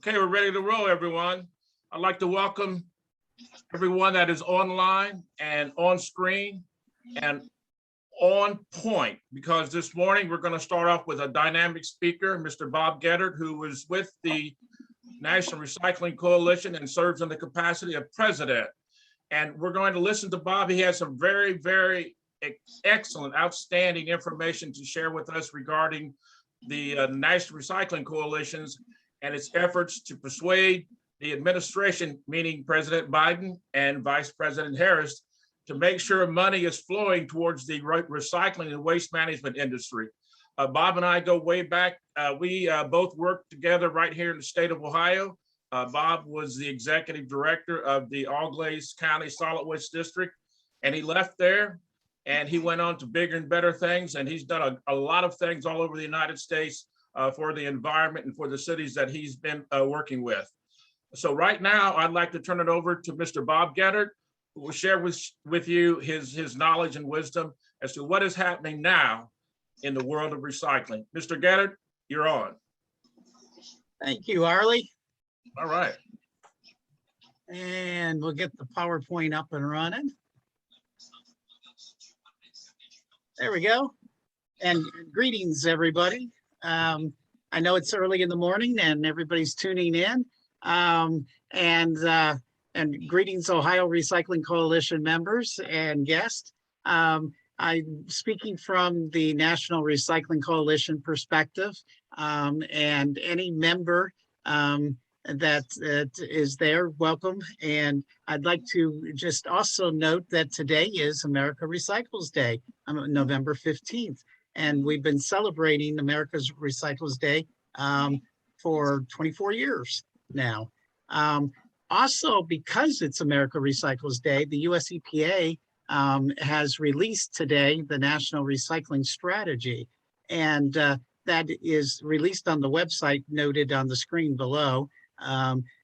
Okay, we're ready to roll, everyone. I'd like to welcome everyone that is online and on screen and on point, because this morning we're going to start off with a dynamic speaker, Mr. Bob Gedert, who was with the National Recycling Coalition and serves in the capacity of president. And we're going to listen to Bob. He has some very, very excellent, outstanding information to share with us regarding the National Recycling Coalitions and its efforts to persuade the administration, meaning President Biden and Vice President Harris, to make sure money is flowing towards the recycling and waste management industry. Bob and I go way back. We both worked together right here in the state of Ohio. Bob was the executive director of the Auglaize County Solid Waste District, and he left there and he went on to bigger and better things. And he's done a lot of things all over the United States for the environment and for the cities that he's been working with. So right now, I'd like to turn it over to Mr. Bob Gedert, who will share with you his knowledge and wisdom as to what is happening now in the world of recycling. Mr. Gedert, you're on. Thank you, Arley. All right. And we'll get the PowerPoint up and running. There we go. And greetings, everybody. I know it's early in the morning and everybody's tuning in. And greetings, Ohio Recycling Coalition members and guests. I'm speaking from the National Recycling Coalition perspective, and any member that is there, welcome. And I'd like to just also note that today is America Recycles Day, November 15th. And we've been celebrating America's Recycles Day for 24 years now. Also, because it's America Recycles Day, the US EPA has released today the National Recycling Strategy. And that is released on the website noted on the screen below.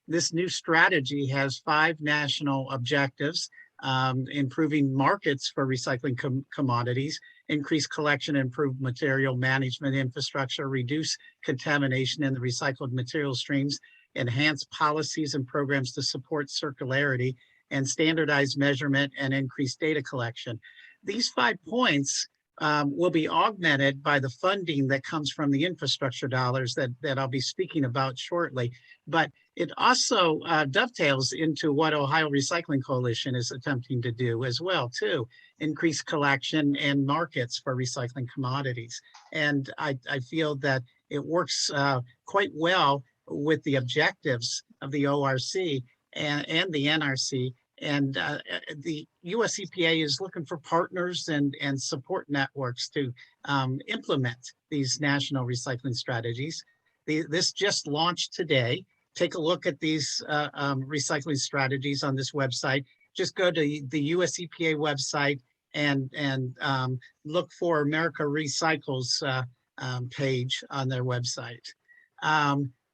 This new strategy has 5 national objectives: improving markets for recycling commodities, increase collection, improve material management infrastructure, reduce contamination in the recycled material streams, enhance policies and programs to support circularity, and standardize measurement and increase data collection. These 5 points will be augmented by the funding that comes from the infrastructure dollars that I'll be speaking about shortly. But it also dovetails into what Ohio Recycling Coalition is attempting to do as well, too: increase collection and markets for recycling commodities. And I feel that it works quite well with the objectives of the ORC and the NRC. And the US EPA is looking for partners and support networks to implement these national recycling strategies. This just launched today. Take a look at these recycling strategies on this website. Just go to the US EPA website and look for America Recycles page on their website.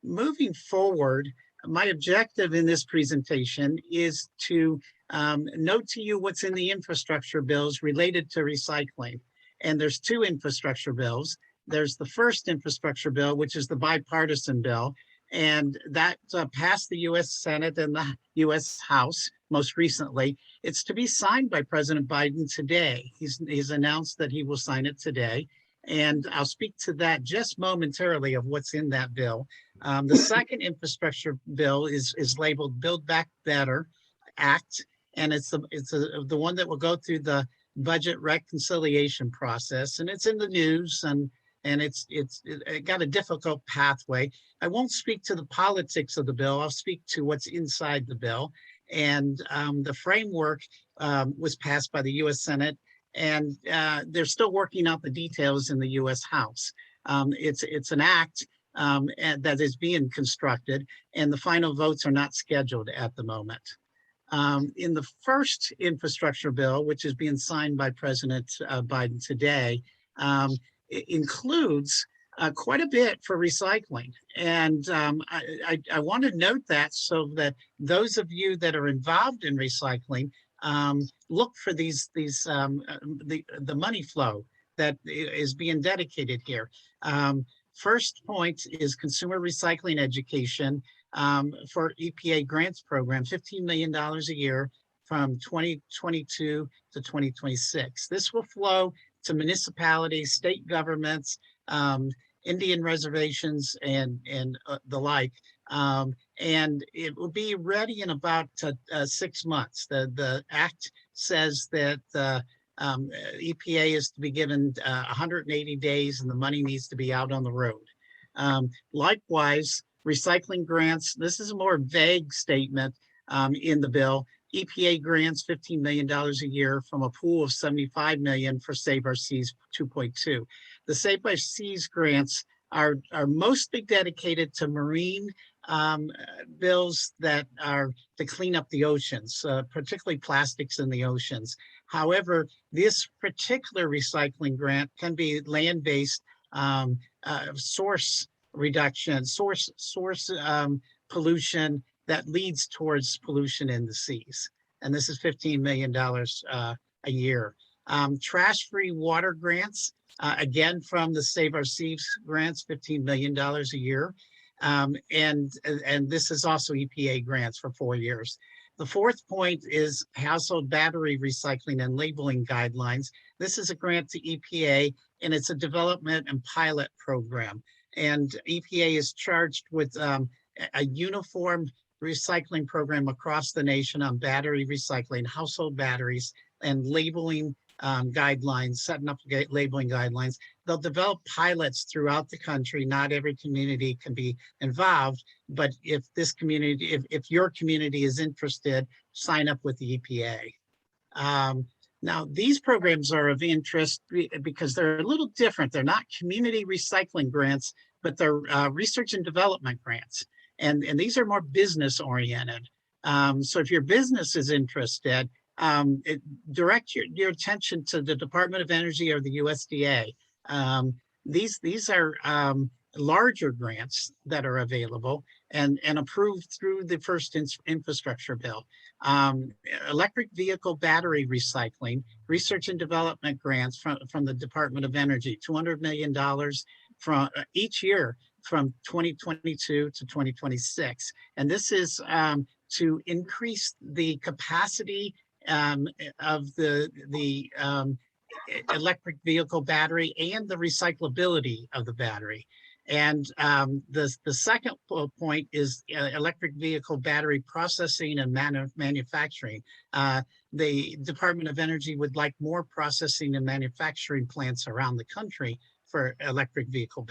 Moving forward, my objective in this presentation is to note to you what's in the infrastructure bills related to recycling. And there's 2 infrastructure bills. There's the first infrastructure bill, which is the bipartisan bill, and that passed the US Senate and the US House most recently. It's to be signed by President Biden today. He's announced that he will sign it today. And I'll speak to that just momentarily of what's in that bill. The second infrastructure bill is labeled Build Back Better Act, and it's the one that will go through the budget reconciliation process. And it's in the news, and it got a difficult pathway. I won't speak to the politics of the bill. I'll speak to what's inside the bill. And the framework was passed by the US Senate, and they're still working out the details in the US House. It's an act that is being constructed, and the final votes are not scheduled at the moment. In the first infrastructure bill, which is being signed by President Biden today, it includes quite a bit for recycling. And I want to note that so that those of you that are involved in recycling look for the money flow that is being dedicated here. First point is consumer recycling education. for EPA grants program, $15 million a year from 2022 to 2026. This will flow to municipalities, state governments, Indian reservations, and the like. And it will be ready in about 6 months. The act says that EPA is to be given 180 days and the money needs to be out on the road. Likewise, recycling grants, this is a more vague statement in the bill. EPA grants $15 million a year from a pool of $75 million for Save Our Seas 2.2. The Save Our Seas grants are mostly dedicated to marine bills that are to clean up the oceans, particularly plastics in the oceans. However, this particular recycling grant can be land-based source reduction, source pollution that leads towards pollution in the seas. And this is $15 million a year. Trash-free water grants, again, from the Save Our Seas grants, $15 million a year. And this is also EPA grants for 4 years. The fourth point is household battery recycling and labeling guidelines. This is a grant to EPA, and it's a development and pilot program. And EPA is charged with a uniform recycling program across the nation on battery recycling, household batteries, and labeling guidelines, setting up labeling guidelines. They'll develop pilots throughout the country. Not every community can be involved, but if this community, if your community is interested, sign up with the EPA. Now, these programs are of interest because they're a little different. They're not community recycling grants, but they're research and development grants. And these are more business oriented. So if your business is interested, direct your attention to the Department of Energy or the USDA. These are larger grants that are available and approved through the first infrastructure bill. Electric vehicle battery recycling, research and development grants from the Department of Energy, $200 million from each year from 2022 to 2026. And this is to increase the capacity of the electric vehicle battery and the recyclability of the battery. And the second point is electric vehicle battery processing and manufacturing. The Department of Energy would like more processing and manufacturing plants around the country for electric vehicle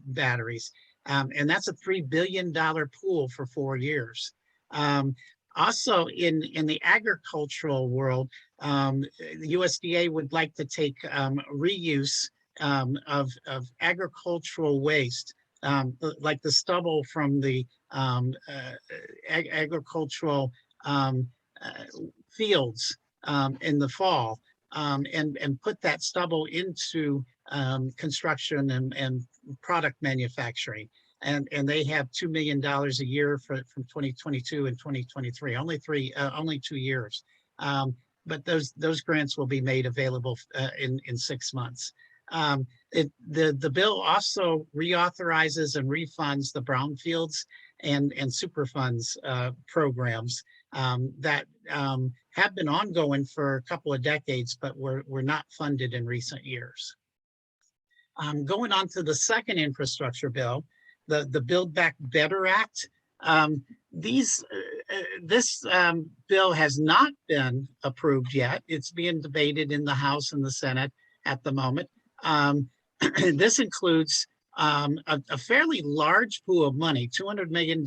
batteries. And that's a $3 billion pool for 4 years. Also, in the agricultural world, the USDA would like to take reuse of agricultural waste, like the stubble from the agricultural fields in the fall, and put that stubble into construction and product manufacturing. And they have $2 million a year from 2022 and 2023, only 2 years. But those grants will be made available in 6 months. The bill also reauthorizes and refunds the brownfields and Superfunds programs that have been ongoing for a couple of decades, but were not funded in recent years. Going on to the second infrastructure bill, the Build Back Better Act. This bill has not been approved yet. It's being debated in the House and the Senate at the moment. This includes a fairly large pool of money, $200 million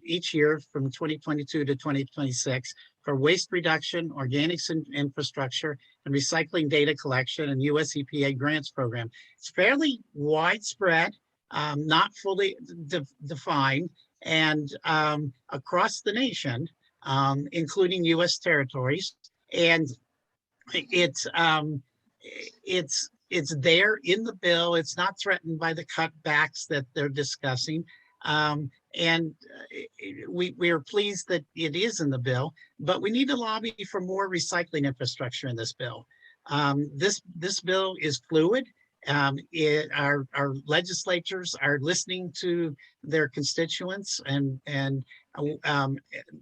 each year from 2022 to 2026 for waste reduction, organics infrastructure, and recycling data collection and US EPA grants program. It's fairly widespread, not fully defined, and across the nation, including US territories. And it's there in the bill. It's not threatened by the cutbacks that they're discussing. And we are pleased that it is in the bill, but we need to lobby for more recycling infrastructure in this bill. This bill is fluid. Our legislatures are listening to their constituents and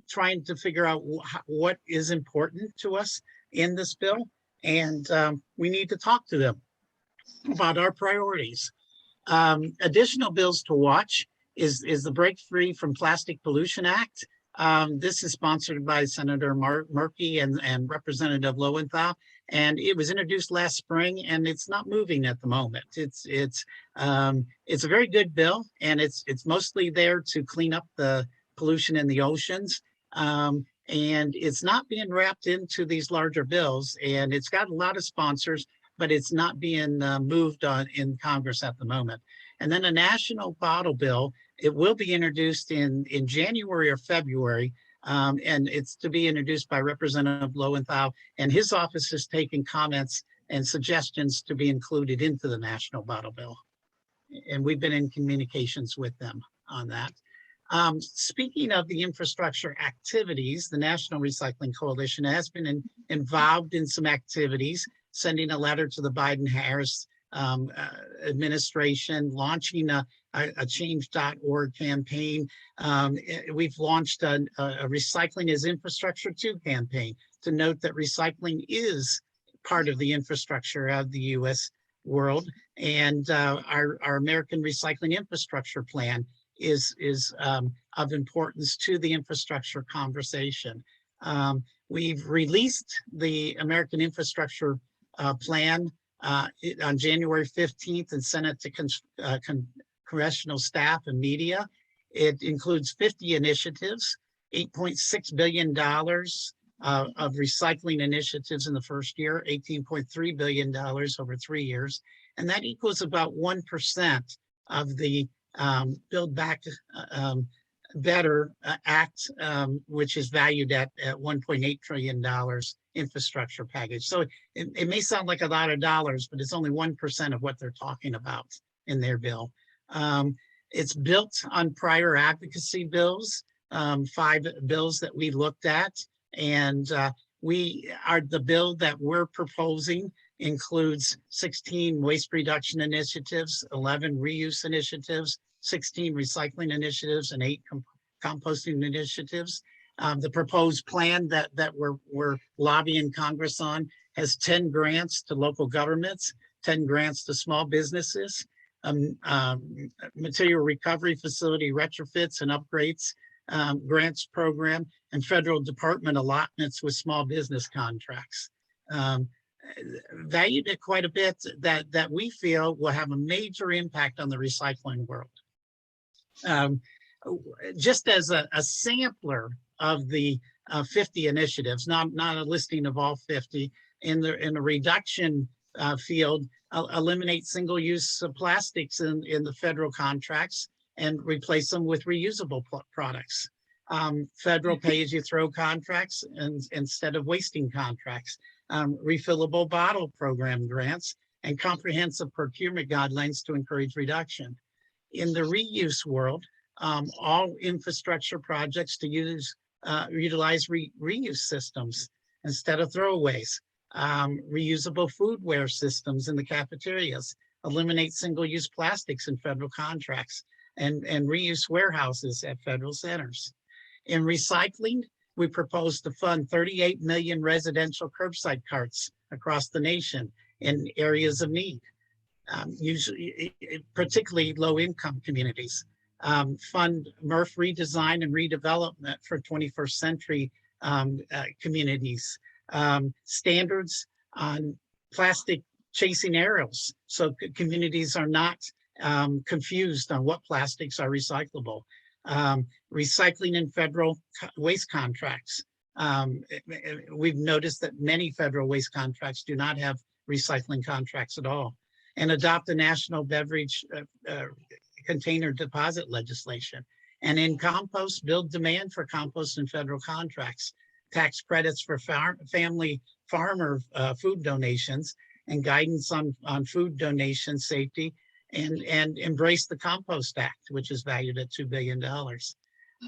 trying to figure out what is important to us in this bill. And we need to talk to them about our priorities. Additional bills to watch is the Break Free from Plastic Pollution Act. This is sponsored by Senator Murphy and Representative Lowenthal, and it was introduced last spring, and it's not moving at the moment. It's a very good bill, and it's mostly there to clean up the pollution in the oceans. And it's not being wrapped into these larger bills, and it's got a lot of sponsors, but it's not being moved on in Congress at the moment. And then a national bottle bill, it will be introduced in January or February, and it's to be introduced by Representative Lowenthal, and his office is taking comments and suggestions to be included into the national bottle bill. And we've been in communications with them on that. Speaking of the infrastructure activities, the National Recycling Coalition has been involved in some activities, sending a letter to the Biden-Harris administration, launching a change.org campaign. We've launched a Recycling is Infrastructure 2 campaign to note that recycling is part of the infrastructure of the U.S. world. And our American Recycling Infrastructure Plan is of importance to the infrastructure conversation. We've released the American Infrastructure Plan on January 15th and sent it to congressional staff and media. It includes 50 initiatives, $8.6 billion of recycling initiatives in the first year, $18.3 billion over 3 years. And that equals about 1% of the Build Back Better Act, which is valued at $1.8 trillion infrastructure package. So it may sound like a lot of dollars, but it's only 1% of what they're talking about in their bill. It's built on prior advocacy bills, 5 bills that we looked at, and the bill that we're proposing includes 16 waste reduction initiatives, 11 reuse initiatives, 16 recycling initiatives, and 8 composting initiatives. The proposed plan that we're lobbying Congress on has 10 grants to local governments, 10 grants to small businesses, material recovery facility retrofits and upgrades, grants program, and federal department allotments with small business contracts. Valued at quite a bit that we feel will have a major impact on the recycling world. Just as a sampler of the 50 initiatives, not a listing of all 50, in the reduction field, eliminate single-use plastics in the federal contracts and replace them with reusable products. Federal pay-as-you-throw contracts instead of wasting contracts. Refillable bottle program grants, and comprehensive procurement guidelines to encourage reduction. In the reuse world, all infrastructure projects to utilize reuse systems instead of throwaways. Reusable foodware systems in the cafeterias, eliminate single-use plastics in federal contracts, and reuse warehouses at federal centers. In recycling, we propose to fund 38 million residential curbside carts across the nation in areas of need, usually, particularly low-income communities. Fund MRF redesign and redevelopment for 21st century communities. Standards on plastic chasing arrows, so communities are not confused on what plastics are recyclable. Recycling in federal waste contracts. We've noticed that many federal waste contracts do not have recycling contracts at all. And adopt a national beverage container deposit legislation. And in compost, build demand for compost in federal contracts. Tax credits for family farmer food donations, and guidance on food donation safety, and embrace the Compost Act, which is valued at $2 billion.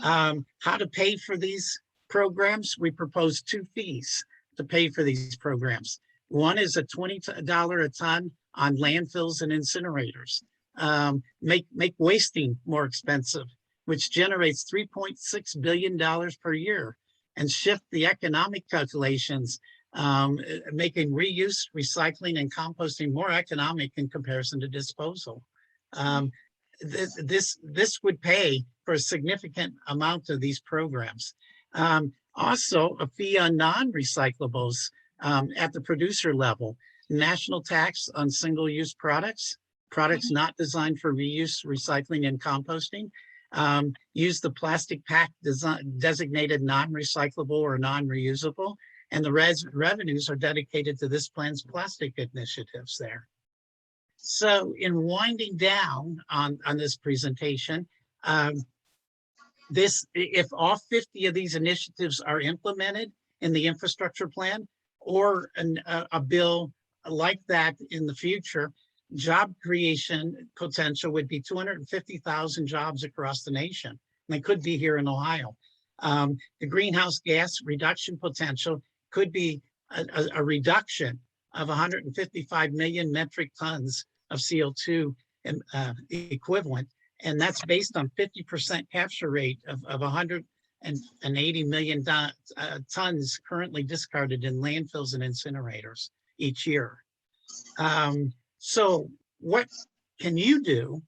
How to pay for these programs? We propose 2 fees to pay for these programs. One is a $20 a ton on landfills and incinerators. Make wasting more expensive, which generates $3.6 billion per year, and shift the economic calculations, making reuse, recycling, and composting more economic in comparison to disposal. This would pay for a significant amount of these programs. Also, a fee on non-recyclables at the producer level, national tax on single-use products not designed for reuse, recycling, and composting. Use the plastic pack designated non-recyclable or non-reusable, and the revenues are dedicated to this plan's plastic initiatives there. So in winding down on this presentation, if all 50 of these initiatives are implemented in the infrastructure plan, or a bill like that in the future, job creation potential would be 250,000 jobs across the nation. And they could be here in Ohio. The greenhouse gas reduction potential could be a reduction of 155 million metric tons of CO2 equivalent. And that's based on 50% capture rate of 180 million tons currently discarded in landfills and incinerators each year. So what can you do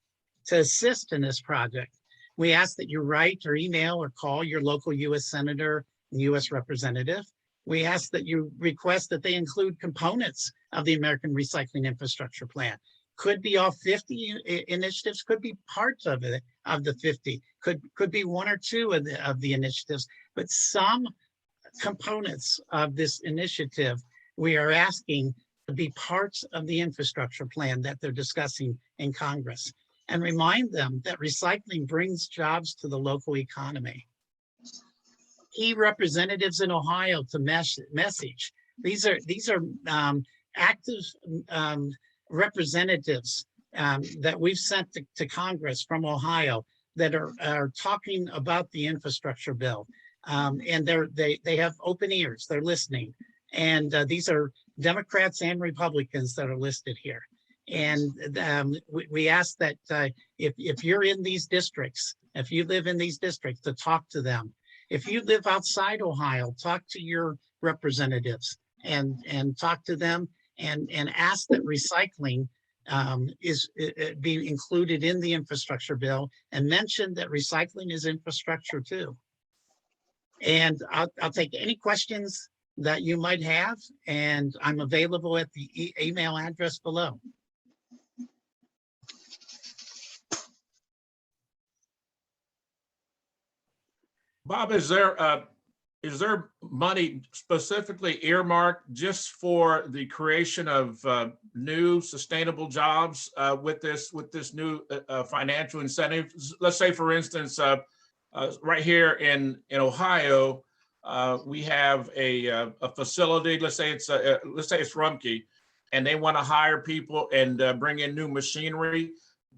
to assist in this project? We ask that you write or email or call your local U.S. Senator and U.S. Representative. We ask that you request that they include components of the American Recycling Infrastructure Plan. Could be all 50 initiatives, could be parts of it, of the 50, could be one or two of the initiatives, but some components of this initiative we are asking to be parts of the infrastructure plan that they're discussing in Congress, and remind them that recycling brings jobs to the local economy. Key representatives in Ohio to message. These are active representatives that we've sent to Congress from Ohio that are talking about the infrastructure bill, and they have open ears. They're listening, and these are Democrats and Republicans that are listed here. And we ask that if you're in these districts, if you live in these districts, to talk to them. If you live outside Ohio, talk to your representatives and talk to them and ask that recycling is be included in the infrastructure bill, and mention that recycling is infrastructure too. And I'll take any questions that you might have, and I'm available at the email address below. Bob, is there money specifically earmarked just for the creation of new sustainable jobs with this new financial incentive? Let's say, for instance, right here in Ohio, we have a facility. Let's say it's Rumpke, and they want to hire people and bring in new machinery.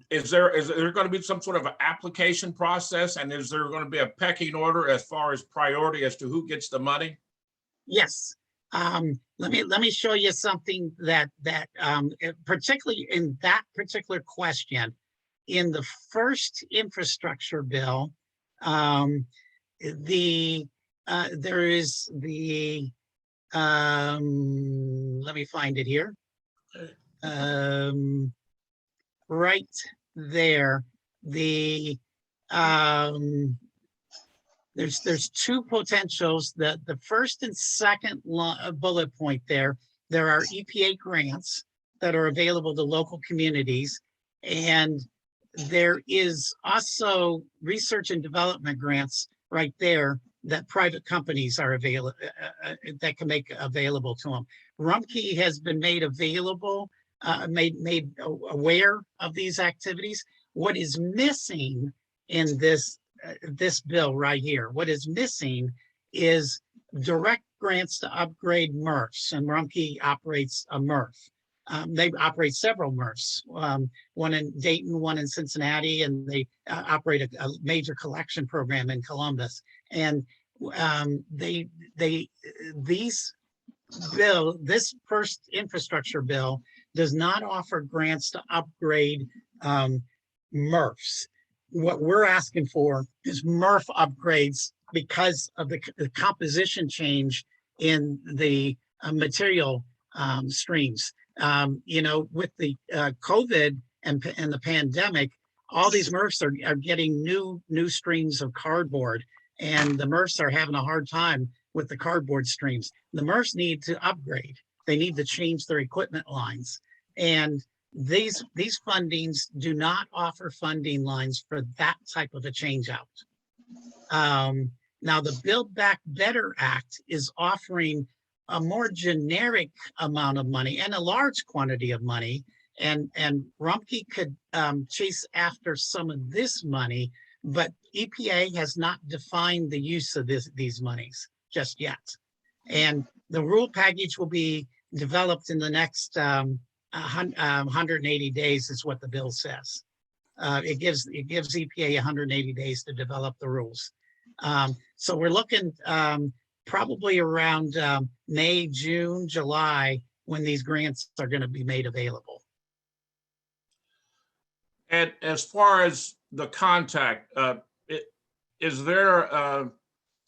Is there going to be some sort of an application process, and is there going to be a pecking order as far as priority as to who gets the money? Yes. Let me show you something that particularly in that particular question, in the first infrastructure bill, there is the let me find it here. Right there, there's two potentials. The first and second bullet point there are EPA grants that are available to local communities, and there is also research and development grants right there that private companies are available that can make available to them. Rumpke has been made available, made aware of these activities. What is missing in this bill right here, what is missing is direct grants to upgrade MRFs, and Rumpke operates a MRF. They operate several MRFs, one in Dayton, one in Cincinnati, and they operate a major collection program in Columbus. And these bill, this first infrastructure bill does not offer grants to upgrade MRFs. What we're asking for is MRF upgrades because of the composition change in the material streams. With the COVID and the pandemic, all these MRFs are getting new streams of cardboard, and the MRFs are having a hard time with the cardboard streams. The MRFs need to upgrade. They need to change their equipment lines. And these fundings do not offer funding lines for that type of a change out. Now, the Build Back Better Act is offering a more generic amount of money and a large quantity of money. And Rumpke could chase after some of this money, but EPA has not defined the use of these monies just yet. And the rule package will be developed in the next 180 days is what the bill says. It gives EPA 180 days to develop the rules. So we're looking probably around May, June, July, when these grants are going to be made available. And as far as the contact, is there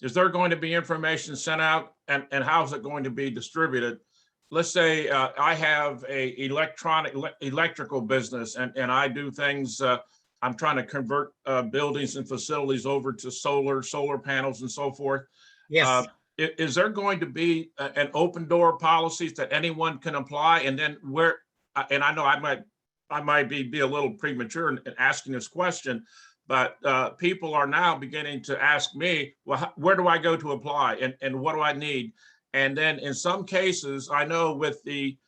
going to be information sent out, and how's it going to be distributed? Let's say I have a electrical business, and I do things. I'm trying to convert buildings and facilities over to solar panels and so forth. Yes. Is there going to be an open door policy that anyone can apply? And then where? And I know I might be a little premature in asking this question, but people are now beginning to ask me, well, where do I go to apply, and what do I need? And then in some cases, I know with the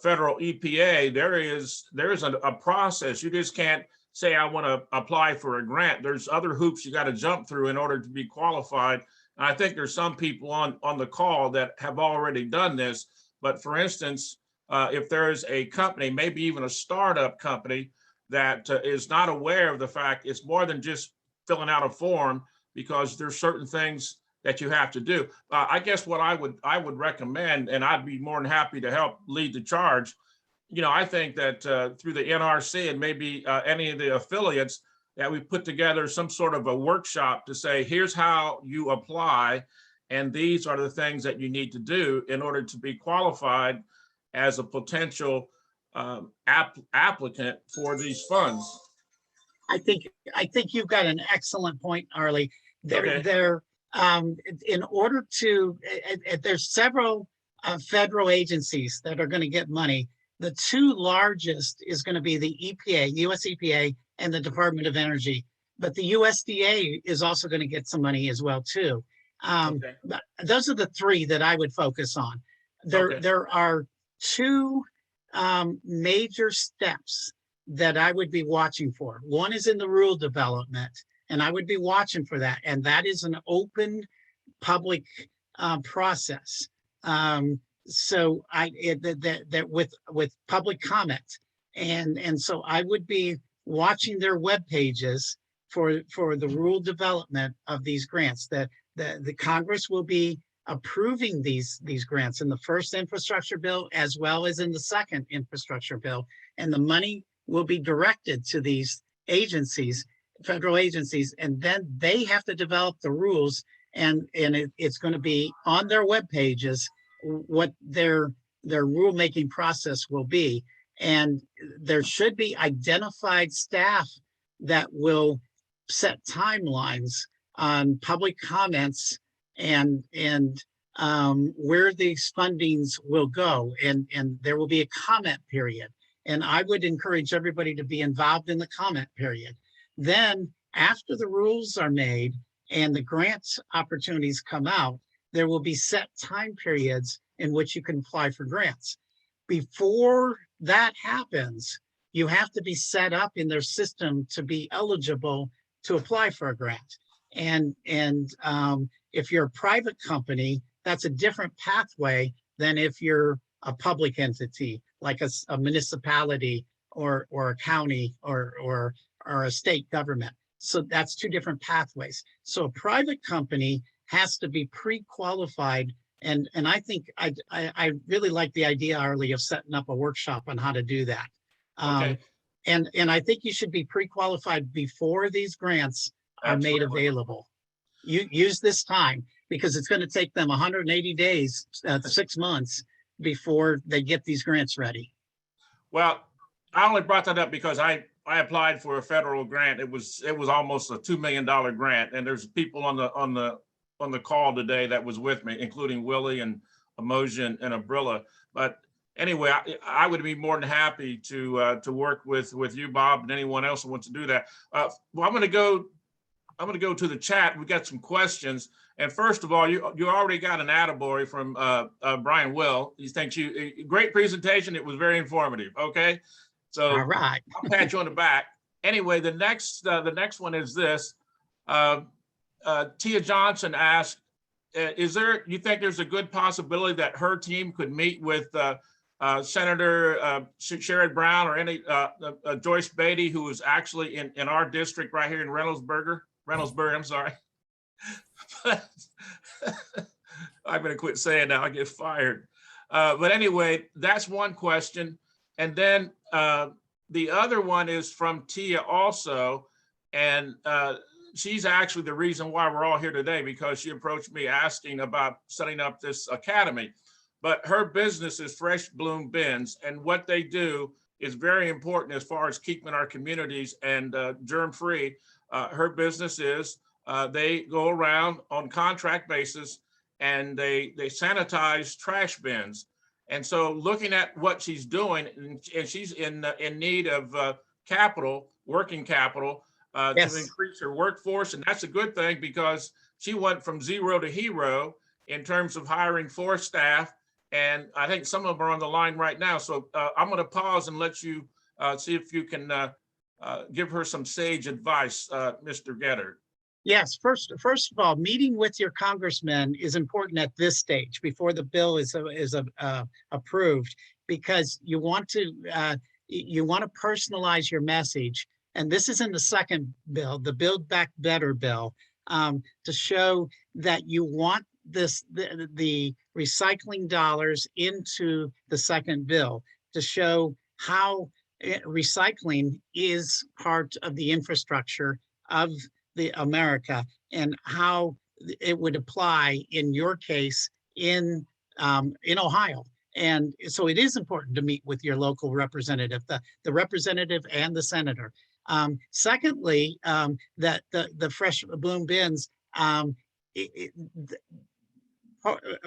federal EPA, there is a process. You just can't say, I want to apply for a grant. There's other hoops you got to jump through in order to be qualified. And I think there's some people on the call that have already done this. But for instance, if there's a company, maybe even a startup company, that is not aware of the fact it's more than just filling out a form, because there's certain things that you have to do. I guess what I would recommend, and I'd be more than happy to help lead the charge. I think that through the NRC and maybe any of the affiliates, that we put together some sort of a workshop to say, here's how you apply, and these are the things that you need to do in order to be qualified as a potential applicant for these funds. I think you've got an excellent point, Arley. Okay. In order to, there's several federal agencies that are going to get money. The two largest is going to be the EPA, US EPA, and the Department of Energy. But the USDA is also going to get some money as well too. Okay. But those are the three that I would focus on. There are two major steps that I would be watching for. One is in the rule development, and I would be watching for that. And that is an open public process. So with public comment. And so I would be watching their web pages for the rule development of these grants, that the Congress will be approving these grants in the first infrastructure bill as well as in the second infrastructure bill. And the money will be directed to these agencies, federal agencies, and then they have to develop the rules, and it's going to be on their web pages what their rulemaking process will be. And there should be identified staff that will set timelines on public comments and where these fundings will go. And there will be a comment period. And I would encourage everybody to be involved in the comment period. Then after the rules are made and the grants opportunities come out, there will be set time periods in which you can apply for grants. Before that happens, you have to be set up in their system to be eligible to apply for a grant. And if you're a private company, that's a different pathway than if you're a public entity, like a municipality or a county or a state government. So that's two different pathways. So a private company has to be pre-qualified And I think I really like the idea, Arley, of setting up a workshop on how to do that. Okay, And I think you should be pre-qualified before these grants are made absolutely. available. You use this time because it's going to take them 180 days, 6 months before they get these grants ready. Well, I only brought that up because I applied for a federal grant. It was almost a $2 million grant, and there's people on the call today that was with me, including Willie and Emotion and Abrilla. But anyway, I would be more than happy to work with you, Bob, and anyone else who wants to do that. Well, I'm going to go to the chat. We got some questions. And first of all, you already got an attaboy from Brian Will. He thanks you. Great presentation. It was very informative. Okay, so All right. I'll pat you on the back. Anyway, the next one is this. Tia Johnson asked, you think there's a good possibility that her team could meet with Senator Sherrod Brown or any Joyce Beatty, who is actually in our district right here in Reynoldsburg, I'm sorry. I'm going to quit saying that, I'll get fired. But anyway, that's one question. And then the other one is from Tia also. And she's actually the reason why we're all here today, because she approached me asking about setting up this academy. But her business is Fresh Bloom Bins. And what they do is very important as far as keeping our communities and germ-free. Her business is they go around on contract basis and they sanitize trash bins. And so looking at what she's doing, and she's in need of capital, working capital, Yes. to increase her workforce. And that's a good thing because she went from zero to hero in terms of hiring 4 staff. And I think some of them are on the line right now. So I'm going to pause and let you see if you can give her some sage advice, Mr. Gedert. Yes, first of all, meeting with your congressman is important at this stage before the bill is approved, because you want to personalize your message. And this is in the second bill, the Build Back Better bill, to show that you want the recycling dollars into the second bill, to show how recycling is part of the infrastructure of the America and how it would apply in your case in Ohio. And so it is important to meet with your local representative, the representative and the senator. Secondly, that the Fresh Bloom Bins,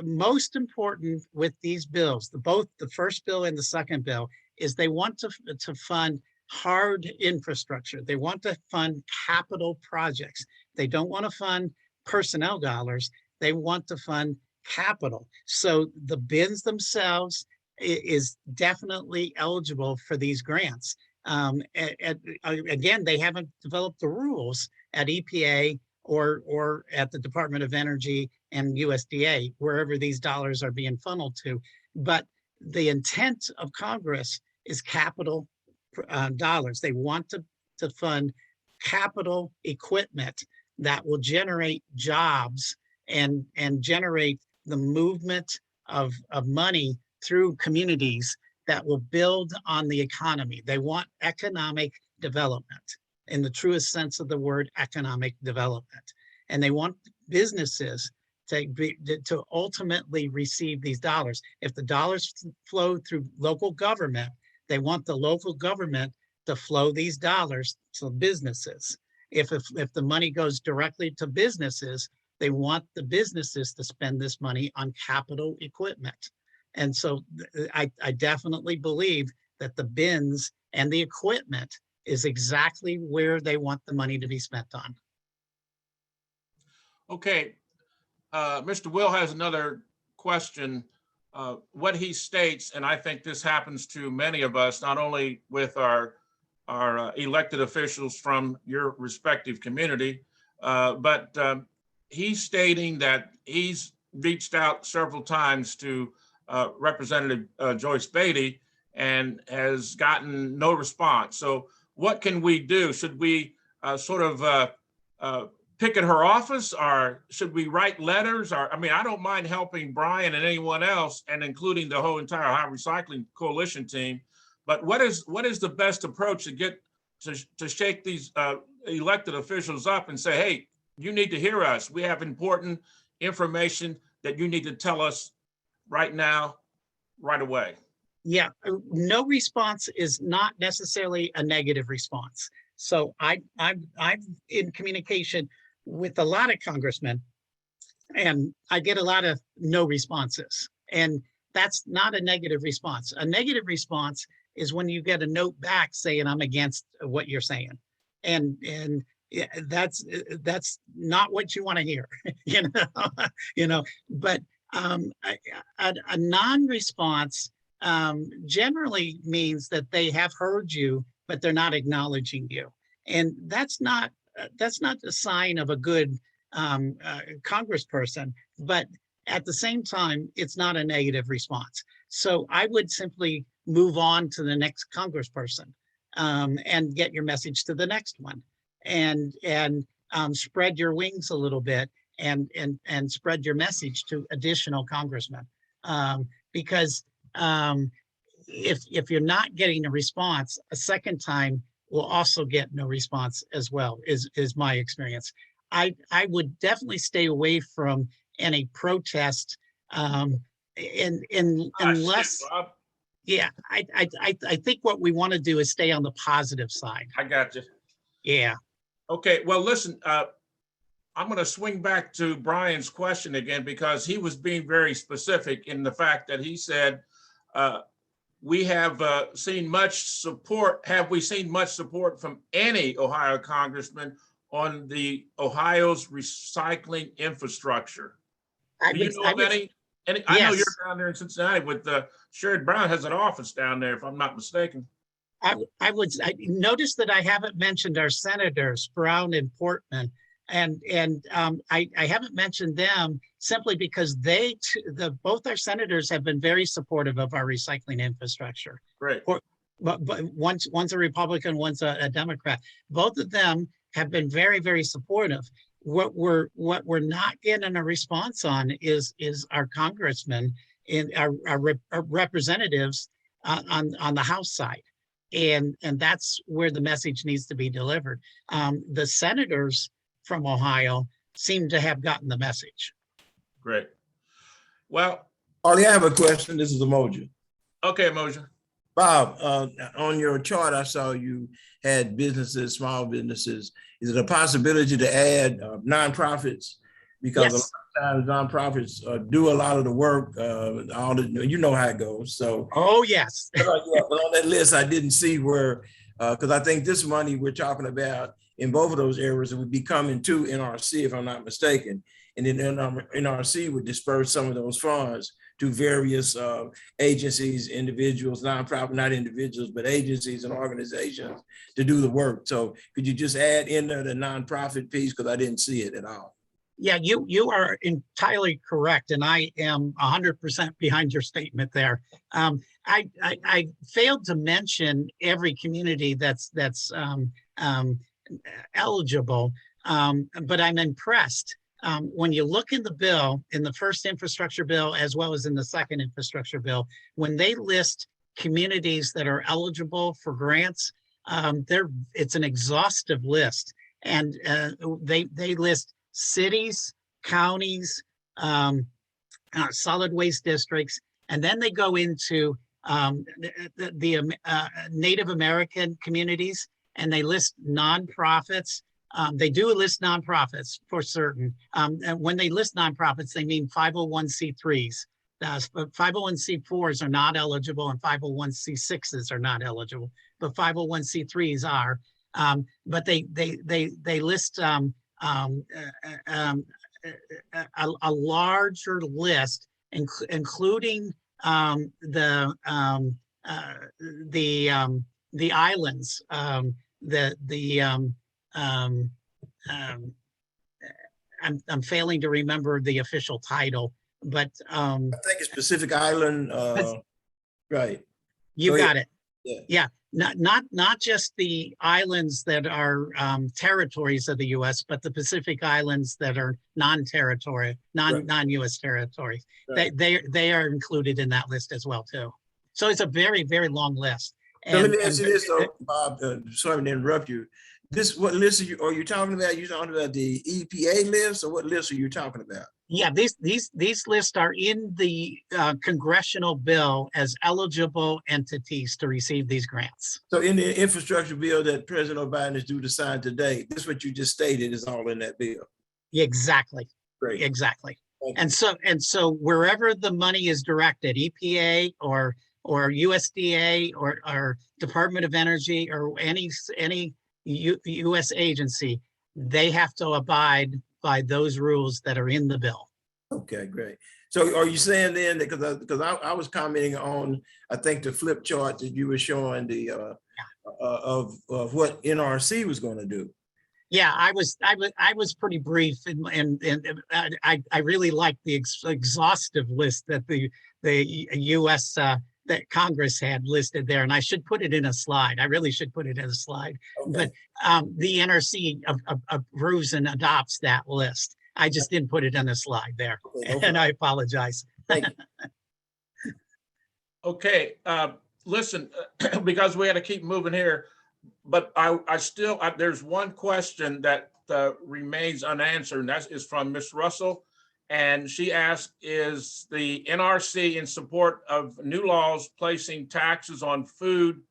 most important with these bills, both the first bill and the second bill, is they want to fund hard infrastructure. They want to fund capital projects. They don't want to fund personnel dollars. They want to fund capital. So the bins themselves is definitely eligible for these grants. Again, they haven't developed the rules at EPA or at the Department of Energy and USDA, wherever these dollars are being funneled to. But the intent of Congress is capital dollars. They want to fund capital equipment that will generate jobs and generate the movement of money through communities that will build on the economy. They want economic development in the truest sense of the word, economic development. And they want businesses to ultimately receive these dollars. If the dollars flow through local government, they want the local government to flow these dollars to businesses. If the money goes directly to businesses, they want the businesses to spend this money on capital equipment. And so I definitely believe that the bins and the equipment is exactly where they want the money to be spent on. Okay, Mr. Will has another question. What he states, and I think this happens to many of us, not only with our elected officials from your respective community, but he's stating that he's reached out several times to Representative Joyce Beatty and has gotten no response. So what can we do? Should we sort of picket her office, or should we write letters? Or, I mean, I don't mind helping Brian and anyone else, and including the whole entire Ohio Recycling Coalition team. But what is the best approach to get to shake these elected officials up and say, hey, you need to hear us. We have important information that you need to tell us right now, right away. Yeah, no response is not necessarily a negative response. So I'm in communication with a lot of congressmen, and I get a lot of no responses. And that's not a negative response. A negative response is when you get a note back saying I'm against what you're saying. And yeah, that's not what you want to hear, but a non-response generally means that they have heard you, but they're not acknowledging you. And that's not a sign of a good congressperson, but at the same time, it's not a negative response. So I would simply move on to the next congressperson and get your message to the next one, and spread your wings a little bit and spread your message to additional congressmen. Because if you're not getting a response, a second time will also get no response as well, is my experience. I would definitely stay away from any protest unless, yeah, I think what we want to do is stay on the positive side. I got you. Yeah. Okay, well, listen, I'm going to swing back to Brian's question again, because he was being very specific in the fact that he said, we have seen much support. Have we seen much support from any Ohio congressman on the Ohio's recycling infrastructure? Do you know of any? Yes. I know you're down there in Cincinnati with Sherrod Brown has an office down there, if I'm not mistaken. I noticed that I haven't mentioned our senators, Brown and Portman. And I haven't mentioned them simply because both our senators have been very supportive of our recycling infrastructure. Great. But one's a Republican, one's a Democrat. Both of them have been very, very supportive. What we're not getting a response on is our congressmen and our representatives on the House side. And that's where the message needs to be delivered. The senators from Ohio seem to have gotten the message. Great. Well, Arley, I have a question. This is Emoji. Okay, Emoji. Bob, on your chart, I saw you had businesses, small businesses. Is it a possibility to add nonprofits? Because Yes. a lot of times nonprofits do a lot of the work. You know how it goes. So. Oh yes. But on that list, I didn't see where, because I think this money we're talking about in both of those areas, it would be coming to NRC, if I'm not mistaken. And then NRC would disperse some of those funds to various agencies, individuals, nonprofit, not individuals, but agencies and organizations to do the work. So could you just add in there the nonprofit piece? Because I didn't see it at all. Yeah, you are entirely correct. And I am 100% behind your statement there. I failed to mention every community that's eligible, but I'm impressed. When you look in the bill, in the first infrastructure bill, as well as in the second infrastructure bill, when they list communities that are eligible for grants, it's an exhaustive list. And they list cities, counties, solid waste districts, and then they go into the Native American communities, and they list nonprofits. They do list nonprofits for certain. And when they list nonprofits, they mean 501c3s. But 501c4s are not eligible, and 501c6s are not eligible. But 501c3s are. But they list a larger list, including the islands, I'm failing to remember the official title, but I think it's Pacific Island, right? You got it. Yeah. Yeah. not just the islands that are territories of the U.S., but the Pacific Islands that are non-territory, Right. non-U.S. territories. Right. They are included in that list as well too. So it's a very, very long list. So let me ask you this, though, Bob. Sorry to interrupt you. What list are you talking about? You talking about the EPA list, or what list are you talking about? Yeah, these lists are in the congressional bill as eligible entities to receive these grants. So in the infrastructure bill that President Biden is due to sign today, this what you just stated is all in that bill. Exactly. Great. Exactly. And so wherever the money is directed, EPA or USDA or Department of Energy or any US agency, they have to abide by those rules that are in the bill. Okay, great. So are you saying then that, because I was commenting on, I think the flip chart that you were showing the of what NRC was going to do. Yeah, I was pretty brief, and I really like the exhaustive list that the U.S. That Congress had listed there, and I should put it in a slide. I really should put it in a slide. Okay. But the NRC approves and adopts that list. I just didn't put it on the slide there, okay, and I apologize. Thank you. Okay, listen, because we had to keep moving here, but I still, there's one question that remains unanswered, and that is from Ms. Russell. And she asked, is the NRC in support of new laws placing taxes on food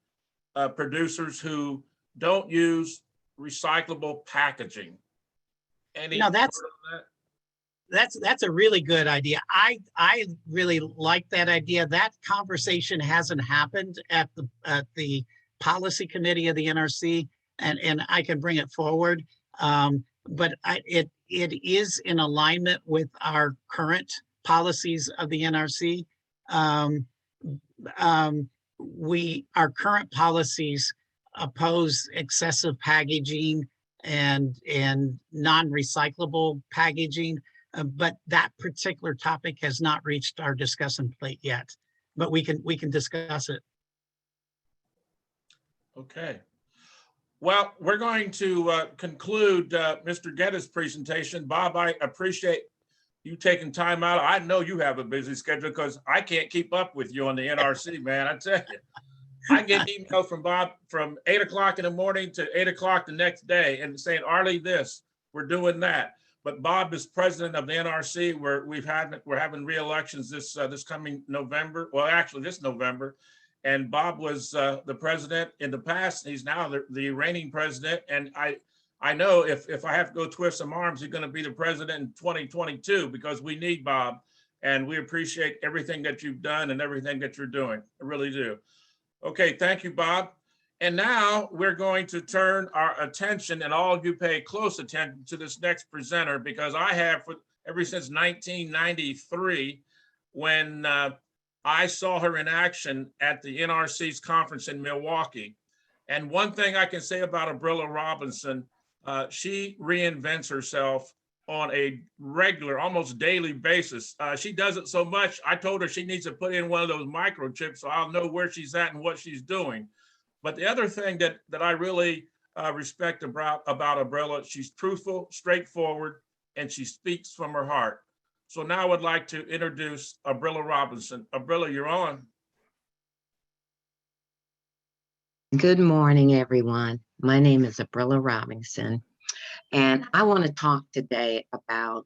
producers who don't use recyclable packaging? No, that's a really good idea. I really like that idea. That conversation hasn't happened at the policy committee of the NRC, and I can bring it forward. But it is in alignment with our current policies of the NRC. Our current policies oppose excessive packaging and non-recyclable packaging, but that particular topic has not reached our discussion plate yet. But we can discuss it. Okay. Well, we're going to conclude Mr. Geddert's presentation. Bob, I appreciate you taking time out. I know you have a busy schedule because I can't keep up with you on the NRC, man. I tell you, I get emails from Bob from 8 o'clock in the morning to 8 o'clock the next day and saying, Arley, this, we're doing that. But Bob is president of the NRC, where we're having re-elections this coming November. Well, actually this November. And Bob was the president in the past. He's now the reigning president. And I know if I have to go twist some arms, he's going to be the president in 2022 because we need Bob. And we appreciate everything that you've done and everything that you're doing. I really do. Okay, thank you, Bob. And now we're going to turn our attention, and all of you pay close attention to this next presenter, because I have, ever since 1993, when I saw her in action at the NRC's conference in Milwaukee. And one thing I can say about Abrilla Robinson, she reinvents herself on a regular, almost daily basis. She does it so much, I told her she needs to put in one of those microchips so I'll know where she's at and what she's doing. But the other thing that I really respect about Abrilla, she's truthful, straightforward, and she speaks from her heart. So now I would like to introduce Abrilla Robinson. Abrilla, you're on. Good morning, everyone. My name is Abrilla Robinson, and I want to talk today about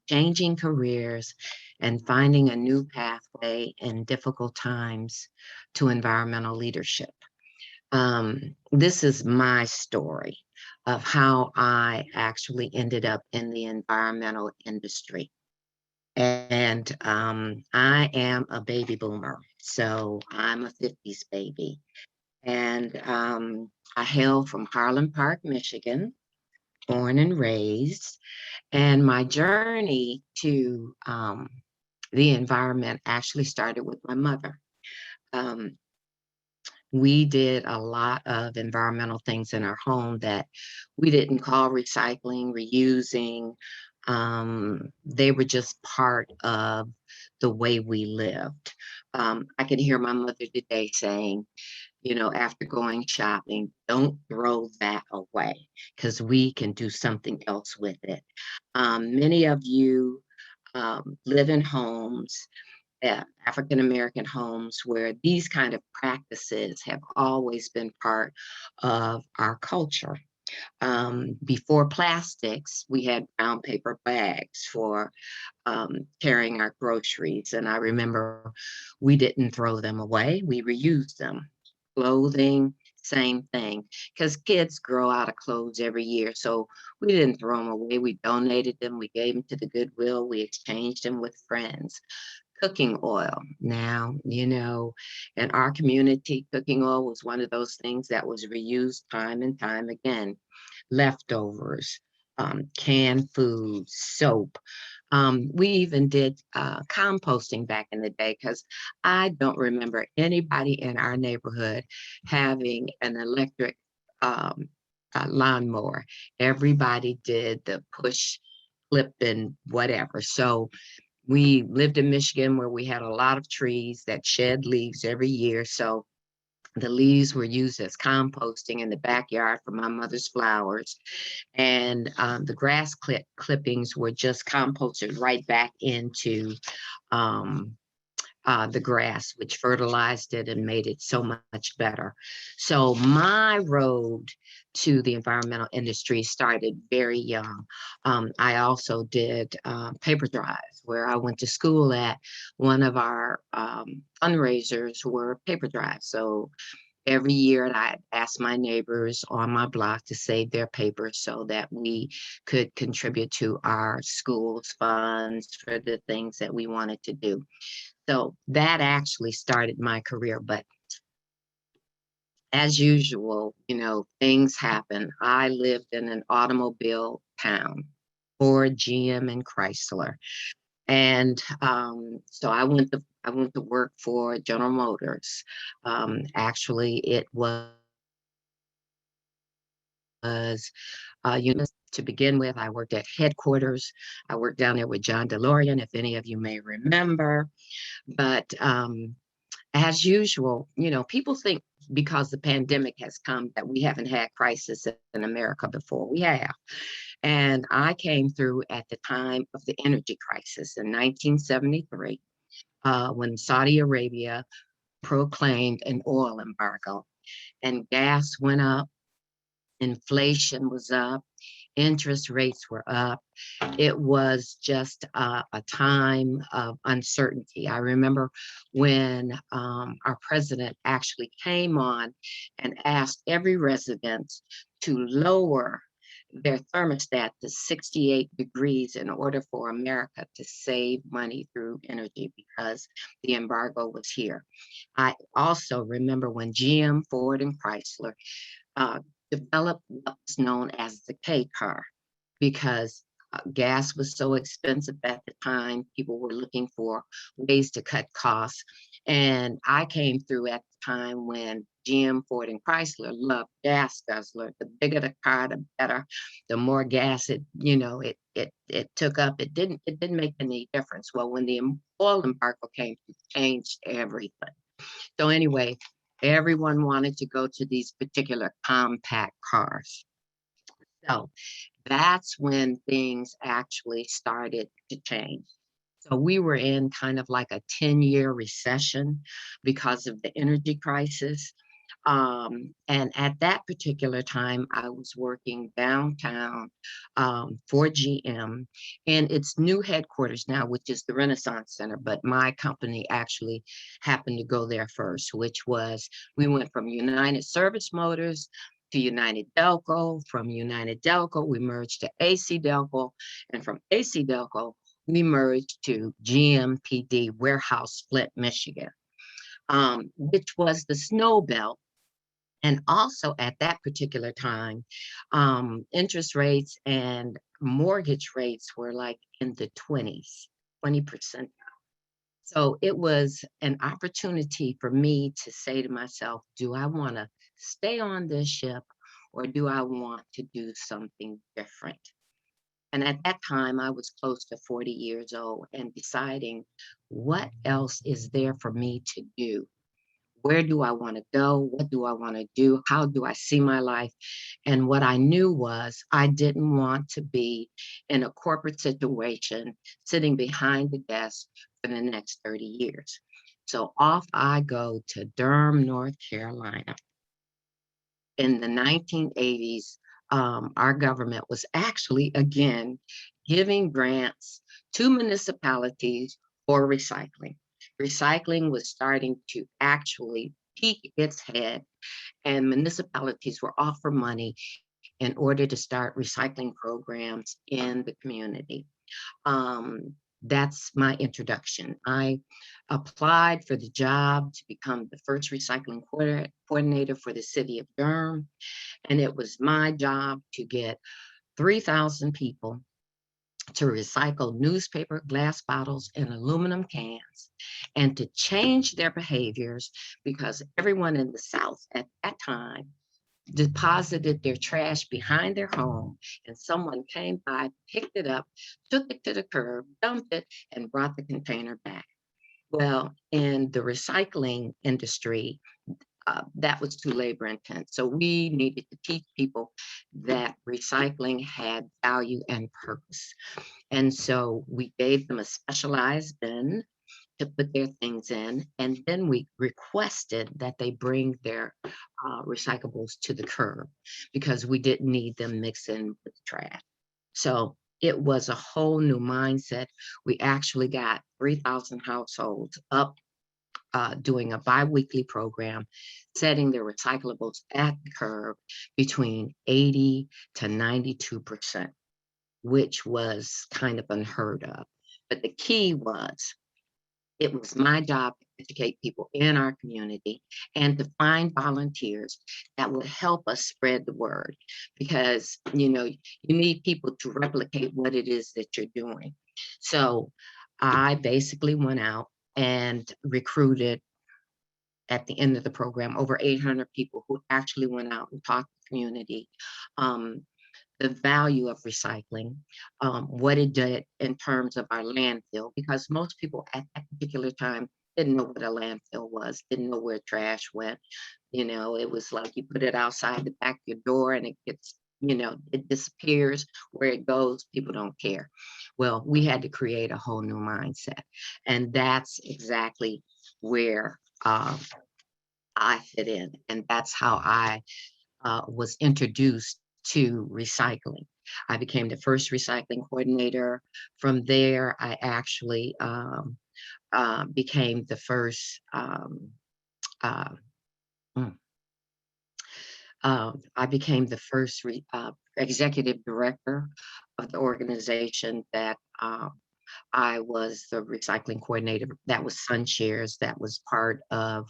changing careers and finding a new pathway in difficult times to environmental leadership. This is my story of how I actually ended up in the environmental industry. And I am a baby boomer, so I'm a 50s baby. And I hail from Harlan Park, Michigan, born and raised. And my journey to the environment actually started with my mother. We did a lot of environmental things in our home that we didn't call recycling, reusing. They were just part of the way we lived. I can hear my mother today saying, after going shopping, don't throw that away because we can do something else with it. Many of you live in homes, African American homes, where these kind of practices have always been part of our culture. Before plastics, we had brown paper bags for carrying our groceries. And I remember we didn't throw them away, we reused them. Clothing, same thing, because kids grow out of clothes every year. So we didn't throw them away. We donated them. We gave them to the Goodwill. We exchanged them with friends. Cooking oil. Now, in our community, cooking oil was one of those things that was reused time and time again. Leftovers, canned food, soap. We even did composting back in the day because I don't remember anybody in our neighborhood having an electric lawnmower. Everybody did the push, flip, and whatever. So we lived in Michigan where we had a lot of trees that shed leaves every year. So the leaves were used as composting in the backyard for my mother's flowers. And the grass clippings were just composted right back into the grass, which fertilized it and made it so much better. So my road to the environmental industry started very young. I also did paper drives where I went to school at. One of our fundraisers were paper drives. So every year I asked my neighbors on my block to save their papers so that we could contribute to our school's funds for the things that we wanted to do. So that actually started my career. But as usual, things happen. I lived in an automobile town, Ford, GM, and Chrysler. And so I went to work for General Motors. Actually, it was to begin with. I worked at headquarters. I worked down there with John DeLorean, if any of you may remember. But as usual, people think because the pandemic has come that we haven't had crisis in America before. We have. And I came through at the time of the energy crisis in 1973, when Saudi Arabia proclaimed an oil embargo and gas went up, inflation was up, interest rates were up. It was just a time of uncertainty. I remember when our president actually came on and asked every resident to lower their thermostat to 68 degrees in order for America to save money through energy because the embargo was here. I also remember when GM, Ford, and Chrysler developed what was known as the K car because gas was so expensive at the time. People were looking for ways to cut costs. And I came through at the time when GM, Ford, and Chrysler loved gas guzzler. The bigger the car, the better. The more gas it took up. It didn't make any difference. Well, when the oil embargo came, it changed everything. So anyway, everyone wanted to go to these particular compact cars. So that's when things actually started to change. So we were in kind of like a 10-year recession because of the energy crisis. And at that particular time, I was working downtown for GM and its new headquarters now, which is the Renaissance Center. But my company actually happened to go there first, which was we went from United Service Motors to United Delco. From United Delco, we merged to AC Delco. And from AC Delco, we merged to GMPD Warehouse Flint, Michigan, which was the snow belt. And also at that particular time, interest rates and mortgage rates were like in the 20s, 20%. So it was an opportunity for me to say to myself, do I want to stay on this ship or do I want to do something different? And at that time, I was close to 40 years old and deciding what else is there for me to do? where do I want to go? What do I want to do? How do I see my life? And what I knew was I didn't want to be in a corporate situation sitting behind the desk for the next 30 years. So off I go to Durham, North Carolina. In the 1980s, our government was actually, again, giving grants to municipalities for recycling. Recycling was starting to actually peak its head, and municipalities were offered money in order to start recycling programs in the community. That's my introduction. I applied for the job to become the first recycling coordinator for the city of Durham. And it was my job to get 3,000 people to recycle newspaper, glass bottles, and aluminum cans, and to change their behaviors, because everyone in the South at that time deposited their trash behind their home, and someone came by, picked it up, took it to the curb, dumped it, and brought the container back. Well, in the recycling industry, that was too labor intense. So we needed to teach people that recycling had value and purpose. And so we gave them a specialized bin to put their things in. And then we requested that they bring their recyclables to the curb, because we didn't need them mixing with trash. So it was a whole new mindset. We actually got 3,000 households up doing a bi-weekly program, setting their recyclables at the curb between 80 to 92%, which was kind of unheard of. But the key was, it was my job to educate people in our community and to find volunteers that would help us spread the word, because, you know, you need people to replicate what it is that you're doing. So I basically went out and recruited, at the end of the program, over 800 people who actually went out and taught the community the value of recycling, what it did in terms of our landfill, because most people at that particular time didn't know what a landfill was, didn't know where trash went. You know, it was like you put it outside the back of your door and it gets, you know, it disappears. Where it goes, people don't care. Well, we had to create a whole new mindset. And that's exactly where I fit in. And that's how I was introduced to recycling. I became the first recycling coordinator. From there, I actually became the first executive director of the organization that I was the recycling coordinator. That was SunShares. That was part of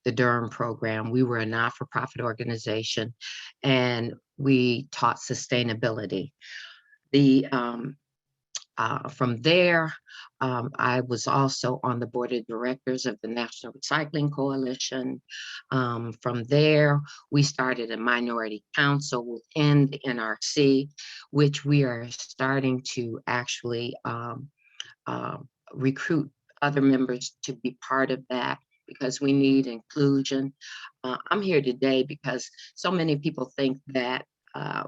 the Durham program. We were a not-for-profit organization, and we taught sustainability. From there, I was also on the board of directors of the National Recycling Coalition. From there, we started a minority council within the NRC, which we are starting to actually recruit other members to be part of that, because we need inclusion. I'm here today because so many people think that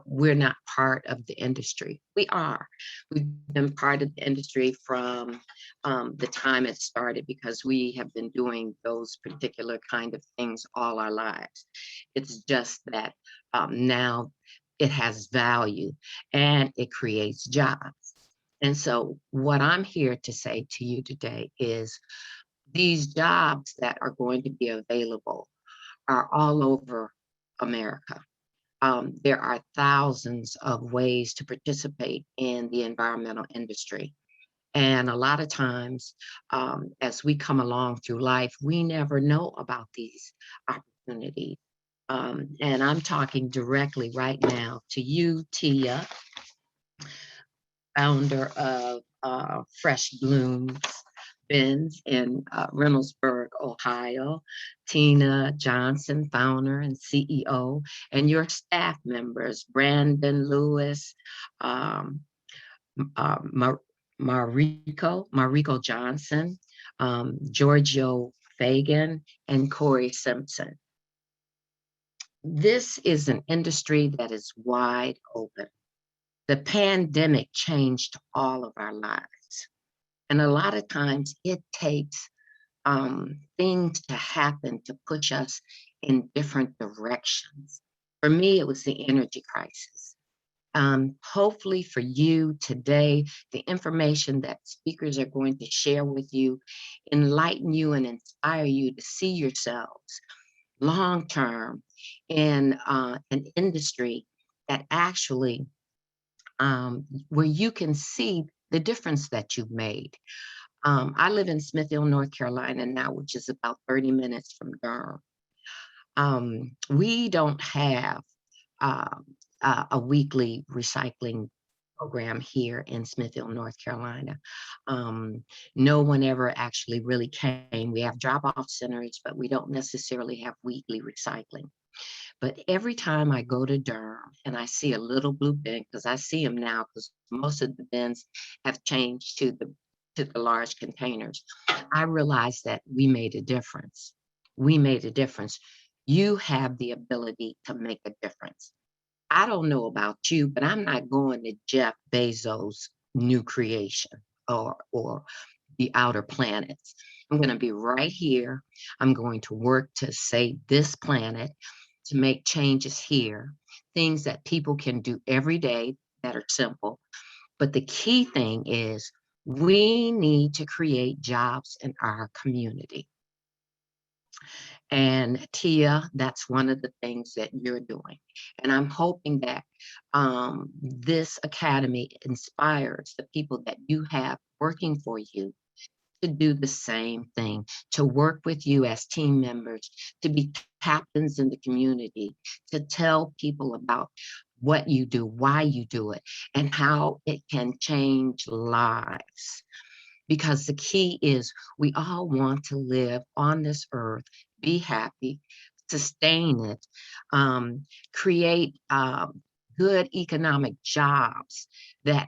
we're not part of the industry. We are. We've been part of the industry from the time it started, because we have been doing those particular kind of things all our lives. It's just that now it has value and it creates jobs. And so what I'm here to say to you today is, these jobs that are going to be available are all over America. There are thousands of ways to participate in the environmental industry. And a lot of times, as we come along through life, we never know about these opportunities. And I'm talking directly right now to you, Tia, founder of Fresh Blooms Bins in Reynoldsburg, Ohio, Tina Johnson, founder and CEO, and your staff members, Brandon Lewis, Mariko Johnson, Giorgio Fagan, and Corey Simpson. This is an industry that is wide open. The pandemic changed all of our lives. And a lot of times it takes things to happen to push us in different directions. For me, it was the energy crisis. Hopefully for you today, the information that speakers are going to share with you enlighten you and inspire you to see yourselves long-term in an industry that actually, where you can see the difference that you've made. I live in Smithfield, North Carolina now, which is about 30 minutes from Durham. We don't have a weekly recycling program here in Smithfield, North Carolina. No one ever actually really came. We have drop-off centers, but we don't necessarily have weekly recycling. But every time I go to Durham and I see a little blue bin, because I see them now, because most of the bins have changed to the large containers, I realize that we made a difference. We made a difference. You have the ability to make a difference. I don't know about you, but I'm not going to Jeff Bezos' new creation or the outer planets. I'm going to be right here. I'm going to work to save this planet, to make changes here, things that people can do every day that are simple. But the key thing is we need to create jobs in our community. And Tia, that's one of the things that you're doing. And I'm hoping that this academy inspires the people that you have working for you to do the same thing, to work with you as team members, to be captains in the community, to tell people about what you do, why you do it, and how it can change lives. Because the key is we all want to live on this earth, be happy, sustain it, create good economic jobs that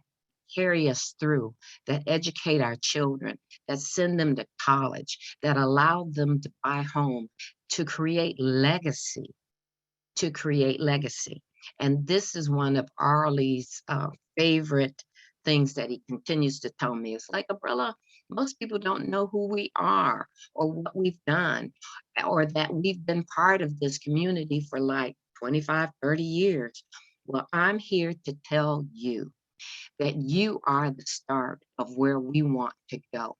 carry us through, that educate our children, that send them to college, that allow them to buy home, to create legacy, And this is one of Arley's favorite things that he continues to tell me. It's like, Abrilla, most people don't know who we are or what we've done, or that we've been part of this community for like 25, 30 years. Well, I'm here to tell you that you are the start of where we want to go,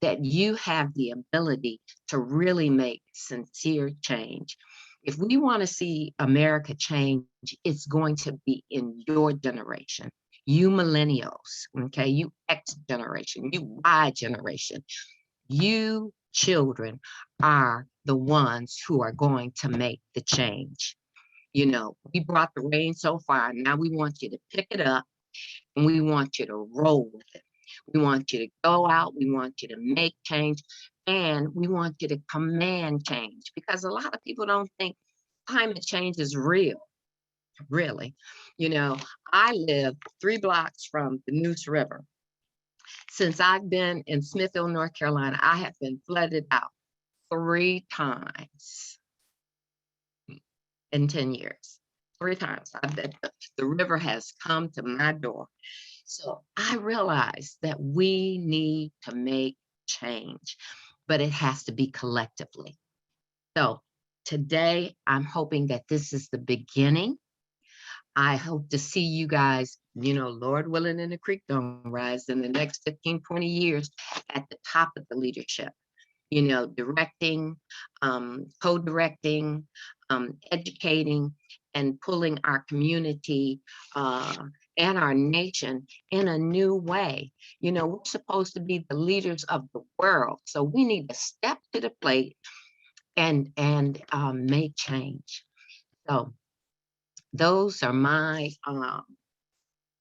that you have the ability to really make sincere change. If we want to see America change, it's going to be in your generation, you millennials, okay, you X generation, you Y generation, you children are the ones who are going to make the change. You know, we brought the rain so far. Now we want you to pick it up and we want you to roll with it. We want you to go out. We want you to make change. And we want you to command change, because a lot of people don't think climate change is real, really. You know, I live 3 blocks from the Neuse River. Since I've been in Smithfield, North Carolina, I have been flooded out 3 times in 10 years. 3 times. The river has come to my door. So I realized that we need to make change, but it has to be collectively. So today, I'm hoping that this is the beginning. I hope to see you guys, you know, Lord willing, and the creek don't rise in the next 15, 20 years at the top of the leadership, you know, directing, co-directing, educating, and pulling our community and our nation in a new way. You know, we're supposed to be the leaders of the world. So we need to step to the plate and make change. So those are my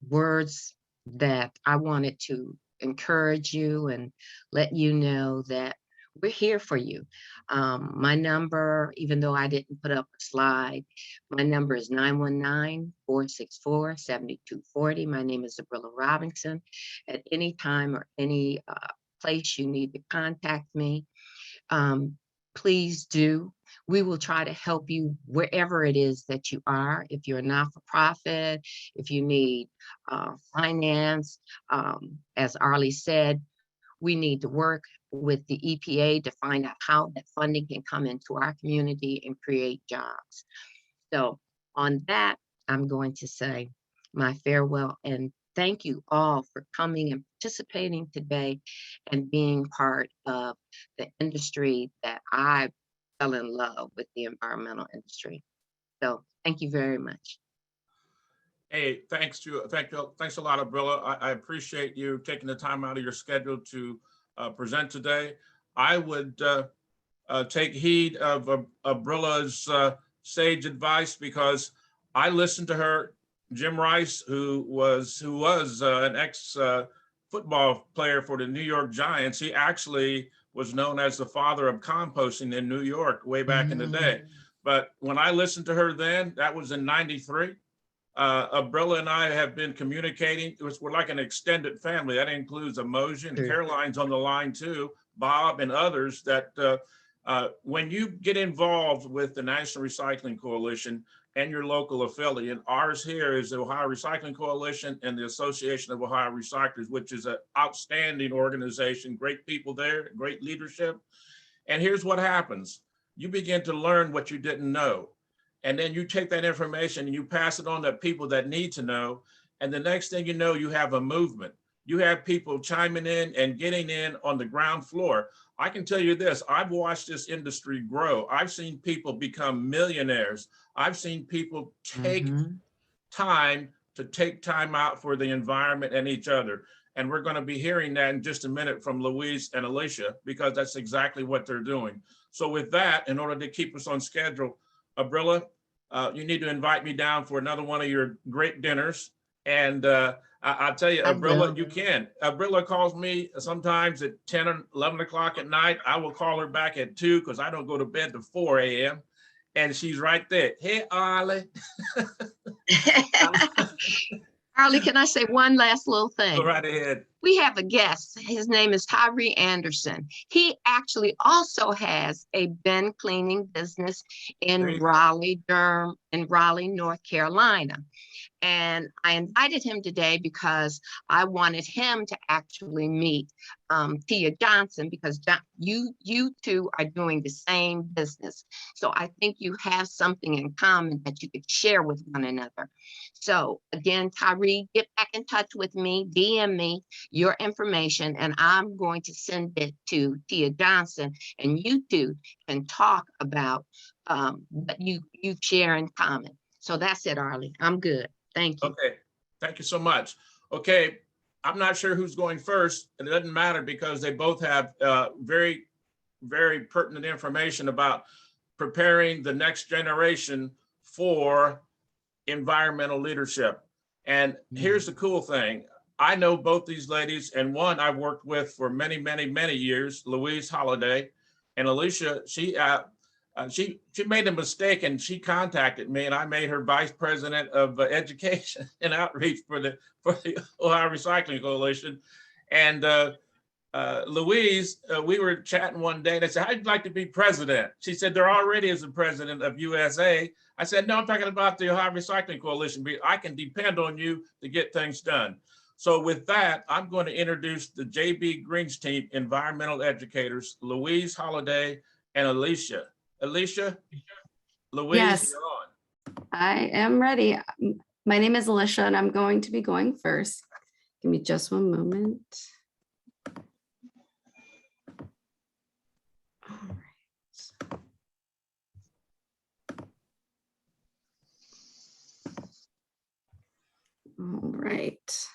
words that I wanted to encourage you and let you know that we're here for you. My number, even though I didn't put up a slide, my number is 919-464-7240. My name is Abrilla Robinson. At any time or any place you need to contact me, please do. We will try to help you wherever it is that you are. If you're a not-for-profit, if you need finance, as Arley said, we need to work with the EPA to find out how that funding can come into our community and create jobs. So on that, I'm going to say my farewell and thank you all for coming and participating today and being part of the industry that I fell in love with, the environmental industry. So thank you very much. Hey, thanks a lot, Abrilla. I appreciate you taking the time out of your schedule to present today. I would take heed of Abrilla's sage advice, because I listened to her. Jim Rice, who was an ex football player for the New York Giants, he actually was known as the father of composting in New York way back in the day. But when I listened to her then, that was in '93. Abrilla and I have been communicating. We're like an extended family. That includes Emotion. Sure. Caroline's on the line too, Bob and others. That when you get involved with the National Recycling Coalition and your local affiliate, ours here is the Ohio Recycling Coalition and the Association of Ohio Recyclers, which is an outstanding organization, great people there, great leadership. And here's what happens. You begin to learn what you didn't know. And then you take that information and you pass it on to people that need to know. And the next thing you know, you have a movement. You have people chiming in and getting in on the ground floor. I can tell you this, I've watched this industry grow. I've seen people become millionaires. I've seen people take time out for the environment and each other. And we're going to be hearing that in just a minute from Louise and Alisha, because that's exactly what they're doing. So with that, in order to keep us on schedule, Abrilla, you need to invite me down for another one of your great dinners. And I'll tell you, Abrilla, you can. Abrilla calls me sometimes at 10 or 11 o'clock at night. I will call her back at 2 because I don't go to bed till 4 a.m. And she's right there. Hey, Arley. Arley, can I say one last little thing? Go right ahead. We have a guest. His name is Tyree Anderson. He actually also has a bin cleaning business in Raleigh, North Carolina. And I invited him today because I wanted him to actually meet Tia Johnson, because you two are doing the same business. So I think you have something in common that you could share with one another. So again, Tyree, get back in touch with me, DM me your information, and I'm going to send it to Tia Johnson, and you two can talk about what you share in common. So that's it, Arley. I'm good. Thank you. Okay, thank you so much. Okay, I'm not sure who's going first, and it doesn't matter because they both have very, very pertinent information about preparing the next generation for environmental leadership. And here's the cool thing. I know both these ladies, and one I've worked with for many, many, many years, Louise Holliday, and Alisha. She made a mistake and she contacted me, and I made her vice president of education and outreach for the Ohio Recycling Coalition. And Louise, we were chatting one day and I said, how'd you like to be president? She said, there already is a president of USA. I said, no, I'm talking about the Ohio Recycling Coalition. I can depend on you to get things done. So with that, I'm going to introduce the JB Green's team, environmental educators, Louise Holliday and Alisha. Alisha, Louise, Yes. you're on. I am ready. My name is Alisha and I'm going to be going first. Give me just one moment. All right.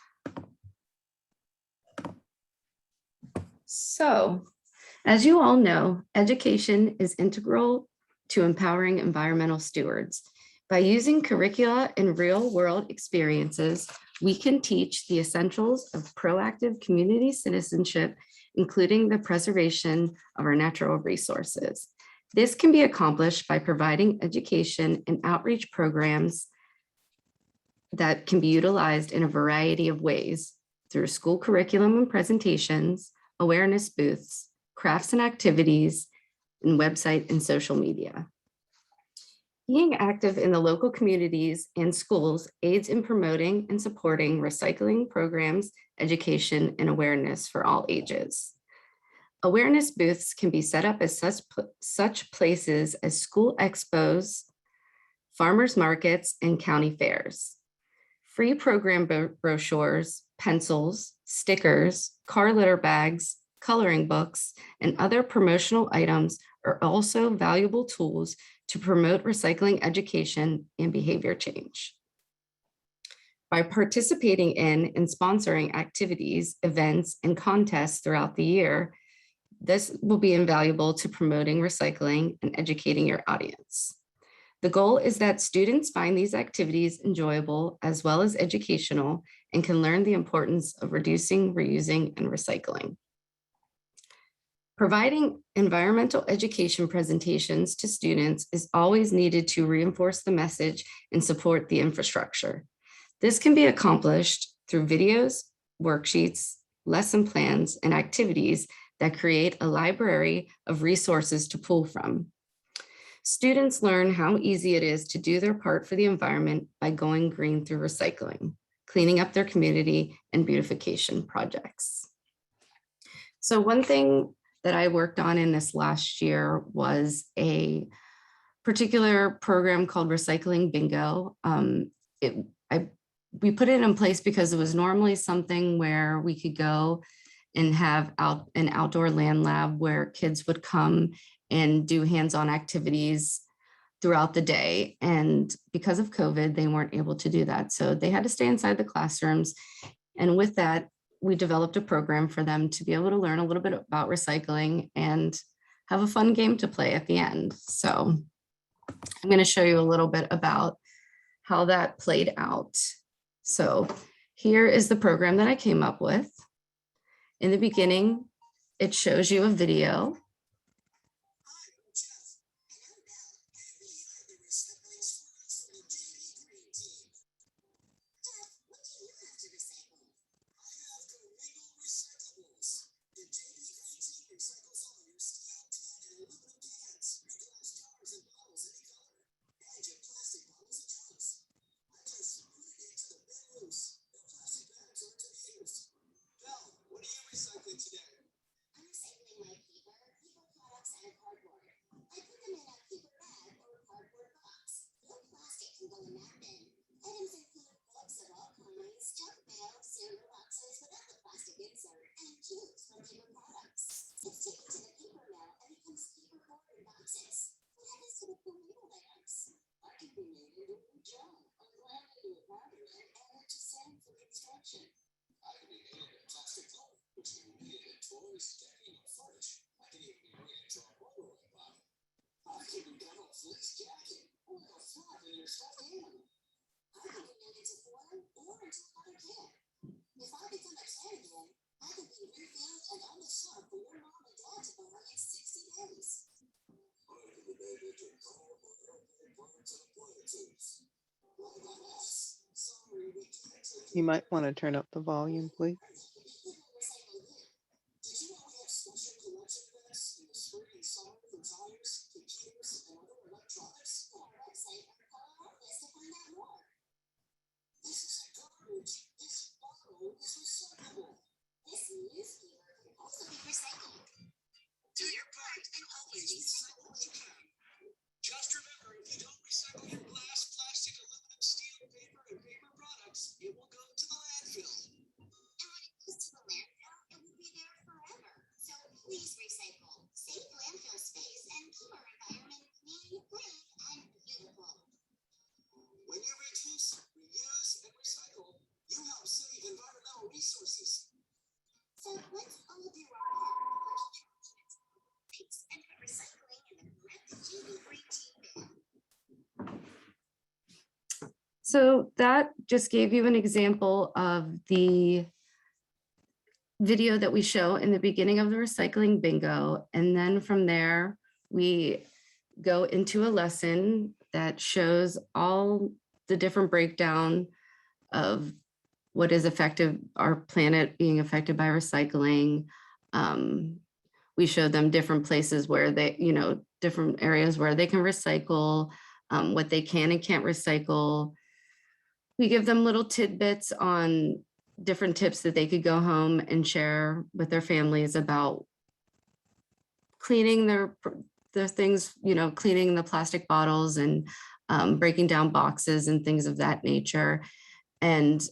So, as you all know, education is integral to empowering environmental stewards. By using curricula and real-world experiences, we can teach the essentials of proactive community citizenship, including the preservation of our natural resources. This can be accomplished by providing education and outreach programs that can be utilized in a variety of ways through school curriculum and presentations, awareness booths, crafts and activities, in website and social media. Being active in the local communities and schools aids in promoting and supporting recycling programs, education, and awareness for all ages. Awareness booths can be set up as such places as school expos, farmers markets, and county fairs. Free program brochures, pencils, stickers, car litter bags, coloring books, and other promotional items are also valuable tools to promote recycling education and behavior change. By participating in and sponsoring activities, events, and contests throughout the year, this will be invaluable to promoting recycling and educating your audience. The goal is that students find these activities enjoyable as well as educational and can learn the importance of reducing, reusing, and recycling. Providing environmental education presentations to students is always needed to reinforce the message and support the infrastructure. This can be accomplished through videos, worksheets, lesson plans, and activities that create a library of resources to pull from. Students learn how easy it is to do their part for the environment by going green through recycling, cleaning up their community, and beautification projects. So one thing that I worked on in this last year was a particular program called Recycling Bingo. We put it in place because it was normally something where we could go and have an outdoor land lab where kids would come and do hands-on activities throughout the day. And because of COVID, they weren't able to do that. So they had to stay inside the classrooms. And with that, we developed a program for them to be able to learn a little bit about recycling and have a fun game to play at the end. So I'm going to show you a little bit about how that played out. So here is the program that I came up with. In the beginning, it shows you a video. You might want to turn up the volume, please. Just remember, if you don't recycle your glass, plastic, aluminum, steel, paper, and paper products, it will go to the landfill. And when it goes to the landfill, it will be there forever. So please recycle, save landfill space, and keep our environment clean, and beautiful. When you reduce, reuse, and recycle, you help save environmental resources. So let's all do our part. And put recycling in the correct GB-free tea bin. So that just gave you an example of the video that we show in the beginning of the recycling bingo. And then from there, we go into a lesson that shows all the different breakdown of what is affected, our planet being affected by recycling. We show them different places where they, different areas where they can recycle, what they can and can't recycle. We give them little tidbits on different tips that they could go home and share with their families about cleaning their things, cleaning the plastic bottles and breaking down boxes and things of that nature. And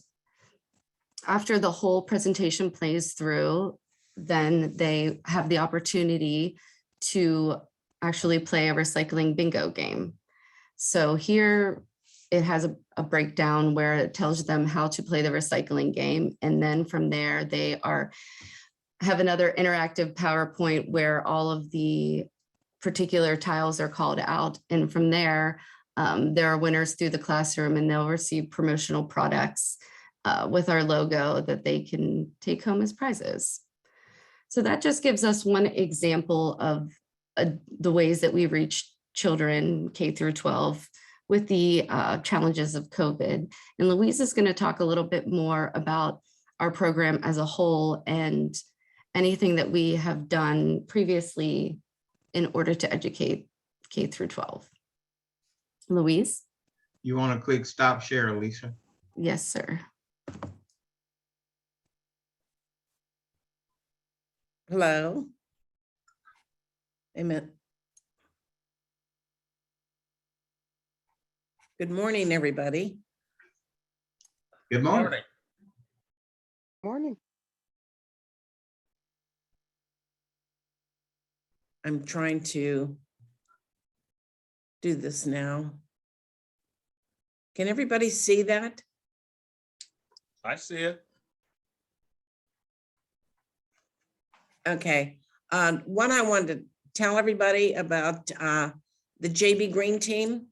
after the whole presentation plays through, then they have the opportunity to actually play a recycling bingo game. So here it has a breakdown where it tells them how to play the recycling game. And then from there, they have another interactive PowerPoint where all of the particular tiles are called out. And from there are winners through the classroom, and they'll receive promotional products with our logo that they can take home as prizes. So that just gives us one example of the ways that we reach children K through 12 with the challenges of COVID. And Louise is going to talk a little bit more about our program as a whole and anything that we have done previously in order to educate K through 12. Louise? You want a quick stop share, Alisha? Yes, sir. Hello. Amen. Good morning, everybody. Good morning. Morning. I'm trying to do this now. Can everybody see that? I see it. Okay. One, I wanted to tell everybody about the JB Green Team.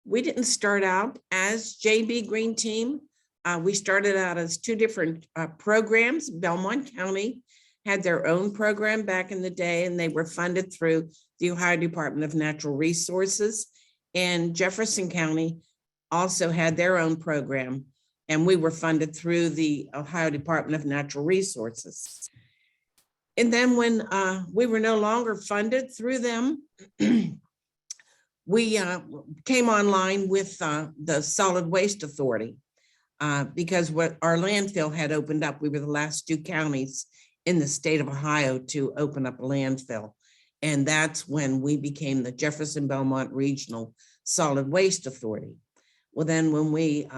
We didn't start out as JB Green Team. We started out as two different programs. Belmont County had their own program back in the day, and they were funded through the Ohio Department of Natural Resources. And Jefferson County also had their own program, and we were funded through the Ohio Department of Natural Resources. And then when we were no longer funded through them, we came online with the Solid Waste Authority because what our landfill had opened up. We were the last two counties in the state of Ohio to open up a landfill. And that's when we became the Jefferson Belmont Regional Solid Waste Authority. Well, then when we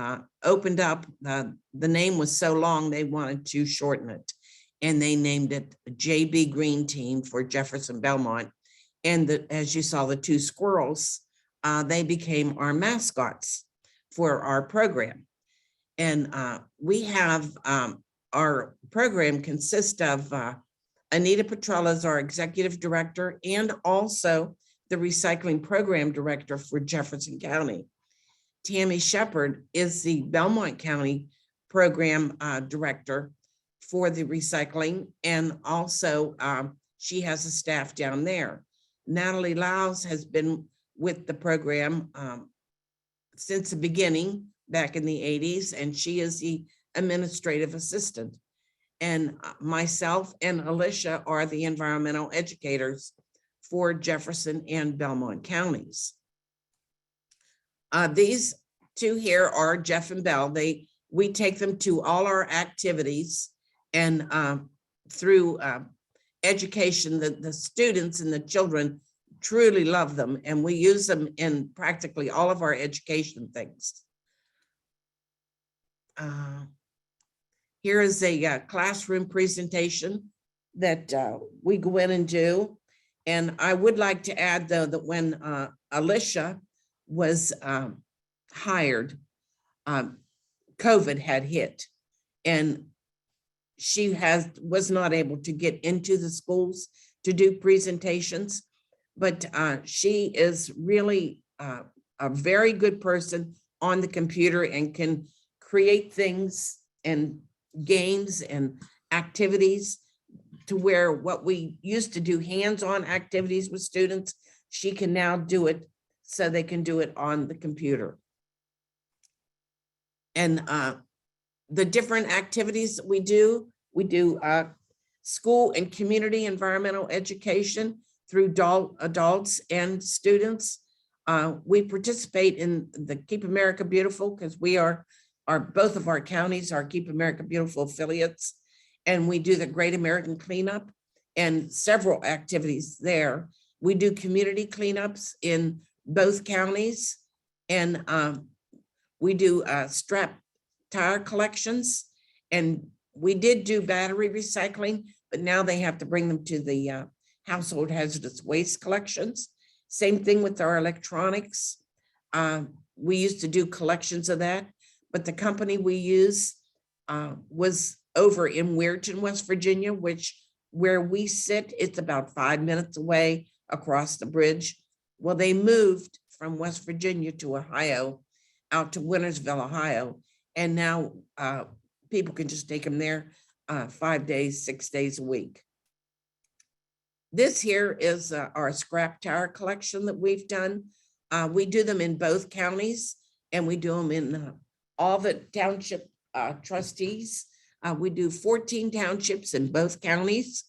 opened up, the name was so long, they wanted to shorten it. And they named it JB Green Team for Jefferson Belmont. And as you saw, the two squirrels, they became our mascots for our program. And we have our program consists of Anita Petrella is our executive director and also the recycling program director for Jefferson County. Tammy Shepard is the Belmont County program director for the recycling, and also she has a staff down there. Natalie Lyles has been with the program since the beginning back in the 80s, and she is the administrative assistant. And myself and Alisha are the environmental educators for Jefferson and Belmont counties. These two here are Jeff and Bell. We take them to all our activities, and through education, the students and the children truly love them, and we use them in practically all of our education things. Here is a classroom presentation that we go in and do. And I would like to add, though, that when Alisha was hired, COVID had hit, and she was not able to get into the schools to do presentations, but she is really a very good person on the computer and can create things and games and activities to where what we used to do hands-on activities with students, she can now do it so they can do it on the computer. And the different activities that we do school and community environmental education through adults and students. We participate in the Keep America Beautiful because we are both of our counties are Keep America Beautiful affiliates, and we do the Great American Cleanup and several activities there. We do community cleanups in both counties, and we do strap tire collections, and we did do battery recycling, but now they have to bring them to the household hazardous waste collections. Same thing with our electronics. We used to do collections of that, but the company we use was over in Weirton, West Virginia, where we sit, it's about 5 minutes away across the bridge. Well, they moved from West Virginia to Ohio, out to Wintersville, Ohio. And now people can just take them there 5 days, 6 days a week. This here is our scrap tire collection that we've done. We do them in both counties, and we do them in all the township trustees. We do 14 townships in both counties.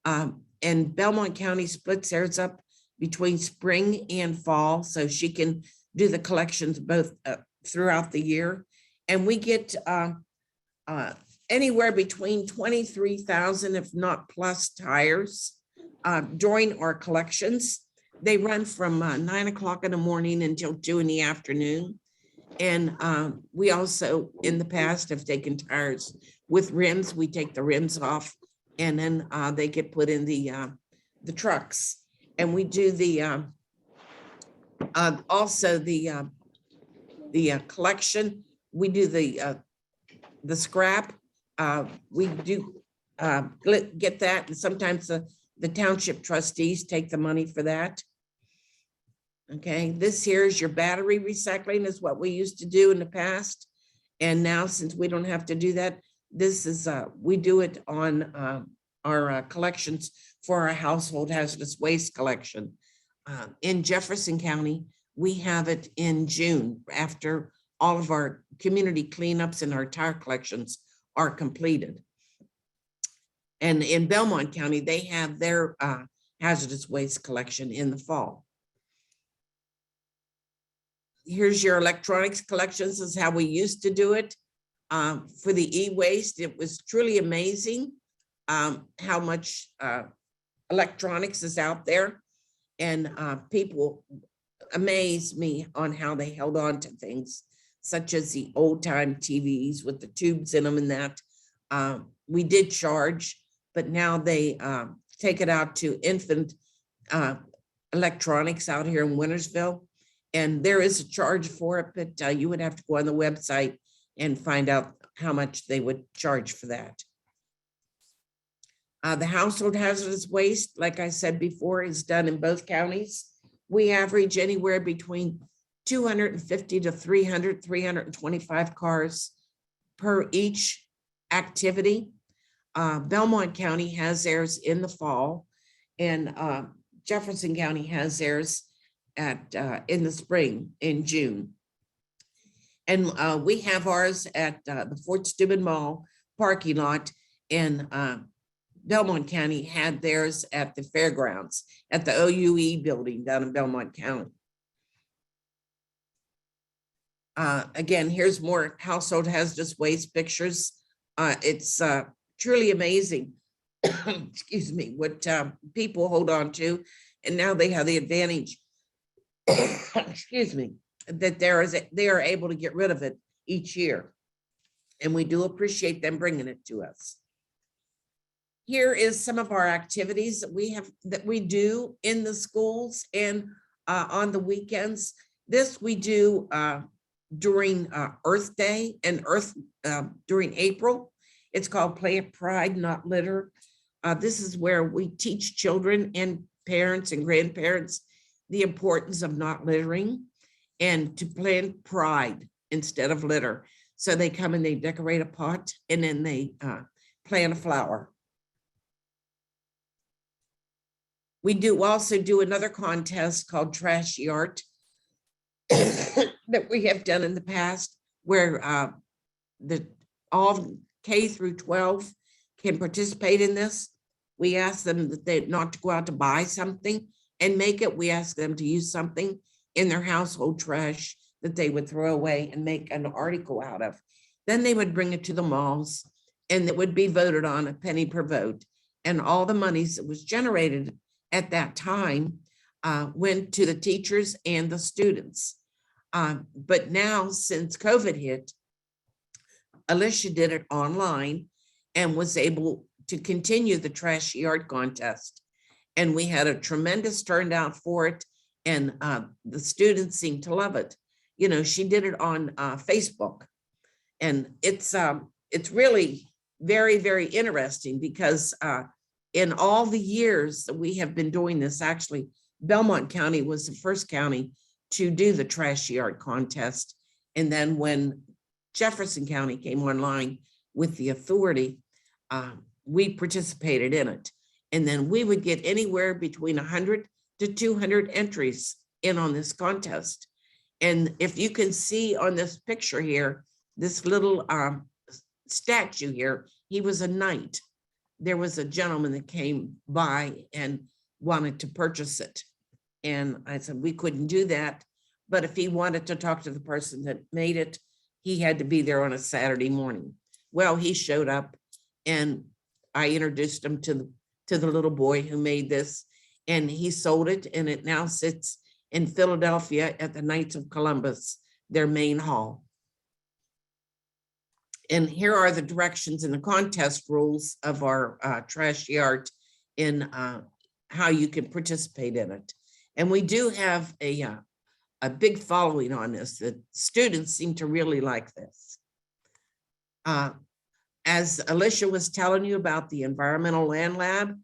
And Belmont County splits theirs up between spring and fall, so she can do the collections both throughout the year. And we get anywhere between 23,000, if not plus, tires during our collections. They run from 9 o'clock in the morning until 2 in the afternoon. And we also, in the past, have taken tires with rims. We take the rims off, and then they get put in the trucks. And we do the also the collection. We do the scrap. We do get that, and sometimes the township trustees take the money for that. Okay, this here is your battery recycling, is what we used to do in the past. And now, since we don't have to do that, this is, we do it on our collections for our household hazardous waste collection. In Jefferson County, we have it in June after all of our community cleanups and our tire collections are completed. And in Belmont County, they have their hazardous waste collection in the fall. Here's your electronics collections. This is how we used to do it. For the e-waste, it was truly amazing how much electronics is out there. And people amaze me on how they held on to things, such as the old time TVs with the tubes in them and that. We did charge, but now they take it out to infant electronics out here in Wintersville. And there is a charge for it, but you would have to go on the website and find out how much they would charge for that. The household hazardous waste, like I said before, is done in both counties. We average anywhere between 250 to 300, 325 cars per each activity. Belmont County has theirs in the fall, and Jefferson County has theirs in the spring, in June. And we have ours at the Fort Steuben Mall parking lot, and Belmont County had theirs at the fairgrounds at the OUE building down in Belmont County. Again, here's more household hazardous waste pictures. It's truly amazing, excuse me, what people hold on to. And now they have the advantage, excuse me, that they are able to get rid of it each year. And we do appreciate them bringing it to us. Here is some of our activities that we do in the schools and on the weekends. This we do during Earth Day and during April. It's called Plant Pride, Not Litter. This is where we teach children and parents and grandparents the importance of not littering and to plant pride instead of litter. So they come and they decorate a pot, and then they plant a flower. We do also do another contest called Trashy Art that we have done in the past, where all K through 12 can participate in this. We ask them that they not to go out to buy something and make it. We ask them to use something in their household trash that they would throw away and make an article out of. Then they would bring it to the malls and it would be voted on a penny per vote. And all the monies that was generated at that time went to the teachers and the students. But now, since COVID hit, Alisha did it online and was able to continue the trash yard contest. And we had a tremendous turnout for it. And the students seemed to love it. You know, she did it on Facebook. And it's really very, very interesting because in all the years that we have been doing this, actually, Belmont County was the first county to do the trash yard contest. And then when Jefferson County came online with the authority, we participated in it. And then we would get anywhere between 100 to 200 entries in on this contest. And if you can see on this picture here, this little statue here, he was a knight. There was a gentleman that came by and wanted to purchase it. And I said, we couldn't do that. But if he wanted to talk to the person that made it, he had to be there on a Saturday morning. Well, he showed up and I introduced him to the little boy who made this, and he sold it, and it now sits in Philadelphia at the Knights of Columbus, their main hall. And here are the directions and the contest rules of our trash yard in how you can participate in it. And we do have a big following on this. The students seem to really like this. As Alisha was telling you about the Environmental Land Lab,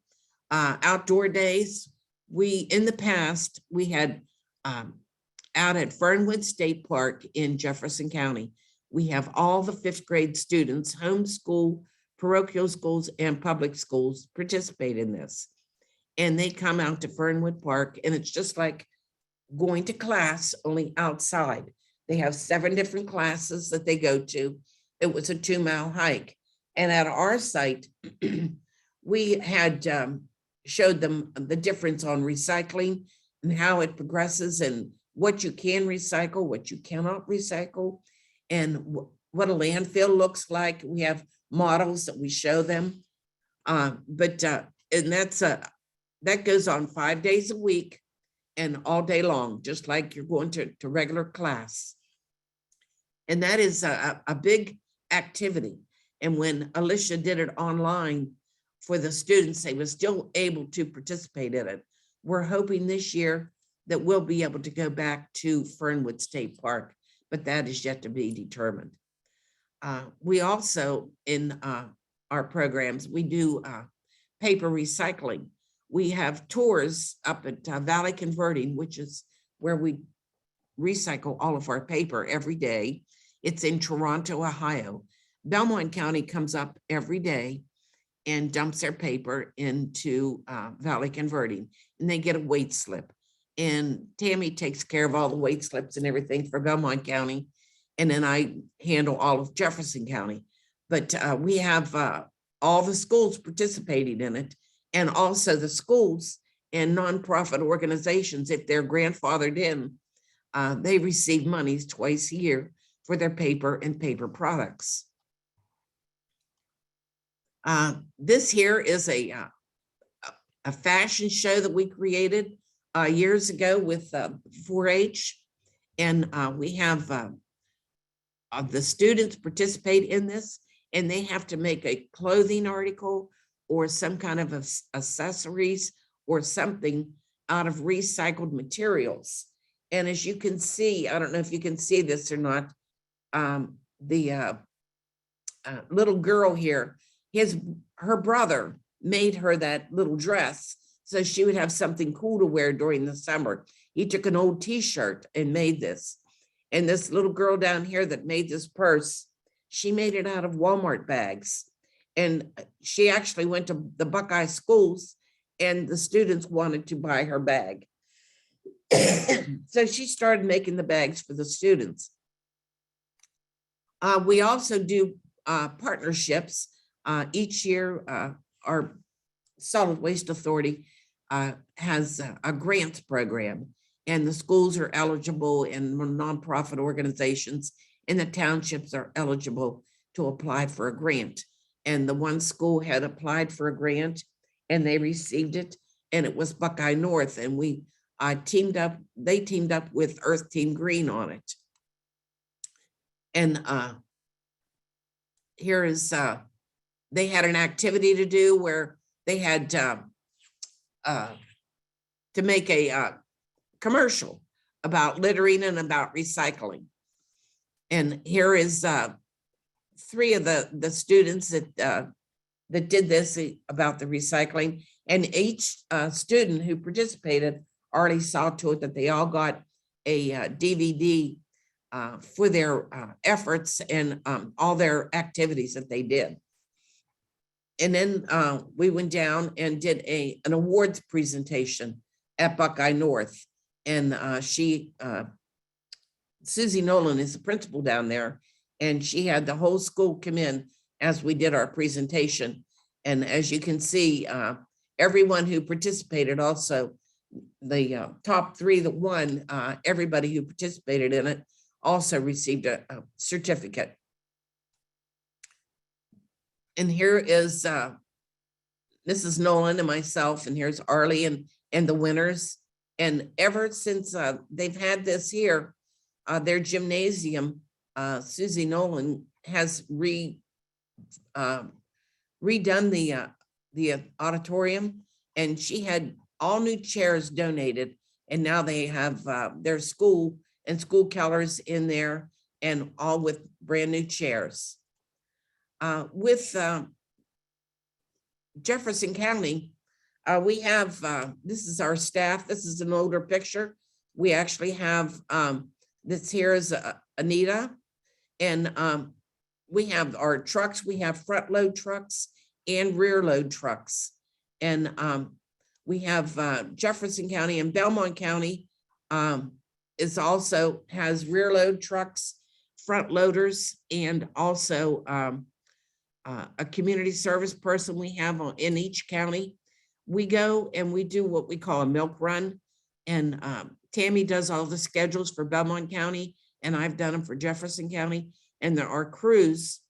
outdoor days, in the past, we had out at Fernwood State Park in Jefferson County, we have all the 5th grade students, homeschool, parochial schools, and public schools participate in this. And they come out to Fernwood Park, and it's just like going to class, only outside. They have 7 different classes that they go to. It was a 2-mile hike. And at our site, we had showed them the difference on recycling and how it progresses and what you can recycle, what you cannot recycle, and what a landfill looks like. We have models that we show them. And that goes on 5 days a week and all day long, just like you're going to regular class. And that is a big activity. And when Alisha did it online for the students, they were still able to participate in it. We're hoping this year that we'll be able to go back to Fernwood State Park, but that is yet to be determined. We also, in our programs, we do paper recycling. We have tours up at Valley Converting, which is where we recycle all of our paper every day. It's in Toronto, Ohio. Belmont County comes up every day and dumps their paper into Valley Converting, and they get a weight slip. And Tammy takes care of all the weight slips and everything for Belmont County. And then I handle all of Jefferson County. But we have all the schools participating in it, and also the schools and nonprofit organizations, if they're grandfathered in, they receive monies twice a year for their paper and paper products. This here is a fashion show that we created years ago with 4-H, and we have the students participate in this, and they have to make a clothing article or some kind of accessories or something out of recycled materials. And as you can see, I don't know if you can see this or not, the little girl here, her brother made her that little dress so she would have something cool to wear during the summer. He took an old t-shirt and made this. And this little girl down here that made this purse, she made it out of Walmart bags. And she actually went to the Buckeye schools, and the students wanted to buy her bag. So she started making the bags for the students. We also do partnerships. Each year, our Solid Waste Authority has a grants program, and the schools are eligible, and nonprofit organizations in the townships are eligible to apply for a grant. And the one school had applied for a grant and they received it, and it was Buckeye North, and we they teamed up with Earth Team Green on it. And here is, they had an activity to do where they had to make a commercial about littering and about recycling. And here is 3 of the students that did this about the recycling. And each student who participated, Arley saw to it that they all got a DVD for their efforts and all their activities that they did. And then we went down and did an awards presentation at Buckeye North. And Susie Nolan is the principal down there, and she had the whole school come in as we did our presentation. And as you can see, everyone who participated, also the top 3 that won, everybody who participated in it also received a certificate. And here is Mrs. Nolan and myself, and here's Arley and the winners. And ever since they've had this here, their gymnasium, Susie Nolan has redone the auditorium, and she had all new chairs donated, and now they have their school and school colors in there, and all with brand new chairs. With Jefferson County, we have, this is our staff. This is an older picture. We actually have, this here is Anita, and we have our trucks. We have front load trucks and rear load trucks. And we have Jefferson County and Belmont County is also has rear load trucks, front loaders, and also a community service person we have in each county. We go and we do what we call a milk run, and Tammy does all the schedules for Belmont County, and I've done them for Jefferson County. And there are crews,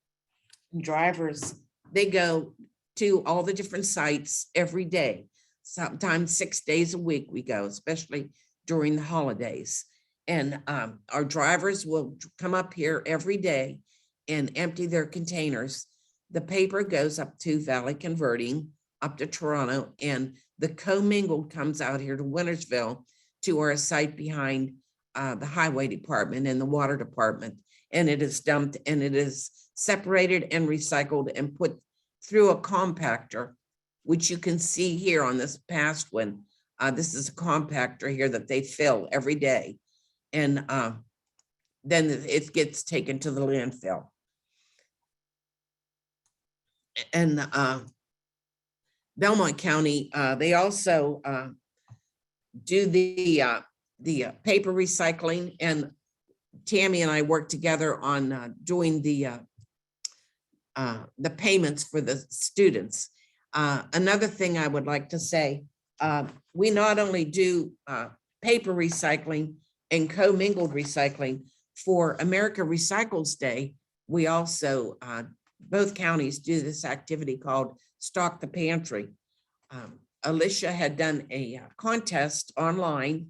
drivers, they go to all the different sites every day. Sometimes 6 days a week we go, especially during the holidays. And our drivers will come up here every day and empty their containers. The paper goes up to Valley Converting, up to Toronto, and the commingled comes out here to Wintersville to our site behind the highway department and the water department. And it is dumped, and it is separated and recycled and put through a compactor, which you can see here on this past one. This is a compactor here that they fill every day. And then it gets taken to the landfill. And Belmont County, they also do the paper recycling, and Tammy and I work together on doing the payments for the students. Another thing I would like to say, we not only do paper recycling and commingled recycling for America Recycles Day, we also, both counties do this activity called Stock the Pantry. Alisha had done a contest online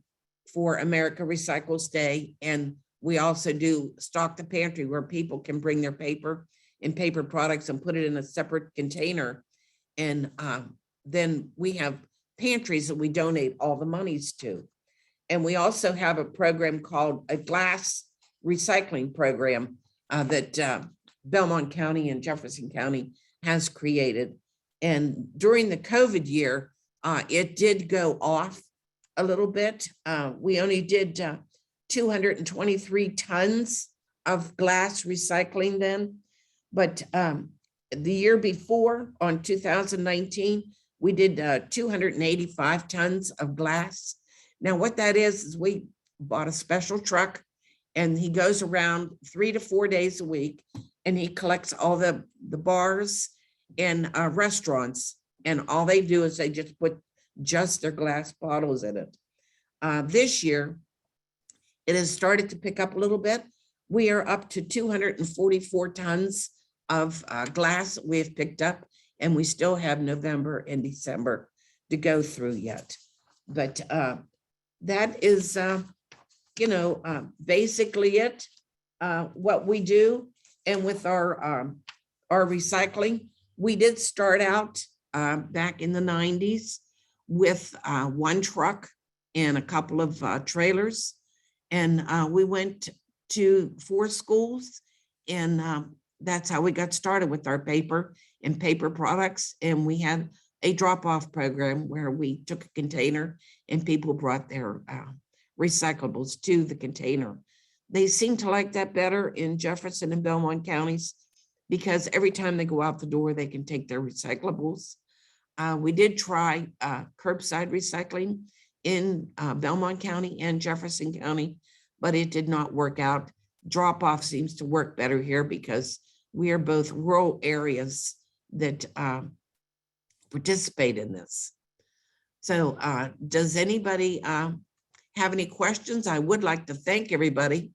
for America Recycles Day, and we also do Stock the Pantry, where people can bring their paper and paper products and put it in a separate container. And then we have pantries that we donate all the monies to. And we also have a program called a glass recycling program that Belmont County and Jefferson County has created. And during the COVID year, it did go off a little bit. We only did 223 tons of glass recycling then. But the year before, on 2019, we did 285 tons of glass. Now, what that is we bought a special truck, and he goes around 3 to 4 days a week, and he collects all the bars and restaurants and all they do is they just put just their glass bottles in it. This year, it has started to pick up a little bit. We are up to 244 tons of glass we have picked up, and we still have November and December to go through yet. But that is, basically it, what we do. And with our recycling, we did start out back in the 90s with one truck and a couple of trailers. And we went to 4 schools, and that's how we got started with our paper and paper products. And we had a drop-off program where we took a container and people brought their recyclables to the container. They seem to like that better in Jefferson and Belmont counties because every time they go out the door, they can take their recyclables. We did try curbside recycling in Belmont County and Jefferson County, but it did not work out. Drop-off seems to work better here because we are both rural areas that participate in this. So does anybody have any questions? I would like to thank everybody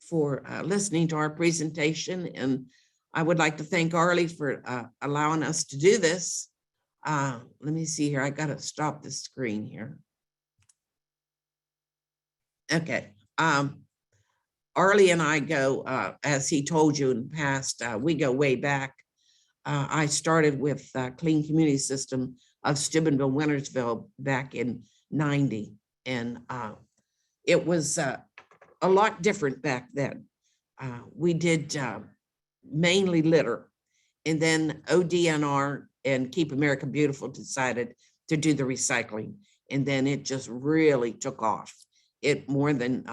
for listening to our presentation. And I would like to thank Arley for allowing us to do this. Let me see here. I got to stop the screen here. Okay. Arley and I go, as he told you in the past, we go way back. I started with Clean Community System of Steubenville, Wintersville back in '90. And it was a lot different back then. We did mainly litter. And then ODNR and Keep America Beautiful decided to do the recycling. And then it just really took off. It more than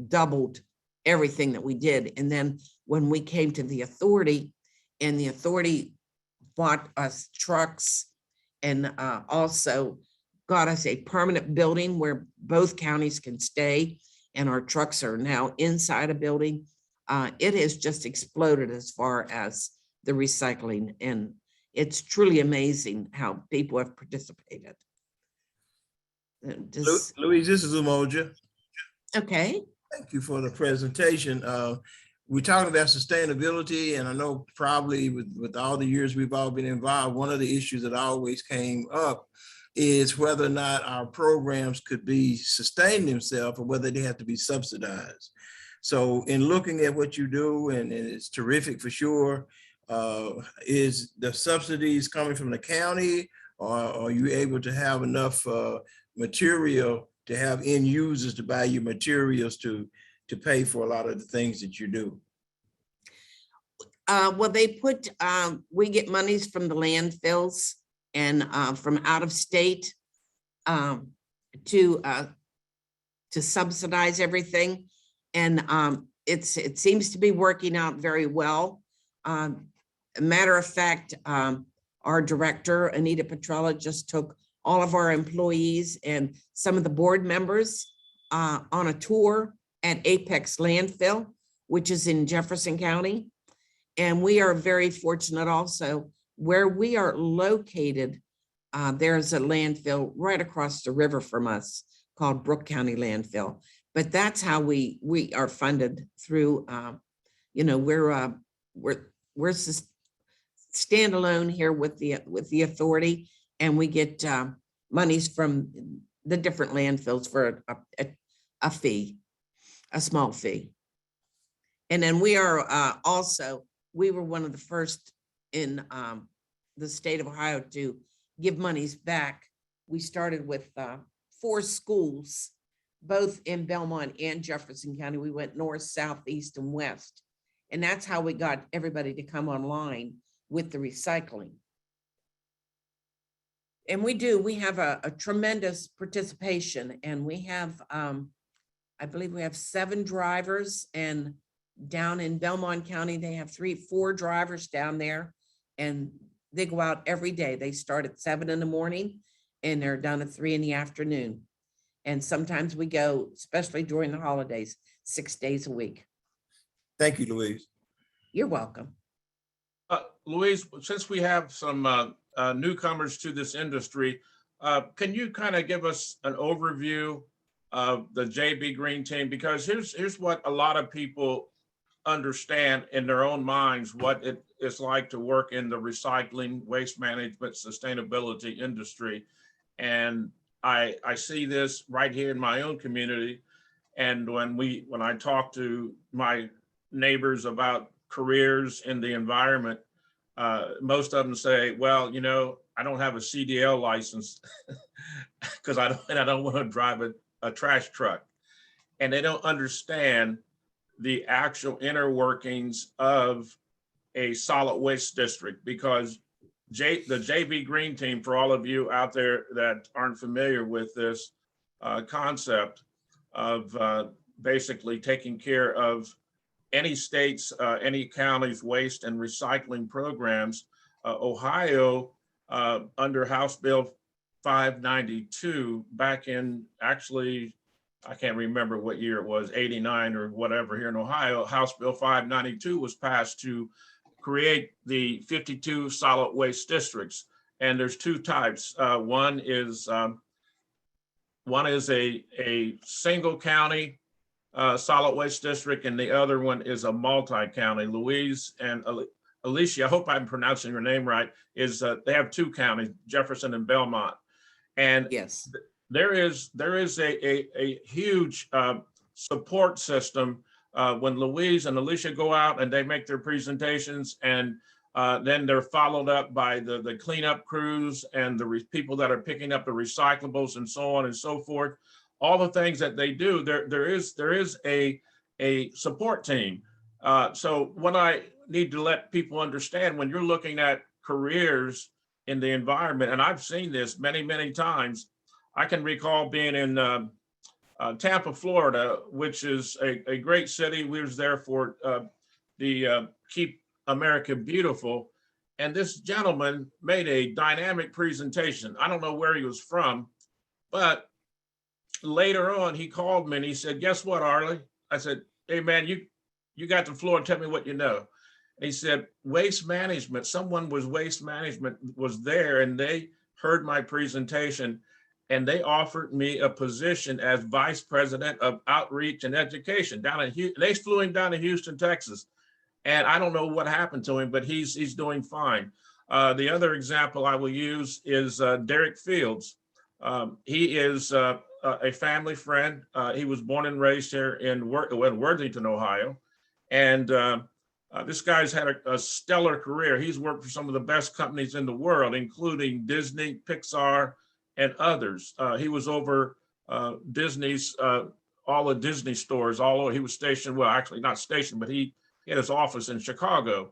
doubled everything that we did. And then when we came to the authority, and the authority bought us trucks and also got us a permanent building where both counties can stay, and our trucks are now inside a building. It has just exploded as far as the recycling, and it's truly amazing how people have participated. Louise, this is Umoja. Okay. Thank you for the presentation. We're talking about sustainability, and I know probably with all the years we've all been involved, one of the issues that always came up is whether or not our programs could be sustain themselves or whether they have to be subsidized. So in looking at what you do, and it's terrific for sure, is the subsidies coming from the county, or are you able to have enough material to have end users to buy your materials to pay for a lot of the things that you do? Well, they put, we get monies from the landfills and from out of state to subsidize everything. And it seems to be working out very well. A matter of fact, our director, Anita Petrella, just took all of our employees and some of the board members on a tour at Apex Landfill, which is in Jefferson County. And we are very fortunate also where we are located. There's a landfill right across the river from us called Brooke County Landfill. But that's how we are funded through, we're standalone here with the authority, and we get monies from the different landfills for a fee, a small fee. And then we are we were one of the first in the state of Ohio to give monies back. We started with 4 schools, both in Belmont and Jefferson County. We went north, south, east, and west. And that's how we got everybody to come online with the recycling. And we have a tremendous participation, and we have, I believe we have 7 drivers, and down in Belmont County, they have 4 drivers down there, and they go out every day. They start at 7 in the morning and they're done at 3 in the afternoon. And sometimes we go, especially during the holidays, 6 days a week. Thank you, Louise. You're welcome. Louise, since we have some newcomers to this industry, can you kind of give us an overview of the JB Green team? Because here's what a lot of people understand in their own minds, what it is like to work in the recycling, waste management, sustainability industry. And I see this right here in my own community. And when I talk to my neighbors about careers in the environment, most of them say, well, you know, I don't have a CDL license because I don't want to drive a trash truck. And they don't understand the actual inner workings of a solid waste district, because the JB Green team, for all of you out there that aren't familiar with this concept of basically taking care of any state's, any county's waste and recycling programs, Ohio, under House Bill 592, back in, actually, I can't remember what year it was, 89 or whatever, here in Ohio, House Bill 592 was passed to create the 52 solid waste districts. And there's two types. One is a single county solid waste district, and the other one is a multi-county. Louise and Alisha, I hope I'm pronouncing your name right, is they have two counties, Jefferson and Belmont. And Yes. there is a huge support system when Louise and Alisha go out and they make their presentations, and then they're followed up by the cleanup crews and the people that are picking up the recyclables and so on and so forth. All the things that they do, there is a support team. So what I need to let people understand, when you're looking at careers in the environment, and I've seen this many, many times. I can recall being in Tampa, Florida, which is a great city. We was there for the Keep America Beautiful. And this gentleman made a dynamic presentation. I don't know where he was from, but later on he called me and he said, guess what, Arley? I said, hey man, you got the floor, tell me what you know. And he said, waste management, someone was waste management was there and they heard my presentation and they offered me a position as vice president of outreach and education down in Houston. They flew him down to Houston, Texas. And I don't know what happened to him, but he's doing fine. The other example I will use is Derek Fields. He is a family friend. He was born and raised here in Worthington, Ohio. And this guy's had a stellar career. He's worked for some of the best companies in the world, including Disney, Pixar, and others. He was over Disney's, all the Disney stores, although he was stationed, well, actually not stationed, but he had his office in Chicago.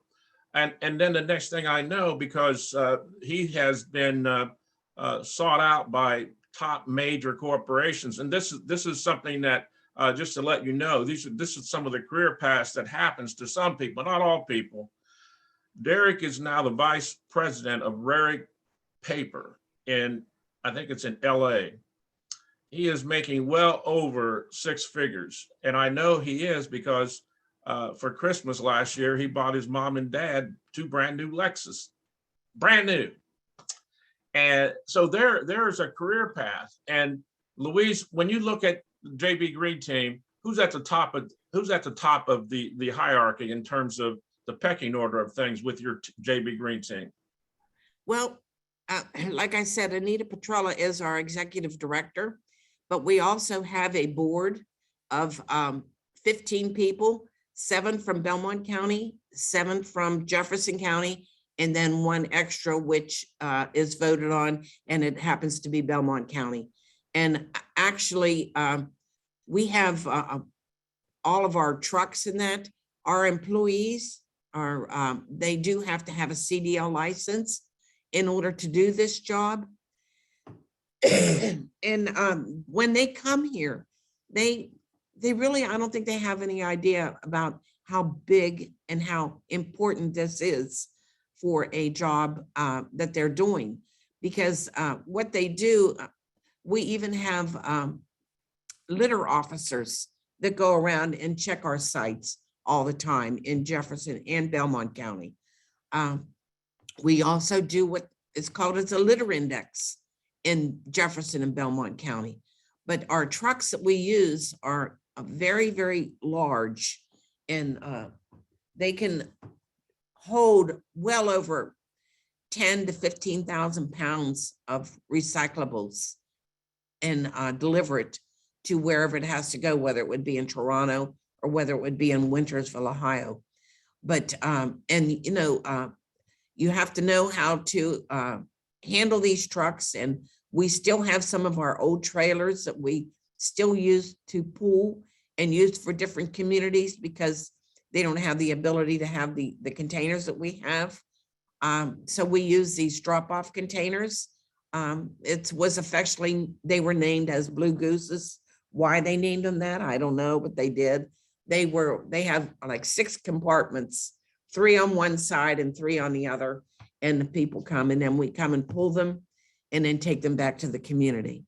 And then the next thing I know, because he has been sought out by top major corporations. And this is something that, just to let you know, this is some of the career paths that happens to some people, not all people. Derek is now the vice president of Rarick Paper in, I think it's in LA. He is making well over 6 figures. And I know he is because for Christmas last year, he bought his mom and dad 2 brand new Lexus, brand new. And so there's a career path. And Louise, when you look at the JB Green team, who's at the top of the hierarchy in terms of the pecking order of things with your JB Green team? Well, like I said, Anita Petrella is our executive director, but we also have a board of 15 people, 7 from Belmont County, 7 from Jefferson County, and then 1 extra, which is voted on, and it happens to be Belmont County. And actually, we have all of our trucks in that. Our employees are, they do have to have a CDL license in order to do this job. And when they come here, they really, I don't think they have any idea about how big and how important this is for a job that they're doing. Because what they do, we even have litter officers that go around and check our sites all the time in Jefferson and Belmont County. We also do what is called as a litter index in Jefferson and Belmont County. But our trucks that we use are very, very large, and they can hold well over 10 to 15,000 pounds of recyclables and deliver it to wherever it has to go, whether it would be in Toronto or whether it would be in Wintersville, Ohio. But, you have to know how to handle these trucks. And we still have some of our old trailers that we still use to pool and use for different communities because they don't have the ability to have the containers that we have. So we use these drop-off containers. It was affectionately, they were named as Blue Gooses. Why they named them that, I don't know, but they did. They have like 6 compartments, 3 on one side and 3 on the other. And the people come, and then we come and pull them and then take them back to the community.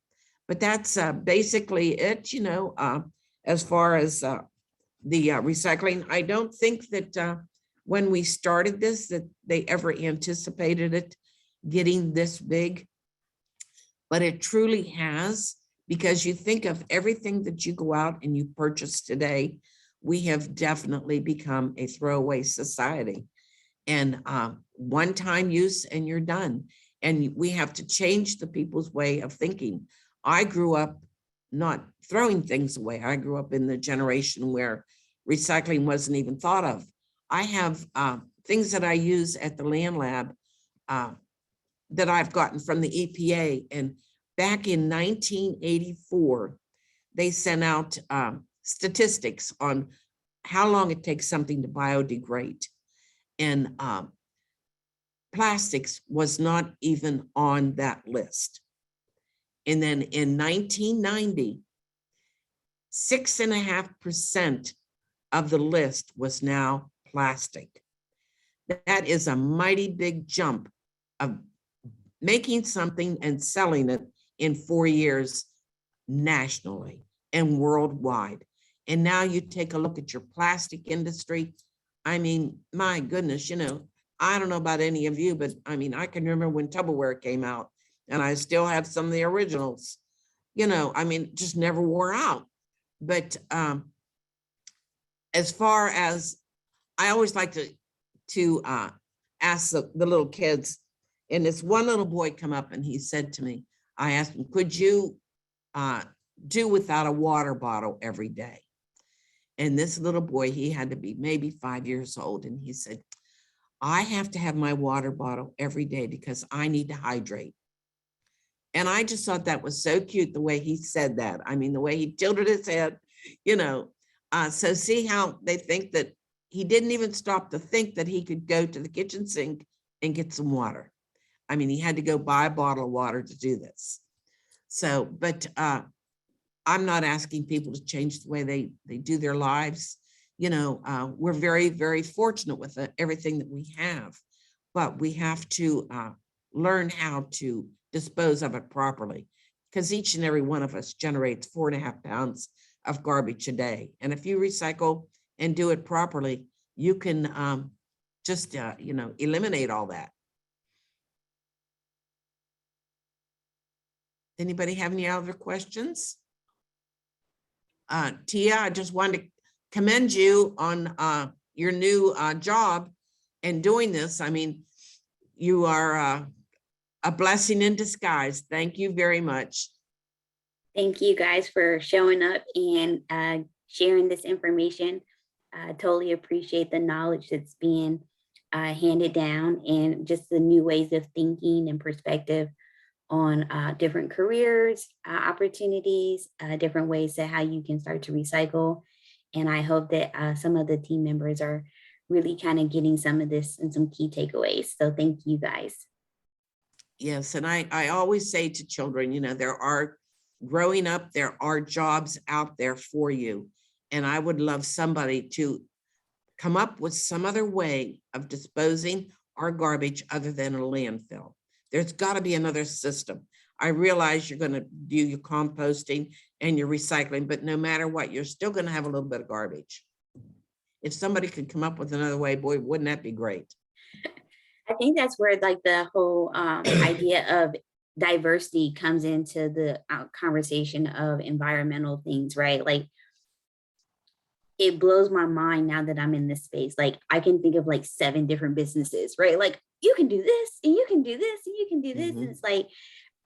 But that's basically it, as far as the recycling. I don't think that when we started this, that they ever anticipated it getting this big, but it truly has, because you think of everything that you go out and you purchase today, we have definitely become a throwaway society and one-time use and you're done. And we have to change the people's way of thinking. I grew up not throwing things away. I grew up in the generation where recycling wasn't even thought of. I have things that I use at the land lab that I've gotten from the EPA. And back in 1984, they sent out statistics on how long it takes something to biodegrade. And plastics was not even on that list. And then in 1990, 6.5% of the list was now plastic. That is a mighty big jump of making something and selling it in 4 years nationally and worldwide. And now you take a look at your plastic industry. I mean, my goodness, I don't know about any of you, but I mean, I can remember when Tupperware came out and I still have some of the originals, I mean, just never wore out. But as far as, I always like to ask the little kids, and this one little boy come up and he said to me, I asked him, could you do without a water bottle every day? And this little boy, he had to be maybe 5 years old. And he said, I have to have my water bottle every day because I need to hydrate. And I just thought that was so cute, the way he said that. I mean, the way he tilted his head, so see how they think that he didn't even stop to think that he could go to the kitchen sink and get some water. I mean, he had to go buy a bottle of water to do this. So, but I'm not asking people to change the way they do their lives. We're very, very fortunate with everything that we have, but we have to learn how to dispose of it properly, because each and every one of us generates 4.5 pounds of garbage a day. And if you recycle and do it properly, you can just, eliminate all that. Anybody have any other questions? Tia, I just wanted to commend you on your new job and doing this. I mean, you are a blessing in disguise. Thank you very much. Thank you guys for showing up and sharing this information. I totally appreciate the knowledge that's being handed down and just the new ways of thinking and perspective on different careers, opportunities, different ways to how you can start to recycle. And I hope that some of the team members are really kind of getting some of this and some key takeaways. So thank you guys. Yes, and I always say to children, growing up, there are jobs out there for you. And I would love somebody to come up with some other way of disposing our garbage other than a landfill. There's got to be another system. I realize you're going to do your composting and your recycling, but no matter what, you're still going to have a little bit of garbage. If somebody could come up with another way, boy, wouldn't that be great? I think that's where like the whole idea of diversity comes into the conversation of environmental things, right? Like it blows my mind now that I'm in this space. Like I can think of like 7 different businesses, right? Like you can do this and you can do this and you can do this. And it's like,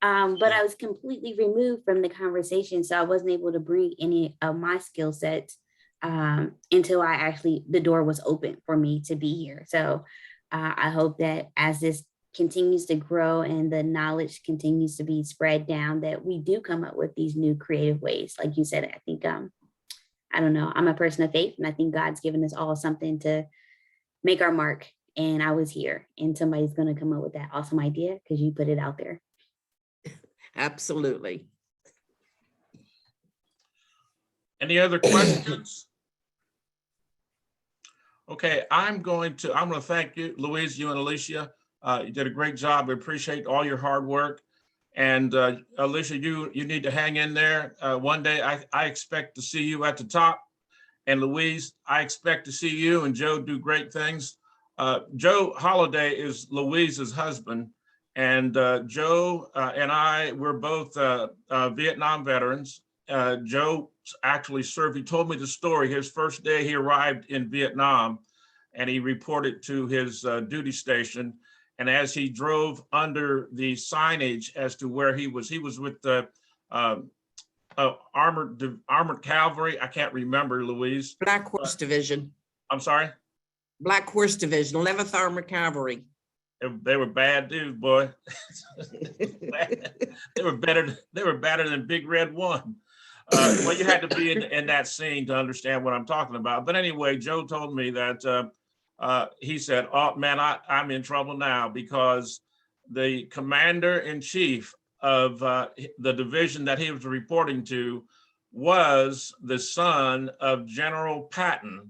but I was completely removed from the conversation. So I wasn't able to bring any of my skill sets until the door was open for me to be here. So I hope that as this continues to grow and the knowledge continues to be spread down, that we do come up with these new creative ways. Like you said, I think, I don't know, I'm a person of faith, and I think God's given us all something to make our mark. And I was here, and somebody's going to come up with that awesome idea because you put it out there. Absolutely. Any other questions? Okay, I'm going to thank you, Louise, you and Alisha. You did a great job. We appreciate all your hard work. And Alisha, you need to hang in there. One day I expect to see you at the top. And Louise, I expect to see you and Joe do great things. Joe Holliday is Louise's husband. And Joe and I, we're both Vietnam veterans. Joe actually served, he told me the story, his first day he arrived in Vietnam and he reported to his duty station. And as he drove under the signage as to where he was with the armored cavalry. I can't remember, Louise. Black Horse Division. I'm sorry? Black Horse Division, 11th Armored Cavalry. They were bad dudes, boy. They were better than Big Red One. Well, you had to be in that scene to understand what I'm talking about. But anyway, Joe told me that he said, "Oh man, I'm in trouble now because the commander-in-chief of the division that he was reporting to was the son of General Patton,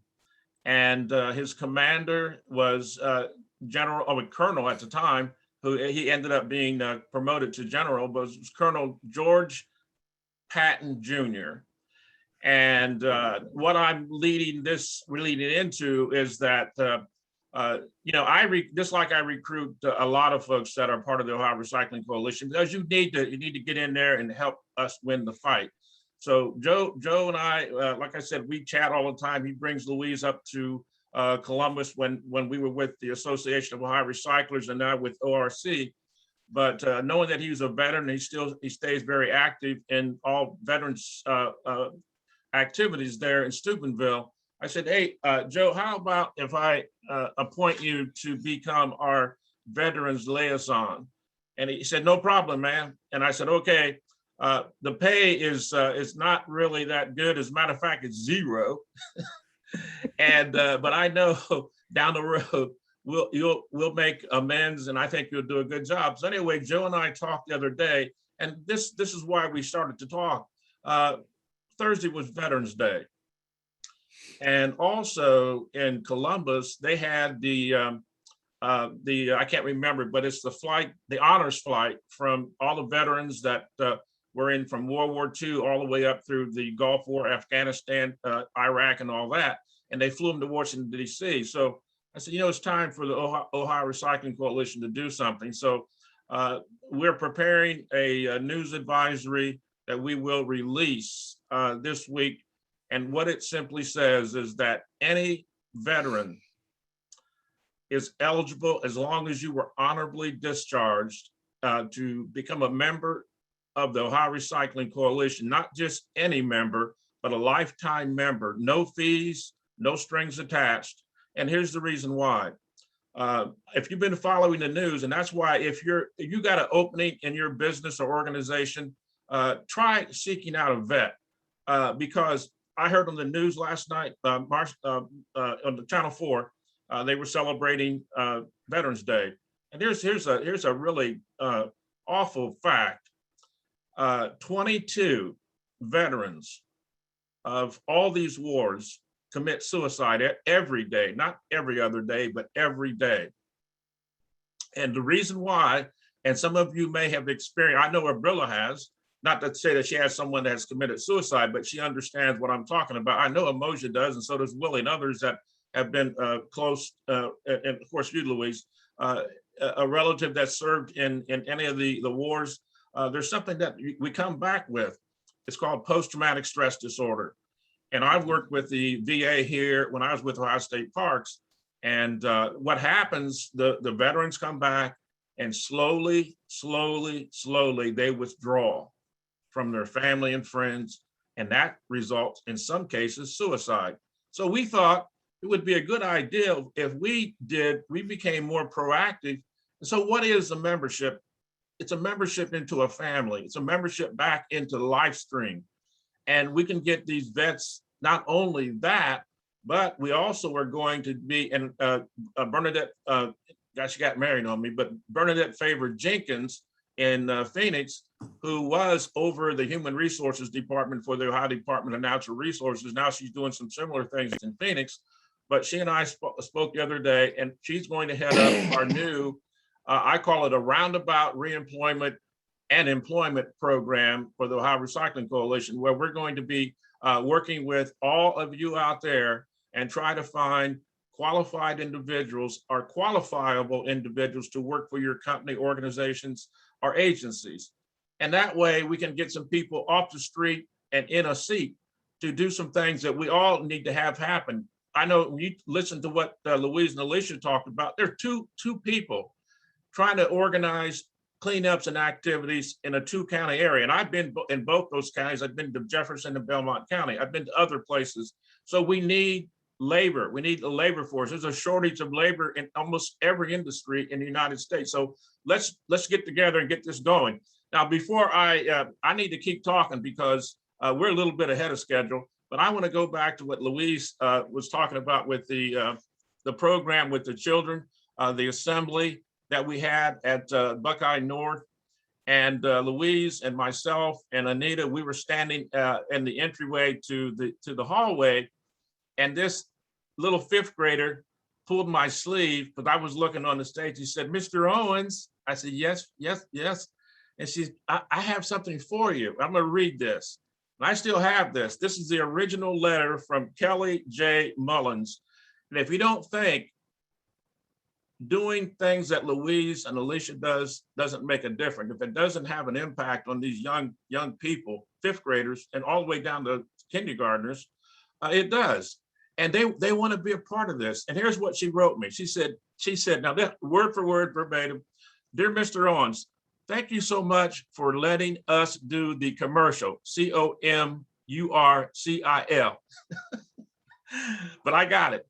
and his commander was Colonel at the time, who he ended up being promoted to general, but was Colonel George Patton Jr." And what I'm leading into is that, just like I recruit a lot of folks that are part of the Ohio Recycling Coalition, because you need to get in there and help us win the fight. So Joe and I, like I said, we chat all the time. He brings Louise up to Columbus when we were with the Association of Ohio Recyclers and now with ORC. But knowing that he was a veteran, he stays very active in all veterans activities there in Steubenville. I said, "Hey, Joe, how about if I appoint you to become our veterans liaison?" And he said, "No problem, man." And I said, "Okay, the pay is not really that good. As a matter of fact, it's zero." And but I know down the road we'll make amends, and I think you'll do a good job. So anyway, Joe and I talked the other day, and this is why we started to talk. Thursday was Veterans Day, and also in Columbus they had the I can't remember, but it's the honors flight from all the veterans that were in from World War II all the way up through the Gulf War, Afghanistan, Iraq, and all that. And they flew them to Washington, D.C. So I said, it's time for the Ohio Recycling Coalition to do something. So we're preparing a news advisory that we will release this week. And what it simply says is that any veteran is eligible, as long as you were honorably discharged, to become a member of the Ohio Recycling Coalition, not just any member, but a lifetime member, no fees, no strings attached. And here's the reason why. If you've been following the news, and that's why if you got an opening in your business or organization, try seeking out a vet, because I heard on the news last night, on the Channel 4, they were celebrating Veterans Day. And here's a really awful fact. 22 veterans of all these wars commit suicide every day, not every other day, but every day. And the reason why, and some of you may have experienced, I know Abrilla has, not to say that she has someone that has committed suicide, but she understands what I'm talking about. I know Emoja does, and so does Willie and others that have been close, and of course you, Louise, a relative that served in any of the wars, there's something that we come back with. It's called post-traumatic stress disorder. And I've worked with the VA here when I was with Ohio State Parks. And what happens, the veterans come back and slowly, they withdraw from their family and friends. And that results in some cases suicide. So we thought it would be a good idea if we became more proactive. So what is a membership? It's a membership into a family. It's a membership back into the life stream. And we can get these vets, not only that, but we also are going to be, and Bernadette, she got married on me, but Bernadette Favor Jenkins in Phoenix, who was over the Human Resources Department for the Ohio Department of Natural Resources. Now she's doing some similar things in Phoenix, but she and I spoke the other day, and she's going to head up our new, I call it a roundabout reemployment and employment program for the Ohio Recycling Coalition, where we're going to be working with all of you out there and try to find qualified individuals or qualifiable individuals to work for your company, organizations, or agencies. And that way we can get some people off the street and in a seat to do some things that we all need to have happen. I know when you listen to what Louise and Alisha talked about, there are two people trying to organize cleanups and activities in a 2-county area. And I've been in both those counties. I've been to Jefferson and Belmont County. I've been to other places. So we need labor. We need a labor force. There's a shortage of labor in almost every industry in the United States. So let's get together and get this going. Now, before I need to keep talking because we're a little bit ahead of schedule, but I want to go back to what Louise was talking about with the program with the children, the assembly that we had at Buckeye North. And Louise and myself and Anita, we were standing in the entryway to the hallway, and this little 5th grader pulled my sleeve because I was looking on the stage. He said, "Mr. Owens." I said, "Yes, yes, yes." And she's, I have something for you. I'm going to read this. And I still have this. This is the original letter from Kelly J. Mullins. And if you don't think doing things that Louise and Alisha doesn't make a difference, if it doesn't have an impact on these young people, 5th graders, and all the way down to kindergartners, it does. And they want to be a part of this. And here's what she wrote me. She said, now that word for word verbatim, "Dear Mr. Owens, thank you so much for letting us do the commercial, COMURCIL." But I got it.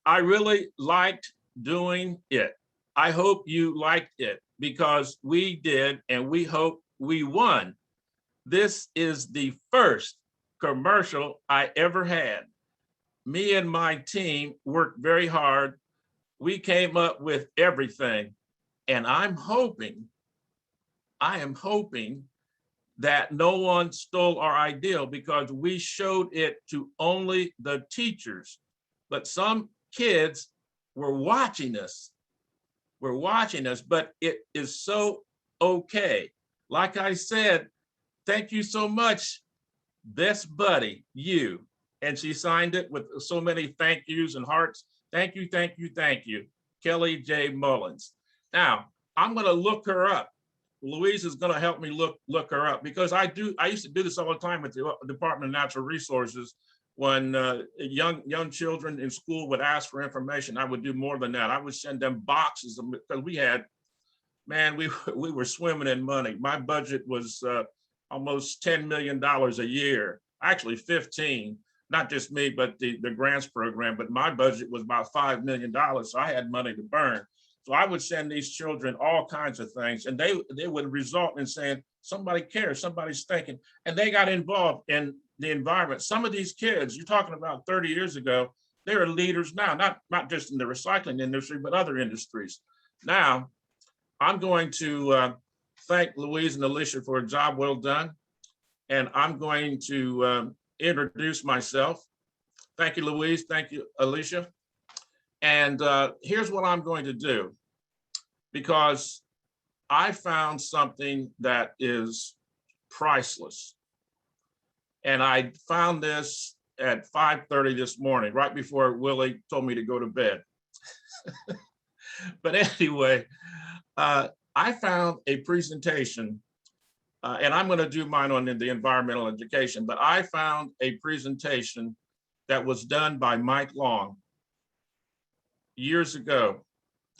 "I really liked doing it. I hope you liked it because we did, and we hope we won. This is the first commercial I ever had. Me and my team worked very hard. We came up with everything, and I am hoping that no one stole our idea because we showed it to only the teachers, but some kids were watching us, but it is so okay. Like I said, thank you so much, best buddy, you." And she signed it with so many thank yous and hearts. Thank you, thank you, thank you, Kelly J. Mullins. Now, I'm going to look her up. Louise is going to help me look her up because I used to do this all the time with the Department of Natural Resources. When young children in school would ask for information, I would do more than that. I would send them boxes because we were swimming in money. My budget was almost $10 million a year, actually 15, not just me, but the grants program, but my budget was about $5 million. So I had money to burn. So I would send these children all kinds of things, and they would result in saying, somebody cares, somebody's thinking, and they got involved in the environment. Some of these kids, you're talking about 30 years ago, they are leaders now, not just in the recycling industry, but other industries. Now, I'm going to thank Louise and Alisha for a job well done, and I'm going to introduce myself. Thank you, Louise. Thank you, Alisha. And here's what I'm going to do, because I found something that is priceless. And I found this at 5:30 this morning, right before Willie told me to go to bed. But anyway, I found a presentation, and I'm going to do mine on the environmental education, but I found a presentation that was done by Mike Long years ago.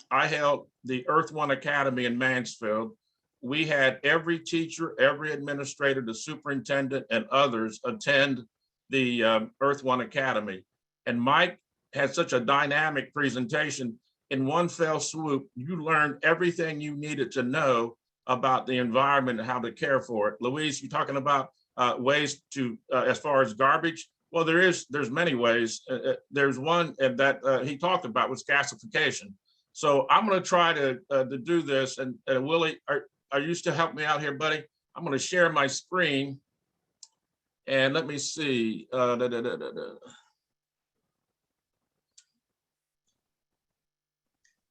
I held the Earth One Academy in Mansfield. We had every teacher, every administrator, the superintendent, and others attend the Earth One Academy. And Mike had such a dynamic presentation. In one fell swoop, you learned everything you needed to know about the environment and how to care for it. Louise, you're talking about ways to, as far as garbage. Well, there's many ways. There's one that he talked about was gasification. So I'm going to try to do this. And Willie, are you still helping me out here, buddy? I'm going to share my screen. And let me see.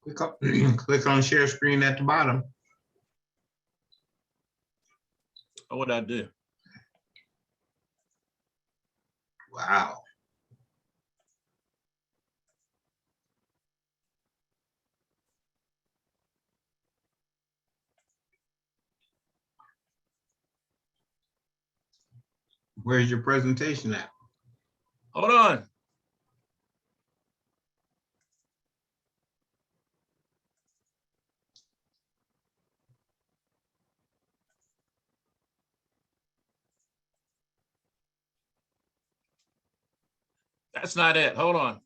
Click on share screen at the bottom. Oh, what'd I do? Wow. Where's your presentation at? Hold on. That's not it. Hold on.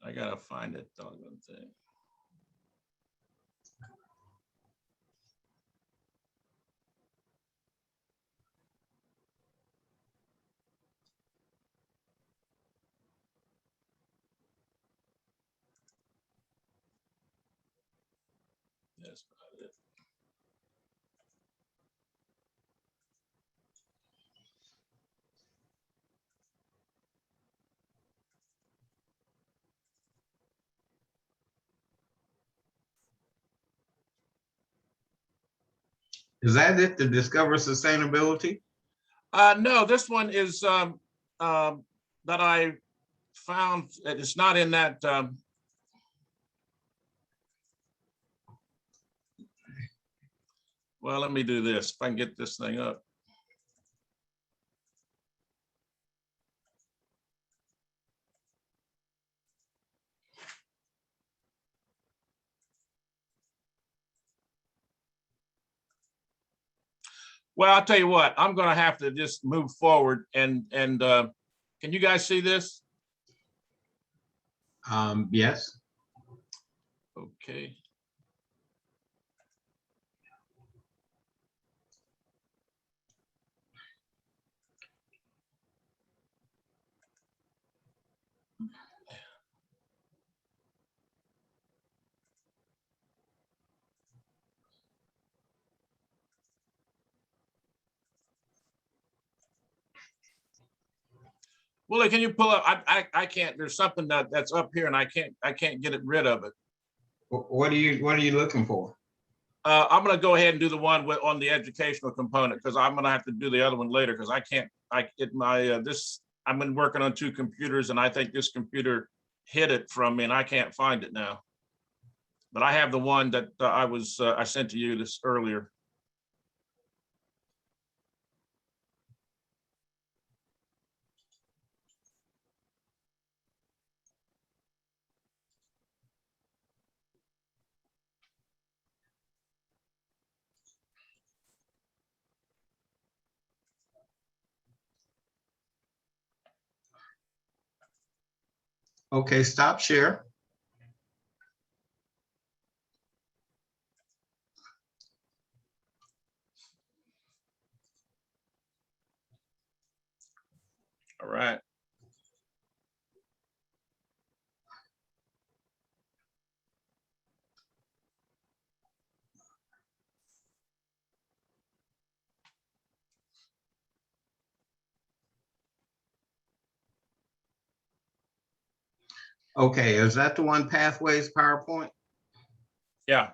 I gotta find it, doggone thing. That's not it. Is that it, to discover sustainability? No, this one is that I found. It's not in that. Well, let me do this. If I can get this thing up. Well, I'll tell you what, I'm gonna have to just move forward and can you guys see this? Yes. Okay. Willie, can you pull up? I can't. There's something that's up here, and I can't get it rid of it. What are you looking for? I'm going to go ahead and do the one on the educational component because I'm going to have to do the other one later because I can't. I've been working on two computers, and I think this computer hid it from me, and I can't find it now. But I have the one that I sent to you this earlier. Okay, stop share. All right. Okay, is that the one, Pathways PowerPoint? Yeah.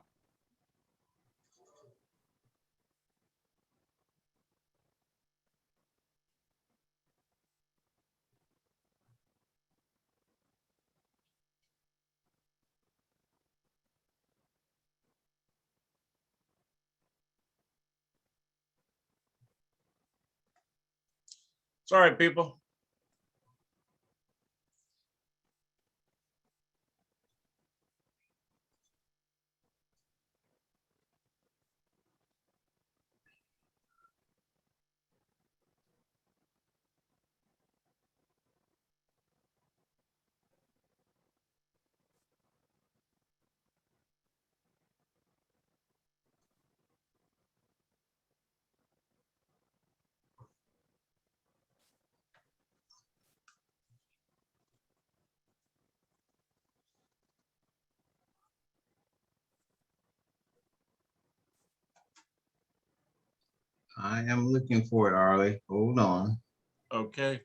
Sorry, people. I am looking for it, Arley. Hold on. Okay.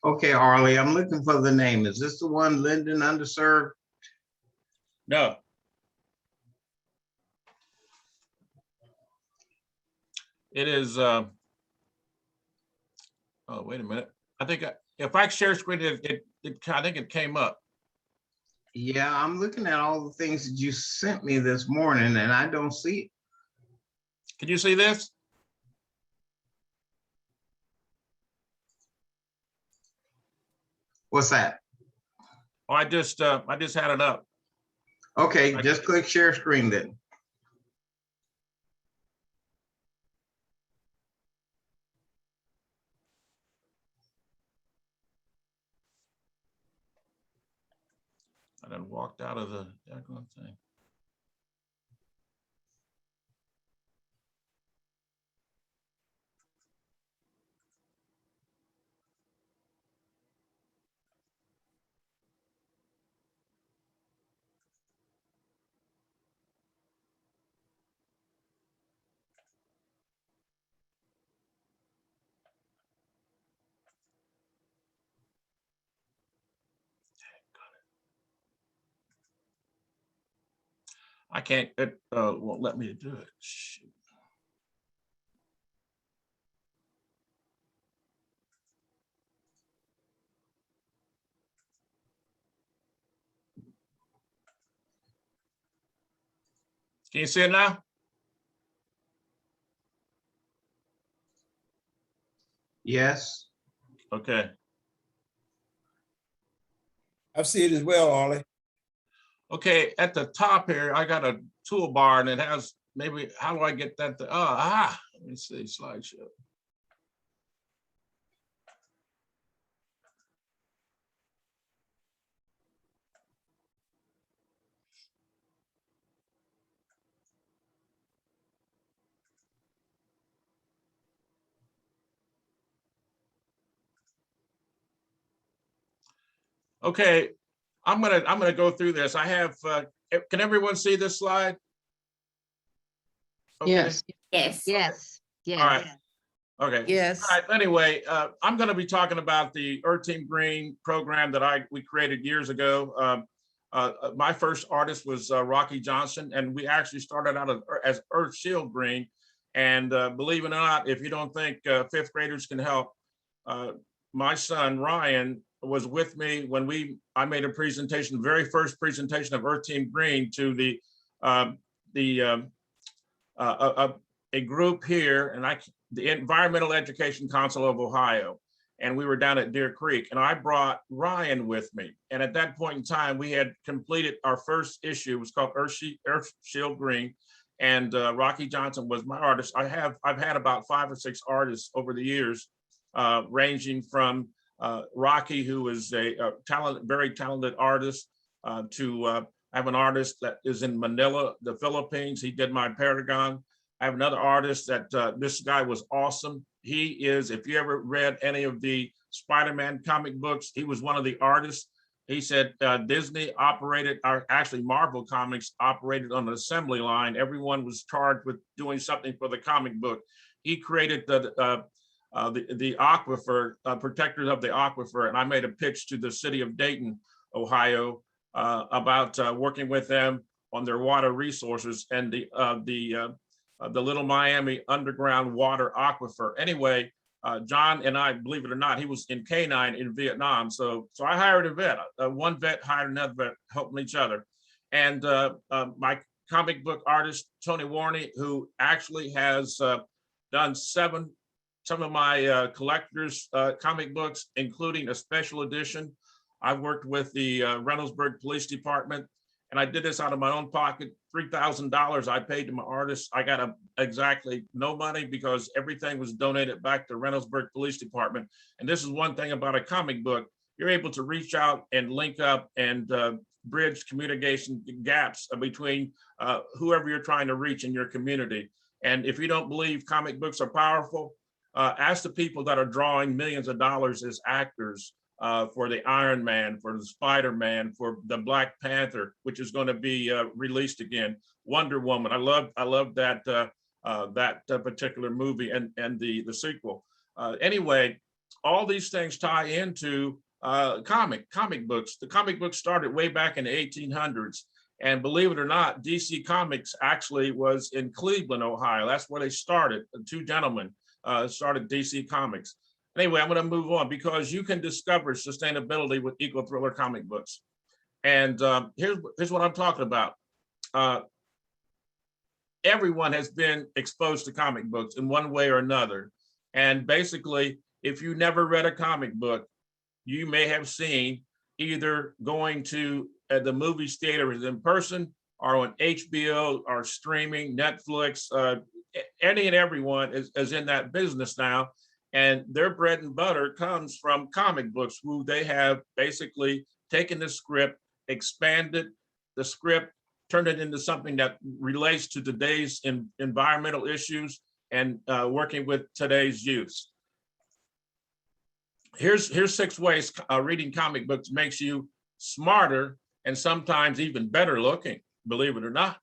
Okay, Arley, I'm looking for the name. Is this the one, Linden Underserved? No. It is, oh, wait a minute. I think if I share screen, I think it came up. Yeah, I'm looking at all the things that you sent me this morning and I don't see it. Can you see this? What's that? Oh, I just had it up. Okay, just click share screen then. I done walked out of the daggone thing. I can't, it won't let me do it. Shoot. Can you see it now? Yes. Okay. I see it as well, Arley. Okay, at the top here, I got a toolbar and it has maybe, how do I get that? Let me see, slideshow. Okay, I'm gonna go through this. I have, can everyone see this slide? Okay. Yes. Yes. Yes. All right. Yes. Okay. Yes. All right. Anyway, I'm going to be talking about the Earth Team Green program that we created years ago. My first artist was Rocky Johnson, and we actually started out as Earth Shield Green. And believe it or not, if you don't think fifth graders can help, my son Ryan was with me when I made a presentation, the very first presentation of Earth Team Green to a group here, and the Environmental Education Council of Ohio. And we were down at Deer Creek, and I brought Ryan with me. And at that point in time, we had completed our first issue. It was called Earth Shield Green, and Rocky Johnson was my artist. I've had about 5 or 6 artists over the years, ranging from Rocky, who is a very talented artist, to I have an artist that is in Manila, the Philippines. He did my Paragon. I have another artist that this guy was awesome. He is, if you ever read any of the Spider-Man comic books, he was one of the artists. He said Disney operated, or actually Marvel Comics operated on an assembly line. Everyone was charged with doing something for the comic book. He created the aquifer, protectors of the aquifer, and I made a pitch to the city of Dayton, Ohio, about working with them on their water resources and the Little Miami underground water aquifer. Anyway, John and I, believe it or not, he was in K9 in Vietnam. So I hired a vet. One vet hired another vet, helping each other. And my comic book artist, Tony Warney, who actually has done some of my collectors' comic books, including a special edition. I've worked with the Reynoldsburg Police Department, and I did this out of my own pocket. $3,000 I paid to my artists. I got exactly no money because everything was donated back to Reynoldsburg Police Department. And this is one thing about a comic book. You're able to reach out and link up and bridge communication gaps between whoever you're trying to reach in your community. And if you don't believe comic books are powerful, ask the people that are drawing millions of dollars as actors for the Iron Man, for the Spider-Man, for the Black Panther, which is going to be released again. Wonder Woman. I love that particular movie and the sequel. Anyway, all these things tie into comic books. The comic books started way back in the 1800s. And believe it or not, DC Comics actually was in Cleveland, Ohio. That's where they started. 2 gentlemen started DC Comics. Anyway, I'm going to move on because you can discover sustainability with Eco Thriller comic books. And here's what I'm talking about. Everyone has been exposed to comic books in one way or another. And basically, if you never read a comic book, you may have seen either going to the movie theaters in person or on HBO or streaming, Netflix, any and everyone is in that business now. And their bread and butter comes from comic books, who they have basically taken the script, expanded the script, turned it into something that relates to today's environmental issues and working with today's youth. Here's 6 ways reading comic books makes you smarter and sometimes even better looking, believe it or not.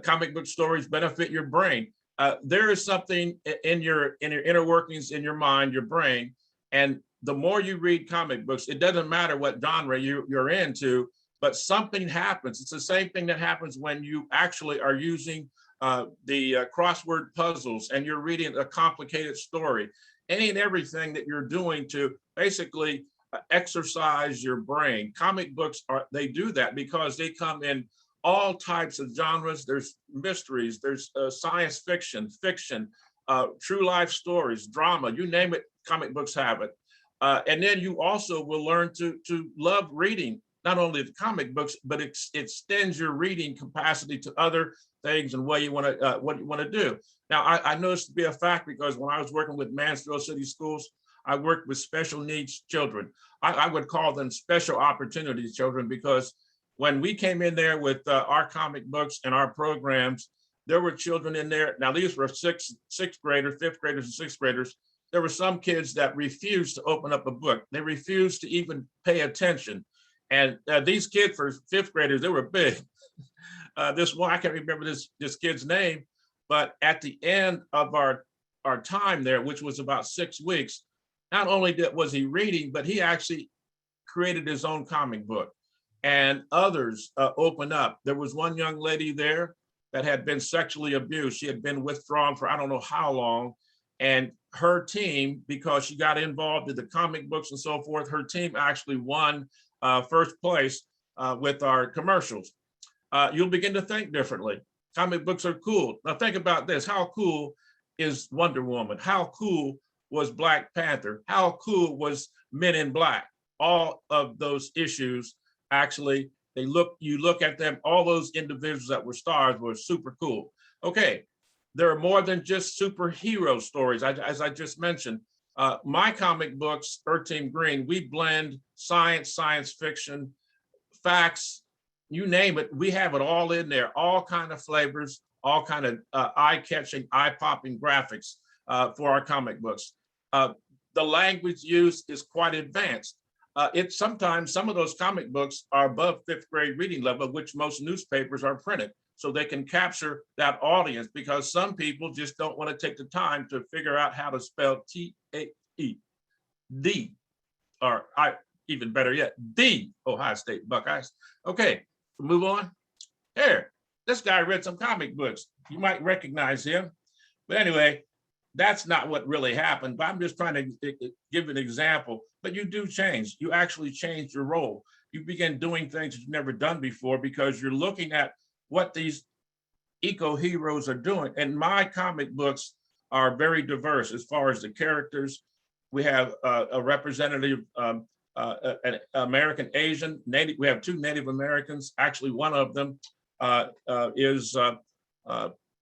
Comic book stories benefit your brain. There is something in your inner workings in your mind, your brain, and the more you read comic books, it doesn't matter what genre you're into, but something happens. It's the same thing that happens when you actually are using the crossword puzzles and you're reading a complicated story. Any and everything that you're doing to basically exercise your brain. Comic books they do that because they come in all types of genres. There's mysteries, there's science fiction, true life stories, drama, you name it, comic books have it. And then you also will learn to love reading, not only the comic books, but it extends your reading capacity to other things and what you want to do. Now, I know this to be a fact because when I was working with Mansfield City Schools, I worked with special needs children. I would call them special opportunity children because when we came in there with our comic books and our programs, there were children in there. Now, these were sixth graders, 5th graders, and 6th graders. There were some kids that refused to open up a book. They refused to even pay attention. And these kids for 5th graders, they were big. This one, I can't remember this kid's name, but at the end of our time there, which was about 6 weeks, not only was he reading, but he actually created his own comic book. And others opened up. There was one young lady there that had been sexually abused. She had been withdrawn for I don't know how long. And her team, because she got involved in the comic books and so forth, her team actually won first place with our commercials. You'll begin to think differently. Comic books are cool. Now think about this. How cool is Wonder Woman? How cool was Black Panther? How cool was Men in Black? All of those issues, actually, you look at them, all those individuals that were stars were super cool. Okay, there are more than just superhero stories. As I just mentioned, my comic books, Earth Team Green, we blend science, science fiction, facts, you name it, we have it all in there, all kind of flavors, all kind of eye-catching, eye-popping graphics for our comic books. The language used is quite advanced. It's sometimes some of those comic books are above 5th grade reading level, which most newspapers are printed. So they can capture that audience because some people just don't want to take the time to figure out how to spell T-A-E-D, or even better yet, the Ohio State Buckeyes. Okay, move on. Here, this guy read some comic books. You might recognize him. But anyway, that's not what really happened, but I'm just trying to give an example. But you do change. You actually change your role. You begin doing things you've never done before because you're looking at what these eco heroes are doing. And my comic books are very diverse as far as the characters. We have a representative, an American Asian, Native. We have 2 Native Americans. Actually, one of them is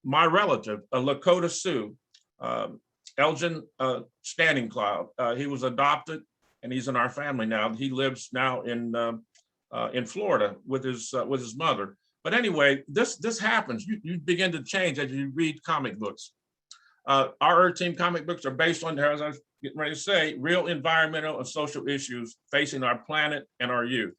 my relative, a Lakota Sioux, Elgin Standing Cloud. He was adopted and he's in our family now. He lives now in Florida with his mother. But anyway, this happens. You begin to change as you read comic books. Our Earth Team comic books are based on, as I was getting ready to say, real environmental and social issues facing our planet and our youth.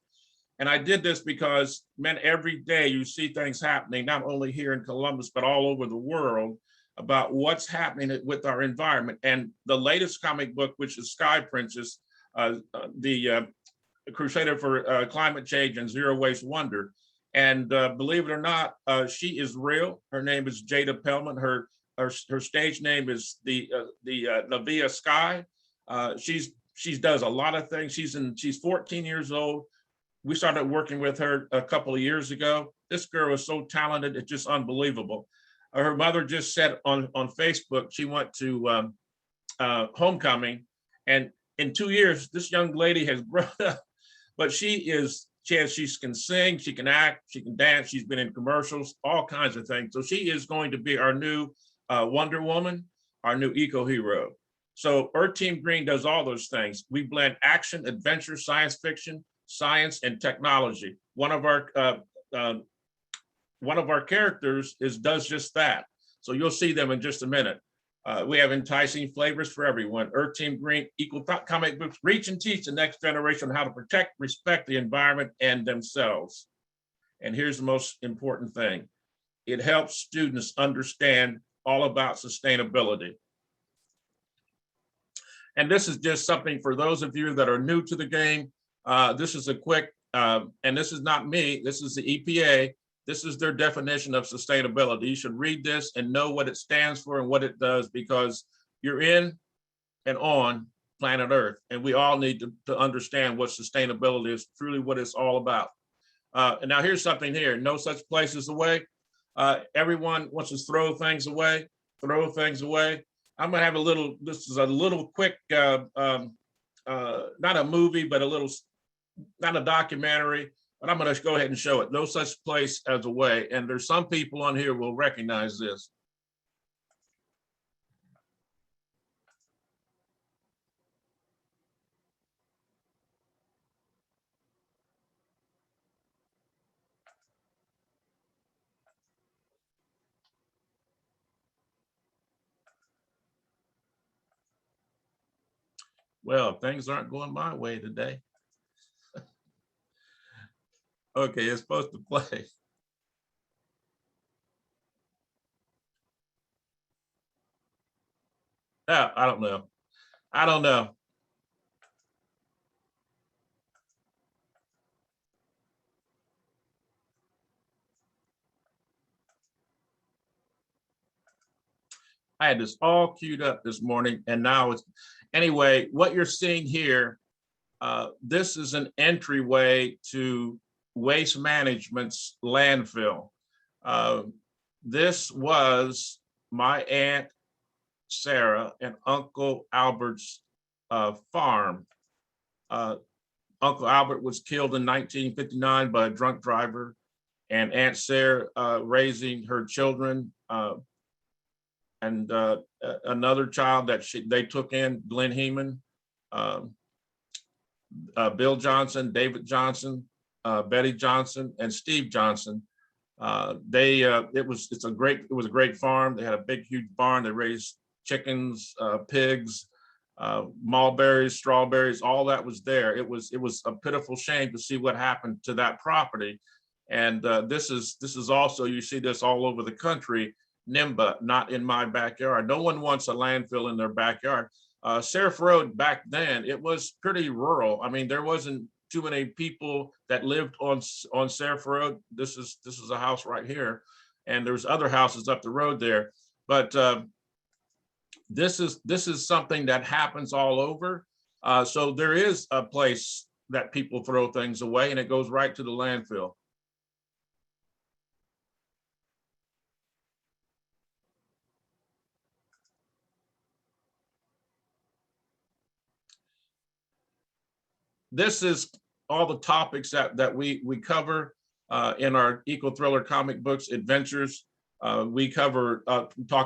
And I did this because, man, every day you see things happening, not only here in Columbus, but all over the world about what's happening with our environment. And the latest comic book, which is Sky Princess, the Crusader for Climate Change and Zero Waste Wonder. And believe it or not, she is real. Her name is Jada Pellman. Her stage name is the Navia Sky. She does a lot of things. She's 14 years old. We started working with her a couple of years ago. This girl is so talented, it's just unbelievable. Her mother just said on Facebook, she went to homecoming, and in 2 years, this young lady has grown up, but she can sing, she can act, she can dance, she's been in commercials, all kinds of things. So she is going to be our new Wonder Woman, our new eco hero. So Earth Team Green does all those things. We blend action, adventure, science fiction, science, and technology. One of our characters does just that. So you'll see them in just a minute. We have enticing flavors for everyone. Earth Team Green, equal comic books, reach and teach the next generation how to protect, respect the environment and themselves. And here's the most important thing. It helps students understand all about sustainability. And this is just something for those of you that are new to the game. This is a quick, and this is not me, this is the EPA. This is their definition of sustainability. You should read this and know what it stands for and what it does, because you're in and on planet Earth, and we all need to understand what sustainability is, truly what it's all about. And now here's something here, no such place as away. Everyone wants to throw things away. I'm gonna have this is a little quick, not a movie, but not a documentary, but I'm going to go ahead and show it. No such place as away. And there's some people on here will recognize this. Well, things aren't going my way today. Okay, it's supposed to play. Yeah, I don't know. I had this all queued up this morning, and now it's, anyway, what you're seeing here, this is an entryway to Waste Management's landfill. This was my Aunt Sarah and Uncle Albert's farm. Uncle Albert was killed in 1959 by a drunk driver, and Aunt Sarah raising her children, and another child that they took in, Glenn Heeman, Bill Johnson, David Johnson, Betty Johnson, and Steve Johnson. It was a great farm. They had a big, huge barn. They raised chickens, pigs, mulberries, strawberries, all that was there. It was a pitiful shame to see what happened to that property. And this is also, you see this all over the country, NIMBA, not in my backyard. No one wants a landfill in their backyard. Seraph Road back then, it was pretty rural. I mean, there wasn't too many people that lived on Seraph Road. This is a house right here, and there's other houses up the road there. But this is something that happens all over. So there is a place that people throw things away, and it goes right to the landfill. This is all the topics that we cover in our eco thriller comic books adventures. We talk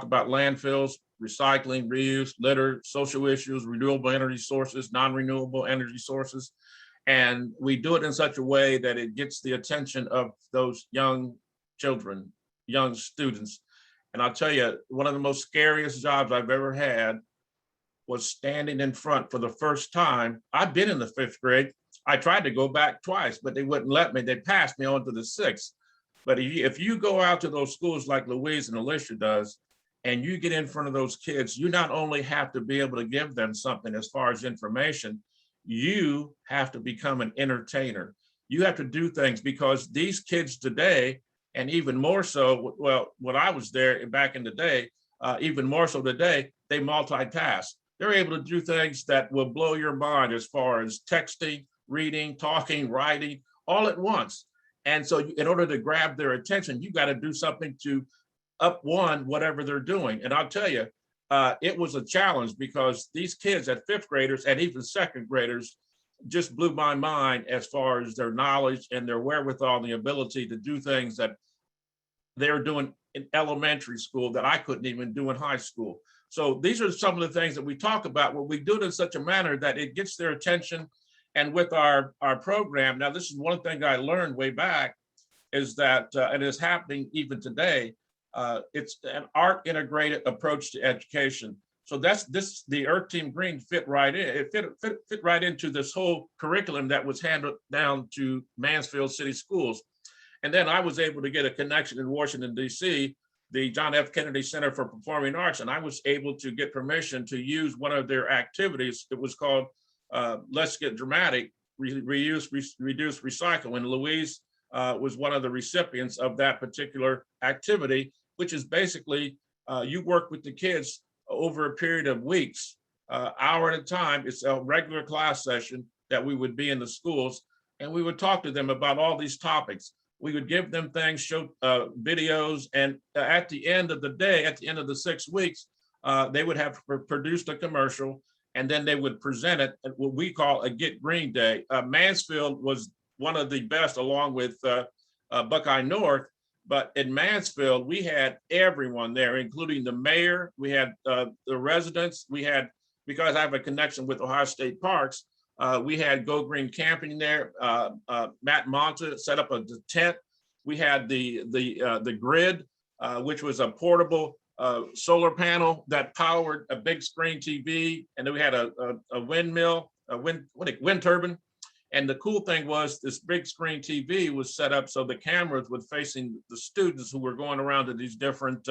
about landfills, recycling, reuse, litter, social issues, renewable energy sources, non-renewable energy sources. And we do it in such a way that it gets the attention of those young children, young students. And I'll tell you, one of the most scariest jobs I've ever had was standing in front for the first time. I've been in the 5th grade. I tried to go back twice, but they wouldn't let me. They passed me on to the 6th. But if you go out to those schools like Louise and Alisha does, and you get in front of those kids, you not only have to be able to give them something as far as information, you have to become an entertainer. You have to do things, because these kids today, and even more so, well, when I was there back in the day, even more so today, they multitask. They're able to do things that will blow your mind as far as texting, reading, talking, writing, all at once. And so in order to grab their attention, you got to do something to up one whatever they're doing. And I'll tell you, it was a challenge, because these kids at 5th graders and even 2nd graders just blew my mind as far as their knowledge and their wherewithal, the ability to do things that they're doing in elementary school that I couldn't even do in high school. So these are some of the things that we talk about, where we do it in such a manner that it gets their attention. And with our program, now this is one thing I learned way back, is that, and it's happening even today, it's an art integrated approach to education. So the Earth Team Green fit right in. It fit right into this whole curriculum that was handed down to Mansfield City Schools. And then I was able to get a connection in Washington, D.C., the John F. Kennedy Center for Performing Arts, and I was able to get permission to use one of their activities. It was called Let's Get Dramatic, Reuse, Reduce, Recycle. And Louise was one of the recipients of that particular activity, which is basically you work with the kids over a period of weeks, hour at a time. It's a regular class session that we would be in the schools, and we would talk to them about all these topics. We would give them things, show videos, and at the end of the day, at the end of the 6 weeks, they would have produced a commercial, and then they would present it at what we call a Get Green Day. Mansfield was one of the best, along with Buckeye North, but in Mansfield, we had everyone there, including the mayor. We had the residents. We had, because I have a connection with Ohio State Parks, we had Go Green Camping there. Matt Monta set up a tent. We had the grid, which was a portable solar panel that powered a big screen TV, and then we had a windmill, wind turbine. And the cool thing was, this big screen TV was set up so the cameras were facing the students who were going around to these different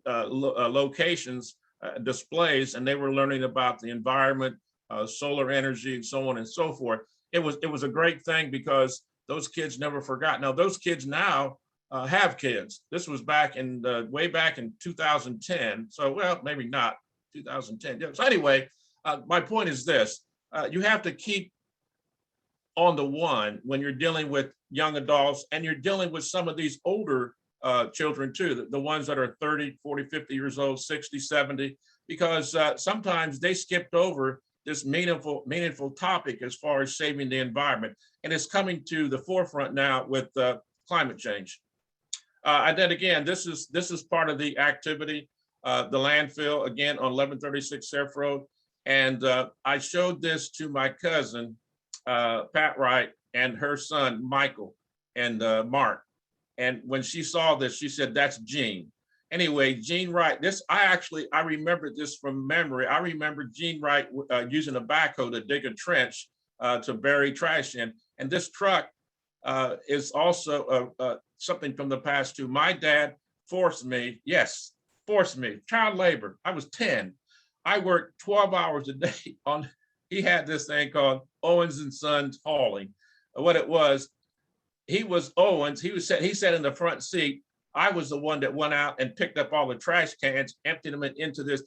locations, displays, and they were learning about the environment, solar energy, and so on and so forth. It was a great thing, because those kids never forgot. Now, those kids now have kids. This was back in way back in 2010. So, well, maybe not 2010. Yeah. So anyway, my point is this, you have to keep on the one when you're dealing with young adults and you're dealing with some of these older children too, the ones that are 30, 40, 50 years old, 60, 70, because sometimes they skipped over this meaningful topic as far as saving the environment. And it's coming to the forefront now with climate change. And then again, this is part of the activity, the landfill, again, on 1136 Surf Road. And I showed this to my cousin, Pat Wright, and her son, Michael and Mark. And when she saw this, she said, that's Gene. Anyway, Gene Wright, I remember this from memory. I remember Gene Wright using a backhoe to dig a trench to bury trash in. And this truck is also something from the past too. My dad forced me, child labor. I was 10. I worked 12 hours a day on, he had this thing called Owens and Sons hauling. What it was, he was Owens, he sat in the front seat. I was the one that went out and picked up all the trash cans, emptied them into this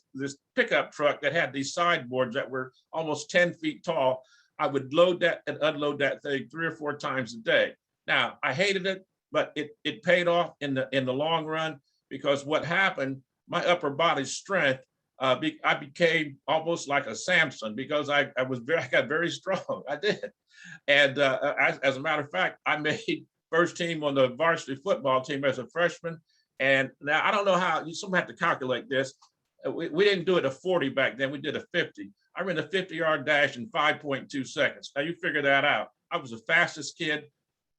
pickup truck that had these sideboards that were almost 10 feet tall. I would load that and unload that thing 3 or 4 times a day. Now, I hated it, but it paid off in the long run, because what happened, my upper body strength, I became almost like a Samson, because I got very strong. I did. And as a matter of fact, I made first team on the varsity football team as a freshman. And now I don't know how, you someone have to calculate this. We didn't do it a 40 back then, we did a 50. I ran a 50-yard dash in 5.2 seconds. Now you figure that out. I was the fastest kid.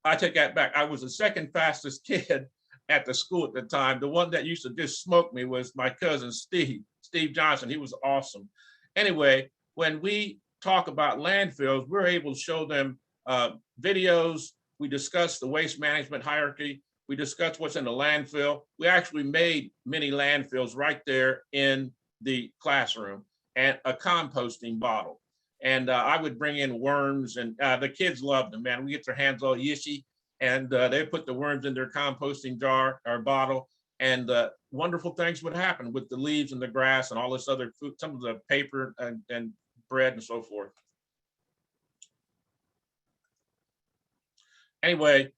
I take that back. I was the second fastest kid at the school at the time. The one that used to just smoke me was my cousin, Steve Johnson. He was awesome. Anyway, when we talk about landfills, we're able to show them videos. We discuss the waste management hierarchy. We discuss what's in the landfill. We actually made mini landfills right there in the classroom, and a composting bottle. And I would bring in worms, and the kids loved them, man. We get their hands all yishy, and they put the worms in their composting jar or bottle, and wonderful things would happen with the leaves and the grass and all this other food, some of the paper and bread and so forth. Anyway,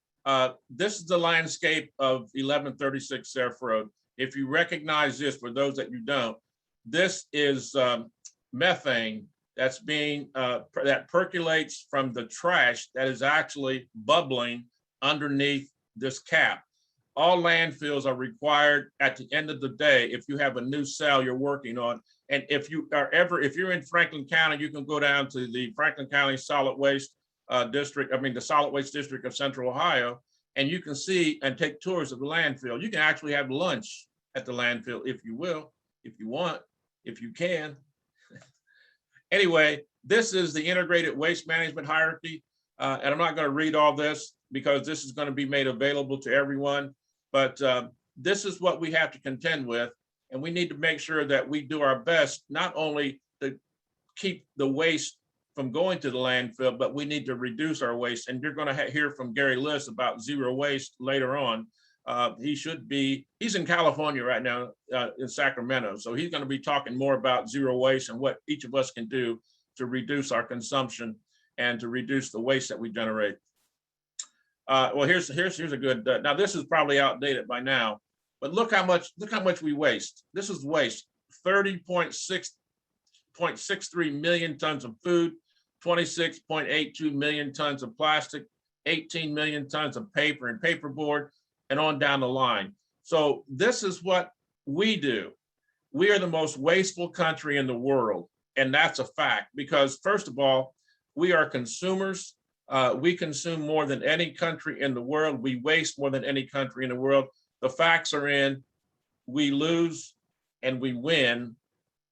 this is the landscape of 1136 Surf Road. If you recognize this, for those that you don't, this is methane that's being, that percolates from the trash that is actually bubbling underneath this cap. All landfills are required at the end of the day, if you have a new cell you're working on. And if you're in Franklin County, you can go down to the Franklin County Solid Waste District, the Solid Waste District of Central Ohio, and you can see and take tours of the landfill. You can actually have lunch at the landfill if you will, if you want, if you can. Anyway, this is the integrated waste management hierarchy. And I'm not going to read all this because this is going to be made available to everyone. But this is what we have to contend with. And we need to make sure that we do our best, not only to keep the waste from going to the landfill, but we need to reduce our waste. And you're going to hear from Gary List about zero waste later on. He's in California right now in Sacramento. So he's going to be talking more about zero waste and what each of us can do to reduce our consumption and to reduce the waste that we generate. Well, here's a good, now this is probably outdated by now, but look how much we waste. This is waste, 30.63 million tons of food, 26.82 million tons of plastic, 18 million tons of paper and paperboard, and on down the line. So this is what we do. We are the most wasteful country in the world. And that's a fact, because first of all, we are consumers. We consume more than any country in the world. We waste more than any country in the world. The facts are in, we lose and we win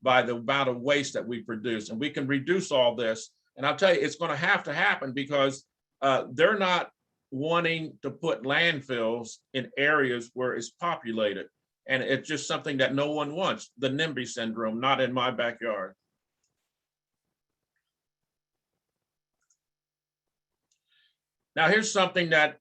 by the amount of waste that we produce. And we can reduce all this. And I'll tell you, it's going to happen because they're not wanting to put landfills in areas where it's populated. And it's just something that no one wants, the NIMBY syndrome, not in my backyard. Now, here's something that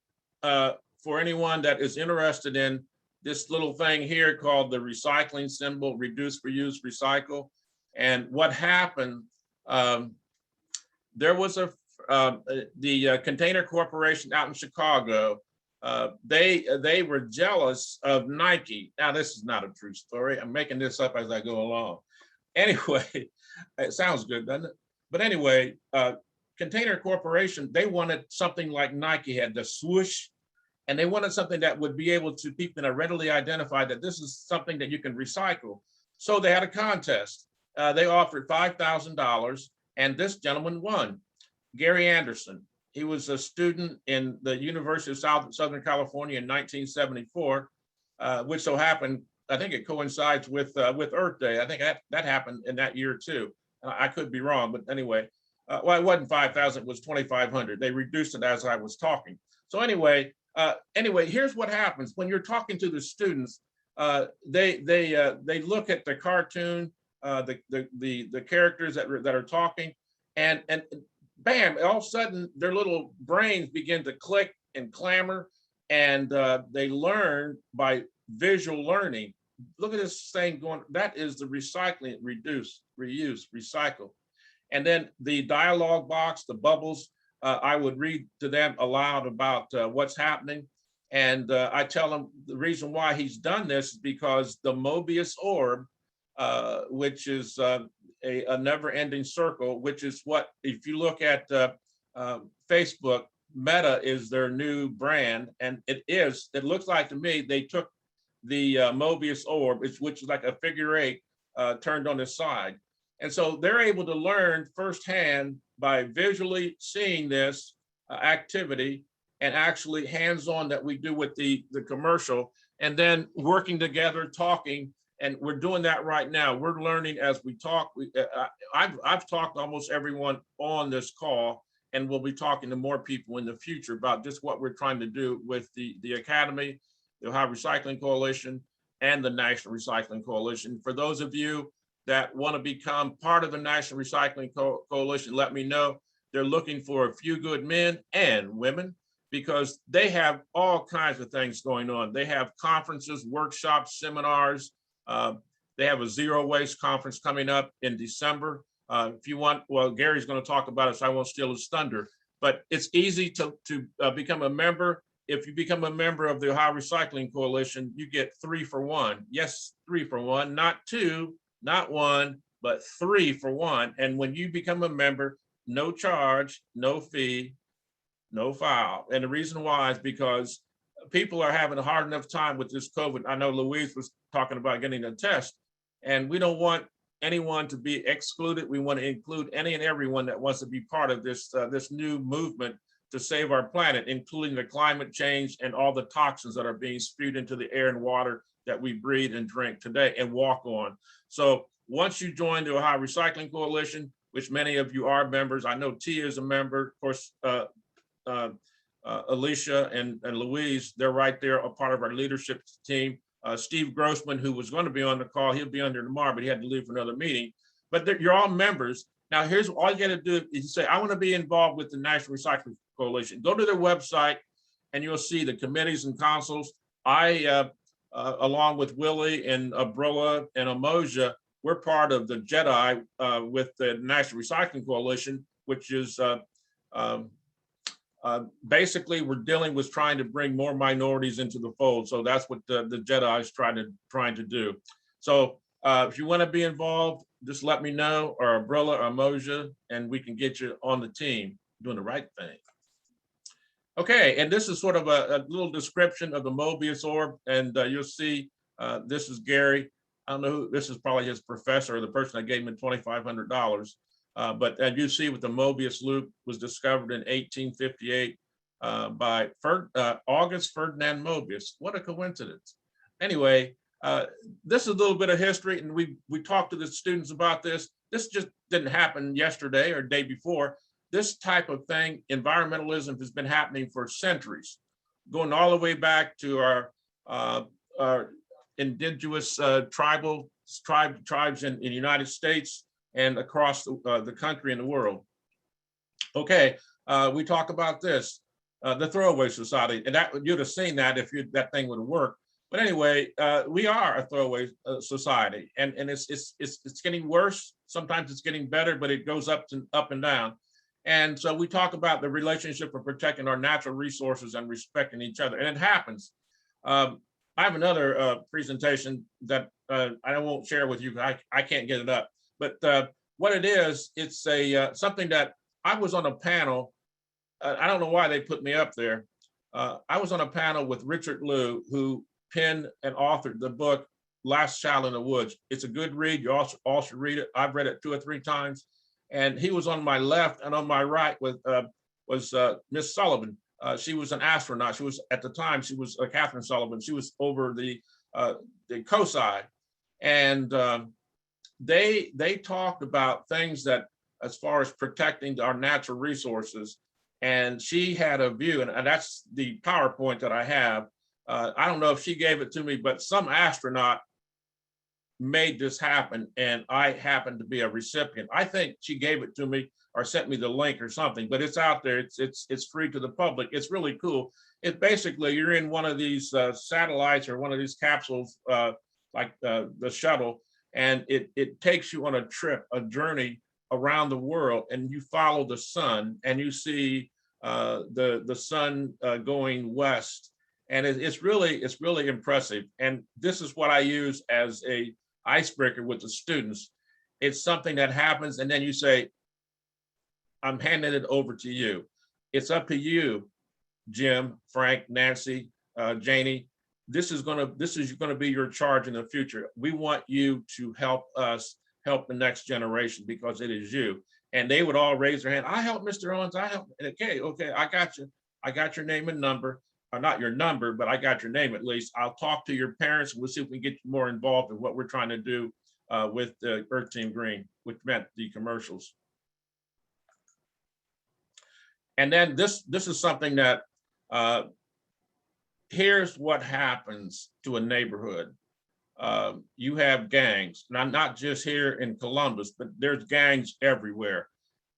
for anyone that is interested in this little thing here called the recycling symbol, reduce, reuse, recycle. And what happened, there was the Container Corporation out in Chicago. They were jealous of Nike. Now, this is not a true story. I'm making this up as I go along. Anyway, it sounds good, doesn't it? But anyway, Container Corporation, they wanted something like Nike had, the swoosh, and they wanted something that would be able to people to readily identify that this is something that you can recycle. So they had a contest. They offered $5,000, and this gentleman won, Gary Anderson. He was a student in the University of Southern California in 1974, which so happened, I think it coincides with Earth Day. I think that happened in that year too. I could be wrong, but anyway, well, it wasn't 5,000, it was 2,500. They reduced it as I was talking. So anyway, here's what happens when you're talking to the students. They look at the cartoon, the characters that are talking, and bam, all of a sudden their little brains begin to click and clamor, and they learn by visual learning. Look at this thing going, that is the recycling, reduce, reuse, recycle. And then the dialogue box, the bubbles, I would read to them aloud about what's happening. And I tell them the reason why he's done this is because the Mobius orb, which is a never-ending circle, which is what, if you look at Facebook, Meta is their new brand. And it looks like to me, they took the Mobius orb, which is like a figure 8 turned on its side. And so they're able to learn firsthand by visually seeing this activity and actually hands-on that we do with the commercial, and then working together, talking, and we're doing that right now. We're learning as we talk. I've talked to almost everyone on this call, and we'll be talking to more people in the future about just what we're trying to do with the Academy, the Ohio Recycling Coalition, and the National Recycling Coalition. For those of you that want to become part of the National Recycling Coalition, let me know. They're looking for a few good men and women because they have all kinds of things going on. They have conferences, workshops, seminars. They have a zero waste conference coming up in December. If you want, well, Gary's going to talk about it, so I won't steal his thunder, but it's easy to become a member. If you become a member of the Ohio Recycling Coalition, you get 3 for 1. Yes, 3 for 1, not 2, not 1, but 3 for 1. And when you become a member, no charge, no fee, no file. And the reason why is because people are having a hard enough time with this COVID. I know Louise was talking about getting a test, and we don't want anyone to be excluded. We want to include any and everyone that wants to be part of this new movement to save our planet, including the climate change and all the toxins that are being spewed into the air and water that we breathe and drink today and walk on. So once you join the Ohio Recycling Coalition, which many of you are members, I know Tia is a member, of course, Alisha and Louise, they're right there, a part of our leadership team. Steve Grossman, who was going to be on the call, he'll be on there tomorrow, but he had to leave for another meeting. But you're all members. Now, here's all you got to do is you say, I want to be involved with the National Recycling Coalition. Go to their website and you'll see the committees and councils. Along with Willie and Abrilla and Emoja, we're part of the JEDI with the National Recycling Coalition, which is basically we're dealing with trying to bring more minorities into the fold. So that's what the JEDI is trying to do. So if you want to be involved, just let me know, or Abrilla or Emoja, and we can get you on the team doing the right thing. Okay, and this is sort of a little description of the Mobius orb, and you'll see this is Gary. I don't know who, this is probably his professor or the person that gave him $2,500. But as you see with the Mobius loop was discovered in 1858 by August Ferdinand Mobius. What a coincidence. Anyway, this is a little bit of history, and we talked to the students about this. This just didn't happen yesterday or day before. This type of thing, environmentalism, has been happening for centuries, going all the way back to our indigenous tribes in the United States and across the country and the world. Okay, we talk about this. the Throwaway Society, and that you'd have seen that if that thing would have worked. But anyway, we are a throwaway society, and it's getting worse. Sometimes it's getting better, but it goes up and down. And so we talk about the relationship of protecting our natural resources and respecting each other, and it happens. I have another presentation that I won't share with you. I can't get it up. But what it is, it's something that I was on a panel. I don't know why they put me up there. I was on a panel with Richard Liu, who penned and authored the book Last Child in the Woods. It's a good read. You all should read it. I've read it 2 or 3 times. And he was on my left, and on my right was Miss Sullivan. She was an astronaut. She was, at the time, she was Catherine Sullivan. She was over the COSI. And they talked about things that, as far as protecting our natural resources. And she had a view, and that's the PowerPoint that I have. I don't know if she gave it to me, but some astronaut made this happen, and I happened to be a recipient. I think she gave it to me or sent me the link or something, but it's out there. It's free to the public. It's really cool. It basically, you're in one of these satellites or one of these capsules, like the shuttle, and it takes you on a trip, a journey around the world, and you follow the sun, and you see the sun going west. And it's really impressive. And this is what I use as a icebreaker with the students. It's something that happens, and then you say, I'm handing it over to you. It's up to you, Jim, Frank, Nancy, Janie. This is gonna be your charge in the future. We want you to help us help the next generation, because it is you. And they would all raise their hand. I help Mr. Owens, I help. Okay, I got you. I got your name and number. Not your number, but I got your name at least. I'll talk to your parents, and we'll see if we can get you more involved in what we're trying to do with the Earth Team Green, which meant the commercials. And then this is something that, here's what happens to a neighborhood. You have gangs, not just here in Columbus, but there's gangs everywhere.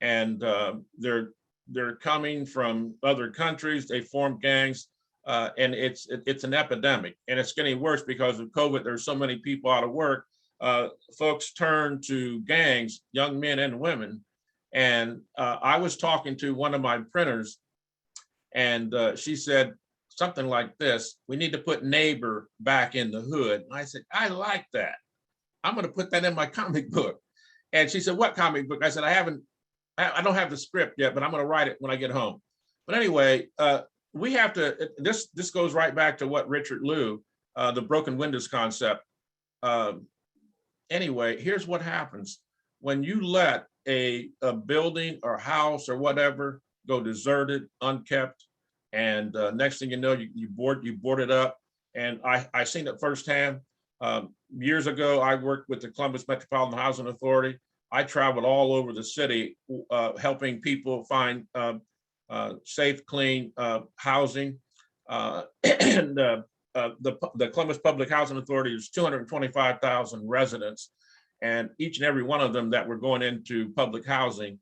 And they're coming from other countries. They form gangs. And it's an epidemic, and it's getting worse because of COVID. There's so many people out of work. Folks turn to gangs, young men and women. And I was talking to one of my printers, and she said something like this: we need to put neighbor back in the hood. And I said, I like that. I'm going to put that in my comic book. And she said, what comic book? I said, I don't have the script yet, but I'm going to write it when I get home. But anyway, we have to, this goes right back to what Richard Liu, the broken windows concept. Anyway, here's what happens. When you let a building or house or whatever go deserted, unkept, and next thing you know, you board it up. And I seen it firsthand. Years ago, I worked with the Columbus Metropolitan Housing Authority. I traveled all over the city helping people find safe, clean housing. And the Columbus Public Housing Authority is 225,000 residents, and each and every one of them that were going into public housing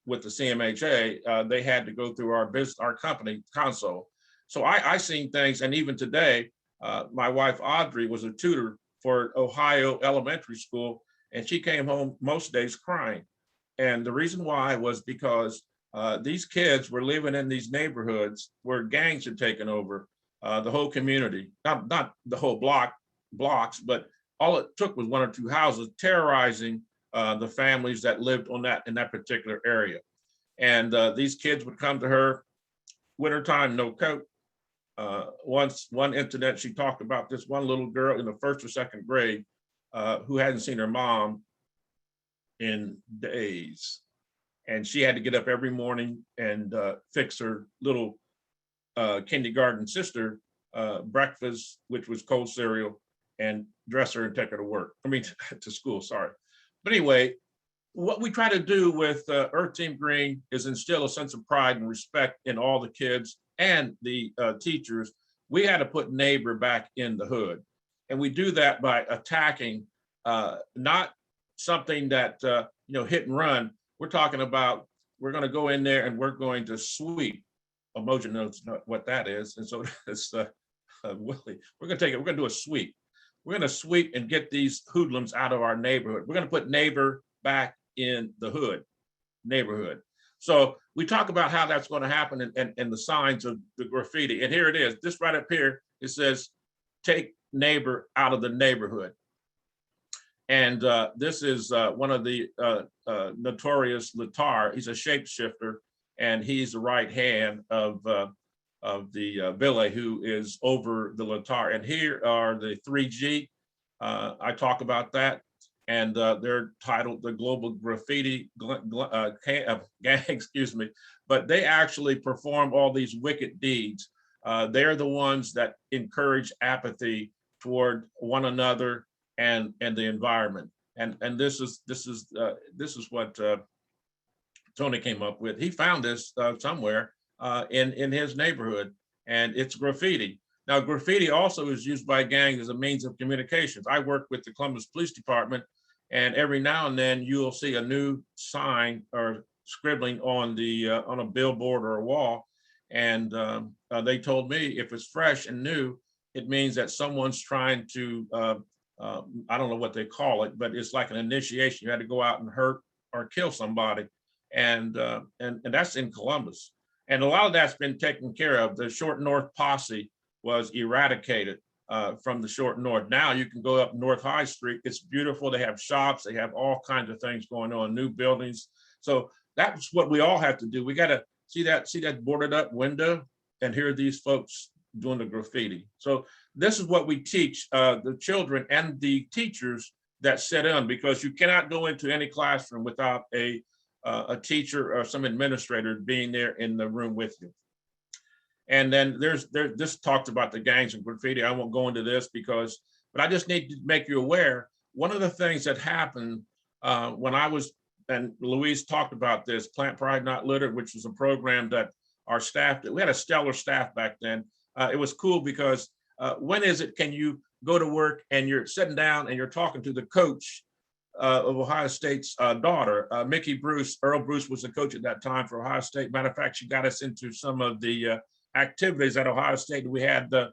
with the CMHA, they had to go through our company console. So I seen things, and even today, my wife Audrey was a tutor for Ohio elementary school, and she came home most days crying. And the reason why was because these kids were living in these neighborhoods where gangs had taken over the whole community, not the whole blocks, but all it took was 1 or 2 houses, terrorizing the families that lived in that particular area. And these kids would come to her, wintertime, no coat. One incident, she talked about this one little girl in the 1st or 2nd grade who hadn't seen her mom in days. And she had to get up every morning and fix her little kindergarten sister breakfast, which was cold cereal, and dress her and take her to work. To school, sorry. But anyway, what we try to do with Earth Team Green is instill a sense of pride and respect in all the kids and the teachers. We had to put neighbor back in the hood. And we do that by attacking, not something that, hit and run. We're talking about, we're going to go in there and we're going to sweep. emoji knows what that is. And so it's Willie. We're gonna do a sweep. We're gonna sweep and get these hoodlums out of our neighborhood. We're gonna put neighbor back in the hood, neighborhood. So we talk about how that's going to happen and the signs of the graffiti. And here it is, this right up here, it says, take neighbor out of the neighborhood. And this is one of the notorious Latar. He's a shapeshifter, and he's the right hand of the Billy, who is over the Latar. And here are the 3G. I talk about that. And they're titled the Global Graffiti Gang, excuse me, but they actually perform all these wicked deeds. They're the ones that encourage apathy toward one another and the environment. And this is what Tony came up with. He found this somewhere in his neighborhood, and it's graffiti. Now, graffiti also is used by gangs as a means of communications. I work with the Columbus Police Department, and every now and then you'll see a new sign or scribbling on a billboard or a wall. And they told me if it's fresh and new, it means that someone's trying to, I don't know what they call it, but it's like an initiation. You had to go out and hurt or kill somebody. And that's in Columbus. And a lot of that's been taken care of. The Short North Posse was eradicated from the Short North. Now you can go up North High Street. It's beautiful. They have shops. They have all kinds of things going on, new buildings. So that's what we all have to do. We got to see that boarded up window and hear these folks doing the graffiti. So this is what we teach the children and the teachers that sit in, because you cannot go into any classroom without a teacher or some administrator being there in the room with you. And then this talks about the gangs and graffiti. I won't go into this but I just need to make you aware. One of the things that happened when I was, and Louise talked about this, Plant Pride Not Litter, which was a program that our staff, we had a stellar staff back then. It was cool because when is it, can you go to work and you're sitting down and you're talking to the coach of Ohio State's daughter, Mickey Bruce. Earl Bruce was the coach at that time for Ohio State. Matter of fact, she got us into some of the activities at Ohio State. We had a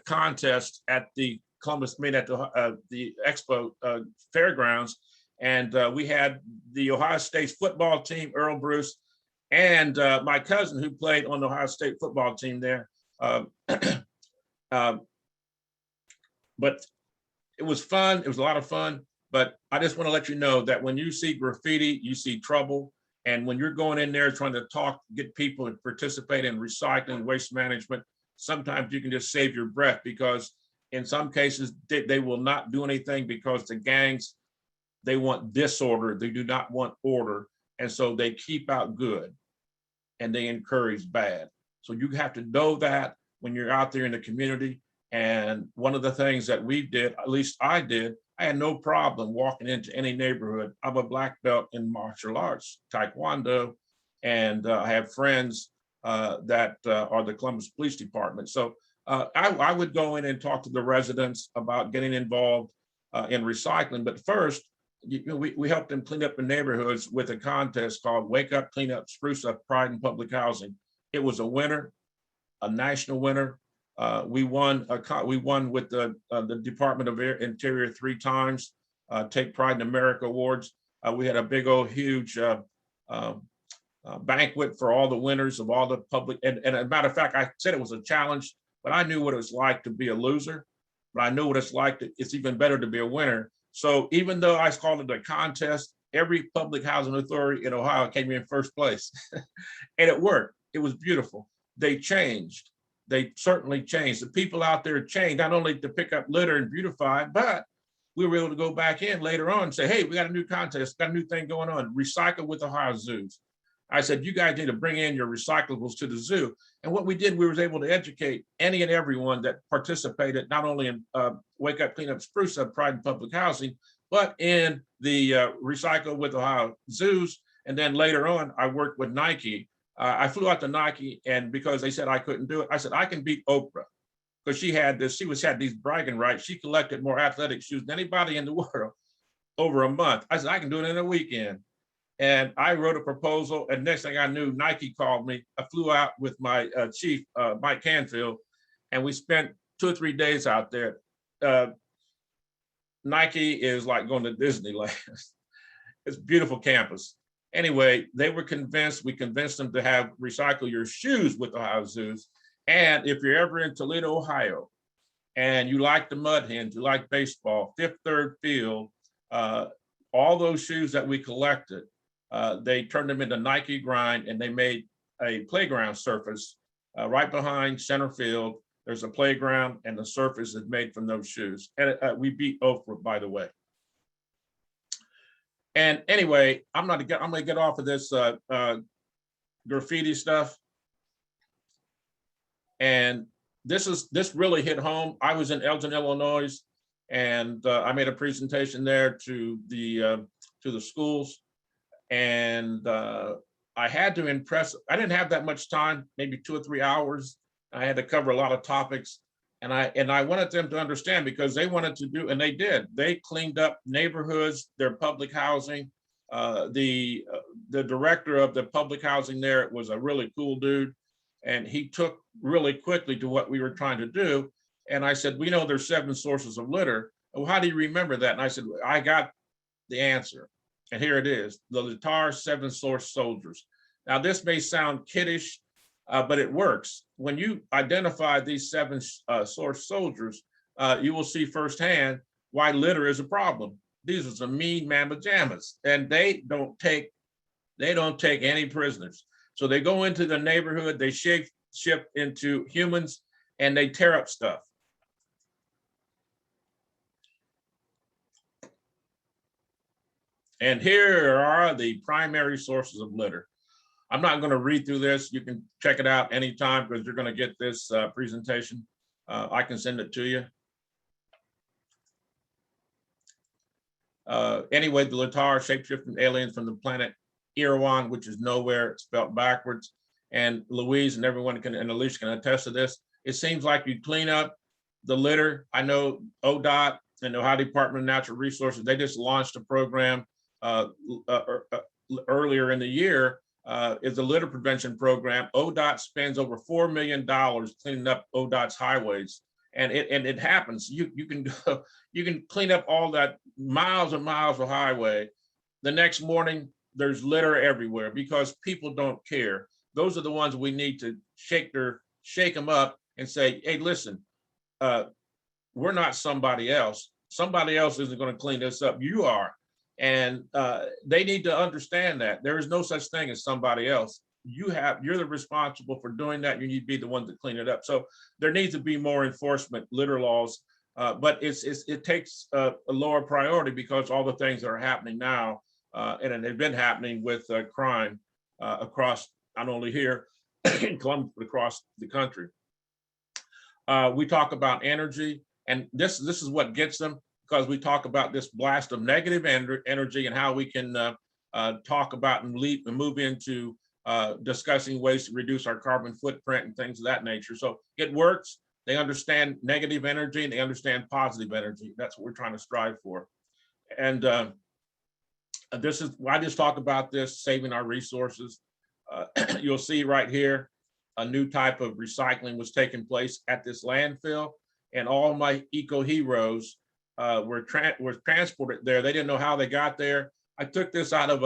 contest at the the Expo fairgrounds, and we had the Ohio State football team, Earl Bruce, and my cousin who played on the Ohio State football team there. But it was fun. It was a lot of fun. But I just want to let you know that when you see graffiti, you see trouble. And when you're going in there trying to get people to participate in recycling, waste management, sometimes you can just save your breath, because in some cases they will not do anything because the gangs, they want disorder. They do not want order. And so they keep out good and they encourage bad. So you have to know that when you're out there in the community. And one of the things that we did, at least I did, I had no problem walking into any neighborhood. I'm a black belt in martial arts, Taekwondo, and I have friends that are the Columbus Police Department. So I would go in and talk to the residents about getting involved in recycling. But first, we helped them clean up the neighborhoods with a contest called Wake Up, Clean Up, Spruce Up, Pride in Public Housing. It was a winner, a national winner. We won with the Department of Interior 3 times, Take Pride in America awards. We had a big old huge banquet for all the winners of all the public. And as a matter of fact, I said it was a challenge, but I knew what it was like to be a loser. But I knew what it's like it's even better to be a winner. So even though I called it a contest, every public housing authority in Ohio came in first place. And it worked. It was beautiful. They changed. They certainly changed. The people out there changed, not only to pick up litter and beautify, but we were able to go back in later on and say, hey, we got a new contest, got a new thing going on, recycle with Ohio Zoos. I said, you guys need to bring in your recyclables to the zoo. And what we did, we was able to educate any and everyone that participated, not only in Wake Up, Clean Up, Spruce Up, Pride in Public Housing, but in the Recycle with Ohio Zoos. And then later on, I worked with Nike. I flew out to Nike, and because they said I couldn't do it, I said, I can beat Oprah, because she had these bragging rights. She collected more athletic shoes than anybody in the world over a month. I said, I can do it in a weekend. And I wrote a proposal, and next thing I knew, Nike called me. I flew out with my chief, Mike Canfield, and we spent 2 or 3 days out there. Nike is like going to Disneyland. It's a beautiful campus. Anyway, they were convinced, we convinced them to have recycle your shoes with Ohio Zoos. And if you're ever in Toledo, Ohio, and you like the Mud Hens, you like baseball, Fifth Third Field, all those shoes that we collected, they turned them into Nike Grind, and they made a playground surface right behind center field. There's a playground, and the surface is made from those shoes. And we beat Oprah, by the way. And anyway, I'm gonna get off of this graffiti stuff. And this really hit home. I was in Elgin, Illinois, and I made a presentation there to the schools. And I had to impress. I didn't have that much time, maybe 2 or 3 hours. I had to cover a lot of topics, and I wanted them to understand, because they wanted to do, and they did. They cleaned up neighborhoods, their public housing. The director of the public housing there was a really cool dude, and he took really quickly to what we were trying to do. And I said, we know there's 7 sources of litter. Well, how do you remember that? And I said, I got the answer, and here it is: the Latar 7 source soldiers. Now, this may sound kiddish, but it works. When you identify these 7 source soldiers, you will see firsthand why litter is a problem. These are some mean mamma jammas, and they don't take any prisoners. So they go into the neighborhood, they shift into humans, and they tear up stuff. And here are the primary sources of litter. I'm not going to read through this. You can check it out anytime, because you're going to get this presentation. I can send it to you. Anyway, the Latar, shape-shifting aliens from the planet Erewhon, which is nowhere, it's spelled backwards. And Louise and everyone and Alisha can attest to this. It seems like you clean up the litter. I know ODOT and the Ohio Department of Natural Resources, they just launched a program earlier in the year. Is a litter prevention program. ODOT spends over $4 million cleaning up ODOT's highways, and it happens. You can clean up all that miles and miles of highway. The next morning, there's litter everywhere because people don't care. Those are the ones we need to shake them up and say, hey, listen, we're not somebody else. Somebody else isn't going to clean this up. You are. And they need to understand that there is no such thing as somebody else. You're the responsible for doing that. You need to be the one to clean it up. So there needs to be more enforcement, litter laws, but it takes a lower priority because all the things that are happening now, and they've been happening with crime across, not only here in Columbus, but across the country. We talk about energy, and this is what gets them, because we talk about this blast of negative energy and how we can talk about and move into discussing ways to reduce our carbon footprint and things of that nature. So it works. They understand negative energy and they understand positive energy. That's what we're trying to strive for. And I just talk about this, saving our resources. You'll see right here, a new type of recycling was taking place at this landfill, and all my eco heroes were transported there. They didn't know how they got there. I took this out of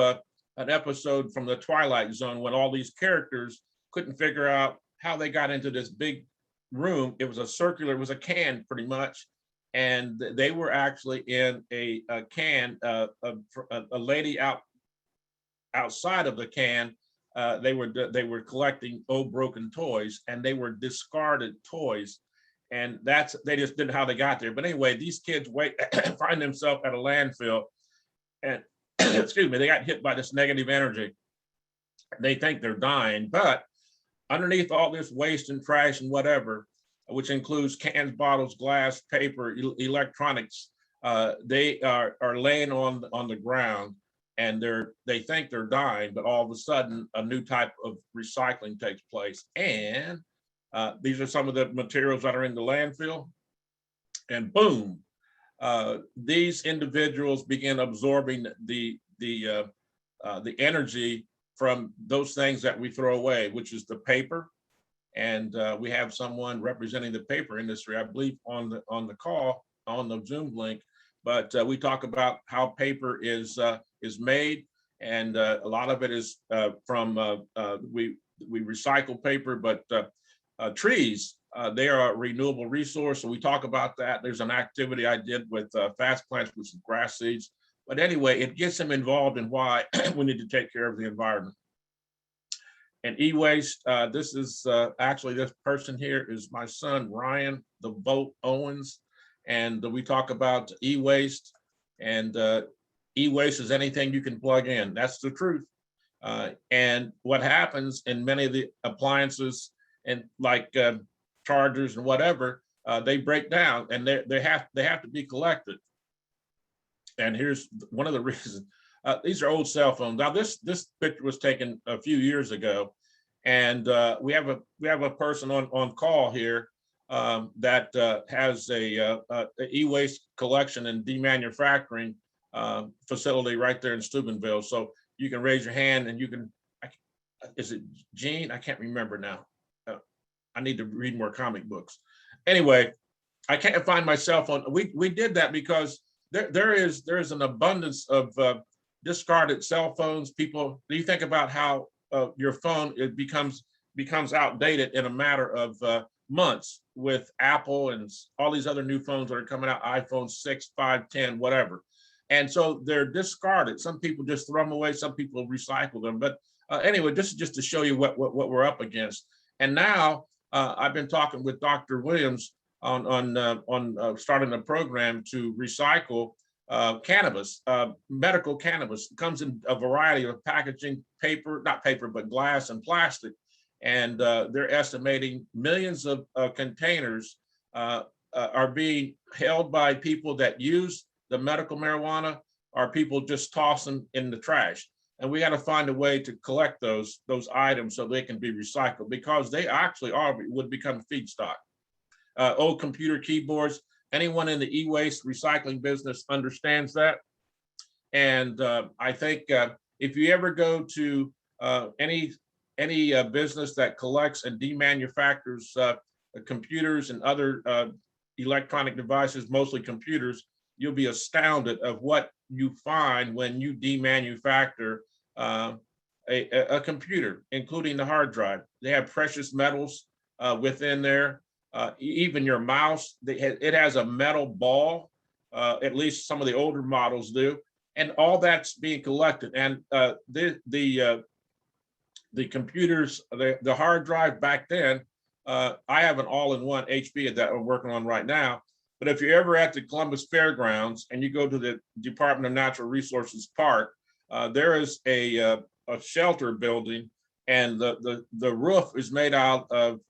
an episode from the Twilight Zone when all these characters couldn't figure out how they got into this big room. It was it was a can pretty much. And they were actually in a can, a lady outside of the can. They were collecting old broken toys, and they were discarded toys. And they just didn't know how they got there. But anyway, these kids find themselves at a landfill, and excuse me, they got hit by this negative energy. They think they're dying, but underneath all this waste and trash and whatever, which includes cans, bottles, glass, paper, electronics, they are laying on the ground, and they think they're dying, but all of a sudden a new type of recycling takes place. And these are some of the materials that are in the landfill, and boom, these individuals begin absorbing the the energy from those things that we throw away, which is the paper. And we have someone representing the paper industry, I believe, on the call, on the Zoom link. But we talk about how paper is made, and a lot of it is from we recycle paper, but trees, they are a renewable resource. So we talk about that. There's an activity I did with fast plants with some grass seeds. But anyway, it gets them involved in why we need to take care of the environment. And e-waste, this is actually, this person here is my son, Ryan, the boat Owens. And we talk about e-waste, and e-waste is anything you can plug in. That's the truth. And what happens in many of the appliances, and like chargers and whatever, they break down, and they have to be collected. And here's one of the reasons. These are old cell phones. Now this picture was taken a few years ago, and we have a person on call here that has a e-waste collection and demanufacturing facility right there in Steubenville. So you can raise your hand, and you can. Is it Gene? I can't remember now. I need to read more comic books. Anyway, I can't find my cell phone. We did that because there is an abundance of discarded cell phones. People, you think about how your phone, it becomes outdated in a matter of months with Apple and all these other new phones that are coming out, iPhone 6, 5, 10, whatever. And so they're discarded. Some people just throw them away. Some people recycle them. But anyway, this is just to show you what we're up against. And now I've been talking with Dr. Williams on starting a program to recycle cannabis, medical cannabis. It comes in a variety of packaging, not paper, but glass and plastic. And they're estimating millions of containers are being held by people that use the medical marijuana, or people just toss them in the trash. And we got to find a way to collect those items so they can be recycled, because they actually would become feedstock. Old computer keyboards, anyone in the e-waste recycling business understands that. And I think if you ever go to any business that collects and demanufactures computers and other electronic devices, mostly computers, you'll be astounded of what you find when you demanufacture a computer, including the hard drive. They have precious metals within there. Even your mouse, it has a metal ball, at least some of the older models do, and all that's being collected. And the computers, the hard drive back then, I have an all-in-one HP that we're working on right now. But if you're ever at the Columbus Fairgrounds and you go to the Department of Natural Resources Park, there is a shelter building, and the roof is made out of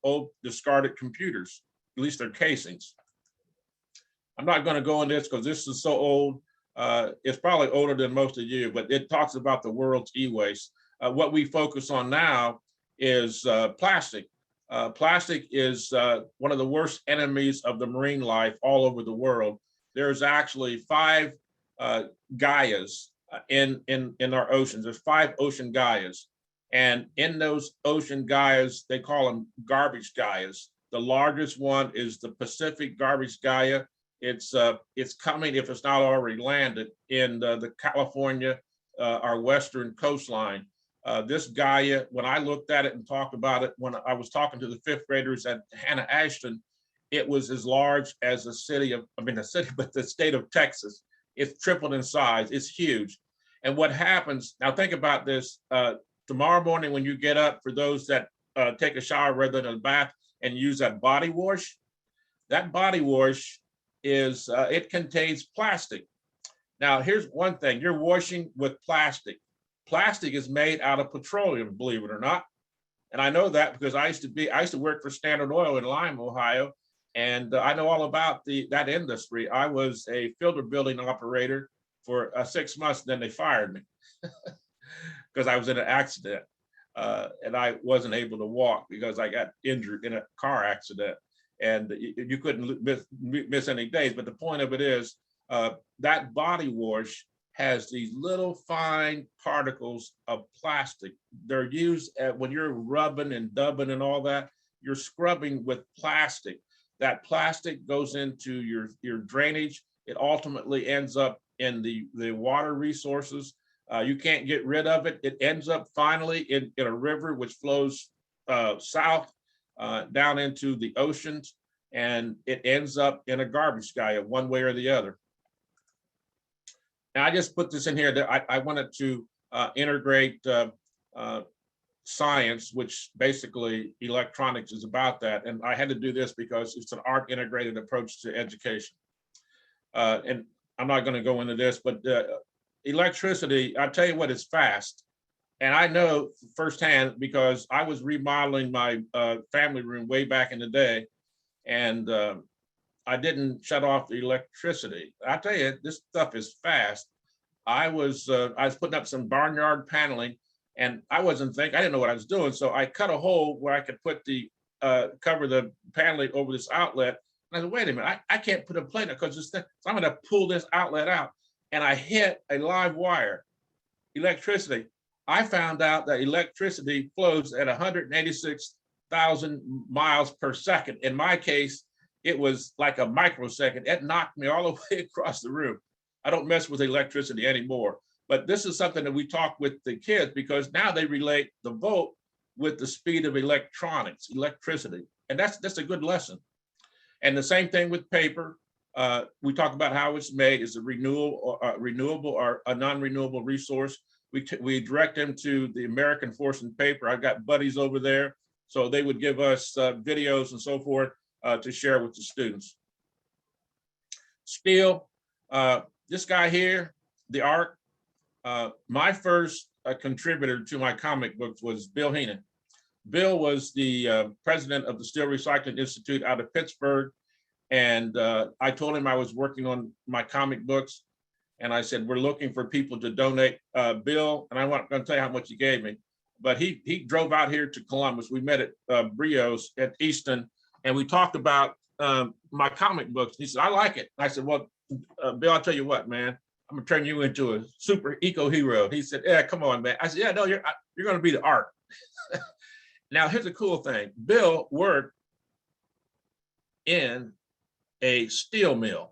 old discarded computers, at least their casings. I'm not going to go into this because this is so old. It's probably older than most of you, but it talks about the world's e-waste. What we focus on now is plastic. Plastic is one of the worst enemies of the marine life all over the world. There's actually 5 Gaias in our oceans. There's 5 ocean Gaias. And in those ocean Gaias, they call them garbage Gaias. The largest one is the Pacific garbage Gaia. It's coming, if it's not already landed, in the California, our western coastline. This Gaia, when I looked at it and talked about it, when I was talking to the 5th graders at Hannah Ashton, it was as large as the state of Texas. It's tripled in size. It's huge. And what happens, now think about this, tomorrow morning when you get up, for those that take a shower rather than a bath and use that body wash is, it contains plastic. Now, here's one thing, you're washing with plastic. Plastic is made out of petroleum, believe it or not. And I know that because I used to work for Standard Oil in Lime, Ohio. And I know all about that industry. I was a filter building operator for 6 months, then they fired me because I was in an accident. And I wasn't able to walk because I got injured in a car accident. And you couldn't miss any days. But the point of it is that body wash has these little fine particles of plastic. They're used when you're rubbing and dubbing and all that, you're scrubbing with plastic. That plastic goes into your drainage. It ultimately ends up in the water resources. You can't get rid of it. It ends up finally in a river which flows south down into the oceans, and it ends up in a garbage sky one way or the other. Now, I just put this in here that I wanted to integrate science, which basically electronics is about that. And I had to do this because it's an art integrated approach to education. And I'm not going to go into this, but electricity, I tell you what, is fast. And I know firsthand because I was remodeling my family room way back in the day, and I didn't shut off the electricity. I tell you, this stuff is fast. I was putting up some barnyard paneling, and I didn't know what I was doing. So I cut a hole where I could put cover the paneling over this outlet. And I said, wait a minute, I can't put a plate in it because so I'm going to pull this outlet out. And I hit a live wire, electricity. I found out that electricity flows at 186,000 miles per second. In my case, it was like a microsecond. It knocked me all the way across the room. I don't mess with electricity anymore. But this is something that we talk with the kids because now they relate the volt with the speed of electricity. And that's a good lesson. And the same thing with paper. We talk about how it's made. Is a renewable or a non-renewable resource. We direct them to the American Force and Paper. I've got buddies over there. So they would give us videos and so forth to share with the students. Steel, this guy here, the art, my first contributor to my comic books was Bill Heenan. Bill was the president of the Steel Recycling Institute out of Pittsburgh. And I told him I was working on my comic books. And I said, we're looking for people to donate. Bill, and I'm not going to tell you how much he gave me, but he drove out here to Columbus. We met at Brio's at Easton, and we talked about my comic books. He said, I like it. I said, well, Bill, I'll tell you what, man, I'm going to turn you into a super eco hero. He said, yeah, come on, man. I said, yeah, no, you're going to be the art. Now, here's the cool thing. Bill worked in a steel mill.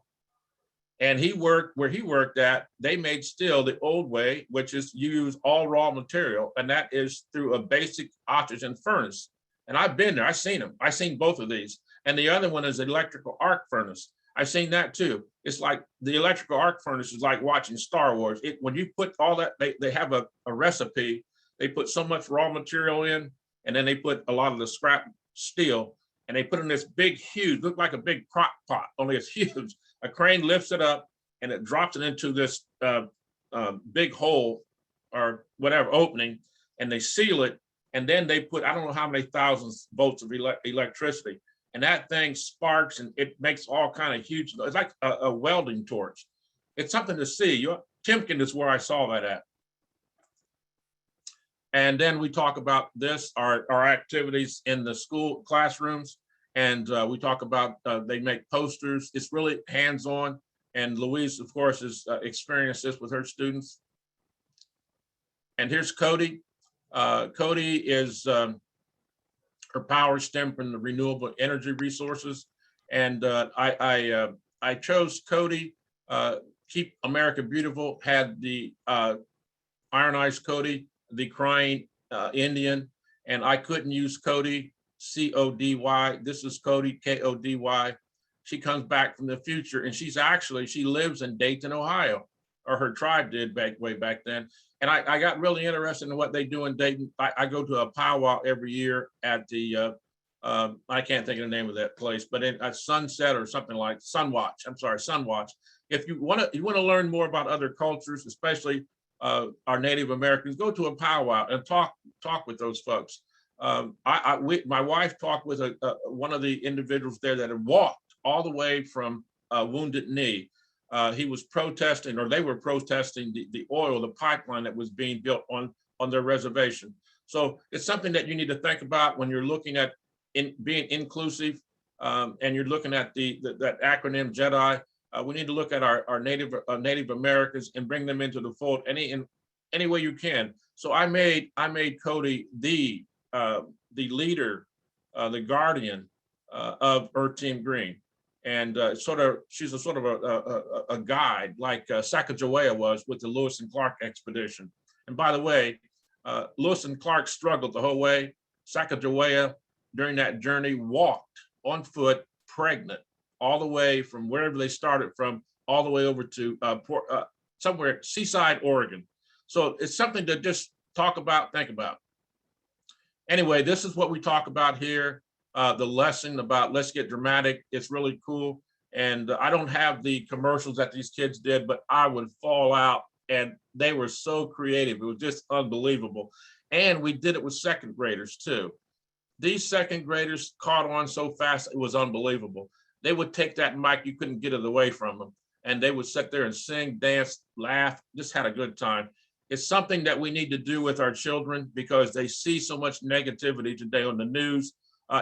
And where he worked at, they made steel the old way, which is use all raw material. And that is through a basic oxygen furnace. And I've been there, I've seen them. I've seen both of these. And the other one is electrical arc furnace. I've seen that too. It's like the electrical arc furnace is like watching Star Wars. When you put all that, they have a recipe. They put so much raw material in, and then they put a lot of the scrap steel, and they put in this big, huge, look like a big crock pot, only it's huge. A crane lifts it up and it drops it into this big hole or whatever opening, and they seal it. And then they put, I don't know how many thousands volts of electricity. And that thing sparks and it makes all kind of huge, it's like a welding torch. It's something to see. Timken is where I saw that at. And then we talk about this, our activities in the school classrooms. And we talk about, they make posters. It's really hands-on. And Louise, of course, has experienced this with her students. And here's Cody. Cody is, her power stem from the renewable energy resources. And I chose Cody. Keep America Beautiful had the Ironized Cody, the crying Indian, and I couldn't use Cody, C-O-D-Y. This is Cody, K-O-D-Y. She comes back from the future, and she lives in Dayton, Ohio, or her tribe did way back then. And I got really interested in what they do in Dayton. I go to a powwow every year at the, I can't think of the name of that place, but in a Sunset or something like Sunwatch. I'm sorry, Sunwatch. If you want to learn more about other cultures, especially our Native Americans, go to a powwow and talk with those folks. My wife talked with one of the individuals there that had walked all the way from Wounded Knee. He was protesting, or they were protesting the oil, the pipeline that was being built on their reservation. So it's something that you need to think about when you're looking at being inclusive, and you're looking at that acronym JEDI. We need to look at our Native Americans and bring them into the fold in any way you can. So I made Cody the leader, the guardian of Earth Team Green. And she's a sort of a guide like Sacagawea was with the Lewis and Clark expedition. And by the way, Lewis and Clark struggled the whole way. Sacagawea during that journey walked on foot, pregnant, all the way from wherever they started from, all the way over to somewhere, Seaside, Oregon. So it's something to just talk about, think about. Anyway, this is what we talk about here. The lesson about let's get dramatic. It's really cool. And I don't have the commercials that these kids did, but I would fall out, and they were so creative. It was just unbelievable. And we did it with second graders too. These second graders caught on so fast, it was unbelievable. They would take that mic, you couldn't get it away from them. And they would sit there and sing, dance, laugh, just had a good time. It's something that we need to do with our children because they see so much negativity today on the news.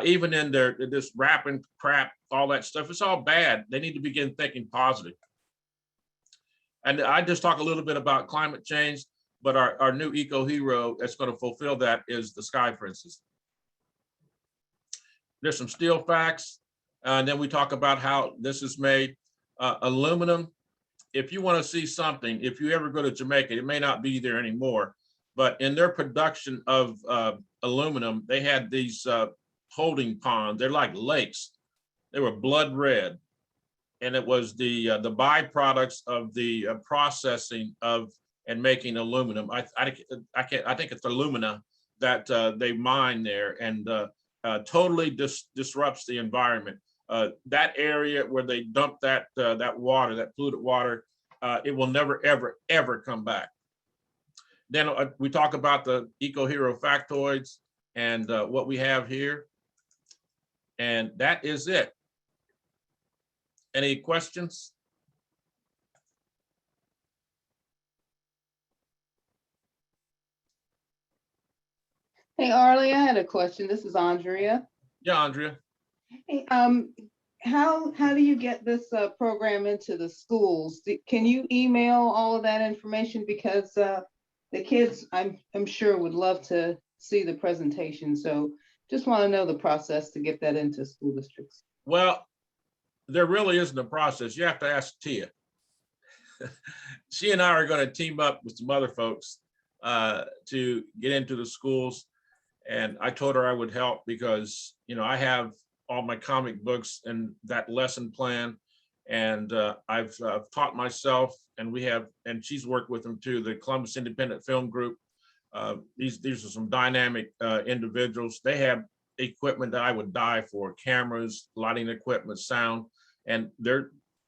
Even in this rapping crap, all that stuff, it's all bad. They need to begin thinking positive. And I just talk a little bit about climate change, but our new eco hero that's going to fulfill that is the Sky Princess. There's some steel facts, and then we talk about how this is made. Aluminum, if you want to see something, if you ever go to Jamaica, it may not be there anymore, but in their production of aluminum, they had these holding ponds. They're like lakes. They were blood red, and it was the byproducts of the processing of and making aluminum. I think it's alumina that they mine there, and totally disrupts the environment. That area where they dump that water, that polluted water, it will never ever come back. Then we talk about the eco hero factoids and what we have here. And that is it. Any questions? Hey, Arley, I had a question. This is Andrea. Yeah, Andrea. Hey, how do you get this program into the schools? Can you email all of that information? Because the kids, I'm sure, would love to see the presentation. So just want to know the process to get that into school districts. Well, there really isn't a process. You have to ask Tia. She and I are going to team up with some other folks to get into the schools. And I told her I would help because, I have all my comic books and that lesson plan. And I've taught myself, and she's worked with them too, the Columbus Independent Film Group. These are some dynamic individuals. They have equipment that I would die for: cameras, lighting equipment, sound, and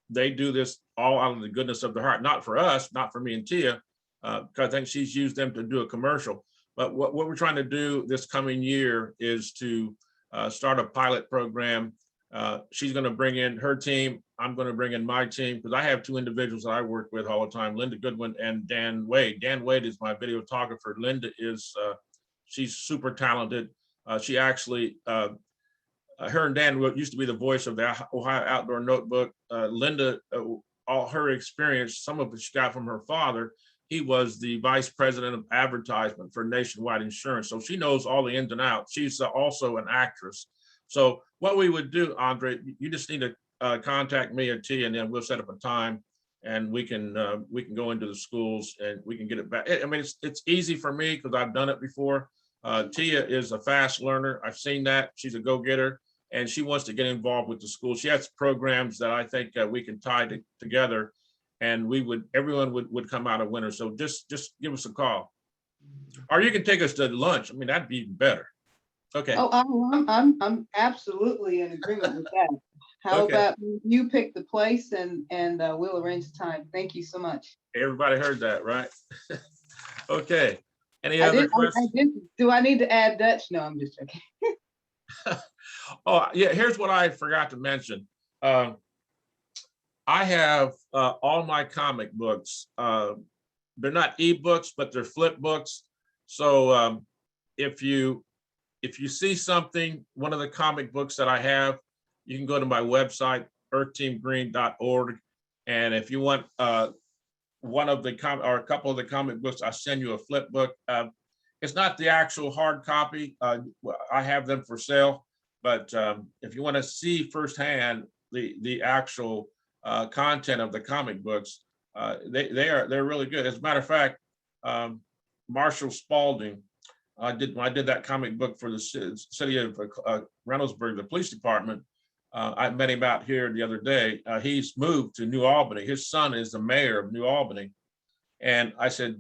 they do this all out of the goodness of their heart. Not for us, not for me and Tia, because I think she's used them to do a commercial. But what we're trying to do this coming year is to start a pilot program. She's going to bring in her team. I'm going to bring in my team because I have two individuals that I work with all the time, Linda Goodwin and Dan Wade. Dan Wade is my videographer. Linda is, she's super talented. She actually, her and Dan used to be the voice of the Ohio Outdoor Notebook. Linda, all her experience, some of it she got from her father. He was the vice president of advertisement for Nationwide Insurance. So she knows all the ins and outs. She's also an actress. So what we would do, Andre, you just need to contact me or Tia, and then we'll set up a time, and we can go into the schools and we can get it back. I mean, it's easy for me because I've done it before. Tia is a fast learner. I've seen that. She's a go-getter, and she wants to get involved with the school. She has programs that I think we can tie together, and everyone would come out a winner. So just give us a call, or you can take us to lunch. I mean, that'd be even better. Okay. Oh, I'm absolutely in agreement with that. How Okay. about you pick the place and we'll arrange the time. Thank you so much. Everybody heard that, right? Okay. Any other questions? Do I need to add Dutch? No, I'm just joking. Oh, yeah, here's what I forgot to mention. I have all my comic books. They're not ebooks, but they're flip books. So if you see something, one of the comic books that I have, you can go to my website, earthteamgreen.org, And if you want one of the or a couple of the comic books, I'll send you a flip book. It's not the actual hard copy. I have them for sale, but if you want to see firsthand the actual content of the comic books, they're really good. As a matter of fact, Marshall Spalding, when I did that comic book for the city of Reynoldsburg, the police department. I met him out here the other day. He's moved to New Albany. His son is the mayor of New Albany. And I said,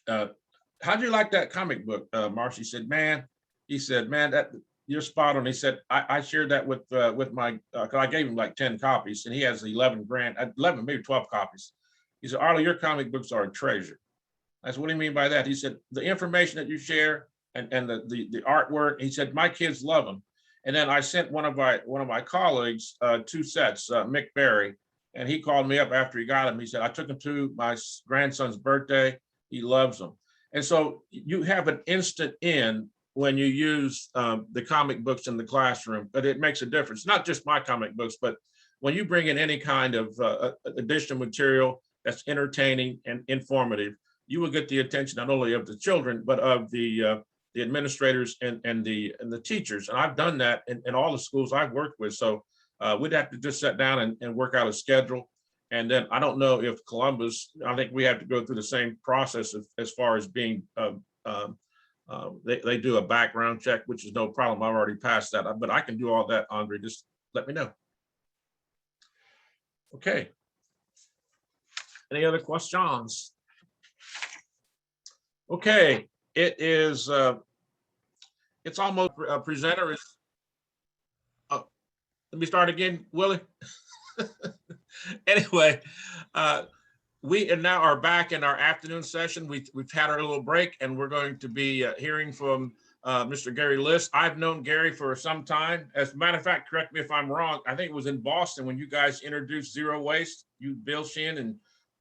how do you like that comic book, Marsh? He said, man, that you're spot on. He said, I shared that with my, cause I gave him like 10 copies and he has 11, maybe 12 copies. He said, Arley, your comic books are a treasure. I said, what do you mean by that? He said, the information that you share and the artwork, he said, my kids love them. And then I sent one of my colleagues 2 sets, Mick Berry, and he called me up after he got them. He said, I took him to my grandson's birthday. He loves them. And so you have an instant in when you use the comic books in the classroom, but it makes a difference. Not just my comic books, but when you bring in any kind of additional material that's entertaining and informative, you will get the attention not only of the children, but of the administrators and the teachers. And I've done that in all the schools I've worked with. So we'd have to just sit down and work out a schedule. And then I don't know if Columbus, I think we have to go through the same process as far as being, they do a background check, which is no problem. I've already passed that, but I can do all that, Andre, just let me know. Okay. Any other questions? Okay, it is, it's almost presenter is, oh, let me start again, Willie. Anyway, we now are back in our afternoon session. We've had our little break and we're going to be hearing from Mr. Gary List. I've known Gary for some time. As a matter of fact, correct me if I'm wrong, I think it was in Boston when you guys introduced Zero Waste, you, Bill Shin and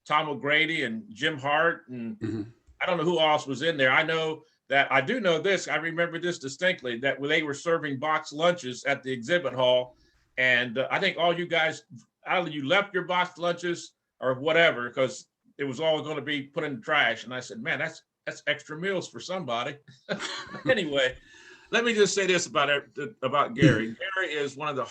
Tom O'Grady and Jim Hart and I don't know who else was in there. I know that I do know this. I remember this distinctly, that they were serving boxed lunches at the exhibit hall. And I think all you guys, either you left your boxed lunches or whatever, because it was all going to be put in the trash. And I said, man, that's extra meals for somebody. Anyway, let me just say this about Gary. Gary is one of the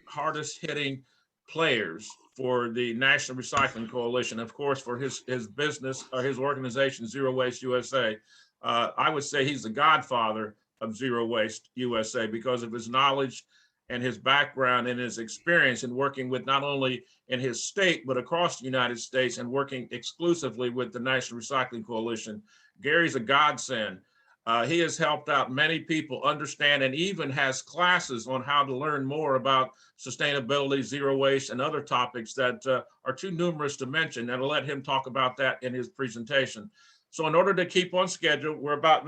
hardest hitting players for the National Recycling Coalition, of course, for his business or his organization, Zero Waste USA. I would say he's the godfather of Zero Waste USA because of his knowledge and his background and his experience in working with not only in his state, but across the United States and working exclusively with the National Recycling Coalition. Gary's a godsend. He has helped out many people understand and even has classes on how to learn more about sustainability, zero waste, and other topics that are too numerous to mention. And I'll let him talk about that in his presentation. So in order to keep on schedule, we're about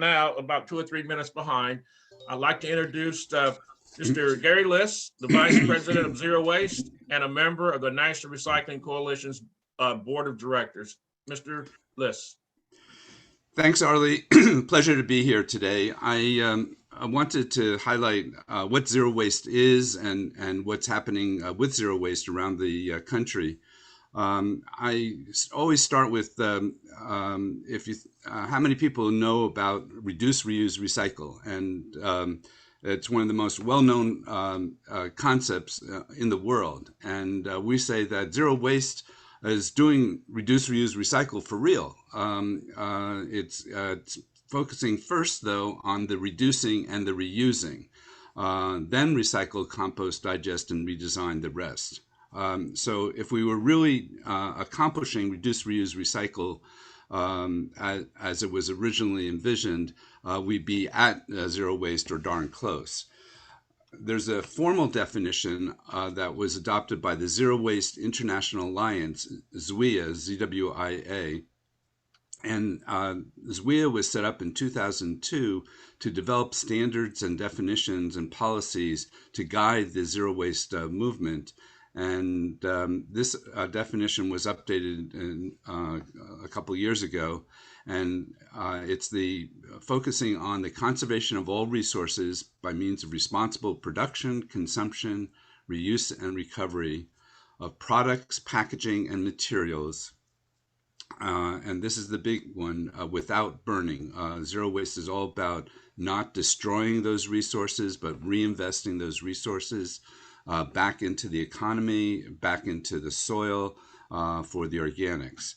2 or 3 minutes behind. I'd like to introduce Mr. Gary List, the Vice President of Zero Waste and a member of the National Recycling Coalition's Board of Directors. Mr. List. Thanks, Arley. Pleasure to be here today. I wanted to highlight what zero waste is and what's happening with zero waste around the country. I always start with how many people know about reduce, reuse, recycle, and it's one of the most well-known concepts in the world. And we say that zero waste is doing reduce, reuse, recycle for real. It's focusing first, though, on the reducing and the reusing, then recycle, compost, digest, and redesign the rest. So if we were really accomplishing reduce, reuse, recycle as it was originally envisioned, we'd be at zero waste or darn close. There's a formal definition that was adopted by the Zero Waste International Alliance, ZWIA, Z-W-I-A. And ZWIA was set up in 2002 to develop standards and definitions and policies to guide the zero waste movement. And this definition was updated a couple years ago. And it's the focusing on the conservation of all resources by means of responsible production, consumption, reuse, and recovery, of products, packaging, and materials. And this is the big one, without burning. Zero waste is all about not destroying those resources, but reinvesting those resources back into the economy, back into the soil for the organics.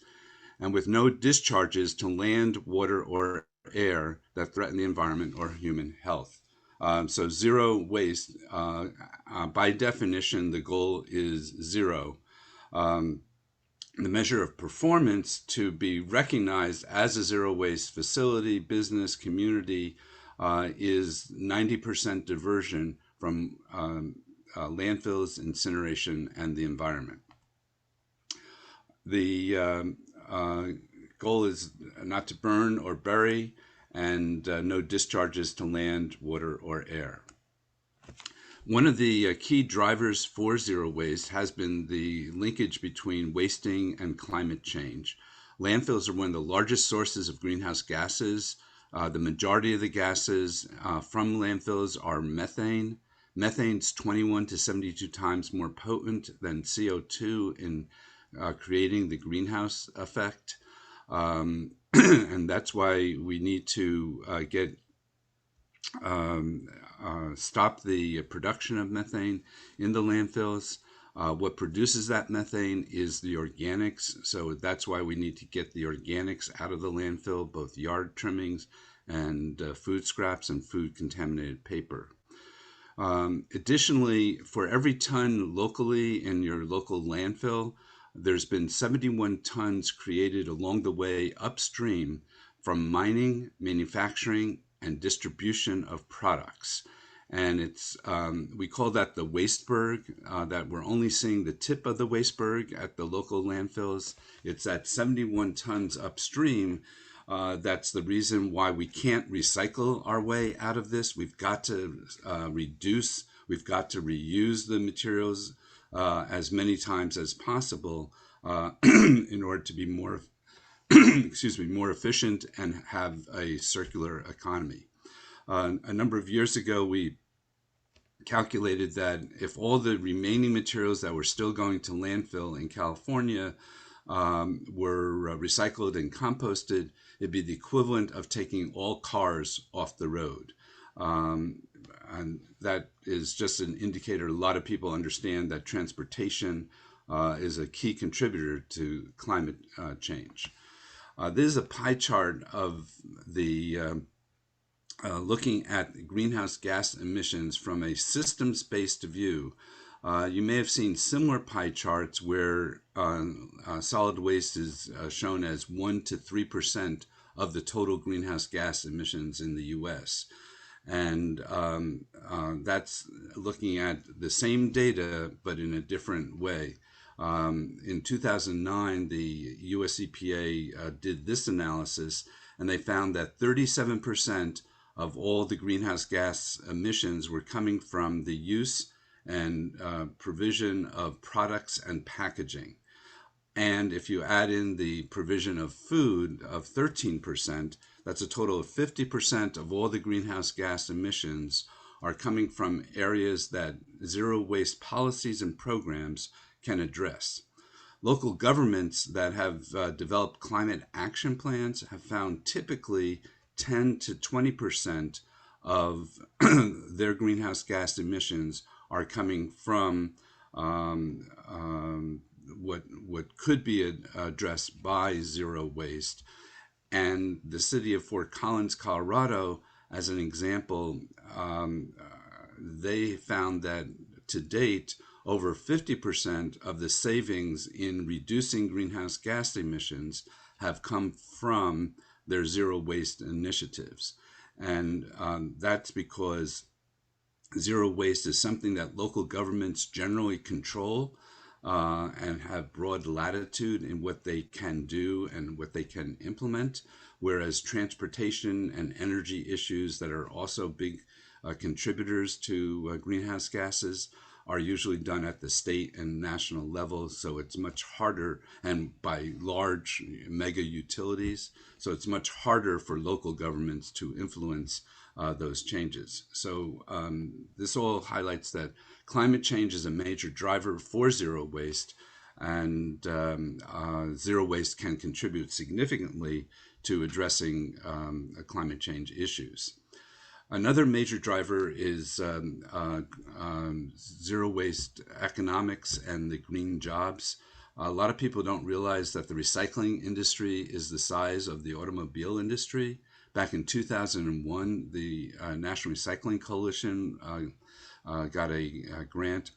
And with no discharges to land, water, or air that threaten the environment or human health. So zero waste, by definition, the goal is zero. The measure of performance to be recognized as a zero waste facility, business, community is 90% diversion from landfills, incineration, and the environment. The goal is not to burn or bury, and no discharges to land, water, or air. One of the key drivers for zero waste has been the linkage between wasting and climate change. Landfills are one of the largest sources of greenhouse gases. The majority of the gases from landfills are methane. Methane's 21 to 72 times more potent than CO2 in creating the greenhouse effect. And that's why we need to stop the production of methane in the landfills. What produces that methane is the organics. So that's why we need to get the organics out of the landfill, both yard trimmings and food scraps and food contaminated paper. Additionally, for every ton locally in your local landfill, there's been 71 tons created along the way upstream from mining, manufacturing, and distribution of products. And it's we call that the wasteberg, that we're only seeing the tip of the wasteberg at the local landfills. It's at 71 tons upstream. That's the reason why we can't recycle our way out of this. We've got to reduce, we've got to reuse the materials as many times as possible in order to be more more efficient and have a circular economy. A number of years ago, we calculated that if all the remaining materials that were still going to landfill in California were recycled and composted, it'd be the equivalent of taking all cars off the road. And that is just an indicator. A lot of people understand that transportation is a key contributor to climate change. This is a pie chart of the looking at greenhouse gas emissions from a systems-based view. You may have seen similar pie charts where solid waste is shown as 1 to 3% of the total greenhouse gas emissions in the US. And that's looking at the same data, but in a different way. In 2009, the US EPA did this analysis, and they found that 37% of all the greenhouse gas emissions were coming from the use and provision of products and packaging. And if you add in the provision of food of 13%, that's a total of 50% of all the greenhouse gas emissions are coming from areas that zero waste policies and programs can address. Local governments that have developed climate action plans have found typically 10 to 20% of their greenhouse gas emissions are coming from what could be addressed by zero waste. And the city of Fort Collins, Colorado, as an example, they found that to date, over 50% of the savings in reducing greenhouse gas emissions have come from their zero waste initiatives. And that's because zero waste is something that local governments generally control and have broad latitude in what they can do and what they can implement, whereas transportation and energy issues that are also big contributors to greenhouse gases are usually done at the state and national level. So it's much harder, and by large mega utilities. So it's much harder for local governments to influence those changes. So this all highlights that climate change is a major driver for zero waste, and zero waste can contribute significantly to addressing climate change issues. Another major driver is zero waste economics and the green jobs. A lot of people don't realize that the recycling industry is the size of the automobile industry. Back in 2001, the National Recycling Coalition got a grant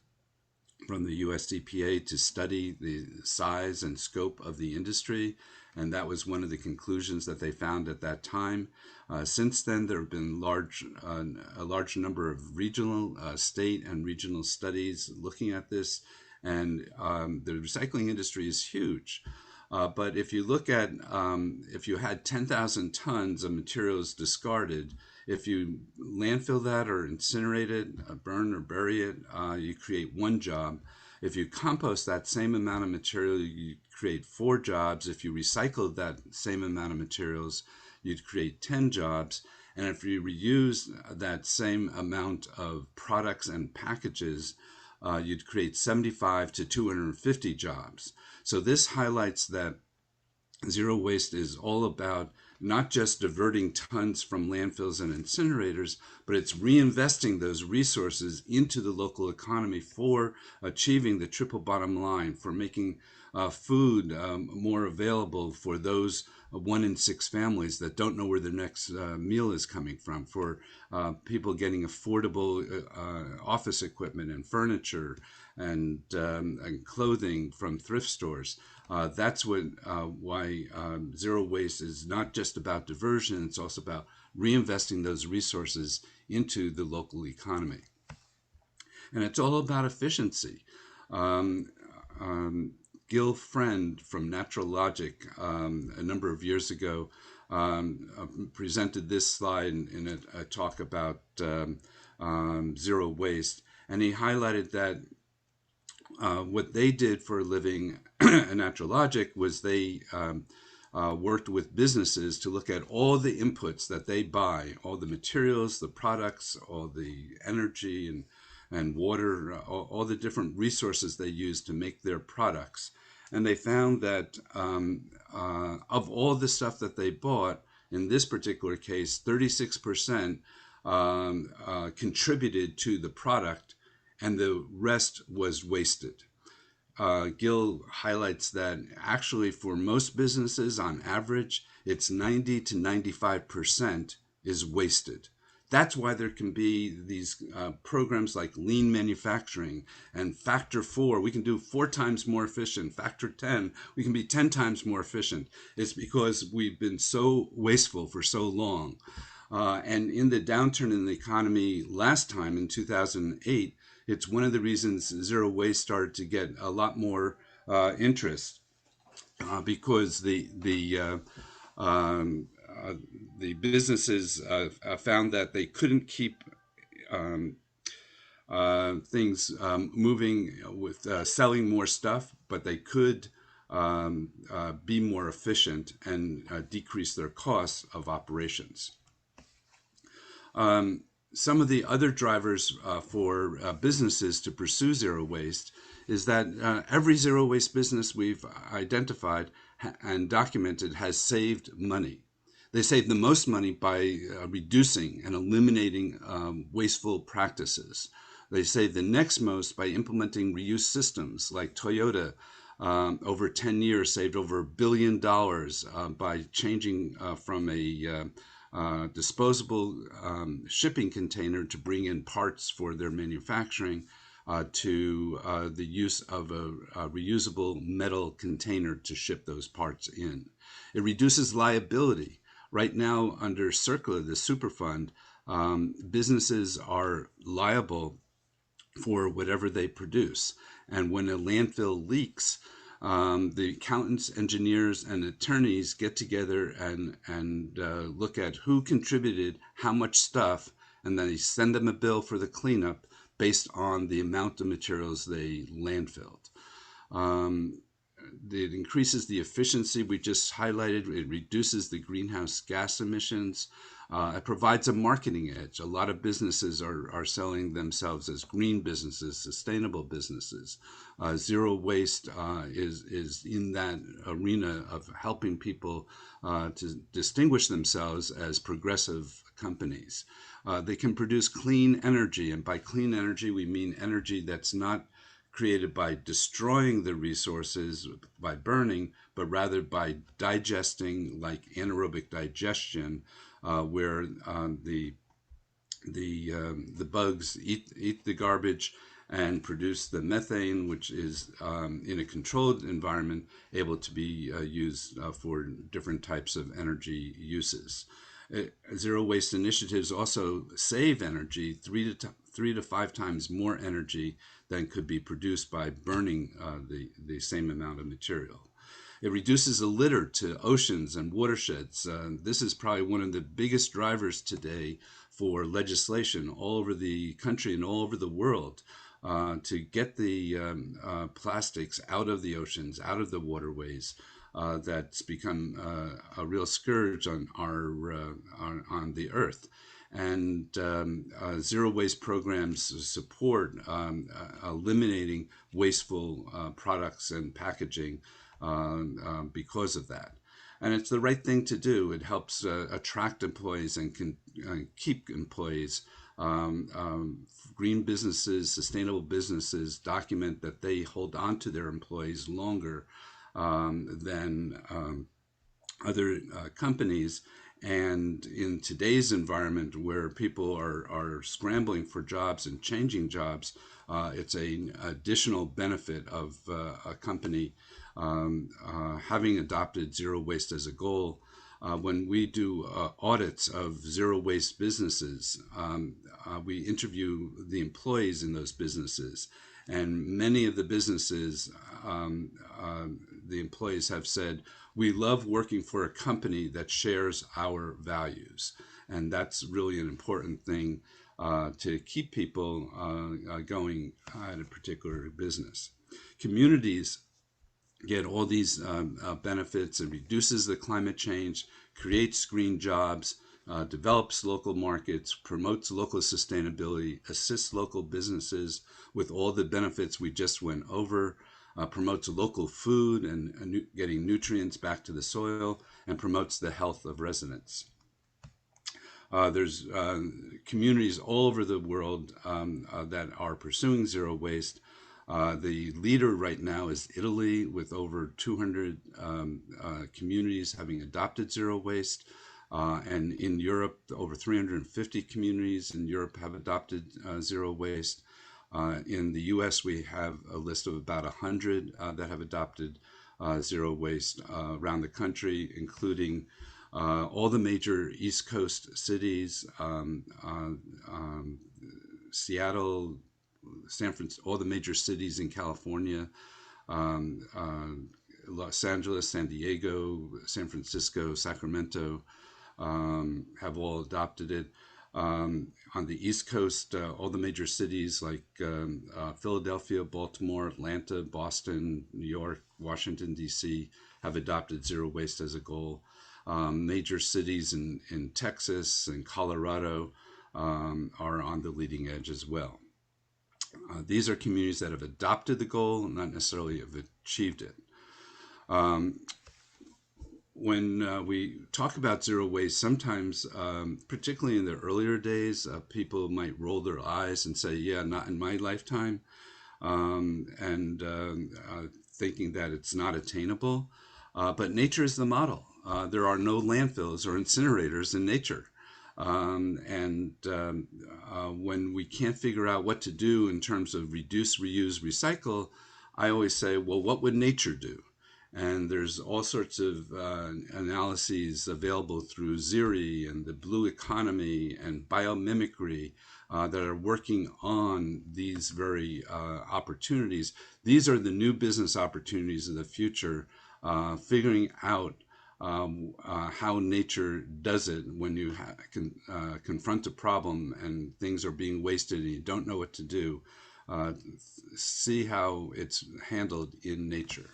from the US EPA to study the size and scope of the industry. And that was one of the conclusions that they found at that time. Since then, there have been a large number of regional, state and regional studies looking at this. And the recycling industry is huge. But if you look at, if you had 10,000 tons of materials discarded, if you landfill that or incinerate it, burn or bury it, you create 1 job. If you compost that same amount of material, you create 4 jobs. If you recycle that same amount of materials, you'd create 10 jobs. And if you reuse that same amount of products and packages, you'd create 75 to 250 jobs. So this highlights that zero waste is all about not just diverting tons from landfills and incinerators, but it's reinvesting those resources into the local economy for achieving the triple bottom line, for making food more available for those 1 in 6 families that don't know where their next meal is coming from, for people getting affordable office equipment and furniture and clothing from thrift stores. That's why zero waste is not just about diversion, it's also about reinvesting those resources into the local economy. And it's all about efficiency. Gil Friend from Natural Logic a number of years ago presented this slide in a talk about zero waste. And he highlighted that what they did for a living at Natural Logic was they worked with businesses to look at all the inputs that they buy, all the materials, the products, all the energy and water, all the different resources they use to make their products. And they found that of all the stuff that they bought, in this particular case, 36% contributed to the product, and the rest was wasted. Gil highlights that actually for most businesses, on average, it's 90 to 95% is wasted. That's why there can be these programs like lean manufacturing and factor 4. We can do 4 times more efficient. Factor 10, we can be 10 times more efficient. It's because we've been so wasteful for so long. And in the downturn in the economy last time in 2008, it's one of the reasons zero waste started to get a lot more interest because the businesses found that they couldn't keep things moving with selling more stuff, but they could be more efficient and decrease their costs of operations. Some of the other drivers for businesses to pursue zero waste is that every zero waste business we've identified and documented has saved money. They save the most money by reducing and eliminating wasteful practices. They save the next most by implementing reuse systems, like Toyota over 10 years saved over $1 billion by changing from a disposable shipping container to bring in parts for their manufacturing to the use of a reusable metal container to ship those parts in. It reduces liability. Right now, under CERCLA, the Superfund, businesses are liable for whatever they produce. And when a landfill leaks, the accountants, engineers, and attorneys get together and look at who contributed how much stuff, and then they send them a bill for the cleanup based on the amount of materials they landfilled. It increases the efficiency we just highlighted. It reduces the greenhouse gas emissions. It provides a marketing edge. A lot of businesses are selling themselves as green businesses, sustainable businesses. Zero waste is in that arena of helping people to distinguish themselves as progressive companies. They can produce clean energy, and by clean energy, we mean energy that's not created by destroying the resources by burning, but rather by digesting, like anaerobic digestion, where the bugs eat the garbage and produce the methane, which is in a controlled environment able to be used for different types of energy uses. Zero waste initiatives also save energy, 3 to 5 times more energy than could be produced by burning the same amount of material. It reduces the litter to oceans and watersheds. This is probably one of the biggest drivers today for legislation all over the country and all over the world to get the plastics out of the oceans, out of the waterways. That's become a real scourge on on the earth. And zero waste programs support eliminating wasteful products and packaging because of that. And it's the right thing to do. It helps attract employees and can keep employees. Green businesses, sustainable businesses document that they hold on to their employees longer than other companies. And in today's environment where people are scrambling for jobs and changing jobs, it's an additional benefit of a company having adopted zero waste as a goal. When we do audits of zero waste businesses, we interview the employees in those businesses. And many of the businesses, the employees have said, we love working for a company that shares our values. And that's really an important thing to keep people going at a particular business. Communities get all these benefits. It reduces the climate change, creates green jobs, develops local markets, promotes local sustainability, assists local businesses with all the benefits we just went over, promotes local food and getting nutrients back to the soil, and promotes the health of residents. There's communities all over the world that are pursuing zero waste. The leader right now is Italy, with over 200 communities having adopted zero waste. And in Europe, over 350 communities in Europe have adopted zero waste. In the US, we have a list of about 100 that have adopted zero waste around the country, including all the major East Coast cities, Seattle, San Francisco, all the major cities in California, Los Angeles, San Diego, San Francisco, Sacramento have all adopted it. On the East Coast, all the major cities like Philadelphia, Baltimore, Atlanta, Boston, New York, Washington, D.C. have adopted zero waste as a goal. Major cities in Texas and Colorado are on the leading edge as well. These are communities that have adopted the goal, not necessarily have achieved it. When we talk about zero waste, sometimes, particularly in the earlier days, people might roll their eyes and say, yeah, not in my lifetime, thinking that it's not attainable. But nature is the model. There are no landfills or incinerators in nature. When we can't figure out what to do in terms of reduce, reuse, recycle, I always say, well, what would nature do? And there's all sorts of analyses available through ZERI and the blue economy and biomimicry that are working on these very opportunities. These are the new business opportunities of the future, figuring out how nature does it when you confront a problem and things are being wasted and you don't know what to do. See how it's handled in nature.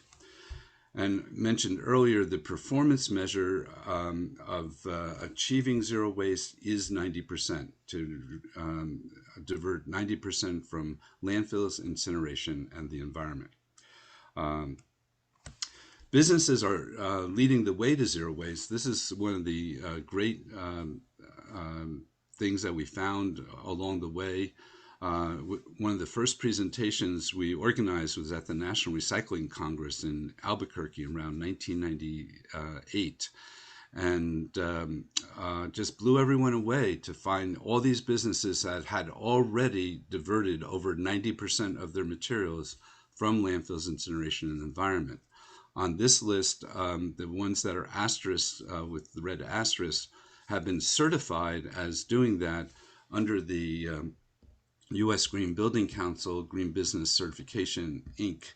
And mentioned earlier, the performance measure of achieving zero waste is 90%, to divert 90% from landfills, incineration, and the environment. Businesses are leading the way to zero waste. This is one of the great things that we found along the way. One of the first presentations we organized was at the National Recycling Congress in Albuquerque around 1998. And just blew everyone away to find all these businesses that had already diverted over 90% of their materials from landfills, incineration, and environment. On this list, the ones that are asterisks with the red asterisk have been certified as doing that under the U.S. Green Building Council Green Business Certification, Inc.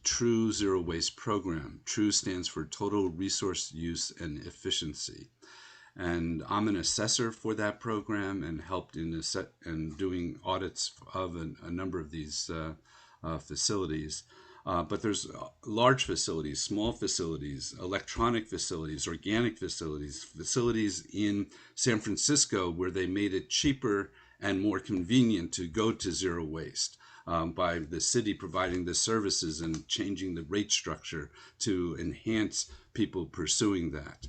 True Zero Waste Program. True stands for Total Resource Use and Efficiency. And I'm an assessor for that program and helped in doing audits of a number of these facilities. But there's large facilities, small facilities, electronic facilities, organic facilities, facilities in San Francisco where they made it cheaper and more convenient to go to zero waste by the city providing the services and changing the rate structure to enhance people pursuing that.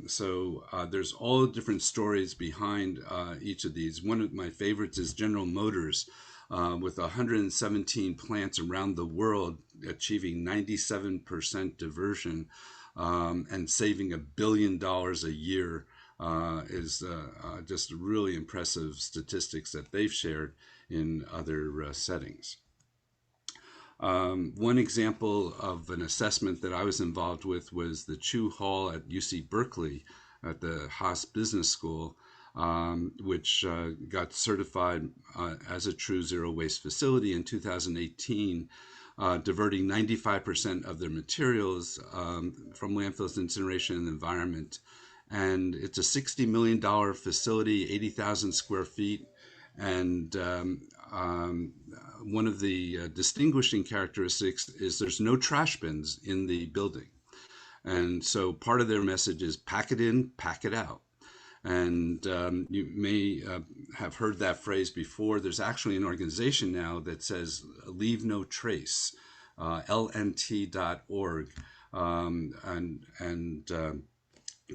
So there's all different stories behind each of these. One of my favorites is General Motors. With 117 plants around the world achieving 97% diversion and saving $1 billion a year is just really impressive statistics that they've shared in other settings. One example of an assessment that I was involved with was the Chu Hall at UC Berkeley at the Haas Business School. Which got certified as a true zero waste facility in 2018, diverting 95% of their materials from landfills, incineration, and the environment. And it's a $60 million facility, 80,000 square feet. And one of the distinguishing characteristics is there's no trash bins in the building. And so part of their message is pack it in, pack it out. And you may have heard that phrase before. There's actually an organization now that says leave no trace, lnt.org. And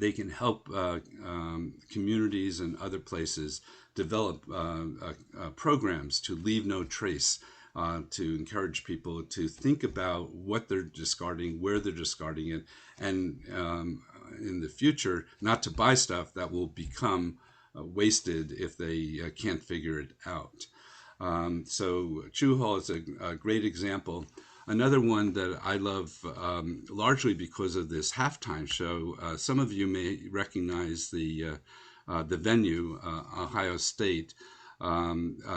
they can help communities and other places develop programs to leave no trace, to encourage people to think about what they're discarding, where they're discarding it, and in the future, not to buy stuff that will become wasted if they can't figure it out. So Chu Hall is a great example. Another one that I love largely because of this halftime show, some of you may recognize the venue, Ohio State.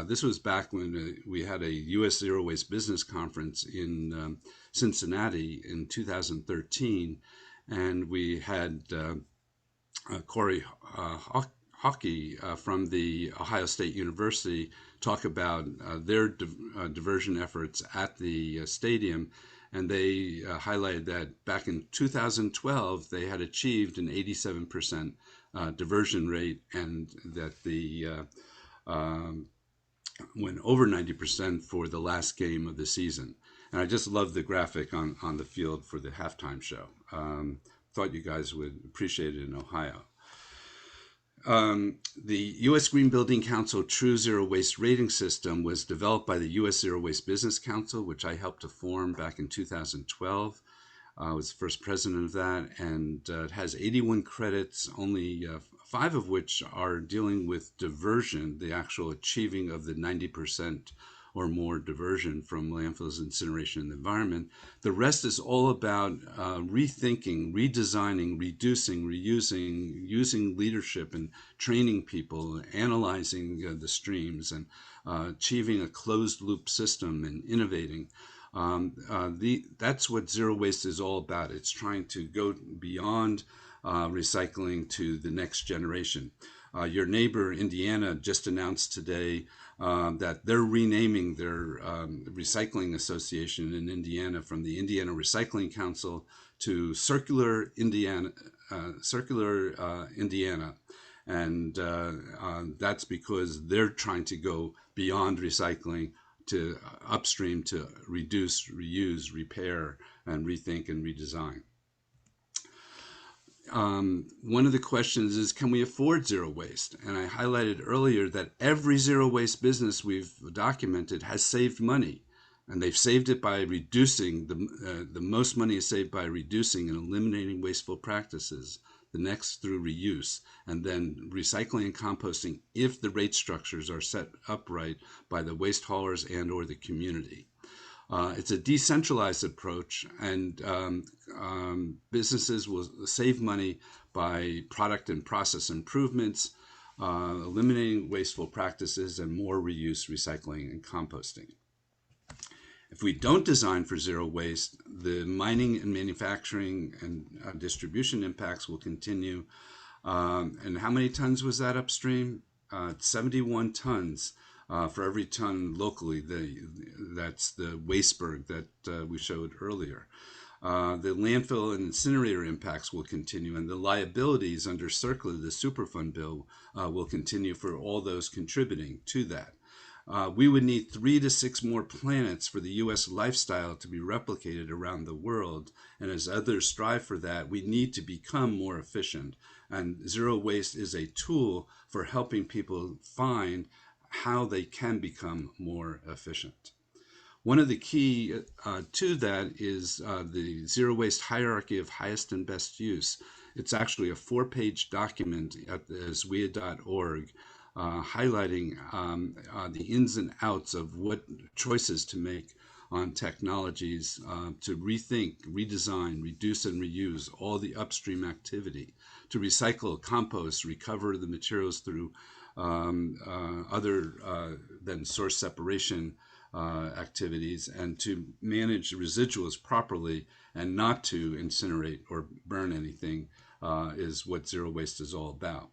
This was back when we had a U.S. Zero Waste Business Conference in Cincinnati in 2013. And we had Corey Hockey from the Ohio State University talk about their diversion efforts at the stadium. And they highlighted that back in 2012, they had achieved an 87% diversion rate, and that the went over 90% for the last game of the season. And I just love the graphic on the field for the halftime show. Thought you guys would appreciate it in Ohio. The U.S. Green Building Council True Zero Waste Rating System was developed by the U.S. Zero Waste Business Council, which I helped to form back in 2012. I was the first president of that, and it has 81 credits, only 5 of which are dealing with diversion, the actual achieving of the 90% or more diversion from landfills, incineration, and the environment. The rest is all about rethinking, redesigning, reducing, reusing, using leadership and training people, analyzing the streams, and achieving a closed loop system and innovating. That's what zero waste is all about. It's trying to go beyond recycling to the next generation. Your neighbor, Indiana, just announced today that they're renaming their recycling association in Indiana from the Indiana Recycling Council to Circular Indiana. And that's because they're trying to go beyond recycling to upstream to reduce, reuse, repair, and rethink and redesign. One of the questions is, can we afford zero waste? And I highlighted earlier that every zero waste business we've documented has saved money, and they've saved it by reducing, the most money is saved by reducing and eliminating wasteful practices, the next through reuse, and then recycling and composting if the rate structures are set up right by the waste haulers and or the community. It's a decentralized approach, and businesses will save money by product and process improvements, eliminating wasteful practices, and more reuse, recycling, and composting. If we don't design for zero waste, the mining and manufacturing and distribution impacts will continue. And how many tons was that upstream? 71 tons. For every ton locally, that's the wasteberg that we showed earlier. The landfill and incinerator impacts will continue, and the liabilities under CERCLA, the Superfund bill, will continue for all those contributing to that. We would need 3 to 6 more planets for the U.S. lifestyle to be replicated around the world, and as others strive for that, we need to become more efficient. And zero waste is a tool for helping people find how they can become more efficient. One of the key to that is the zero waste hierarchy of highest and best use. It's actually a 4-page document at zwea.org highlighting the ins and outs of what choices to make on technologies to rethink, redesign, reduce, and reuse all the upstream activity, to recycle, compost, recover the materials through other than source separation activities, and to manage residuals properly and not to incinerate or burn anything is what zero waste is all about.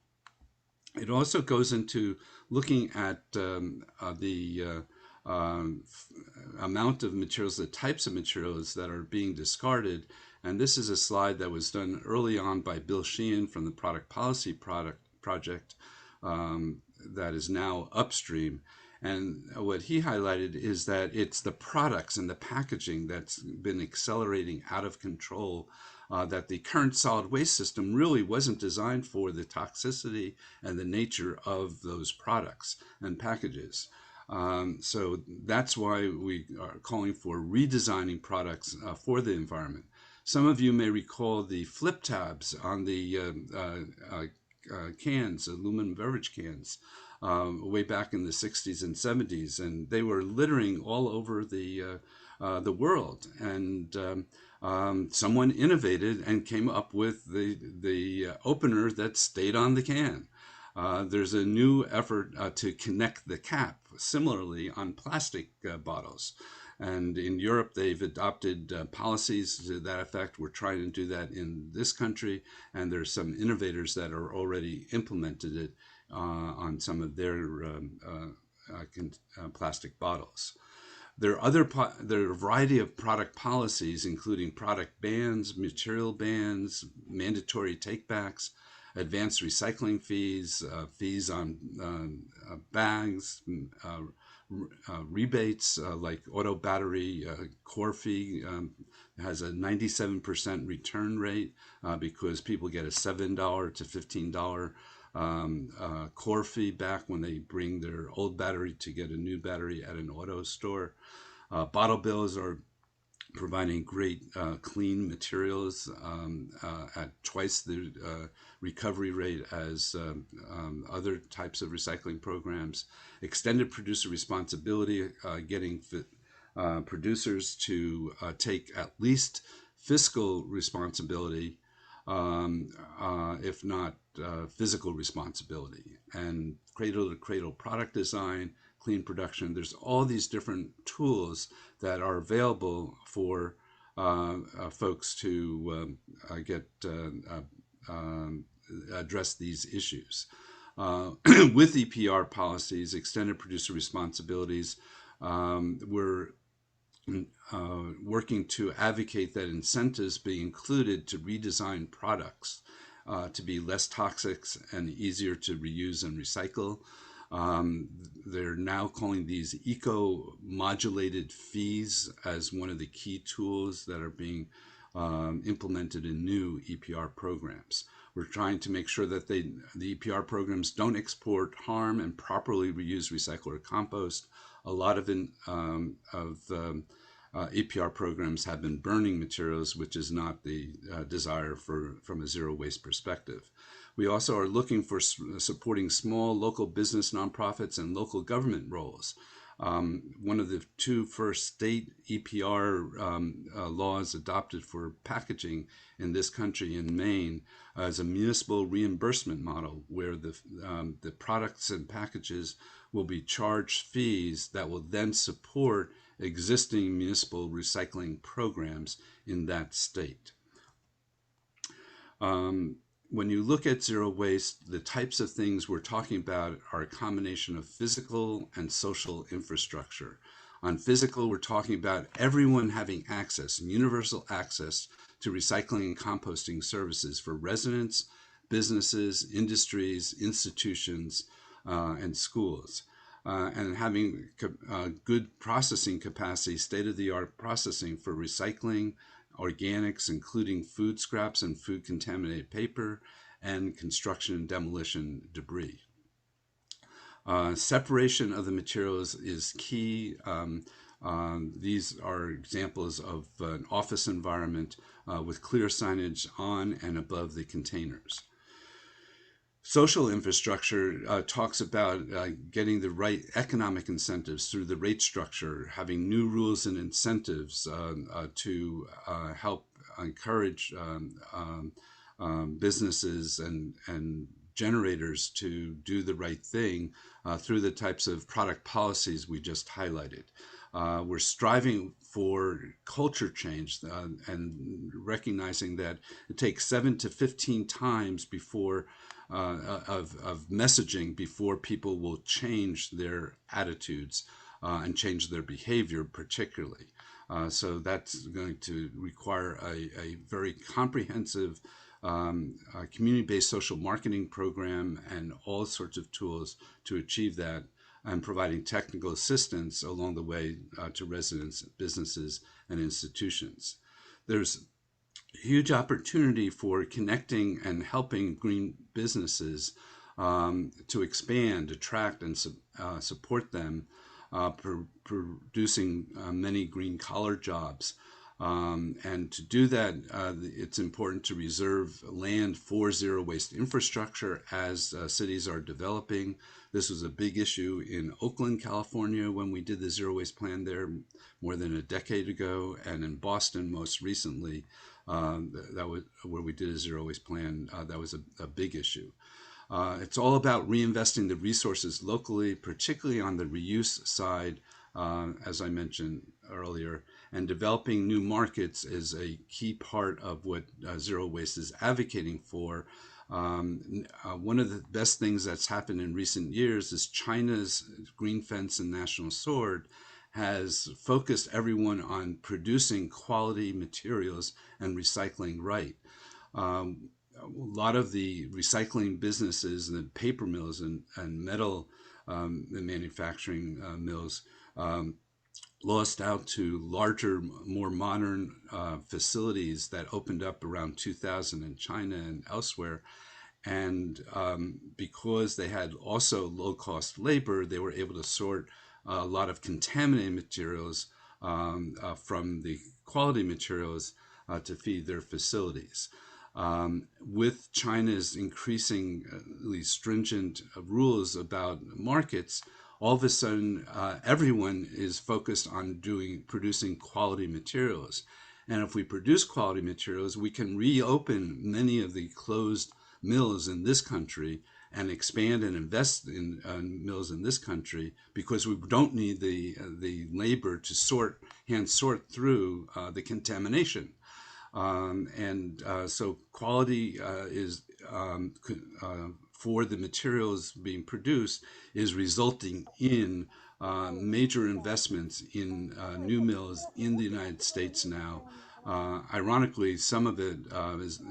It also goes into looking at the amount of materials, the types of materials that are being discarded. And this is a slide that was done early on by Bill Sheehan from the Product Policy Project that is now upstream. And what he highlighted is that it's the products and the packaging that's been accelerating out of control, that the current solid waste system really wasn't designed for the toxicity and the nature of those products and packages. So that's why we are calling for redesigning products for the environment. Some of you may recall the flip tabs on the cans, aluminum beverage cans, way back in the 60s and 70s, and they were littering all over the world. And someone innovated and came up with the opener that stayed on the can. There's a new effort to connect the cap, similarly on plastic bottles. And in Europe, they've adopted policies to that effect. We're trying to do that in this country, and there's some innovators that are already implemented it on some of their plastic bottles. There are a variety of product policies, including product bans, material bans, mandatory takebacks, advanced recycling fees, fees on bags, rebates like auto battery core fee has a 97% return rate because people get a $7 to $15 core fee back when they bring their old battery to get a new battery at an auto store. Bottle bills are providing great clean materials at twice the recovery rate as other types of recycling programs. Extended producer responsibility, getting producers to take at least fiscal responsibility, if not physical responsibility, and cradle to cradle product design, clean production. There's all these different tools that are available for folks to address these issues. With EPR policies, extended producer responsibilities, we're working to advocate that incentives be included to redesign products to be less toxic and easier to reuse and recycle. They're now calling these eco-modulated fees as one of the key tools that are being implemented in new EPR programs. We're trying to make sure that the EPR programs don't export harm and properly reuse, recycle, or compost. A lot of EPR programs have been burning materials, which is not the desire from a zero waste perspective. We also are looking for supporting small local business nonprofits and local government roles. One of the two first state EPR laws adopted for packaging in this country in Maine is a municipal reimbursement model where the products and packages will be charged fees that will then support existing municipal recycling programs in that state. When you look at zero waste, the types of things we're talking about are a combination of physical and social infrastructure. On physical, we're talking about everyone having access, universal access to recycling and composting services for residents, businesses, industries, institutions, and schools. And having good processing capacity, state-of-the-art processing for recycling, organics, including food scraps and food contaminated paper, and construction and demolition debris. Separation of the materials is key. These are examples of an office environment with clear signage on and above the containers. Social infrastructure talks about getting the right economic incentives through the rate structure, having new rules and incentives to help encourage businesses and generators to do the right thing through the types of product policies we just highlighted. We're striving for culture change and recognizing that it takes 7 to 15 times before of messaging before people will change their attitudes and change their behavior particularly. So that's going to require a very comprehensive community-based social marketing program and all sorts of tools to achieve that, and providing technical assistance along the way to residents, businesses, and institutions. There's huge opportunity for connecting and helping green businesses to expand, attract, and support them, producing many green collar jobs. And to do that, it's important to reserve land for zero waste infrastructure as cities are developing. This was a big issue in Oakland, California, when we did the zero waste plan there more than a decade ago, and in Boston most recently, that was where we did a zero waste plan. That was a big issue. It's all about reinvesting the resources locally, particularly on the reuse side, as I mentioned earlier, and developing new markets is a key part of what Zero Waste is advocating for. One of the best things that's happened in recent years is China's Green Fence and National Sword has focused everyone on producing quality materials and recycling right. A lot of the recycling businesses and the paper mills and metal manufacturing mills lost out to larger, more modern facilities that opened up around 2000 in China and elsewhere. And because they had also low-cost labor, they were able to sort a lot of contaminated materials from the quality materials to feed their facilities. With China's increasingly stringent rules about markets, all of a sudden, everyone is focused on producing quality materials. And if we produce quality materials, we can reopen many of the closed mills in this country and expand and invest in mills in this country, because we don't need the labor to hand sort through the contamination. So quality is for the materials being produced is resulting in major investments in new mills in the United States now. Ironically, some of it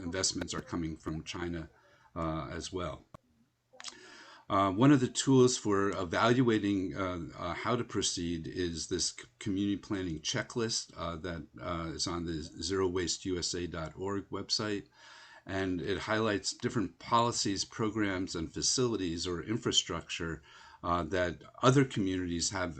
investments are coming from China as well. One of the tools for evaluating how to proceed is this community planning checklist that is on the zerowasteusa.org website. And it highlights different policies, programs, and facilities or infrastructure that other communities have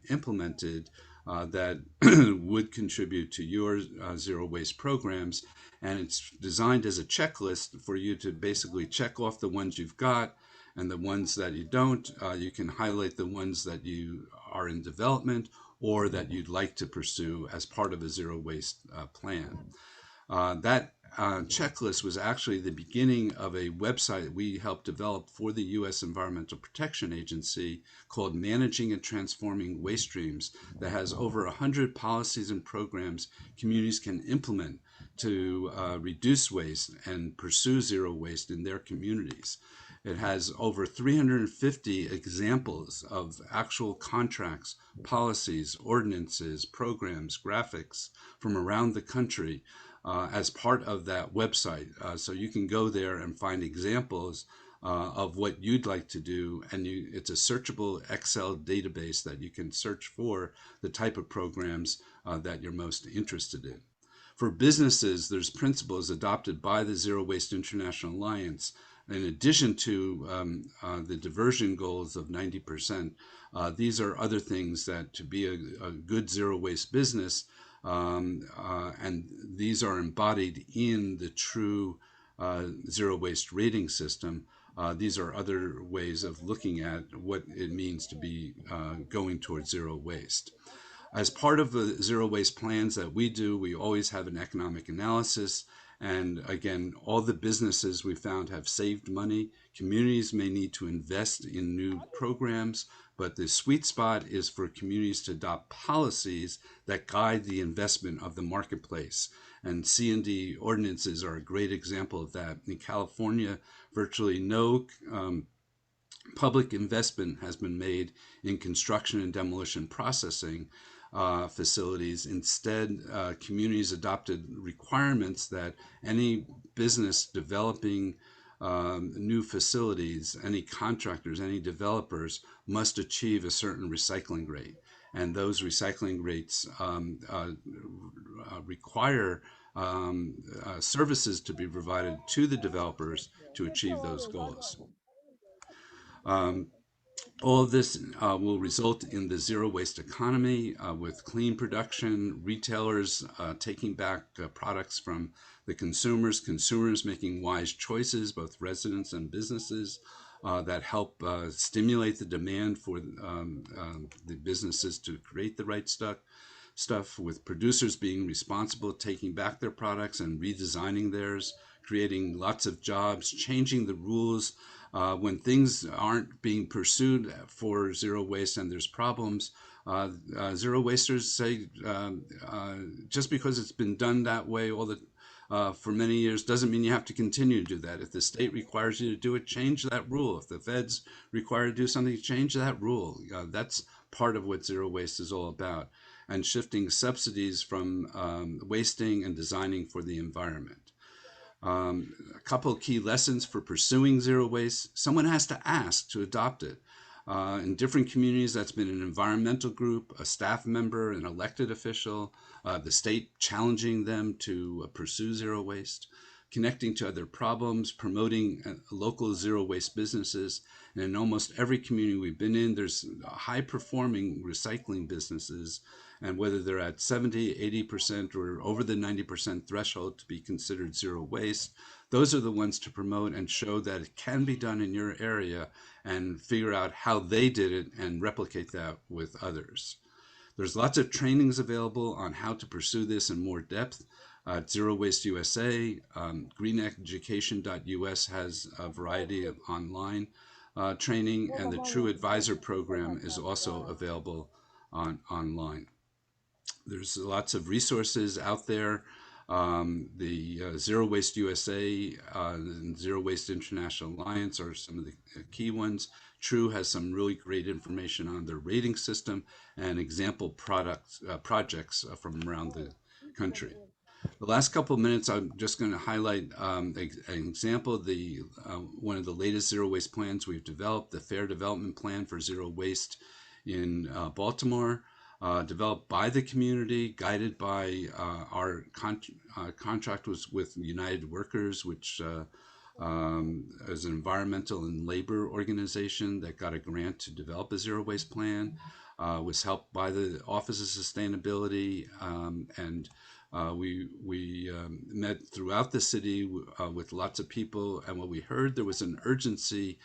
implemented that would contribute to your zero waste programs. And it's designed as a checklist for you to basically check off the ones you've got, and the ones that you don't, you can highlight the ones that you are in development or that you'd like to pursue as part of a zero waste plan. That checklist was actually the beginning of a website we helped develop for the U.S. Environmental Protection Agency called Managing and Transforming Waste Streams, that has over 100 policies and programs communities can implement to reduce waste and pursue zero waste in their communities. It has over 350 examples of actual contracts, policies, ordinances, programs, graphics from around the country as part of that website. So you can go there and find examples of what you'd like to do. And it's a searchable Excel database that you can search for the type of programs that you're most interested in. For businesses, there's principles adopted by the Zero Waste International Alliance. In addition to the diversion goals of 90%, these are other things that to be a good zero waste business, and these are embodied in the true zero waste rating system. These are other ways of looking at what it means to be going towards zero waste. As part of the zero waste plans that we do, we always have an economic analysis. And again, all the businesses we found have saved money. Communities may need to invest in new programs, but the sweet spot is for communities to adopt policies that guide the investment of the marketplace. And C&D ordinances are a great example of that. In California, virtually no public investment has been made in construction and demolition processing facilities. Instead, communities adopted requirements that any business developing new facilities, any contractors, any developers must achieve a certain recycling rate. And those recycling rates require services to be provided to the developers to achieve those goals. All of this will result in the zero waste economy with clean production, retailers taking back products from the consumers making wise choices, both residents and businesses, that help stimulate the demand for the businesses to create the right stuff, with producers being responsible, taking back their products and redesigning theirs, creating lots of jobs, changing the rules. When things aren't being pursued for zero waste and there's problems, zero wasters say just because it's been done that way for many years doesn't mean you have to continue to do that. If the state requires you to do it, change that rule. If the feds require you to do something, change that rule. That's part of what zero waste is all about, and shifting subsidies from wasting and designing for the environment. A couple of key lessons for pursuing zero waste. Someone has to ask to adopt it. In different communities, that's been an environmental group, a staff member, an elected official, the state challenging them to pursue zero waste, connecting to other problems, promoting local zero waste businesses. And in almost every community we've been in, there's high performing recycling businesses. And whether they're at 70, 80% or over the 90% threshold to be considered zero waste, those are the ones to promote and show that it can be done in your area, and figure out how they did it and replicate that with others. There's lots of trainings available on how to pursue this in more depth. Zero Waste USA. Greeneducation.us has a variety of online training, and the True Advisor program is also available online. There's lots of resources out there. The Zero Waste USA and Zero Waste International Alliance are some of the key ones. True has some really great information on their rating system and example projects from around the country. The last couple of minutes, I'm just going to highlight an example of one of the latest zero waste plans we've developed, the Fair Development Plan for Zero Waste in Baltimore. Developed by the community, guided by our contract was with United Workers, which is an environmental and labor organization that got a grant to develop a zero waste plan. Was helped by the Office of Sustainability, and we met throughout the city with lots of people. And what we heard, there was an urgency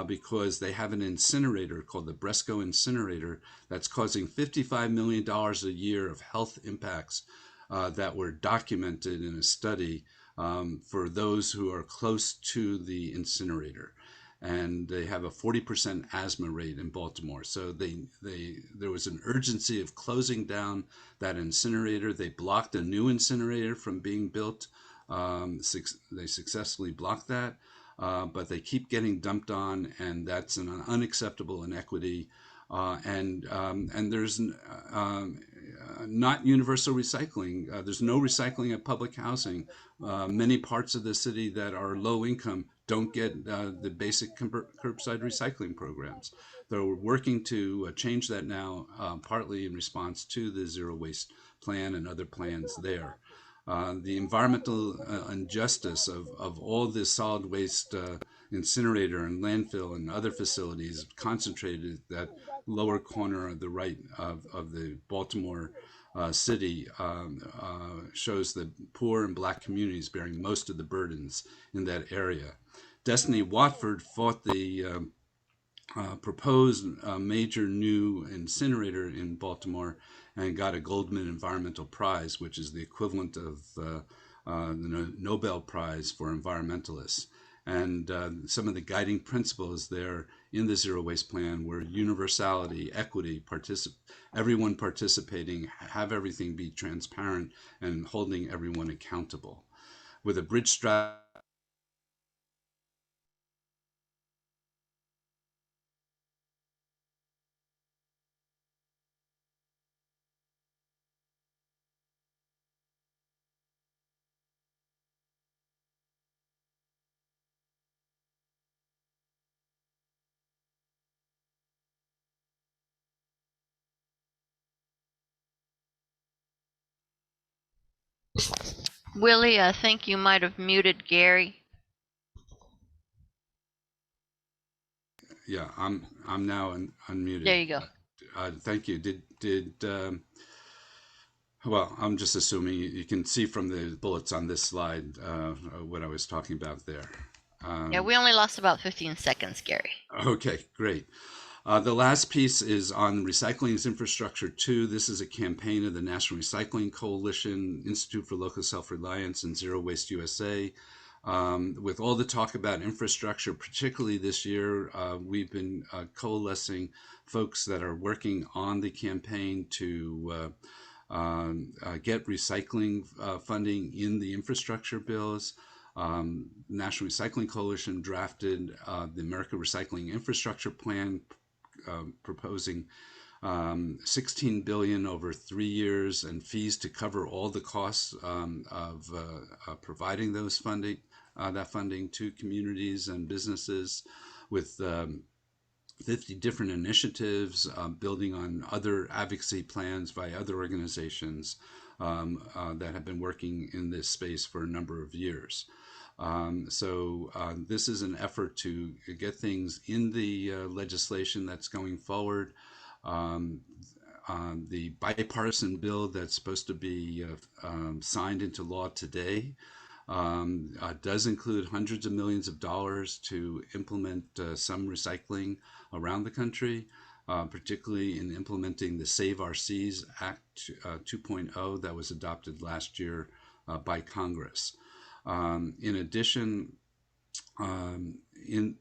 because they have an incinerator called the Bresco incinerator that's causing $55 million a year of health impacts that were documented in a study for those who are close to the incinerator. And they have a 40% asthma rate in Baltimore. So there was an urgency of closing down that incinerator. They blocked a new incinerator from being built. They successfully blocked that, but they keep getting dumped on, and that's an unacceptable inequity. And there's not universal recycling. There's no recycling at public housing. Many parts of the city that are low income don't get the basic curbside recycling programs. They're working to change that now, partly in response to the zero waste plan and other plans there. The environmental injustice of all this solid waste incinerator and landfill and other facilities concentrated at that lower corner of the right of the Baltimore city shows the poor and Black communities bearing most of the burdens in that area. Destiny Watford fought the proposed major new incinerator in Baltimore and got a Goldman Environmental Prize, which is the equivalent of the Nobel Prize for environmentalists. And some of the guiding principles there in the zero waste plan were universality, equity, everyone participating, have everything be transparent, and holding everyone accountable. With a bridge strategy, Willie, I think you might have muted Gary. yeah, I'm now unmuted. There you go. Thank you. Well, I'm just assuming you can see from the bullets on this slide what I was talking about there. Yeah, we only lost about 15 seconds, Gary. Okay, great. The last piece is on Recycling's Infrastructure 2. This is a campaign of the National Recycling Coalition, Institute for Local Self-Reliance, and Zero Waste USA. With all the talk about infrastructure, particularly this year, we've been coalescing folks that are working on the campaign to get recycling funding in the infrastructure bills. National Recycling Coalition drafted the America Recycling Infrastructure Plan, proposing $16 billion over 3 years and fees to cover all the costs of providing those funding, that funding to communities and businesses, with 50 different initiatives, building on other advocacy plans by other organizations that have been working in this space for a number of years. So this is an effort to get things in the legislation that's going forward. The bipartisan bill that's supposed to be signed into law today does include hundreds of millions of dollars to implement some recycling around the country, particularly in implementing the Save Our Seas Act 2.0 that was adopted last year by Congress. In addition, in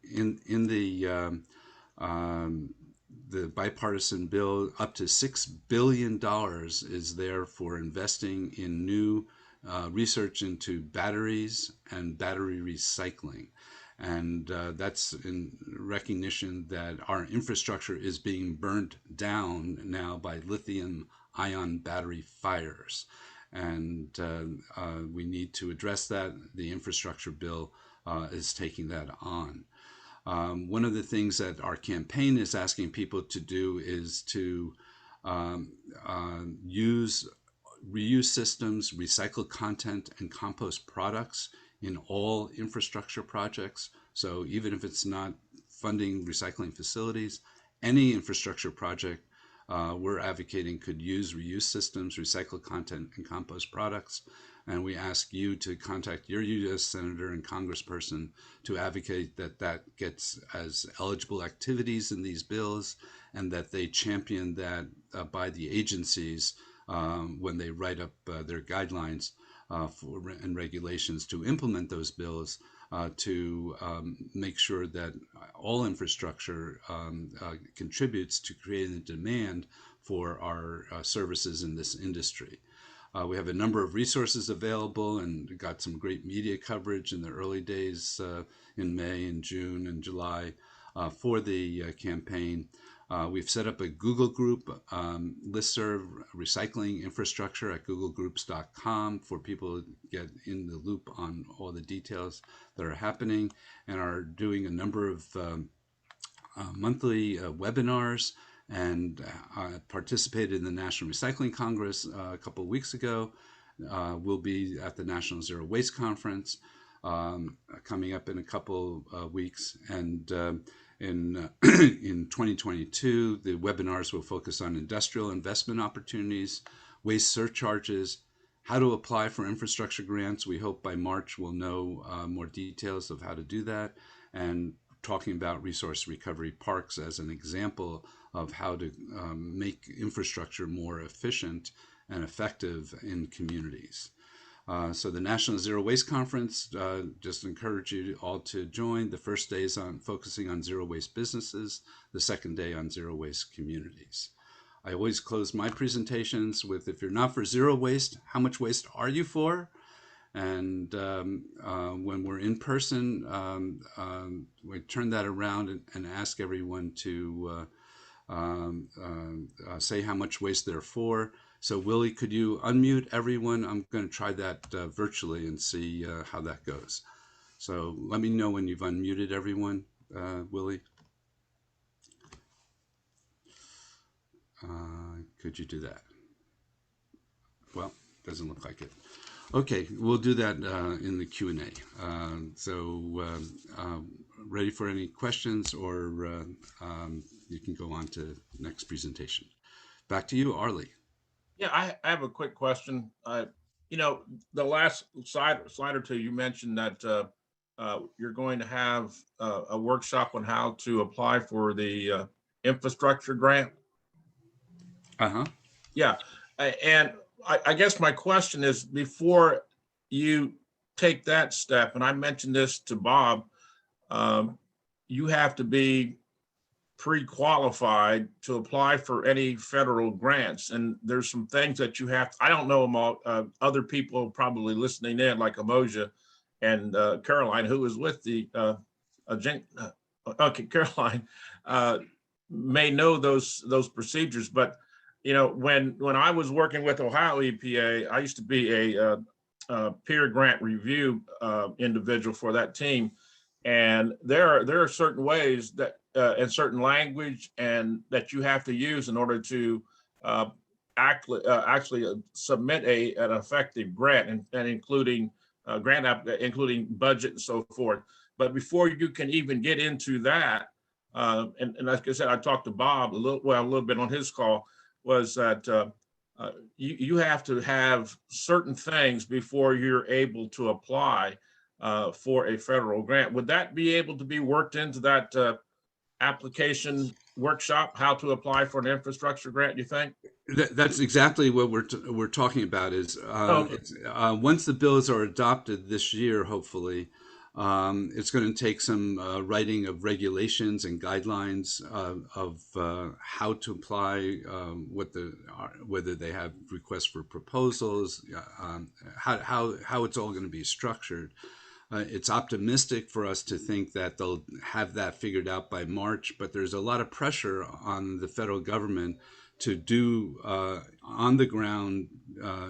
the bipartisan bill, up to $6 billion is there for investing in new research into batteries and battery recycling. And that's in recognition that our infrastructure is being burnt down now by lithium-ion battery fires. And we need to address that. The infrastructure bill is taking that on. One of the things that our campaign is asking people to do is to reuse systems, recycle content, and compost products in all infrastructure projects. So even if it's not funding recycling facilities, any infrastructure project we're advocating could use reuse systems, recycle content, and compost products. And we ask you to contact your U.S. Senator and Congressperson to advocate that that gets as eligible activities in these bills, and that they champion that by the agencies when they write up their guidelines and regulations to implement those bills, to make sure that all infrastructure contributes to creating the demand for our services in this industry. We have a number of resources available and got some great media coverage in the early days in May and June and July for the campaign. We've set up a Google group listserv, recycling infrastructure at googlegroups.com for people to get in the loop on all the details that are happening, and are doing a number of monthly webinars, and participated in the National Recycling Congress a couple of weeks ago. We'll be at the National Zero Waste Conference coming up in a couple of weeks. And in 2022, the webinars will focus on industrial investment opportunities, waste surcharges, how to apply for infrastructure grants. We hope by March we'll know more details of how to do that, and talking about resource recovery parks as an example of how to make infrastructure more efficient and effective in communities. So the National Zero Waste Conference, just encourage you all to join. The first day is on focusing on zero waste businesses, the second day on zero waste communities. I always close my presentations with, if you're not for zero waste, how much waste are you for? And when we're in person, we turn that around and ask everyone to say how much waste they're for. So Willie, could you unmute everyone? I'm going to try that virtually and see how that goes. So let me know when you've unmuted everyone, Willie. Could you do that? Well, doesn't look like it. Okay, we'll do that in the Q&A. Ready for any questions, or you can go on to the next presentation. Back to you, Arley. Yeah, I have a quick question. You know, the last slide or two, you mentioned that you're going to have a workshop on how to apply for the infrastructure grant. Uh-huh. Yeah, and I guess my question is, before you take that step, and I mentioned this to Bob, you have to be pre-qualified to apply for any federal grants. And there's some things that you have, I don't know them all, other people probably listening in, like Emoja and Caroline, who was with the, Caroline may know those procedures. But, you know, when I was working with Ohio EPA, I used to be a peer grant review individual for that team. And there are certain ways that and certain language and that you have to use in order to actually submit an effective grant, and including including budget and so forth. But before you can even get into that, and like I said, I talked to Bob a little bit on his call, was that you have to have certain things before you're able to apply for a federal grant. Would that be able to be worked into that application workshop, how to apply for an infrastructure grant, you think? That's exactly what we're talking about is Okay. once the bills are adopted this year, hopefully, it's going to take some writing of regulations and guidelines of how to apply, whether they have requests for proposals, how it's all going to be structured. It's optimistic for us to think that they'll have that figured out by March, but there's a lot of pressure on the federal government to do on the ground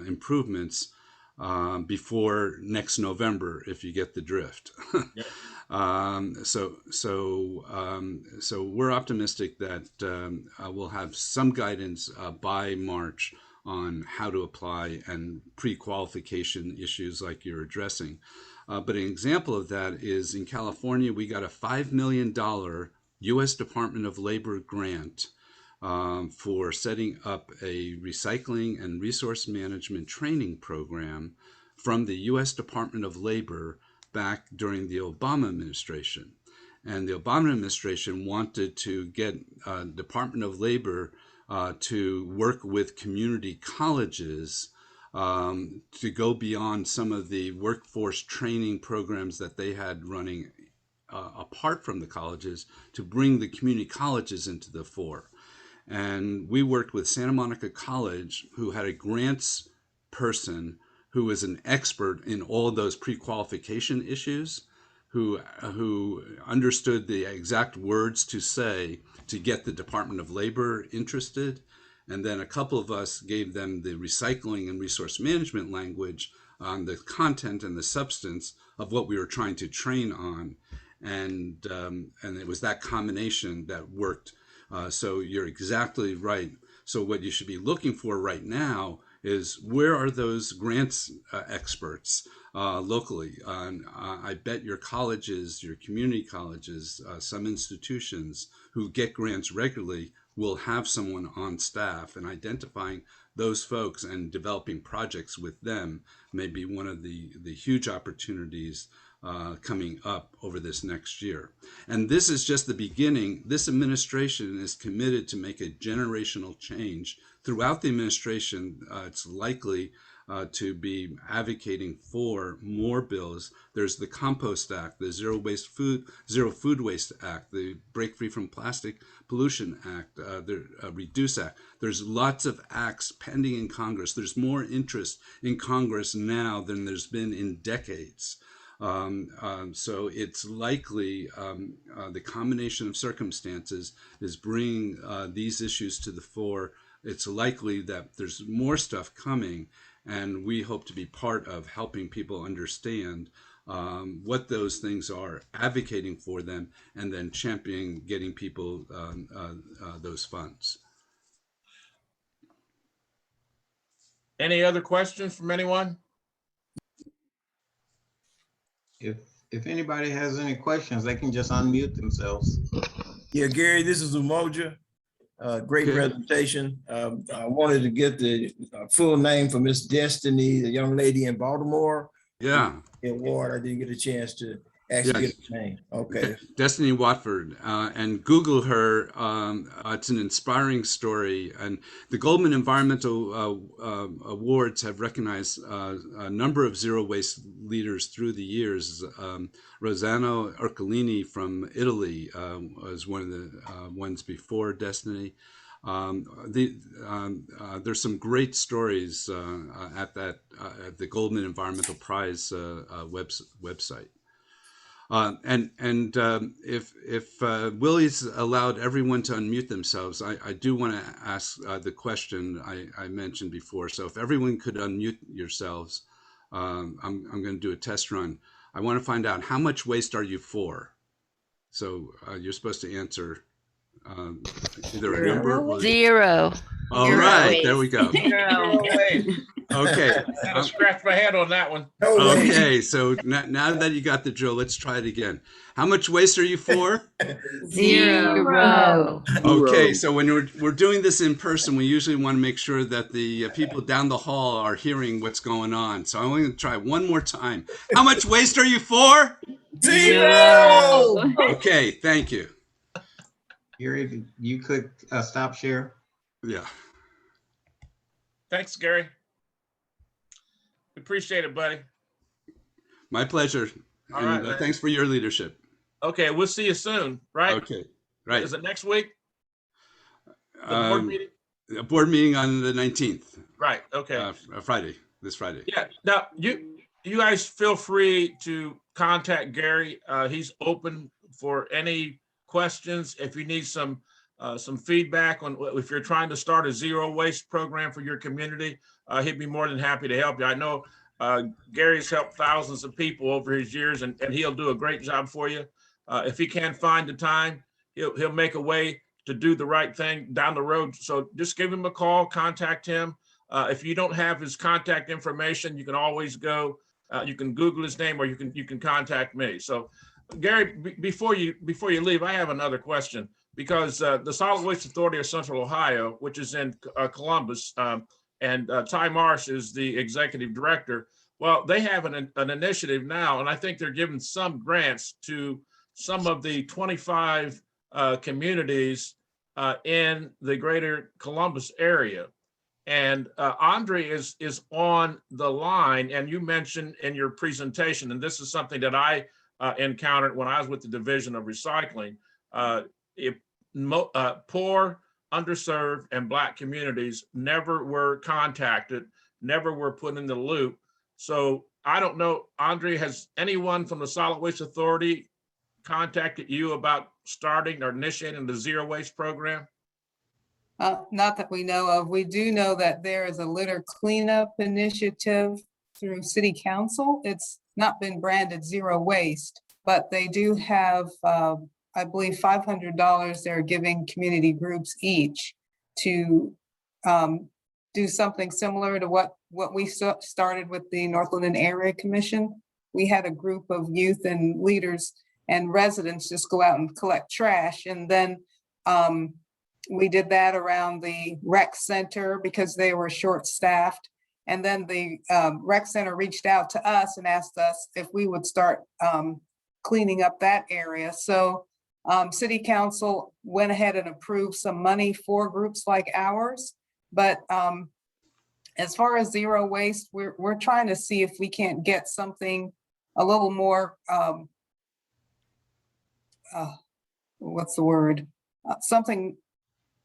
improvements before next November, if you get the drift. Yep. So we're optimistic that we'll have some guidance by March on how to apply and pre-qualification issues like you're addressing. But an example of that is in California, we got a $5 million U.S. Department of Labor grant for setting up a recycling and resource management training program from the U.S. Department of Labor back during the Obama administration. And the Obama administration wanted to get Department of Labor to work with community colleges to go beyond some of the workforce training programs that they had running apart from the colleges to bring the community colleges into the fore. And we worked with Santa Monica College, who had a grants person who was an expert in all of those pre-qualification issues, who understood the exact words to say to get the Department of Labor interested. And then a couple of us gave them the recycling and resource management language on the content and the substance of what we were trying to train on. And it was that combination that worked. So you're exactly right. So what you should be looking for right now is where are those grants experts locally? I bet your colleges, your community colleges, some institutions who get grants regularly will have someone on staff, and identifying those folks and developing projects with them may be one of the huge opportunities coming up over this next year. And this is just the beginning. This administration is committed to make a generational change. Throughout the administration, it's likely to be advocating for more bills. There's the Compost Act, the Zero Food Waste Act, the Break Free from Plastic Pollution Act, the Reduce Act. There's lots of acts pending in Congress. There's more interest in Congress now than there's been in decades. So it's likely the combination of circumstances is bringing these issues to the fore. It's likely that there's more stuff coming, and we hope to be part of helping people understand what those things are, advocating for them, and then championing getting people those funds. Any other questions from anyone? If anybody has any questions, they can just unmute themselves. Yeah, Gary, this is Umoja. Great presentation. I wanted to get the full name for Miss Destiny, the young lady in Baltimore. Yeah. The award, I didn't get a chance to actually get her name. Okay. Destiny Watford, and Google her. It's an inspiring story. And the Goldman Environmental Awards have recognized a number of zero waste leaders through the years. Rossano Ercolini from Italy was one of the ones before Destiny. There's some great stories at the Goldman Environmental Prize website. If Willie's allowed everyone to unmute themselves, I do want to ask the question I mentioned before. So if everyone could unmute yourselves, I'm going to do a test run. I want to find out, how much waste are you for? So you're supposed to answer either a number or Zero. All Zero right, waste. there we go. Okay. I scratched my head on that one. Okay, so now that you got the drill, let's try it again. How much waste are you for? Zero. Okay, so when we're doing this in person, we usually want to make sure that the people down the hall are hearing what's going on. So I'm going to try one more time. How much waste are you for? Zero. Okay, thank you. Gary, did you click stop share? Yeah. Thanks, Gary. Appreciate it, buddy. My pleasure. All And right, man. thanks for your leadership. Okay, we'll see you soon, right? Okay, right. Is it next week? The board meeting? A board meeting on the 19th, Right, okay. Friday, this Friday. Yeah, now you guys feel free to contact Gary. He's open for any questions. If you need some feedback on if you're trying to start a zero waste program for your community, he'd be more than happy to help you. I know Gary's helped thousands of people over his years, and he'll do a great job for you. If he can't find the time, he'll make a way to do the right thing down the road. So just give him a call, contact him. If you don't have his contact information, you can always go, you can Google his name, or you can contact me. So Gary, before you leave, I have another question, because the Solid Waste Authority of Central Ohio, which is in Columbus, and Ty Marsh is the executive director. Well, they have an initiative now, and I think they're giving some grants to some of the 25 communities in the greater Columbus area. And Andre is on the line, and you mentioned in your presentation, and this is something that I encountered when I was with the Division of Recycling, poor, underserved, and Black communities never were contacted, never were put in the loop. So I don't know, Andre, has anyone from the Solid Waste Authority contacted you about starting or initiating the zero waste program? Not that we know of. We do know that there is a litter cleanup initiative through City Council. It's not been branded zero waste, but they do have, I believe, $500 they're giving community groups each to do something similar to what we started with the North London Area Commission. We had a group of youth and leaders and residents just go out and collect trash. And then we did that around the rec center because they were short-staffed. And then the rec center reached out to us and asked us if we would start cleaning up that area. So City Council went ahead and approved some money for groups like ours. But as far as zero waste, we're trying to see if we can't get something a little more, what's the word? Something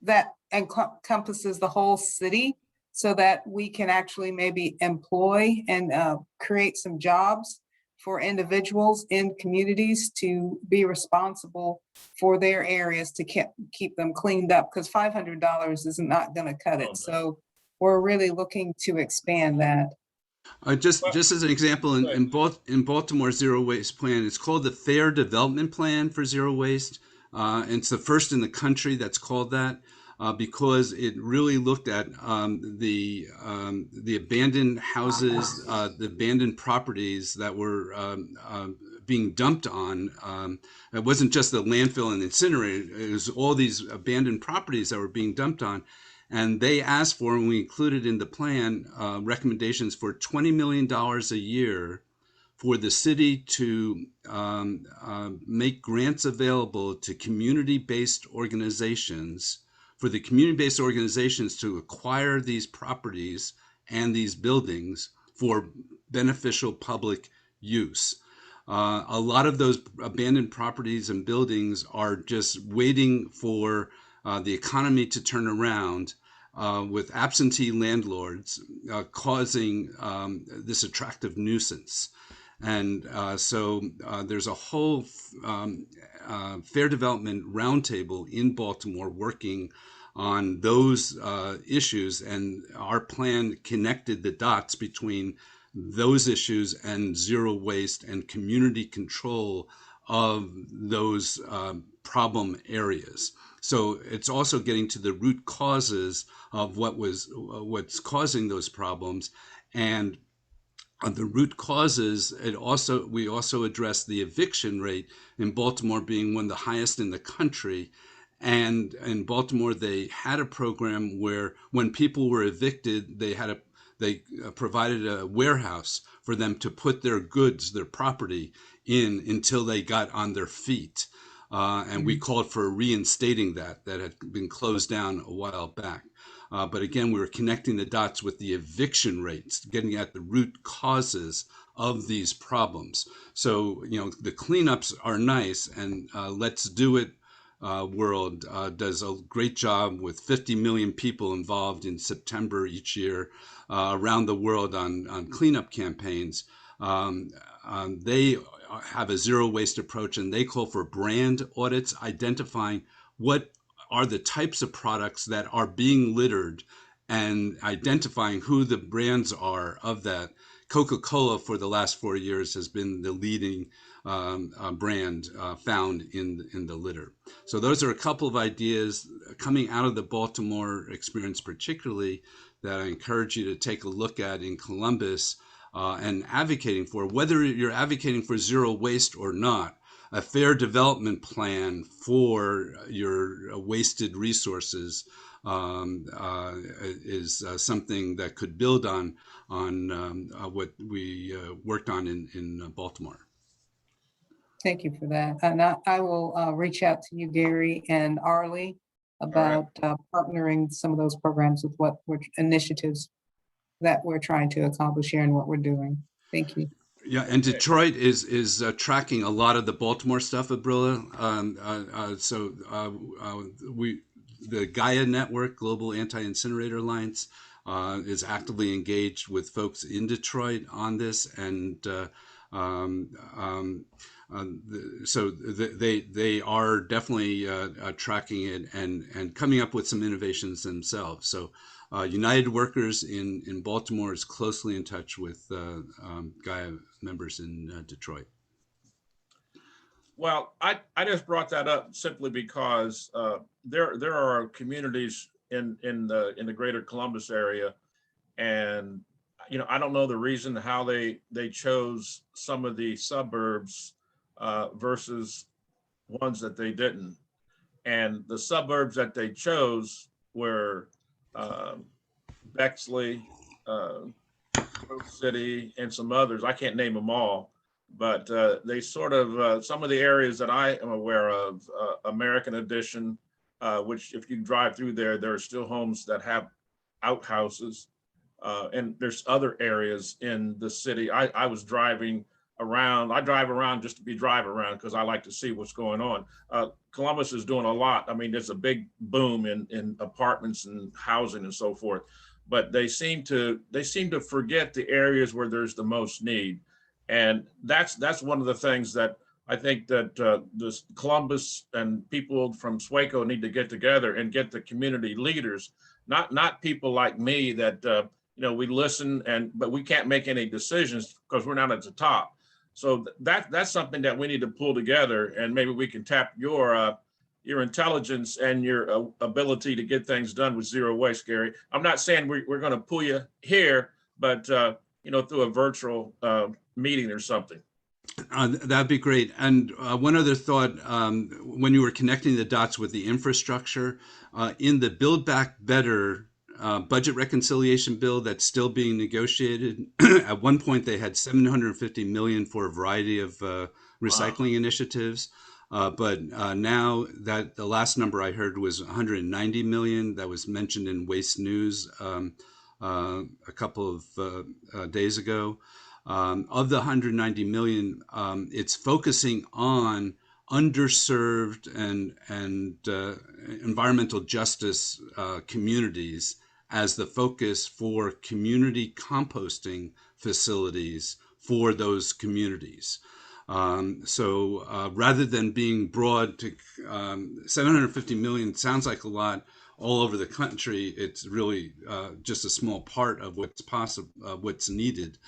that encompasses the whole city, so that we can actually maybe employ and create some jobs for individuals in communities to be responsible for their areas to keep them cleaned up, because $500 is not going to cut it. So we're really looking to expand that. Just as an example, in Baltimore Zero Waste Plan, it's called the Fair Development Plan for Zero Waste. It's the first in the country that's called that, because it really looked at the abandoned houses, the abandoned properties that were being dumped on. It wasn't just the landfill and incinerator, it was all these abandoned properties that were being dumped on. And they asked for, and we included in the plan, recommendations for $20 million a year for the city to make grants available to community-based organizations, for the community-based organizations to acquire these properties and these buildings for beneficial public use. A lot of those abandoned properties and buildings are just waiting for the economy to turn around, with absentee landlords causing this attractive nuisance. And so there's a whole fair development roundtable in Baltimore working on those issues, and our plan connected the dots between those issues and zero waste and community control of those problem areas. So it's also getting to the root causes of what's causing those problems. And the root causes, we also address the eviction rate in Baltimore being one of the highest in the country. And in Baltimore, they had a program where when people were evicted, they provided a warehouse for them to put their goods, their property in until they got on their feet. And we called for reinstating that had been closed down a while back. But again, we were connecting the dots with the eviction rates, getting at the root causes of these problems. So, the cleanups are nice, and Let's Do It World does a great job with 50 million people involved in September each year around the world on cleanup campaigns. They have a zero waste approach, and they call for brand audits, identifying what are the types of products that are being littered and identifying who the brands are of that. Coca-Cola for the last 4 years has been the leading brand found in the litter. So those are a couple of ideas coming out of the Baltimore experience particularly that I encourage you to take a look at in Columbus and advocating for, whether you're advocating for zero waste or not. A fair development plan for your wasted resources is something that could build on what we worked on in Baltimore. Thank you for that. And I will reach out to you, Gary and Arley, about partnering some of those programs with initiatives that we're trying to accomplish here and what we're doing. Thank you. Yeah, and Detroit is tracking a lot of the Baltimore stuff, Abrilla. The Gaia Network, Global Anti-Incinerator Alliance, is actively engaged with folks in Detroit on this, and so they are definitely tracking it and coming up with some innovations themselves. So United Workers in Baltimore is closely in touch with Gaia members in Detroit. Well, I just brought that up simply because there are communities in the greater Columbus area, and I don't know the reason how they chose some of the suburbs versus ones that they didn't. And the suburbs that they chose were Bexley, Grove City, and some others. I can't name them all, but they sort of, some of the areas that I am aware of, American Edition, which if you drive through there are still homes that have outhouses. And there's other areas in the city. I was driving around. I drive around just to be driving around because I like to see what's going on. Columbus is doing a lot. I mean, there's a big boom in apartments and housing and so forth, but they seem to forget the areas where there's the most need. And that's one of the things that I think that this Columbus and people from SWACO need to get together and get the community leaders, not people like me that we listen but we can't make any decisions because we're not at the top. So that's something that we need to pull together, and maybe we can tap your intelligence and your ability to get things done with zero waste, Gary. I'm not saying we're going to pull you here, but through a virtual meeting or something. That'd be great. And one other thought, when you were connecting the dots with the infrastructure, in the Build Back Better budget reconciliation bill that's still being negotiated, at one point they had $750 million for a variety of recycling initiatives. But now that the last number I heard was $190 million that was mentioned in Waste News a couple of days ago. Of the $190 million, it's focusing on underserved and environmental justice communities as the focus for community composting facilities for those communities. So rather than being broad to $750 million sounds like a lot all over the country, it's really just a small part of what's possible, what's needed.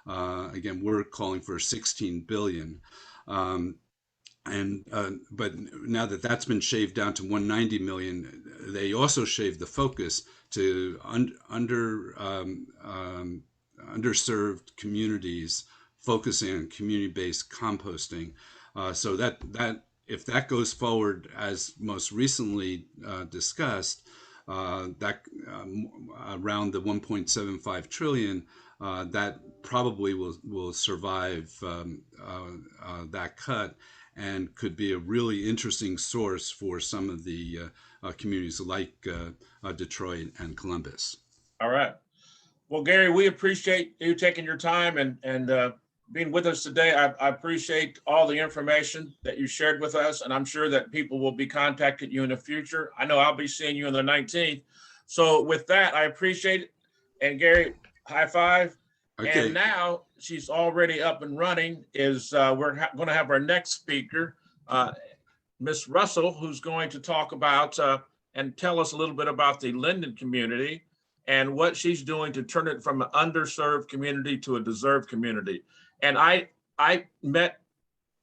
Again, we're calling for 16 billion. But now that that's been shaved down to 190 million, they also shaved the focus to underserved communities, focusing on community-based composting. So that if that goes forward as most recently discussed, that around the 1.75 trillion, that probably will survive that cut. and could be a really interesting source for some of the communities like Detroit and Columbus. All right. Well, Gary, we appreciate you taking your time and being with us today. I appreciate all the information that you shared with us, and I'm sure that people will be contacting you in the future. I know I'll be seeing you on the 19th. So with that, I appreciate it. And Gary, high five. Okay. And now she's already up and running. We're going to have our next speaker, Miss Russell, who's going to talk about and tell us a little bit about the Linden community and what she's doing to turn it from an underserved community to a deserved community. And I met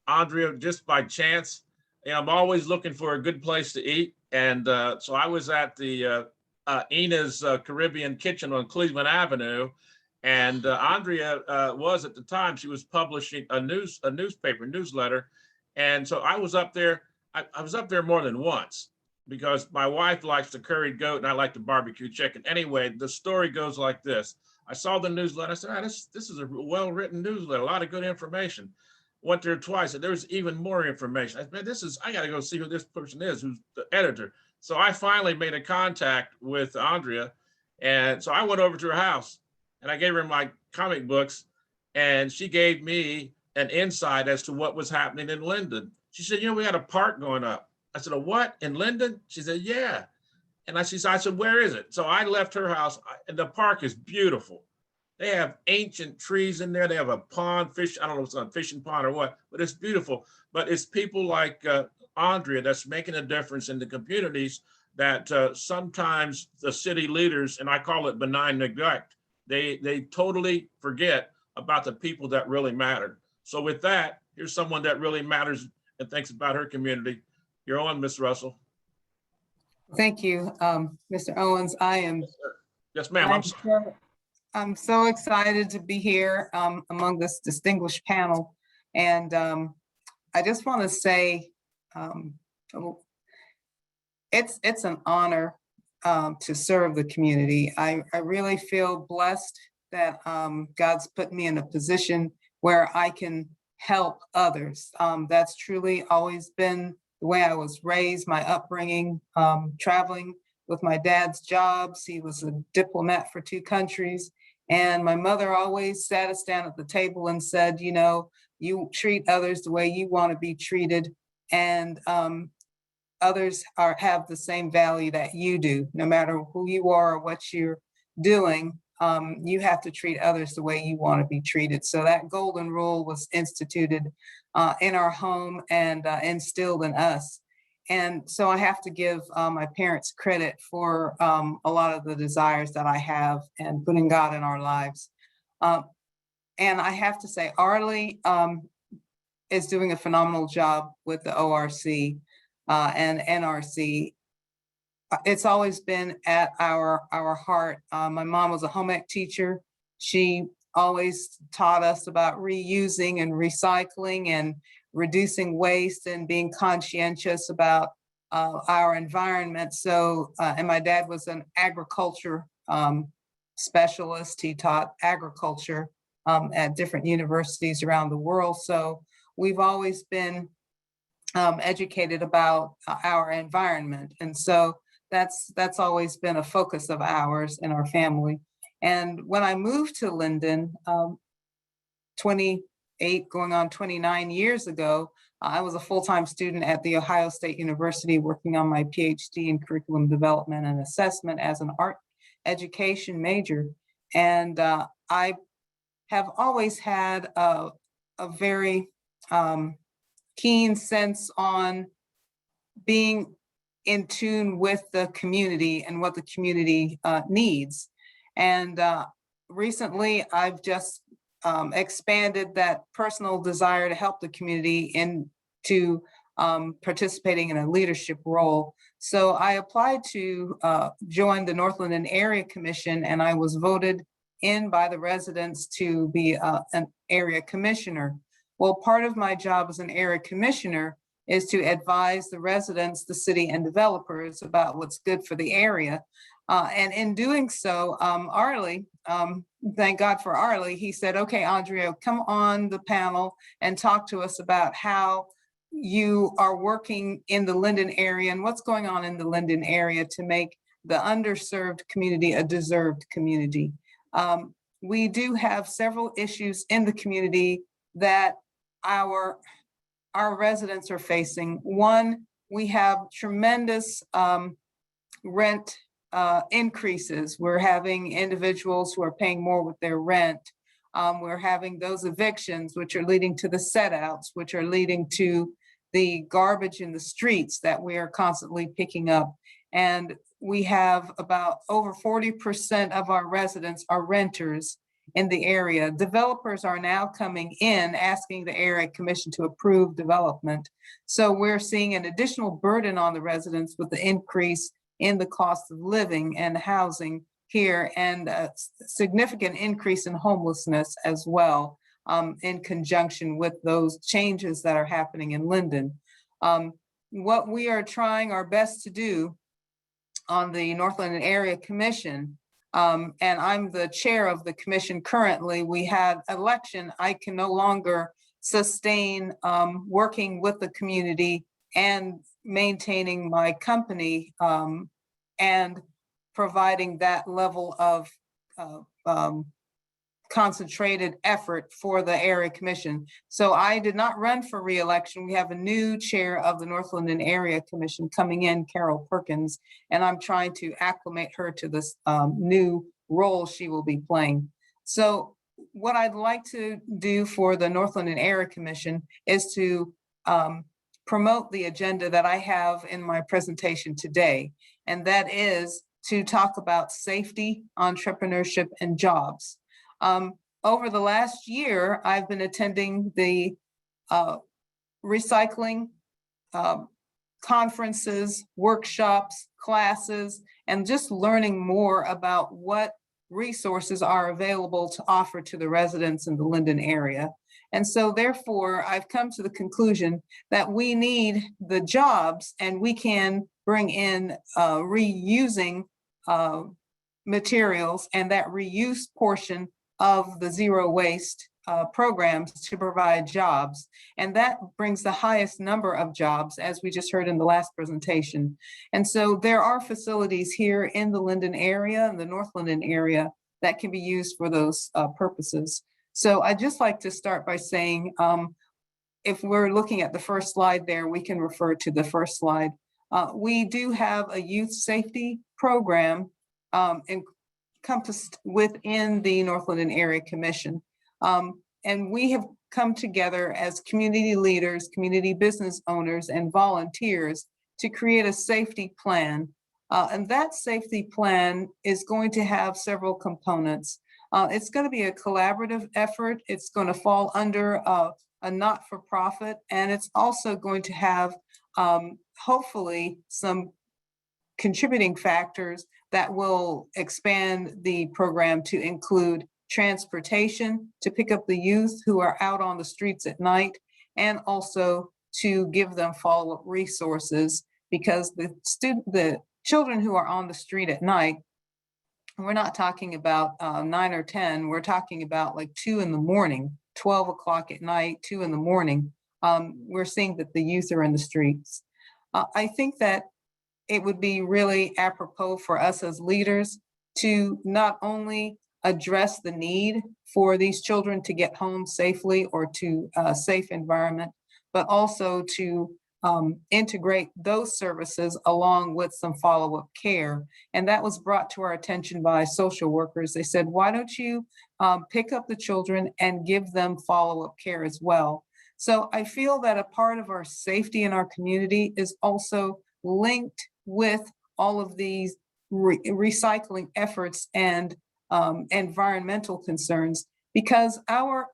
Andrea just by chance. And I'm always looking for a good place to eat. And so I was at the Ina's Caribbean Kitchen on Cleveland Avenue. And Andrea was at the time, she was publishing a newsletter. And so I was up there. I was up there more than once because my wife likes the curried goat and I like the barbecue chicken. Anyway, the story goes like this. I saw the newsletter. I said, this is a well-written newsletter, a lot of good information. Went there twice and there was even more information. I said, man, I got to go see who this person is, who's the editor. So I finally made a contact with Andrea. And so I went over to her house and I gave her my comic books and she gave me an insight as to what was happening in Linden. She said, we had a park going up. I said, a what, in Linden? She said, yeah. And I said, where is it? So I left her house and the park is beautiful. They have ancient trees in there. They have a pond, I don't know if it's a fishing pond or what, but it's beautiful. But it's people like Andrea that's making a difference in the communities that sometimes the city leaders, and I call it benign neglect, they totally forget about the people that really matter. So with that, here's someone that really matters and thinks about her community. You're on, Miss Russell. Thank you, Mr. Owens. I am. Yes, ma'am. I'm so excited to be here among this distinguished panel. And I just want to say it's an honor to serve the community. I really feel blessed that God's put me in a position where I can help others. That's truly always been the way I was raised, my upbringing, traveling with my dad's jobs. He was a diplomat for 2 countries. And my mother always sat us down at the table and said, you treat others the way you want to be treated. And others have the same value that you do, no matter who you are or what you're doing. You have to treat others the way you want to be treated. So that golden rule was instituted in our home and instilled in us. And so I have to give my parents credit for a lot of the desires that I have and putting God in our lives. And I have to say, Arley is doing a phenomenal job with the ORC and NRC. It's always been at our heart. My mom was a home ec teacher. She always taught us about reusing and recycling and reducing waste and being conscientious about our environment. So, and my dad was an agriculture specialist. He taught agriculture at different universities around the world. So we've always been educated about our environment. And so that's always been a focus of ours in our family. And when I moved to Linden 28 going on 29 years ago, I was a full-time student at The Ohio State University working on my PhD in curriculum development and assessment as an art education major. And I have always had a very keen sense on being in tune with the community and what the community needs. And recently, I've just expanded that personal desire to help the community into participating in a leadership role. So I applied to join the North Linden Area Commission, and I was voted in by the residents to be an area commissioner. Well, part of my job as an area commissioner is to advise the residents, the city, and developers about what's good for the area. And in doing so, Arley, thank God for Arley, he said, okay, Andrea, come on the panel and talk to us about how you are working in the Linden area and what's going on in the Linden area to make the underserved community a deserved community. We do have several issues in the community that our residents are facing. One, we have tremendous rent increases. We're having individuals who are paying more with their rent. We're having those evictions, which are leading to the set outs, which are leading to the garbage in the streets that we are constantly picking up. And we have about over 40% of our residents are renters in the area. Developers are now coming in asking the area commission to approve development. So we're seeing an additional burden on the residents with the increase in the cost of living and housing here, and a significant increase in homelessness as well, in conjunction with those changes that are happening in Linden. What we are trying our best to do on the North Linden Area Commission, and I'm the chair of the commission currently. We had election. I can no longer sustain working with the community and maintaining my company and providing that level of concentrated effort for the area commission. So I did not run for re-election. We have a new chair of the North Linden Area Commission coming in, Carol Perkins, and I'm trying to acclimate her to this new role she will be playing. So what I'd like to do for the North Linden Area Commission is to promote the agenda that I have in my presentation today, and that is to talk about safety, entrepreneurship, and jobs. Over the last year, I've been attending the recycling conferences, workshops, classes, and just learning more about what resources are available to offer to the residents in the Linden area. And so therefore, I've come to the conclusion that we need the jobs, and we can bring in reusing materials and that reuse portion of the zero waste programs to provide jobs. And that brings the highest number of jobs, as we just heard in the last presentation. And so there are facilities here in the Linden area and the North Linden area that can be used for those purposes. So I'd just like to start by saying, if we're looking at the first slide there, we can refer to the first slide. We do have a youth safety program encompassed within the North Linden Area Commission. And we have come together as community leaders, community business owners, and volunteers to create a safety plan. And that safety plan is going to have several components. It's going to be a collaborative effort. It's going to fall under a not-for-profit, and it's also going to have hopefully some contributing factors that will expand the program to include transportation to pick up the youth who are out on the streets at night, and also to give them follow-up resources, because the children who are on the street at night, we're not talking about 9 or 10, we're talking about like 2 in the morning, 12 o'clock at night, 2 in the morning. We're seeing that the youth are in the streets. I think that it would be really apropos for us as leaders to not only address the need for these children to get home safely or to a safe environment, but also to integrate those services along with some follow-up care. And that was brought to our attention by social workers. They said, why don't you pick up the children and give them follow-up care as well? So I feel that a part of our safety in our community is also linked with all of these recycling efforts and environmental concerns, because our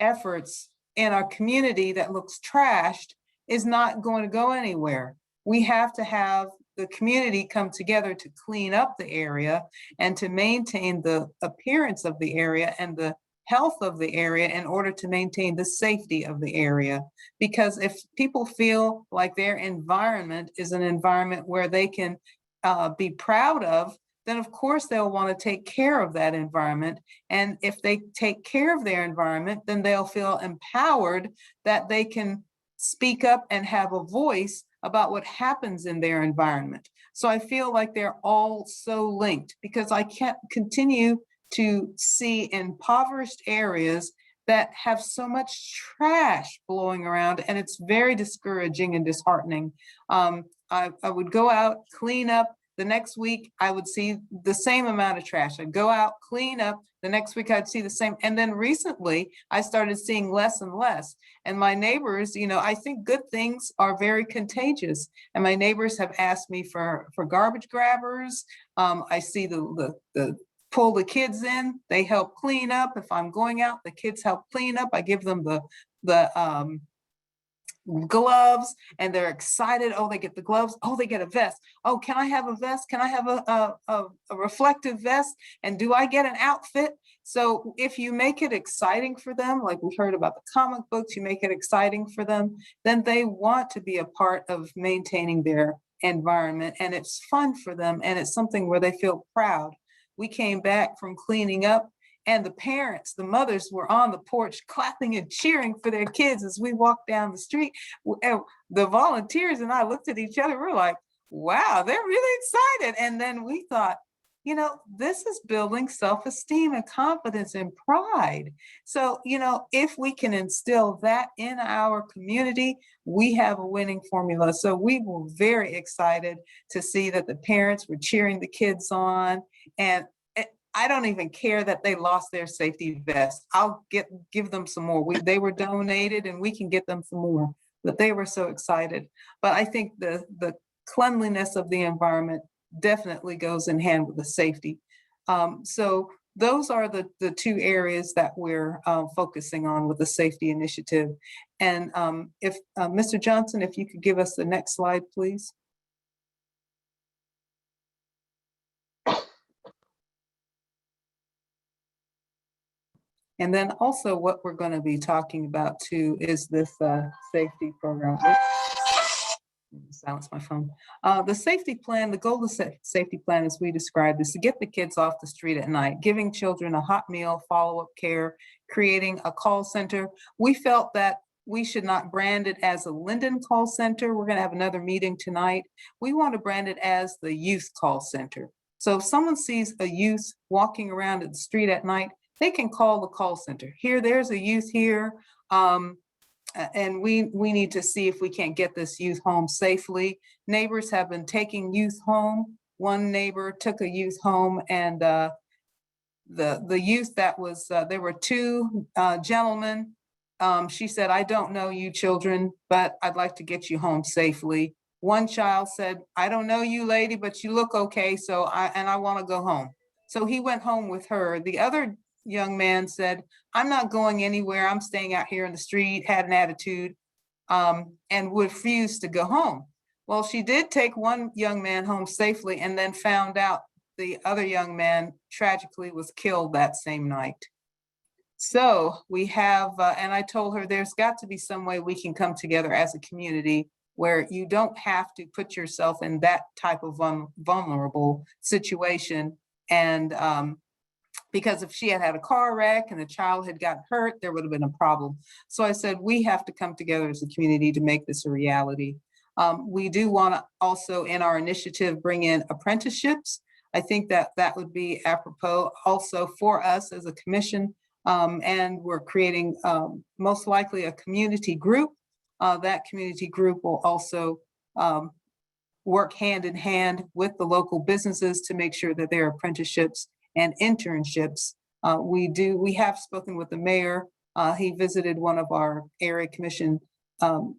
efforts in our community that looks trashed is not going to go anywhere. We have to have the community come together to clean up the area and to maintain the appearance of the area and the health of the area in order to maintain the safety of the area. Because if people feel like their environment is an environment where they can be proud of, then of course they'll want to take care of that environment. And if they take care of their environment, then they'll feel empowered that they can speak up and have a voice about what happens in their environment. So I feel like they're all so linked, because I can't continue to see impoverished areas that have so much trash blowing around, and it's very discouraging and disheartening. I would go out, clean up. The next week, I would see the same amount of trash. I'd go out, clean up. The next week, I'd see the same. And then recently, I started seeing less and less. And my neighbors, I think good things are very contagious. And my neighbors have asked me for garbage grabbers. I see the pull the kids in. They help clean up. If I'm going out, the kids help clean up. I give them the gloves, and they're excited. Oh, they get the gloves. Oh, they get a vest. Oh, can I have a vest? Can I have a reflective vest? And do I get an outfit? So if you make it exciting for them, like we heard about the comic books, you make it exciting for them, then they want to be a part of maintaining their environment, and it's fun for them, and it's something where they feel proud. We came back from cleaning up, and the parents, the mothers, were on the porch clapping and cheering for their kids as we walked down the street. The volunteers and I looked at each other, we're like, wow, they're really excited. And then we thought, this is building self-esteem and confidence and pride. So, if we can instill that in our community, we have a winning formula. So we were very excited to see that the parents were cheering the kids on. And I don't even care that they lost their safety vest. I'll give them some more. They were donated, and we can get them some more. But they were so excited. But I think the cleanliness of the environment definitely goes in hand with the safety. So those are the two areas that we're focusing on with the safety initiative. And if Mr. Johnson, if you could give us the next slide, please. And then also what we're going to be talking about too is this safety program. Silence my phone. The safety plan, the goal of the safety plan, as we described, is to get the kids off the street at night, giving children a hot meal, follow-up care, creating a call center. We felt that we should not brand it as a Linden call center. We're going to have another meeting tonight. We want to brand it as the youth call center. So if someone sees a youth walking around at the street at night, they can call the call center. There's a youth here, and we need to see if we can't get this youth home safely. Neighbors have been taking youth home. One neighbor took a youth home, and the youth that was, there were two gentlemen. She said, I don't know you children, but I'd like to get you home safely. One child said, I don't know you lady, but you look okay, so I want to go home. So he went home with her. The other young man said, I'm not going anywhere. I'm staying out here in the street, had an attitude, and refused to go home. Well, she did take one young man home safely, and then found out the other young man tragically was killed that same night. So we have, and I told her there's got to be some way we can come together as a community where you don't have to put yourself in that type of vulnerable situation. And because if she had had a car wreck and the child had gotten hurt, there would have been a problem. So I said, we have to come together as a community to make this a reality. We do want to also, in our initiative, bring in apprenticeships. I think that would be apropos also for us as a commission. And we're creating most likely a community group. That community group will also work hand in hand with the local businesses to make sure that there are apprenticeships and internships. We have spoken with the mayor. He visited one of our area commission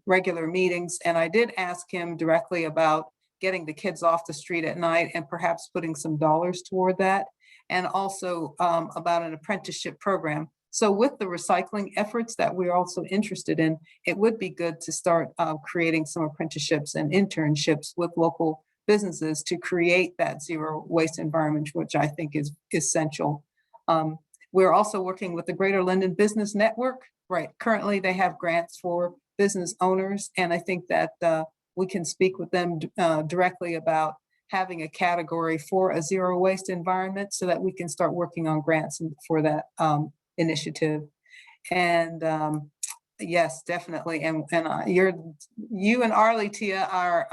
regular meetings, and I did ask him directly about getting the kids off the street at night and perhaps putting some dollars toward that, and also about an apprenticeship program. So with the recycling efforts that we're also interested in, it would be good to start creating some apprenticeships and internships with local businesses to create that zero waste environment, which I think is essential. We're also working with the Greater Linden Business Network. Right, currently they have grants for business owners, and I think that we can speak with them directly about having a category for a zero waste environment so that we can start working on grants for that initiative. And Yes, definitely. And you and Arley, Tia, are,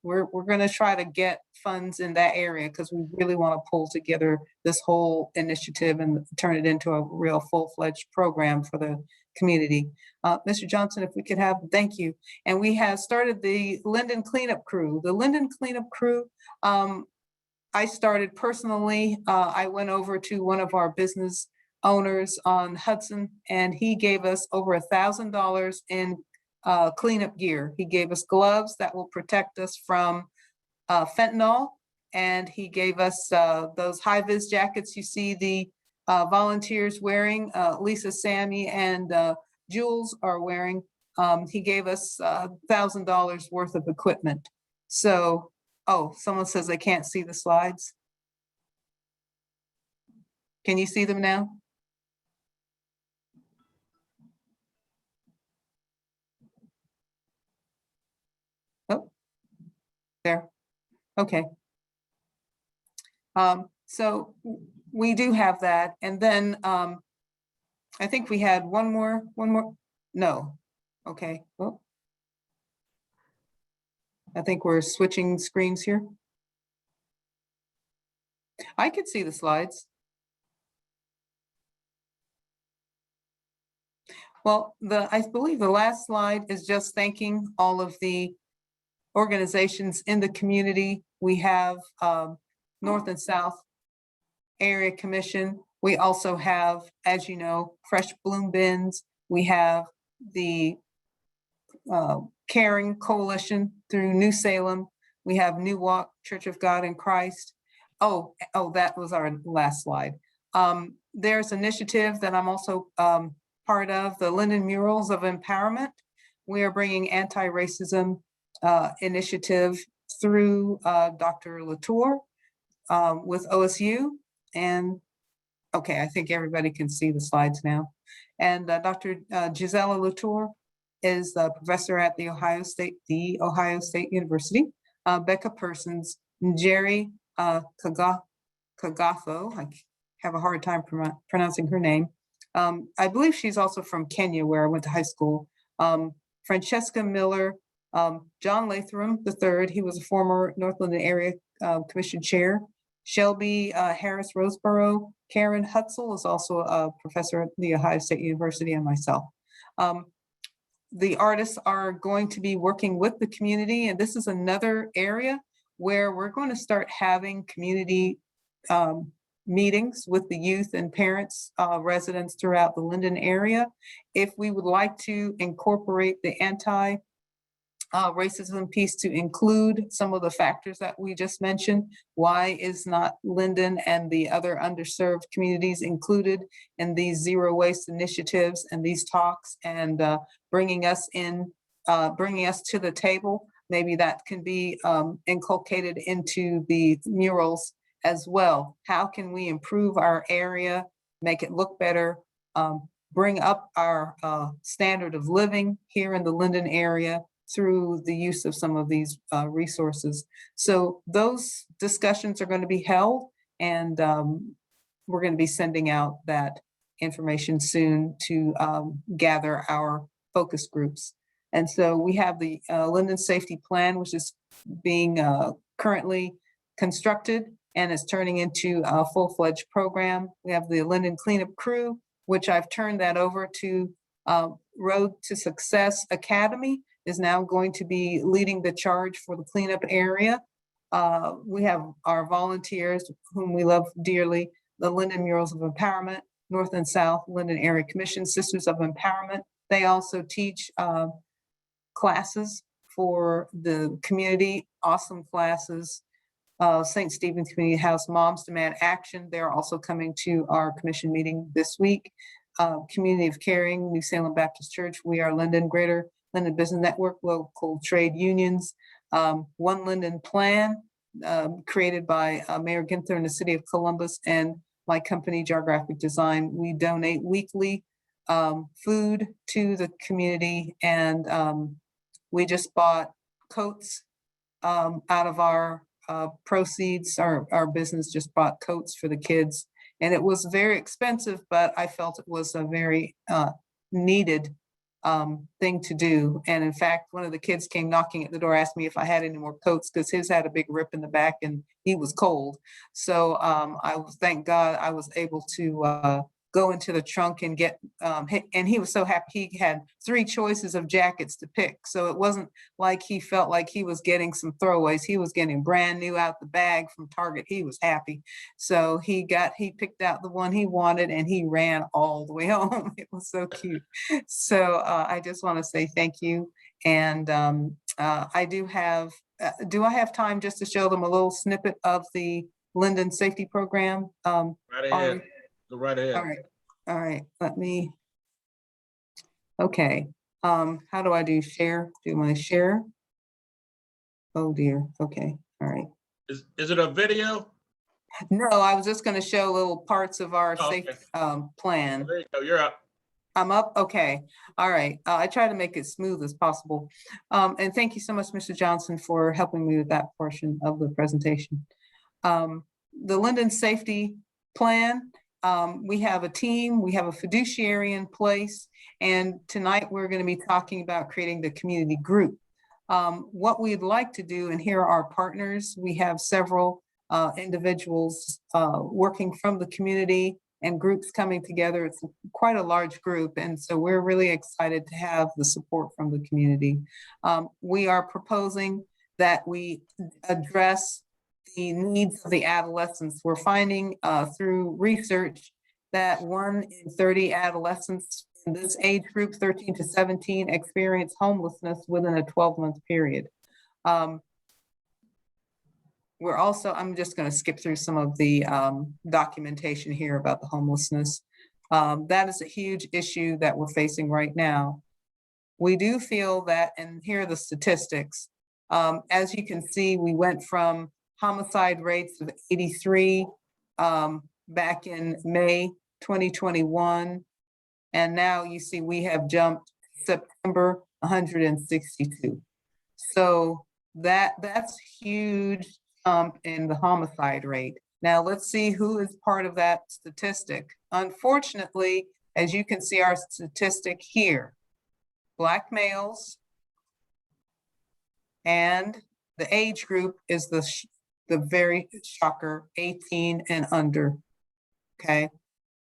we're going to try to get funds in that area because we really want to pull together this whole initiative and turn it into a real full-fledged program for the community. Mr. Johnson, if we could have, thank you. And we have started the Linden Cleanup Crew. The Linden Cleanup Crew, I started personally. I went over to one of our business owners on Hudson, and he gave us over $1,000 in cleanup gear. He gave us gloves that will protect us from fentanyl, and he gave us those high-vis jackets you see the volunteers wearing. Lisa, Sammy, and Jules are wearing. He gave us $1,000 worth of equipment. So, oh, someone says they can't see the slides. Can you see them now? Oh, there. Okay. So we do have that. And then I think we had one more, no. Okay. Well, I think we're switching screens here. I could see the slides. Well, I believe the last slide is just thanking all of the organizations in the community. We have North and South Area Commission. We also have, as you know, Fresh Bloom Bins. We have the Caring Coalition through New Salem. We have New Walk Church of God in Christ. Oh, that was our last slide. There's an initiative that I'm also part of, the Linden Murals of Empowerment. We are bringing anti-racism initiative through Dr. Latour with OSU. And okay, I think everybody can see the slides now. And Dr. Gisela Latour is the professor at the Ohio State University. Becca Persons, Jerry Kagafo, I have a hard time pronouncing her name. I believe she's also from Kenya, where I went to high school. Francesca Miller, John Latham III, he was a former North Linden Area Commission Chair. Shelby Harris Roseborough, Karen Hutzel is also a professor at the Ohio State University, and myself. The artists are going to be working with the community, and this is another area where we're going to start having community meetings with the youth and parents, residents throughout the Linden area. If we would like to incorporate the anti-racism piece to include some of the factors that we just mentioned, why is not Linden and the other underserved communities included in these zero waste initiatives and these talks, and bringing us to the table? Maybe that can be inculcated into the murals as well. How can we improve our area, make it look better, bring up our standard of living here in the Linden area through the use of some of these resources? So those discussions are going to be held, and we're going to be sending out that information soon to gather our focus groups. And so we have the Linden Safety Plan, which is being currently constructed and is turning into a full-fledged program. We have the Linden Cleanup Crew, which I've turned that over to Road to Success Academy, is now going to be leading the charge for the cleanup area. We have our volunteers, whom we love dearly, the Linden Murals of Empowerment, North and South Linden Area Commission, Sisters of Empowerment. They also teach classes for the community, awesome classes. St. Stephen's Community House Moms Demand Action, they're also coming to our commission meeting this week. Community of Caring, New Salem Baptist Church, We Are Linden, Greater Linden Business Network, local trade unions, One Linden Plan, created by Mayor Ginther in the city of Columbus, and my company, Geographic Design. We donate weekly food to the community, and we just bought coats out of our proceeds. Our business just bought coats for the kids, and it was very expensive, but I felt it was a very needed thing to do. And in fact, one of the kids came knocking at the door, asked me if I had any more coats because his had a big rip in the back and he was cold. So thank God I was able to go into the trunk and get, and he was so happy. He had 3 choices of jackets to pick. So it wasn't like he felt like he was getting some throwaways. He was getting brand new out the bag from Target. He was happy. So he picked out the one he wanted and he ran all the way home. It was so cute. So I just want to say thank you. And I do I have time just to show them a little snippet of the Linden Safety Program? Right ahead. Go right ahead. All right, let me. Okay, how do I do share? Do my share? Oh dear, okay, all right. Is it a video? No, I was just gonna show little parts of our Oh, safe okay. plan. There you go, you're up. I'm up, okay, all right. I try to make it smooth as possible. And thank you so much, Mr. Johnson, for helping me with that portion of the presentation. The Linden Safety Plan, we have a team, we have a fiduciary in place, and tonight we're going to be talking about creating the community group. What we'd like to do, and here are our partners, we have several individuals working from the community and groups coming together. It's quite a large group, and so we're really excited to have the support from the community. We are proposing that we address the needs of the adolescents. We're finding through research that 1 in 30 adolescents in this age group, 13 to 17, experience homelessness within a 12-month period. We're also, I'm just going to skip through some of the documentation here about the homelessness. That is a huge issue that we're facing right now. We do feel that, and here are the statistics. As you can see, we went from homicide rates of 83 back in May 2021. And now you see we have jumped September 162. So that's huge in the homicide rate. Now let's see who is part of that statistic. Unfortunately, as you can see our statistic here, Black males, and the age group is the very shocker, 18 and under, okay?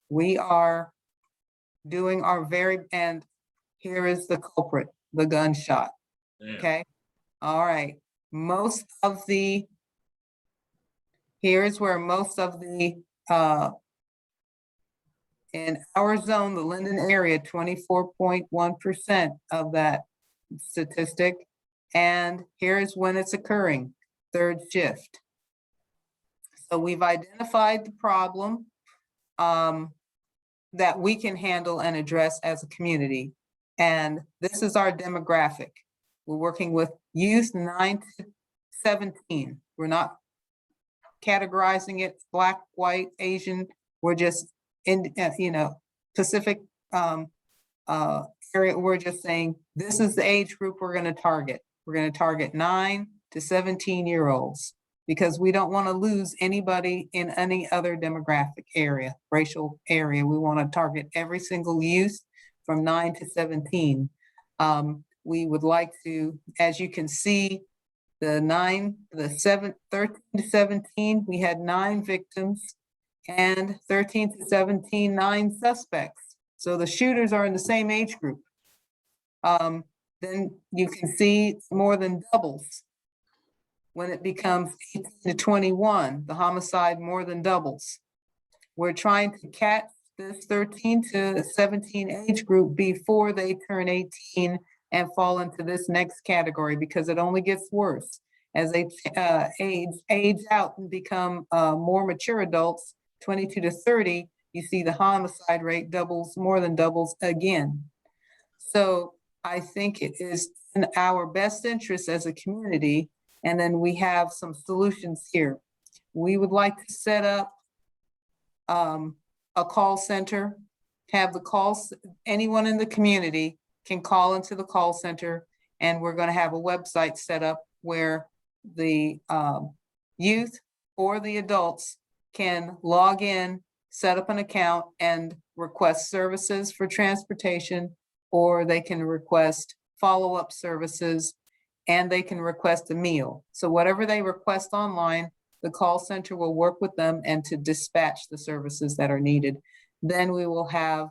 We are doing our very, and here is the culprit, the gunshot, okay? All right, here's where most of the, in our zone, the Linden area, 24.1% of that statistic, and here's when it's occurring, 3rd shift. So we've identified the problem that we can handle and address as a community. And this is our demographic. We're working with youth 9 to 17. We're not categorizing it Black, white, Asian. We're just in, Pacific area. We're just saying, this is the age group we're gonna target. We're gonna target 9 to 17-year-olds because we don't wanna lose anybody in any other demographic area, racial area. We wanna target every single youth from 9 to 17. We would like to, as you can see, 13 to 17, we had 9 victims, and 13 to 17, 9 suspects. So the shooters are in the same age group. Then you can see more than doubles. When it becomes 18 to 21, the homicide more than doubles. We're trying to catch this 13 to 17 age group before they turn 18 and fall into this next category, because it only gets worse as they age out and become more mature adults. 22 to 30, you see the homicide rate more than doubles again. So I think it is in our best interest as a community, and then we have some solutions here. We would like to set up a call center, have the calls, anyone in the community can call into the call center, and we're going to have a website set up where the youth or the adults can log in, set up an account, and request services for transportation, or they can request follow-up services, and they can request a meal. So whatever they request online, the call center will work with them and to dispatch the services that are needed. Then we will have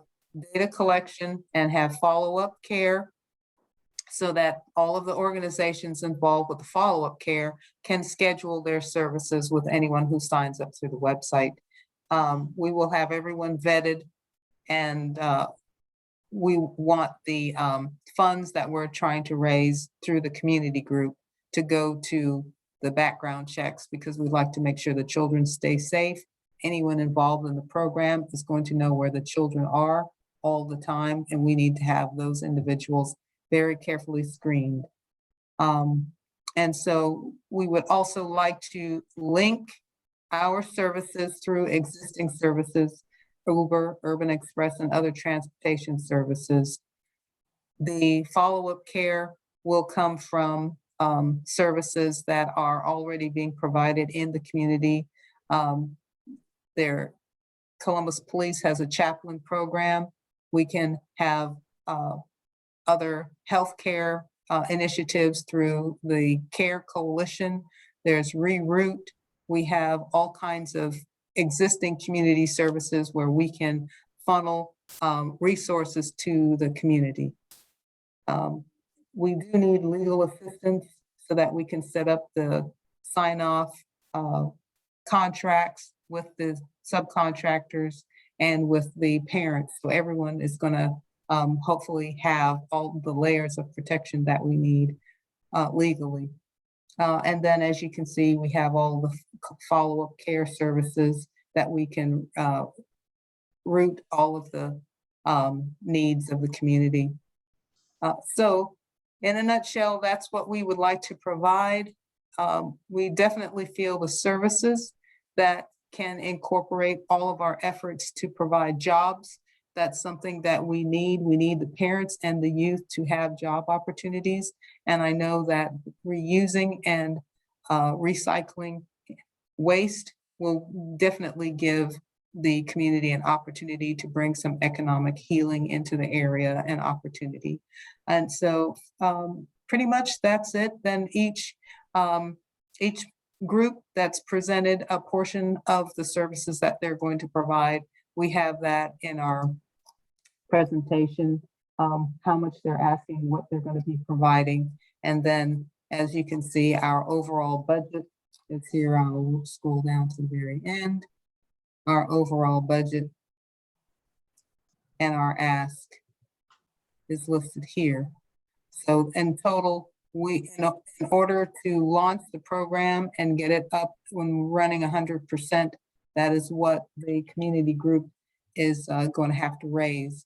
data collection and have follow-up care so that all of the organizations involved with the follow-up care can schedule their services with anyone who signs up through the website. We will have everyone vetted, and we want the funds that we're trying to raise through the community group to go to the background checks, because we'd like to make sure the children stay safe. Anyone involved in the program is going to know where the children are all the time, and we need to have those individuals very carefully screened. And so we would also like to link our services through existing services, Uber, Urban Express, and other transportation services. The follow-up care will come from services that are already being provided in the community. Columbus Police has a chaplain program. We can have other healthcare initiatives through the Care Coalition. There's Reroute. We have all kinds of existing community services where we can funnel resources to the community. We do need legal assistance so that we can set up the sign-off contracts with the subcontractors and with the parents. So everyone is gonna hopefully have all the layers of protection that we need legally. And then, as you can see, we have all the follow-up care services that we can route all of the needs of the community. So in a nutshell, that's what we would like to provide. We definitely feel the services that can incorporate all of our efforts to provide jobs. That's something that we need. We need the parents and the youth to have job opportunities. And I know that reusing and recycling waste will definitely give the community an opportunity to bring some economic healing into the area and opportunity. And so pretty much that's it. Then each group that's presented a portion of the services that they're going to provide. We have that in our presentation, how much they're asking, what they're going to be providing. And then, as you can see, our overall budget is here. I'll scroll down to the very end. Our overall budget and our ask is listed here. So in total, in order to launch the program and get it up when running 100%, that is what the community group is going to have to raise.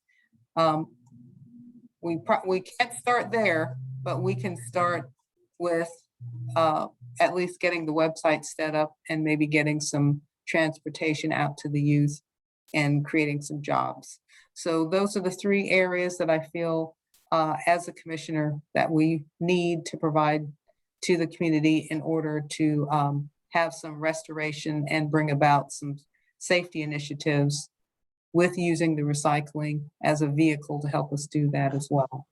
We can't start there, but we can start with at least getting the website set up and maybe getting some transportation out to the youth and creating some jobs. So those are the three areas that I feel as a commissioner that we need to provide to the community in order to have some restoration and bring about some safety initiatives with using the recycling as a vehicle to help us do that as well.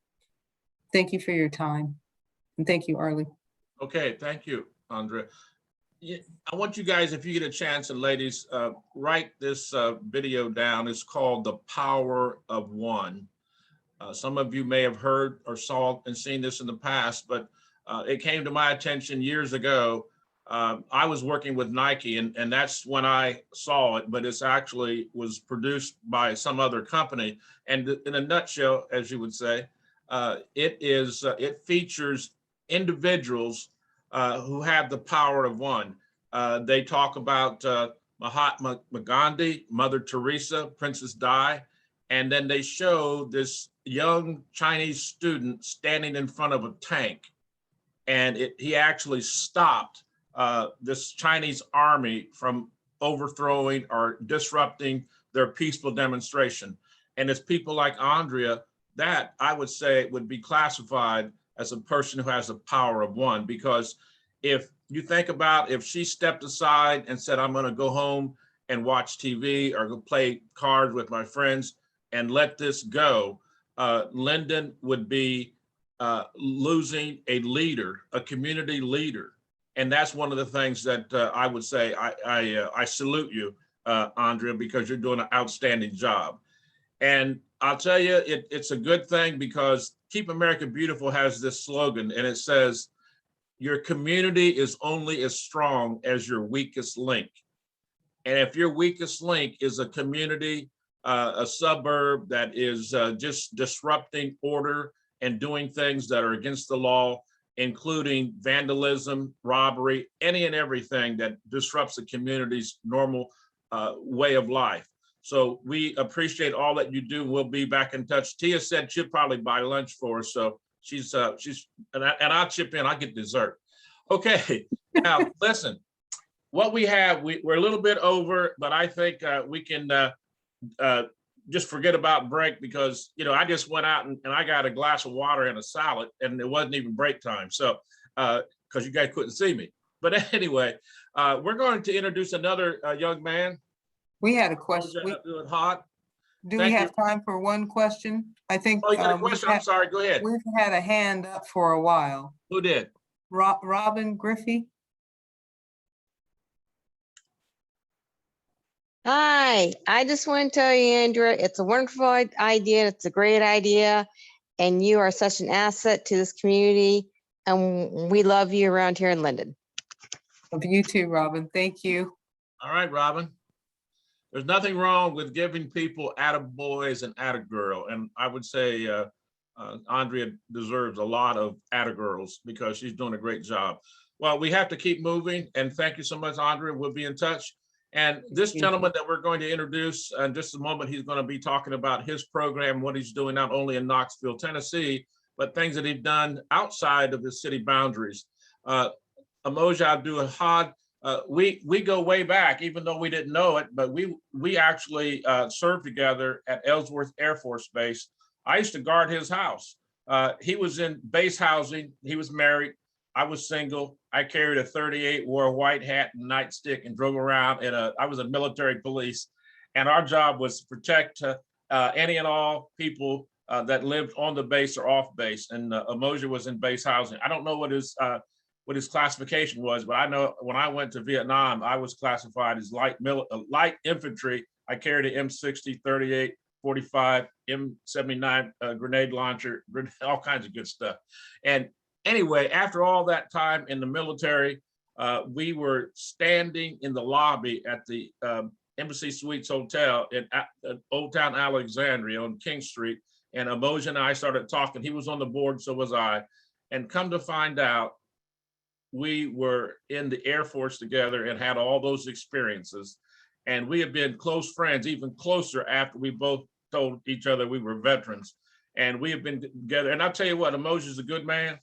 Thank you for your time. And thank you, Arley. Okay, thank you, Andrea. I want you guys, if you get a chance, and ladies, write this video down. It's called The Power of One. Some of you may have heard or saw and seen this in the past, but it came to my attention years ago. I was working with Nike, and that's when I saw it, but it's actually was produced by some other company. And in a nutshell, as you would say, it features individuals who have the power of one. They talk about Mahatma Gandhi, Mother Teresa, Princess Di, and then they show this young Chinese student standing in front of a tank, and he actually stopped this Chinese army from overthrowing or disrupting their peaceful demonstration. And it's people like Andrea that I would say would be classified as a person who has the power of one, because if you think about if she stepped aside and said, I'm going to go home and watch TV or go play cards with my friends and let this go, Linden would be losing a leader, a community leader. And that's one of the things that I would say, I salute you, Andrea, because you're doing an outstanding job. And I'll tell you, it's a good thing because Keep America Beautiful has this slogan, and it says, your community is only as strong as your weakest link. And if your weakest link is a community, a suburb that is just disrupting order and doing things that are against the law, including vandalism, robbery, any and everything that disrupts the community's normal way of life. So we appreciate all that you do. We'll be back in touch. Tia said she'll probably buy lunch for us. So she's and I'll chip in, I'll get dessert. Okay, now listen, what we have, we're a little bit over, but I think we can just forget about break because, you know, I just went out and I got a glass of water and a salad and it wasn't even break time. So, because you guys couldn't see me. But anyway, we're going to introduce another young man. We had a question. Doing hot. Do we have time for one question? I think. Oh, you got a question? I'm sorry, go ahead. We've had a hand up for a while. Who did? Robin Griffey. Hi, I just want to tell you, Andrea, it's a wonderful idea. It's a great idea. And you are such an asset to this community. And we love you around here in Linden. Love you too, Robin. Thank you. All right, Robin. There's nothing wrong with giving people attaboys and attagirl. And I would say Andrea deserves a lot of attagirls because she's doing a great job. Well, we have to keep moving. And thank you so much, Andrea. We'll be in touch. And this gentleman that we're going to introduce in just a moment, he's going to be talking about his program, what he's doing not only in Knoxville, Tennessee, but things that he's done outside of the city boundaries. Amoja Abdul-Ahad, we go way back, even though we didn't know it, but we actually served together at Ellsworth Air Force Base. I used to guard his house. He was in base housing. He was married. I was single. I carried a .38, wore a white hat and nightstick, and drove around. I was a military police, and our job was to protect any and all people that lived on the base or off base. And Amoja was in base housing. I don't know what his classification was, but I know when I went to Vietnam, I was classified as light infantry. I carried an M60, .38, .45, M79 grenade launcher, all kinds of good stuff. And anyway, after all that time in the military, we were standing in the lobby at the Embassy Suites Hotel in Old Town Alexandria on King Street. And Amoja and I started talking. He was on the board, so was I. And come to find out, we were in the Air Force together and had all those experiences. And we have been close friends, even closer after we both told each other we were veterans. And we have been together. And I'll tell you what, Amoja is a good man.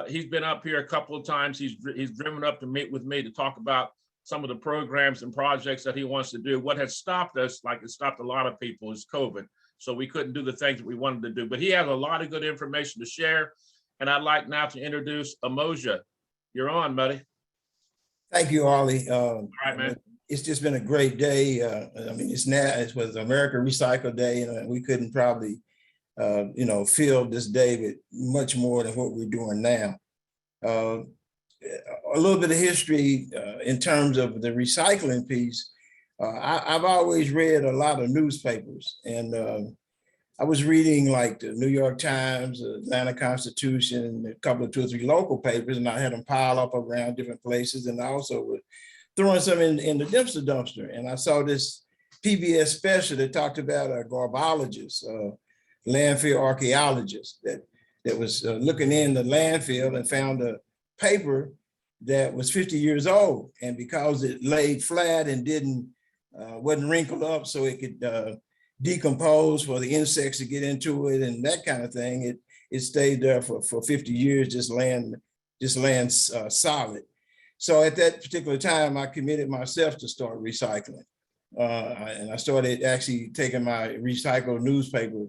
He's been up here a couple of times. He's driven up to meet with me to talk about some of the programs and projects that he wants to do. What has stopped us, like it stopped a lot of people, is COVID. So we couldn't do the things that we wanted to do. But he has a lot of good information to share. And I'd like now to introduce Amoja. You're on, buddy. Thank you, Arley. All right, man. It's just been a great day. I mean, it was America Recycle Day, and we couldn't probably fill this day with much more than what we're doing now. A little bit of history in terms of the recycling piece. I've always read a lot of newspapers, and I was reading like the New York Times, the Atlanta Constitution, a couple of 2 or 3 local papers, and I had them pile up around different places. And I also was throwing some in the dumpster. And I saw this PBS special that talked about a garbologist, landfill archaeologist that was looking in the landfill and found a paper that was 50 years old. And because it laid flat and wasn't wrinkled up so it could decompose for the insects to get into it and that kind of thing, it stayed there for 50 years, just laying solid. So at that particular time, I committed myself to start recycling. And I started actually taking my recycled newspaper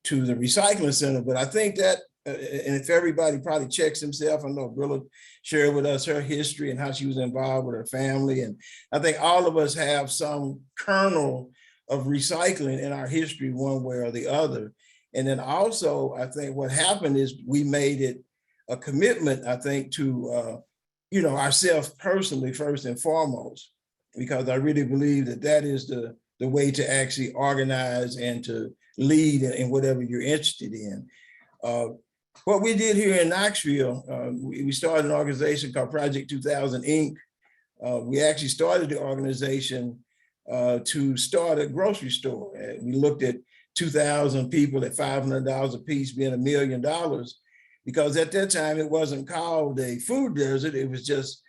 to the recycling center. But I think that, and if everybody probably checks himself, I know Abrilla shared with us her history and how she was involved with her family. And I think all of us have some kernel of recycling in our history one way or the other. And then also, I think what happened is we made it a commitment, I think, to ourselves personally, first and foremost, because I really believe that that is the way to actually organize and to lead in whatever you're interested in. What we did here in Knoxville, we started an organization called Project 2000 Inc. We actually started the organization to start a grocery store. We looked at 2,000 people at $500 a piece being $1 million, because at that time it wasn't called a food desert. It was just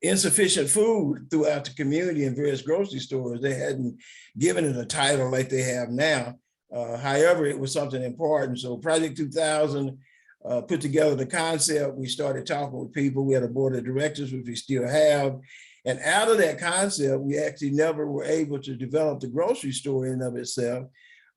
insufficient food throughout the community in various grocery stores. They hadn't given it a title like they have now. However, it was something important. So Project 2000 put together the concept. We started talking with people. We had a board of directors, which we still have. And out of that concept, we actually never were able to develop the grocery store in and of itself,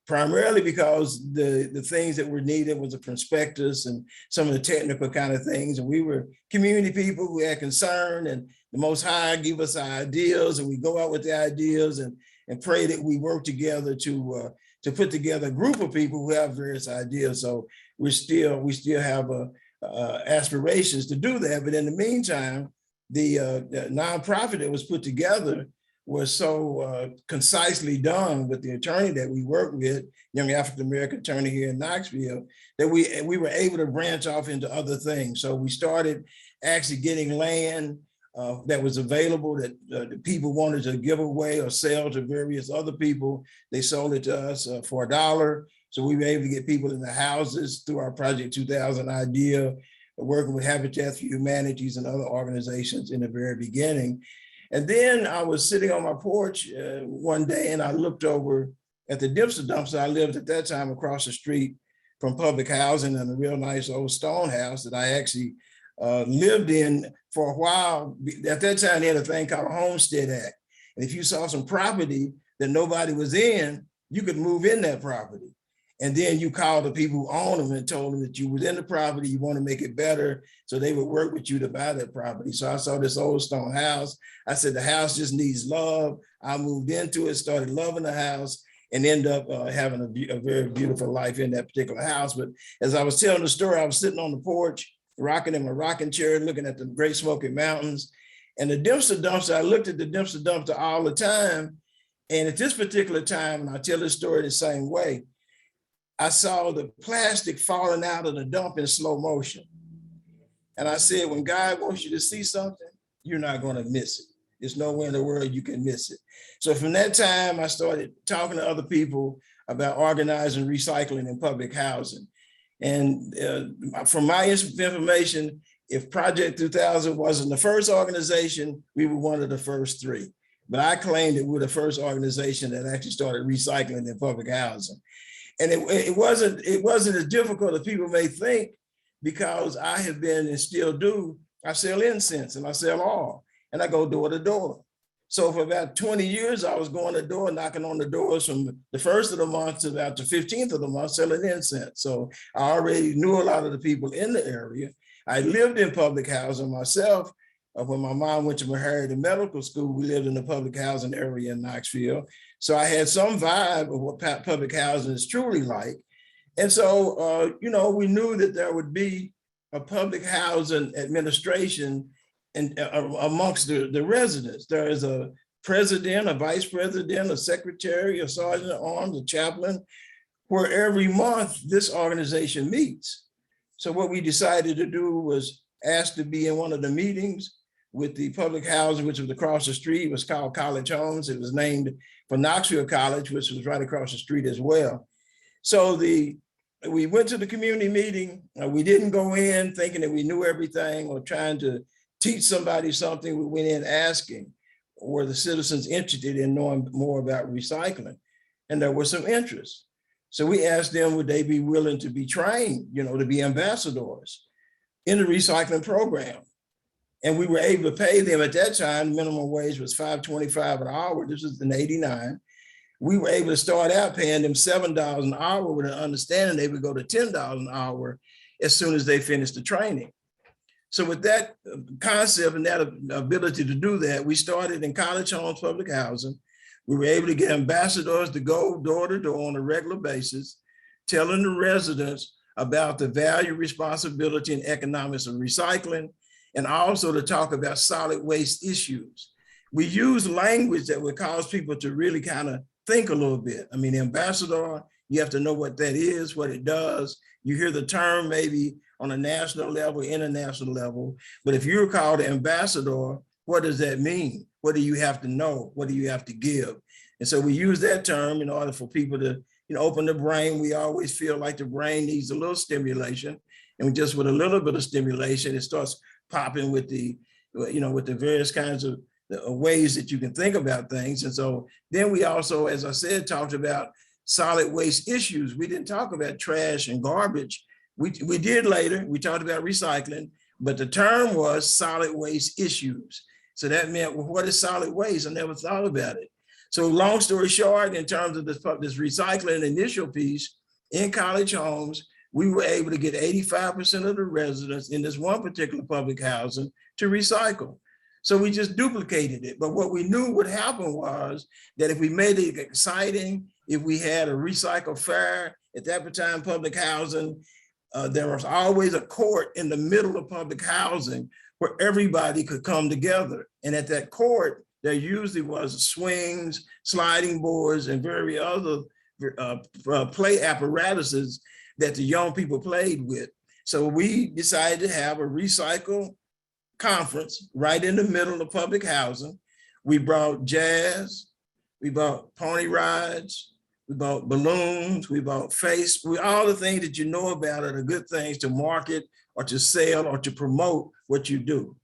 primarily because the things that were needed was a prospectus and some of the technical kind of things. And we were community people who had concern, and the Most High give us our ideas, and we go out with the ideas and pray that we work together to put together a group of people who have various ideas. So we still have aspirations to do that. But in the meantime, the nonprofit that was put together was so concisely done with the attorney that we work with, young African-American attorney here in Knoxville, that we were able to branch off into other things. So we started actually getting land that was available that the people wanted to give away or sell to various other people. They sold it to us for $1. So we were able to get people in the houses through our Project 2000 idea, working with Habitat for Humanities and other organizations in the very beginning. And then I was sitting on my porch one day and I looked over at the dumpster. I lived at that time across the street from public housing in a real nice old stone house that I actually lived in for a while. At that time, they had a thing called a Homestead Act. And if you saw some property that nobody was in, you could move in that property. And then you called the people who own them and told them that you was in the property, you want to make it better. So they would work with you to buy that property. So I saw this old stone house. I said, the house just needs love. I moved into it, started loving the house, and ended up having a very beautiful life in that particular house. But as I was telling the story, I was sitting on the porch, rocking in my rocking chair, looking at the Great Smoky Mountains. And the dumpster, I looked at the dumpster all the time. And at this particular time, and I tell this story the same way, I saw the plastic falling out of the dump in slow motion. And I said, when God wants you to see something, you're not going to miss it. There's nowhere in the world you can miss it. So from that time, I started talking to other people about organizing recycling in public housing. And from my information, if Project 2000 wasn't the first organization, we were one of the first 3. But I claim that we're the first organization that actually started recycling in public housing. And it wasn't as difficult as people may think, because I have been and still do. I sell incense and I sell oil, and I go door to door. So for about 20 years, I was going to door, knocking on the doors from the first of the month to about the 15th of the month, selling incense. So I already knew a lot of the people in the area. I lived in public housing myself. When my mom went to Meharry Medical School, we lived in the public housing area in Knoxville. So I had some vibe of what public housing is truly like. And so, we knew that there would be a public housing administration and amongst the residents. There is a president, a vice president, a secretary, a sergeant at arms, a chaplain, where every month this organization meets. So what we decided to do was ask to be in one of the meetings with the public housing, which was across the street. It was called College Homes. It was named for Knoxville College, which was right across the street as well. So we went to the community meeting. We didn't go in thinking that we knew everything or trying to teach somebody something. We went in asking, were the citizens interested in knowing more about recycling? And there was some interest. So we asked them, would they be willing to be trained, to be ambassadors in the recycling program? And we were able to pay them at that time. Minimum wage was $5.25 an hour. This was in '89. We were able to start out paying them $7 an hour with an understanding they would go to $10 an hour as soon as they finished the training. So with that concept and that ability to do that, we started in College Homes Public Housing. We were able to get ambassadors to go door to door on a regular basis, telling the residents about the value, responsibility, and economics of recycling, and also to talk about solid waste issues. We use language that would cause people to really kind of think a little bit. I mean, ambassador, you have to know what that is, what it does. You hear the term maybe on a national level, international level, but if you're called ambassador, what does that mean? What do you have to know? What do you have to give? And so we use that term in order for people to, open the brain. We always feel like the brain needs a little stimulation, and just with a little bit of stimulation, it starts popping with the, with the various kinds of ways that you can think about things. And so then we also, as I said, talked about solid waste issues. We didn't talk about trash and garbage. We did later. We talked about recycling, but the term was solid waste issues. So that meant, well, what is solid waste? I never thought about it. So long story short, in terms of this recycling initial piece in college homes, we were able to get 85% of the residents in this one particular public housing to recycle. So we just duplicated it. But what we knew would happen was that if we made it exciting, if we had a recycle fair, at that time, public housing, there was always a court in the middle of public housing where everybody could come together. And at that court, there usually was swings, sliding boards, and various other play apparatuses that the young people played with. So we decided to have a recycle conference right in the middle of public housing. We brought jazz, we bought pony rides, we bought balloons, we bought all the things that you know about are the good things to market or to sell or to promote what you do.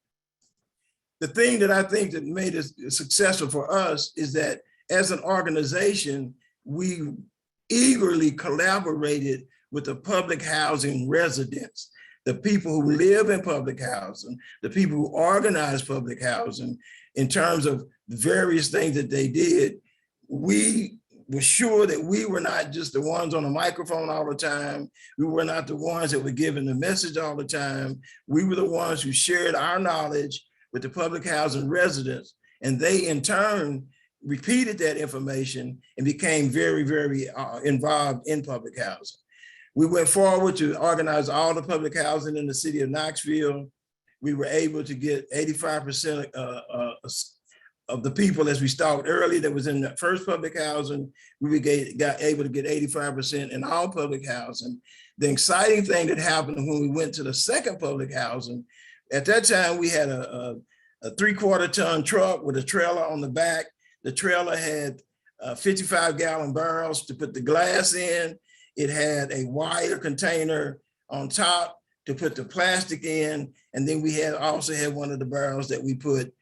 The thing that I think that made it successful for us is that as an organization, we eagerly collaborated with the public housing residents, the people who live in public housing, the people who organize public housing in terms of various things that they did. We were sure that we were not just the ones on the microphone all the time. We were not the ones that were giving the message all the time. We were the ones who shared our knowledge with the public housing residents, and they in turn repeated that information and became very, very involved in public housing. We went forward to organize all the public housing in the city of Knoxville. We were able to get 85% of the people, as we started early, that was in the first public housing. We got able to get 85% in all public housing. The exciting thing that happened when we went to the second public housing, at that time, we had a 3/4 ton truck with a trailer on the back. The trailer had 55-gallon barrels to put the glass in. It had a wire container on top to put the plastic in. And then we also had one of the barrels that we put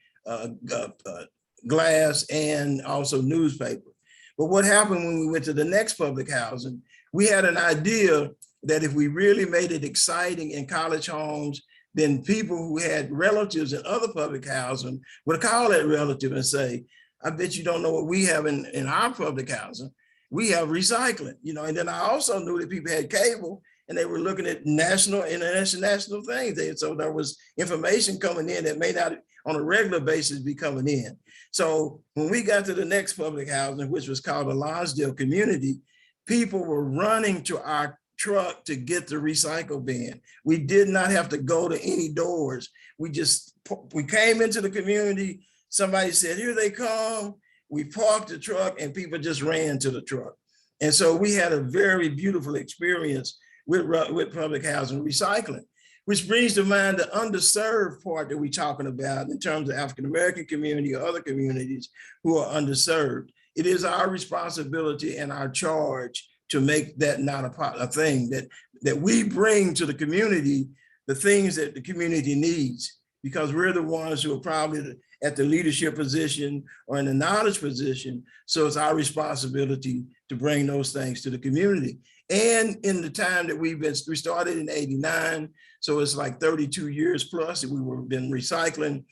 glass and also newspaper. But what happened when we went to the next public housing, we had an idea that if we really made it exciting in college homes, then people who had relatives in other public housing would call that relative and say, I bet you don't know what we have in our public housing. We have recycling, and then I also knew that people had cable and they were looking at national, international things. So there was information coming in that may not on a regular basis be coming in. So when we got to the next public housing, which was called the Lonsdale community, people were running to our truck to get the recycle bin. We did not have to go to any doors. We came into the community. Somebody said, here they come. We parked the truck and people just ran to the truck. And so we had a very beautiful experience with public housing recycling, which brings to mind the underserved part that we're talking about in terms of African-American community or other communities who are underserved. It is our responsibility and our charge to make that not a thing, that we bring to the community the things that the community needs, because we're the ones who are probably at the leadership position or in the knowledge position. So it's our responsibility to bring those things to the community. And in the time that we started in '89, so it's like 32 years plus that we've been recycling,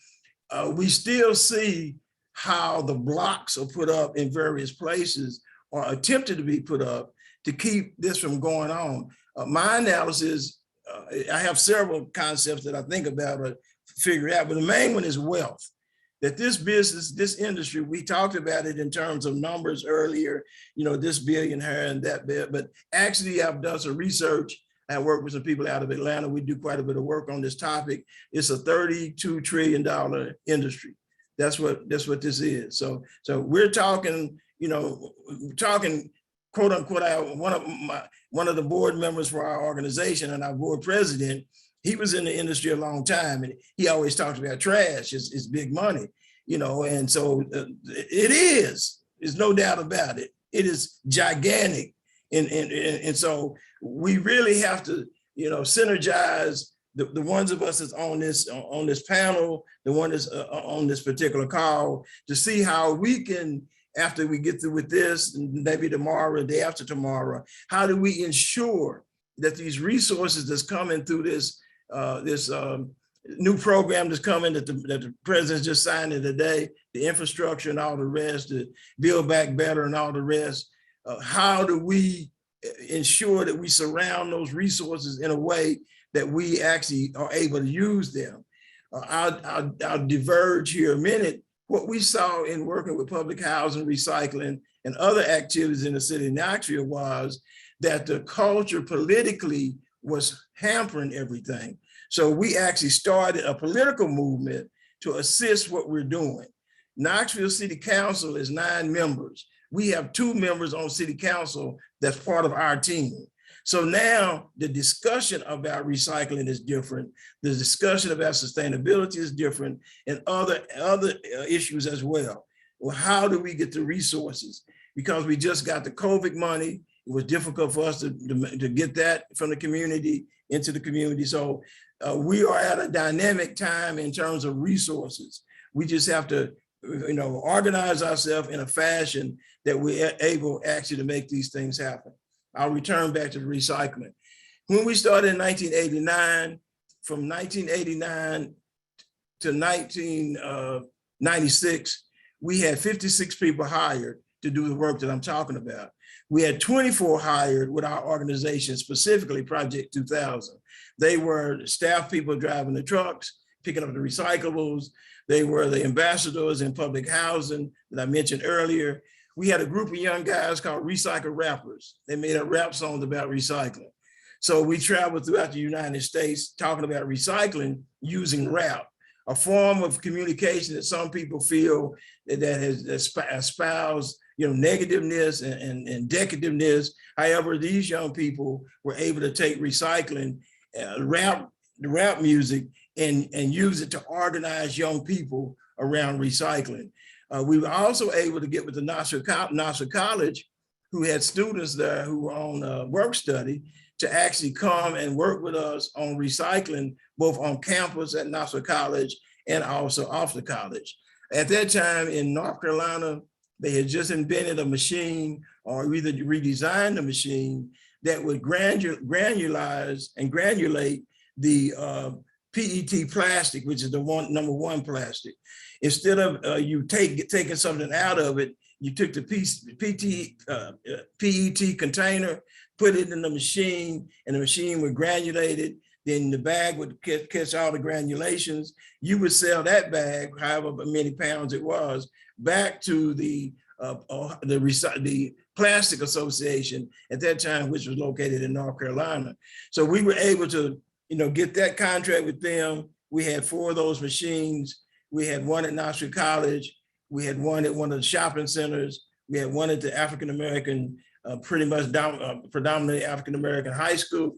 we still see how the blocks are put up in various places or attempted to be put up to keep this from going on. My analysis, I have several concepts that I think about or figure out, but the main one is wealth. that this business, this industry, we talked about it in terms of numbers earlier, this billion here and that bit, but actually I've done some research. I work with some people out of Atlanta. We do quite a bit of work on this topic. It's a $32 trillion industry. That's what this is. So we're talking, quote unquote, one of the board members for our organization and our board president, he was in the industry a long time, and he always talks about trash. It's big money, and so it is. There's no doubt about it. It is gigantic, and so we really have to, synergize the ones of us that's on this panel, the one that's on this particular call, to see how we can, after we get through with this, maybe tomorrow, the day after tomorrow, how do we ensure that these resources that's coming through this new program that's coming that the president just signed it today, the infrastructure and all the rest, the Build Back Better and all the rest, how do we ensure that we surround those resources in a way that we actually are able to use them? I'll diverge here a minute. What we saw in working with public housing, recycling, and other activities in the city of Knoxville was that the culture politically was hampering everything. So we actually started a political movement to assist what we're doing. Knoxville City Council is 9 members. We have 2 members on City Council that's part of our team. So now the discussion about recycling is different. The discussion about sustainability is different, and other issues as well. Well, how do we get the resources? Because we just got the COVID money. It was difficult for us to get that from the community into the community. So we are at a dynamic time in terms of resources. We just have to, organize ourselves in a fashion that we're able actually to make these things happen. I'll return back to the recycling. When we started in 1989, from 1989 to 1996, we had 56 people hired to do the work that I'm talking about. We had 24 hired with our organization, specifically Project 2000. They were staff people driving the trucks, picking up the recyclables. They were the ambassadors in public housing that I mentioned earlier. We had a group of young guys called Recycle Rappers. They made up rap songs about recycling. So we traveled throughout the United States talking about recycling using rap, a form of communication that some people feel that has espoused, negativeness and decadentiveness. However, these young people were able to take recycling, the rap music, and use it to organize young people around recycling. We were also able to get with the Knoxville College, who had students there who were on work study, to actually come and work with us on recycling, both on campus at Knoxville College and also off the college. At that time in North Carolina, they had just invented a machine, or either redesigned the machine, that would granulate the PET plastic, which is the number one plastic. Instead of you taking something out of it, you took the PET container, put it in the machine, and the machine would granulate it. Then the bag would catch all the granulations. You would sell that bag, however many pounds it was, back to the Plastic Association at that time, which was located in North Carolina. So we were able to, get that contract with them. We had 4 of those machines. We had one at Knoxville College. We had one at one of the shopping centers. We had one at the African-American, predominantly African-American high school,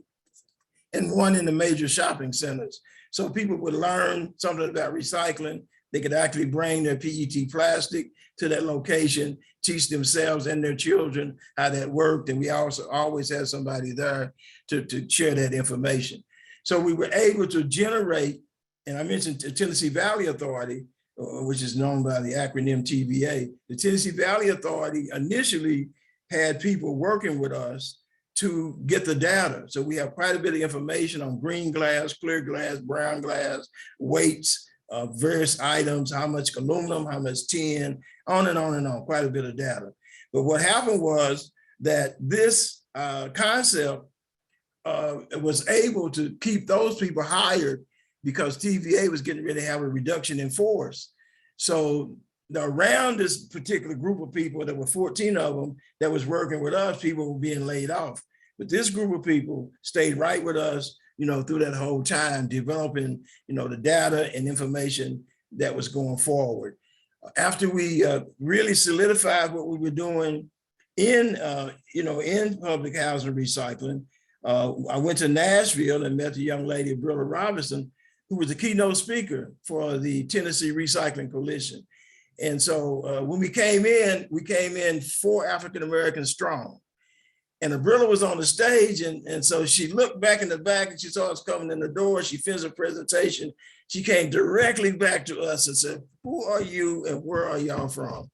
and one in the major shopping centers. So people would learn something about recycling. They could actually bring their PET plastic to that location, teach themselves and their children how that worked. And we also always had somebody there to share that information. So we were able to generate, and I mentioned the Tennessee Valley Authority, which is known by the acronym TVA. The Tennessee Valley Authority initially had people working with us to get the data. So we have quite a bit of information on green glass, clear glass, brown glass, weights, various items, how much aluminum, how much tin, on and on and on, quite a bit of data. But what happened was that this concept was able to keep those people hired because TVA was getting ready to have a reduction in force. So around this particular group of people, there were 14 of them that was working with us, people were being laid off. But this group of people stayed right with us, through that whole time, developing, the data and information that was going forward. After we really solidified what we were doing in public housing recycling, I went to Nashville and met the young lady, Abrilla Robinson, who was the keynote speaker for the Tennessee Recycling Coalition. And so when we came in 4 African-Americans strong. And Abrilla was on the stage, and so she looked back in the back and she saw us coming in the door. She finished her presentation. She came directly back to us and said, "Who are you and where are y'all from?"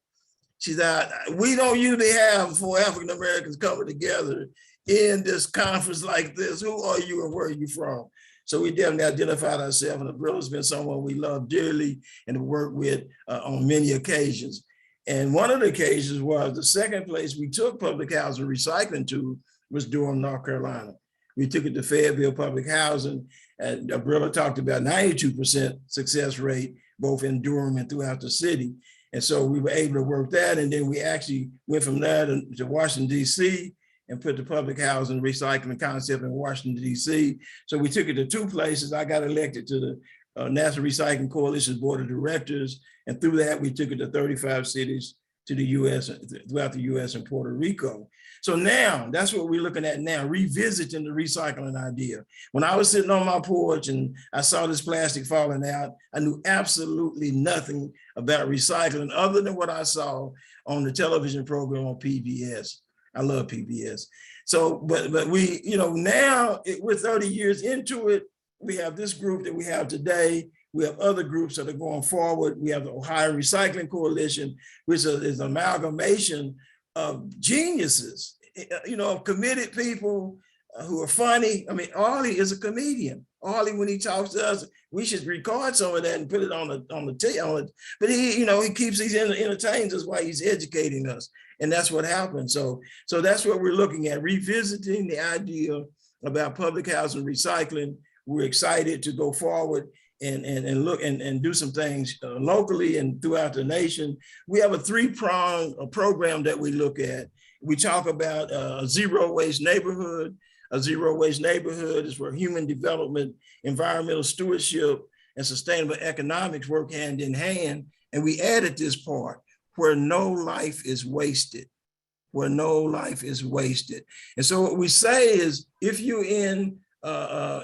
She said, "We don't usually have 4 African-Americans coming together in this conference like this. Who are you and where are you from?" So we definitely identified ourselves, and Abrilla's been someone we love dearly and have worked with on many occasions. And one of the occasions was the second place we took public housing recycling to was Durham, North Carolina. We took it to Fayetteville Public Housing, and Abrilla talked about 92% success rate, both in Durham and throughout the city. And so we were able to work that. And then we actually went from there to Washington, D.C., and put the public housing recycling concept in Washington, D.C. So we took it to 2 places. I got elected to the National Recycling Coalition's Board of Directors. And through that, we took it to 35 cities to the U.S., throughout the U.S. and Puerto Rico. So now that's what we're looking at now, revisiting the recycling idea. When I was sitting on my porch and I saw this plastic falling out, I knew absolutely nothing about recycling other than what I saw on the television program on PBS. I love PBS. So, but we, now we're 30 years into it. We have this group that we have today. We have other groups that are going forward. We have the Ohio Recycling Coalition, which is an amalgamation of geniuses, committed people who are funny. I mean, Arley is a comedian. Arley, when he talks to us, we should record some of that and put it on the tape. But he keeps these entertains us while he's educating us. And that's what happened. So that's what we're looking at, revisiting the idea about public housing recycling. We're excited to go forward and look and do some things locally and throughout the nation. We have a 3-pronged program that we look at. We talk about a zero waste neighborhood. A zero waste neighborhood is where human development, environmental stewardship, and sustainable economics work hand in hand. And we added this part, where no life is wasted, where no life is wasted. And so what we say is, if you're in a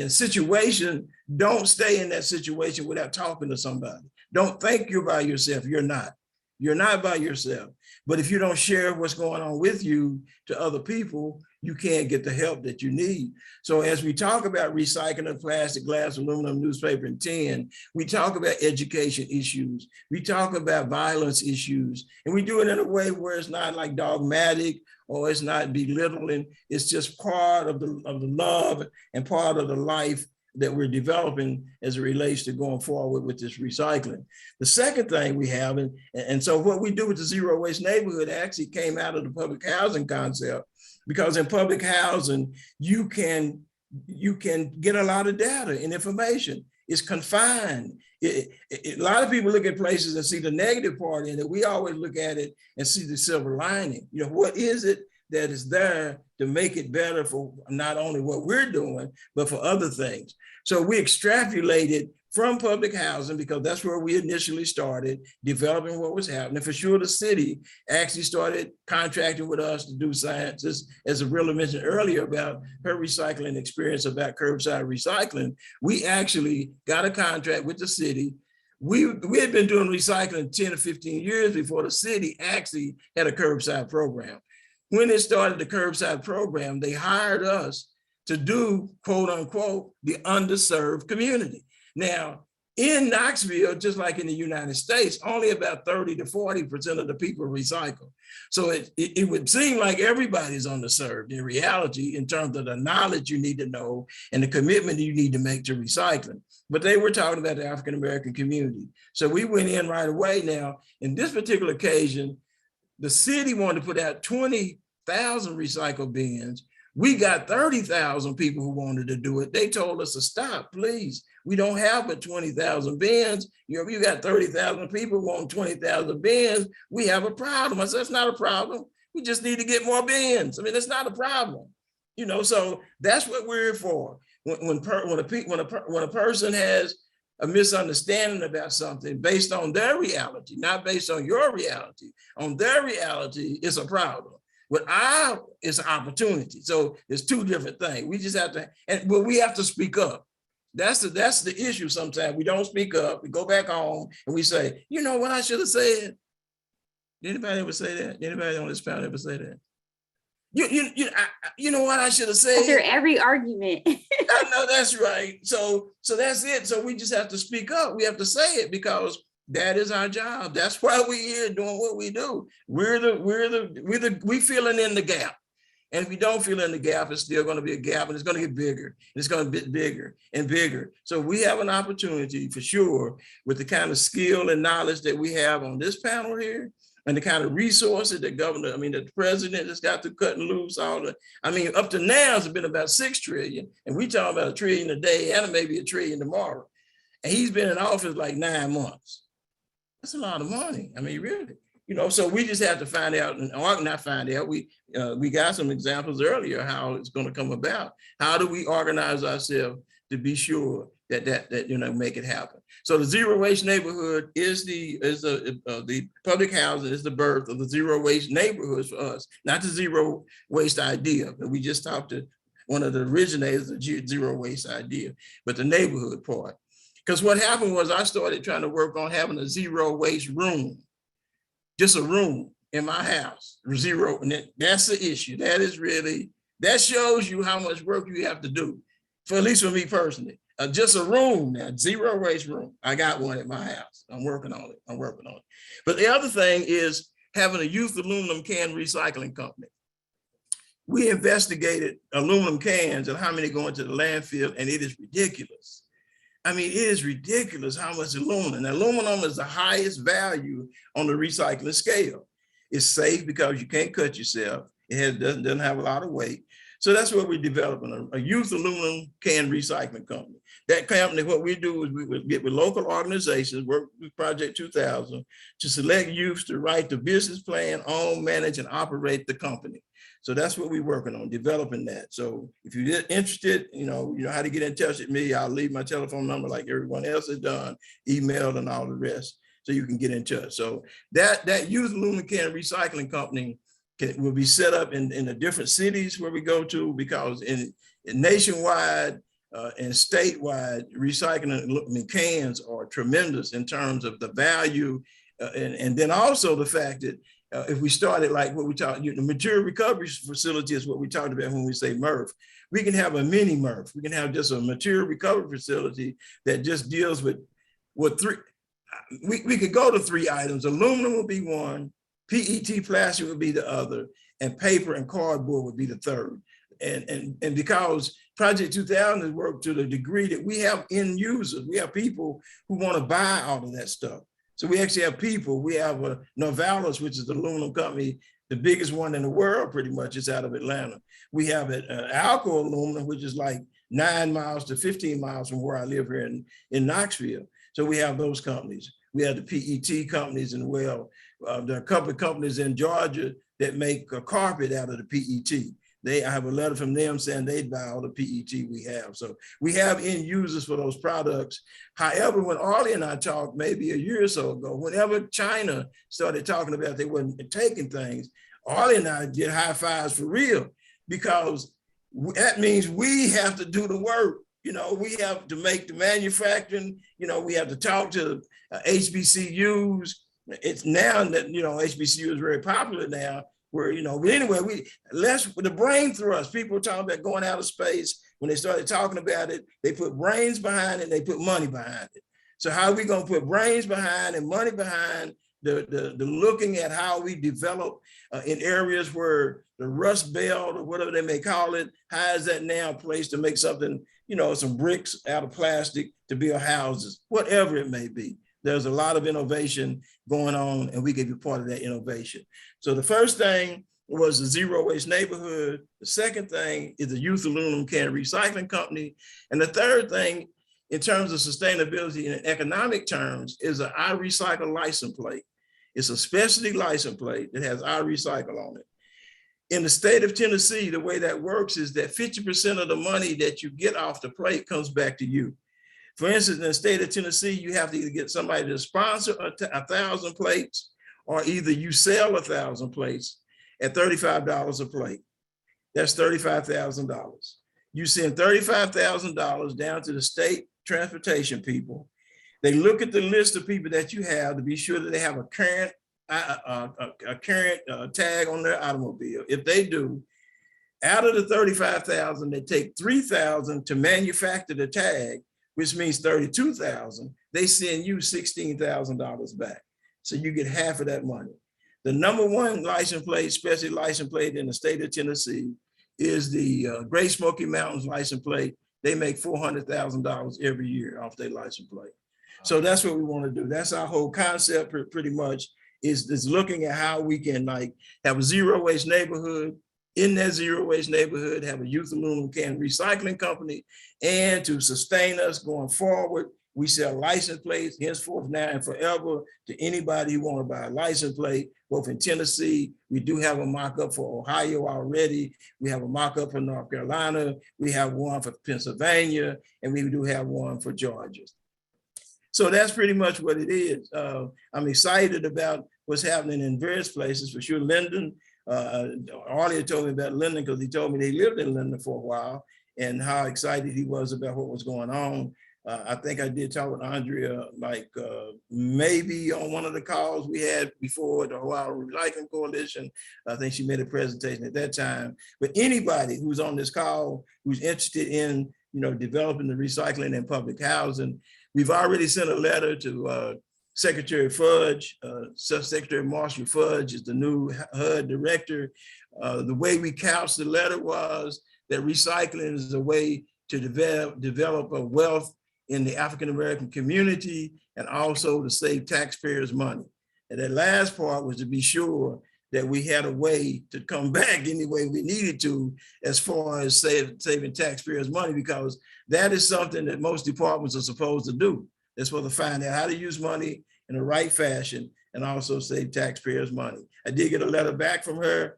situation, don't stay in that situation without talking to somebody. Don't think you're by yourself. You're not. You're not by yourself. But if you don't share what's going on with you to other people, you can't get the help that you need. So as we talk about recycling plastic, glass, aluminum, newspaper, and tin, we talk about education issues. We talk about violence issues, and we do it in a way where it's not like dogmatic or it's not belittling. It's just part of the love and part of the life that we're developing as it relates to going forward with this recycling. The second thing we have, and so what we do with the zero waste neighborhood actually came out of the public housing concept, because in public housing, you can get a lot of data and information. It's confined. A lot of people look at places and see the negative part in it. We always look at it and see the silver lining. What is it that is there to make it better for not only what we're doing, but for other things. So we extrapolated from public housing, because that's where we initially started developing what was happening. For sure, the city actually started contracting with us to do sciences, as Abrilla mentioned earlier about her recycling experience about curbside recycling. We actually got a contract with the city. We had been doing recycling 10 or 15 years before the city actually had a curbside program. When it started the curbside program, they hired us to do, quote unquote, the underserved community. Now, in Knoxville, just like in the United States, only about 30 to 40% of the people recycle. So it would seem like everybody's underserved in reality, in terms of the knowledge you need to know and the commitment you need to make to recycling. But they were talking about the African-American community. So we went in right away. Now, in this particular occasion, the city wanted to put out 20,000 recycle bins. We got 30,000 people who wanted to do it. They told us to stop, please. We don't have but 20,000 bins. You know, you got 30,000 people wanting 20,000 bins. We have a problem. I said, that's not a problem. We just need to get more bins. I mean, that's not a problem. You know, so that's what we're here for. When a person has a misunderstanding about something based on their reality, not based on your reality, on their reality, it's a problem. What is an opportunity. So it's two different things. We just have to, but we have to speak up. That's the issue. Sometimes we don't speak up. We go back home and we say, you know what I should have said. Did anybody ever say that? Anybody on this panel ever say that? You know what I should have said. After every argument. I know that's right. So that's it. So we just have to speak up. We have to say it because that is our job. That's why we're here doing what we do. We filling in the gap. And if we don't fill in the gap, it's still going to be a gap, and it's going to get bigger. It's going to get bigger and bigger. So we have an opportunity for sure with the kind of skill and knowledge that we have on this panel here, and the kind of resources that the president has got to cut and loose all the, up to now, it's been about 6 trillion, and we talking about $1 trillion a day and maybe $1 trillion tomorrow. And he's been in office like 9 months. That's a lot of money. I mean, really, you know, so we just have to find out, or not find out, we got some examples earlier how it's going to come about. How do we organize ourselves to be sure that make it happen? So the zero waste neighborhood is the public housing is the birth of the zero waste neighborhoods for us, not the zero waste idea. We just talked to one of the originators of the zero waste idea, but the neighborhood part. Because what happened was I started trying to work on having a zero waste room, just a room in my house, zero. And that's the issue. That shows you how much work you have to do, at least for me personally. Just a room now, zero waste room. I got one at my house. I'm working on it. But the other thing is having a youth aluminum can recycling company. We investigated aluminum cans and how many go into the landfill, and it is ridiculous. I mean, it is ridiculous how much aluminum. And aluminum is the highest value on the recycling scale. It's safe because you can't cut yourself. It doesn't have a lot of weight. So that's what we're developing, a youth aluminum can recycling company. That company, what we do is we would get with local organizations, work with Project 2000 to select youth to write the business plan, own, manage, and operate the company. So that's what we're working on, developing that. So if you're interested, you know how to get in touch with me. I'll leave my telephone number like everyone else has done, email and all the rest, so you can get in touch. So that youth aluminum can recycling company will be set up in the different cities where we go to, because in nationwide and statewide, recycling cans are tremendous in terms of the value. And then also the fact that if we started like what we talked, the material recovery facility is what we talked about when we say MRF. We can have a mini MRF. We can have just a material recovery facility that just deals with three. We could go to 3 items. Aluminum would be one, PET plastic would be the other, and paper and cardboard would be the third. And because Project 2000 has worked to the degree that we have end users, we have people who want to buy all of that stuff. So we actually have people. We have Novalis, which is the aluminum company, the biggest one in the world, pretty much. It's out of Atlanta. We have Alco Aluminum, which is like 9 miles to 15 miles from where I live here in Knoxville. So we have those companies. We have the PET companies, and there are a couple of companies in Georgia that make a carpet out of the PET. I have a letter from them saying they'd buy all the PET we have. So we have end users for those products. However, when Arley and I talked maybe a year or so ago, whenever China started talking about they wasn't taking things, Arley and I did high fives for real, because that means we have to do the work. We have to make the manufacturing, we have to talk to HBCUs. It's now that, HBCU is very popular now, where, but anyway, the brain thrust, people talking about going out of space. When they started talking about it, they put brains behind it, they put money behind it. So how are we going to put brains behind and money behind the looking at how we develop in areas where the Rust Belt or whatever they may call it, how is that now placed to make something, some bricks out of plastic to build houses, whatever it may be. There's a lot of innovation going on, and we can be part of that innovation. So the first thing was the Zero Waste Neighborhood. The second thing is the Youth Aluminum Can Recycling Company. And the third thing, in terms of sustainability and economic terms, is an I Recycle license plate. It's a specialty license plate that has I Recycle on it. In the state of Tennessee, the way that works is that 50% of the money that you get off the plate comes back to you. For instance, in the state of Tennessee, you have to either get somebody to sponsor 1,000 plates, or either you sell 1,000 plates at $35 a plate. That's $35,000. You send $35,000 down to the state transportation people. They look at the list of people that you have to be sure that they have a current tag on their automobile. If they do, out of the 35,000, they take 3,000 to manufacture the tag, which means 32,000. They send you $16,000 back. So you get half of that money. The number one license plate, special license plate in the state of Tennessee is the Great Smoky Mountains license plate. They make $400,000 every year off their license plate. So that's what we want to do. That's our whole concept pretty much, is looking at how we can like have a zero waste neighborhood. In that zero waste neighborhood, have a youth aluminum can recycling company, and to sustain us going forward, we sell license plates henceforth, now and forever, to anybody who want to buy a license plate, both in Tennessee. We do have a mock-up for Ohio already. We have a mock-up for North Carolina. We have one for Pennsylvania, and we do have one for Georgia. So that's pretty much what it is. I'm excited about what's happening in various places. For sure, Linden, Arley told me about Linden because he told me they lived in Linden for a while and how excited he was about what was going on. I think I did talk with Andrea, like maybe on one of the calls we had before the Ohio Recycling Coalition. I think she made a presentation at that time. But anybody who's on this call, who's interested in, developing the recycling and public housing, we've already sent a letter to Secretary Fudge. Secretary Marshall Fudge is the new HUD director. The way we couched the letter was that recycling is a way to develop a wealth in the African-American community and also to save taxpayers money. And that last part was to be sure that we had a way to come back any way we needed to as far as saving taxpayers money, because that is something that most departments are supposed to do. They're supposed to find out how to use money in the right fashion and also save taxpayers money. I did get a letter back from her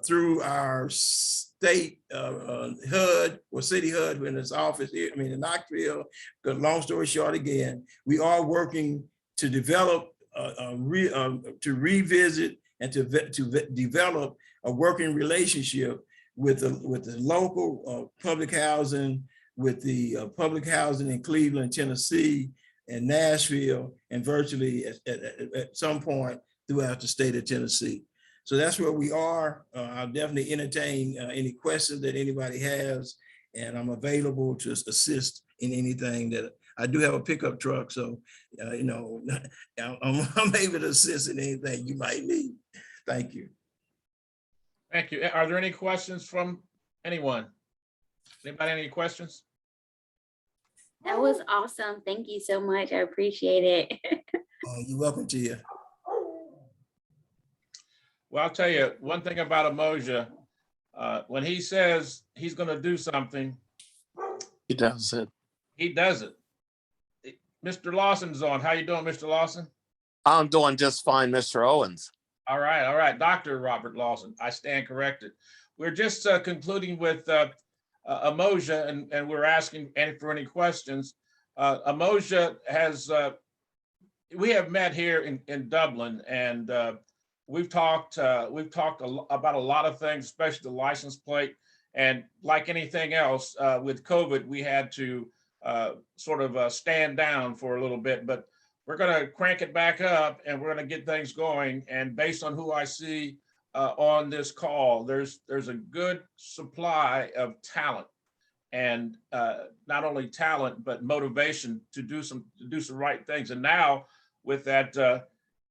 through our state HUD or city HUD in its office here, in Knoxville. But long story short, again, we are working to develop, to revisit and to develop a working relationship with the local public housing, with the public housing in Cleveland, Tennessee, and Nashville, and virtually at some point throughout the state of Tennessee. So that's where we are. I'll definitely entertain any questions that anybody has, and I'm available to assist in anything that I do have a pickup truck. So, I'm able to assist in anything you might need. Thank you. Thank you. Are there any questions from anyone? Anybody have any questions? That was awesome. Thank you so much. I appreciate it. You're welcome, Tia. Well, I'll tell you one thing about Emoja. When he says he's going to do something, he does it. He does it. Mr. Lawson's on. How you doing, Mr. Lawson? I'm doing just fine, Mr. Owens. All right. Dr. Robert Lawson, I stand corrected. We're just concluding with Emoja, and we're asking for any questions. Emoja has, we have met here in Dublin, and we've talked about a lot of things, especially the license plate. And like anything else, with COVID, we had to sort of stand down for a little bit, but we're going to crank it back up and we're going to get things going. And based on who I see on this call, there's a good supply of talent, and not only talent, but motivation to do some right things. And now with that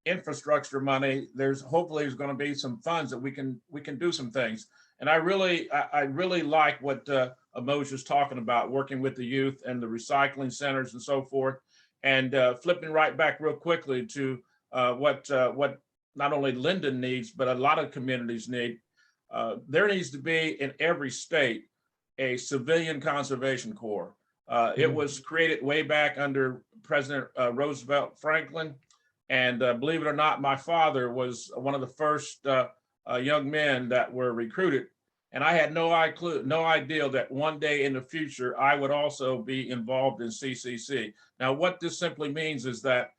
infrastructure money, hopefully there's going to be some funds that we can do some things. And I really like what Emoja's talking about, working with the youth and the recycling centers and so forth. And flipping right back real quickly to what not only Linden needs, but a lot of communities need. there needs to be in every state a civilian conservation corps. It was created way back under President Roosevelt Franklin. And believe it or not, my father was one of the first young men that were recruited. And I had no idea that one day in the future, I would also be involved in CCC. Now, what this simply means is that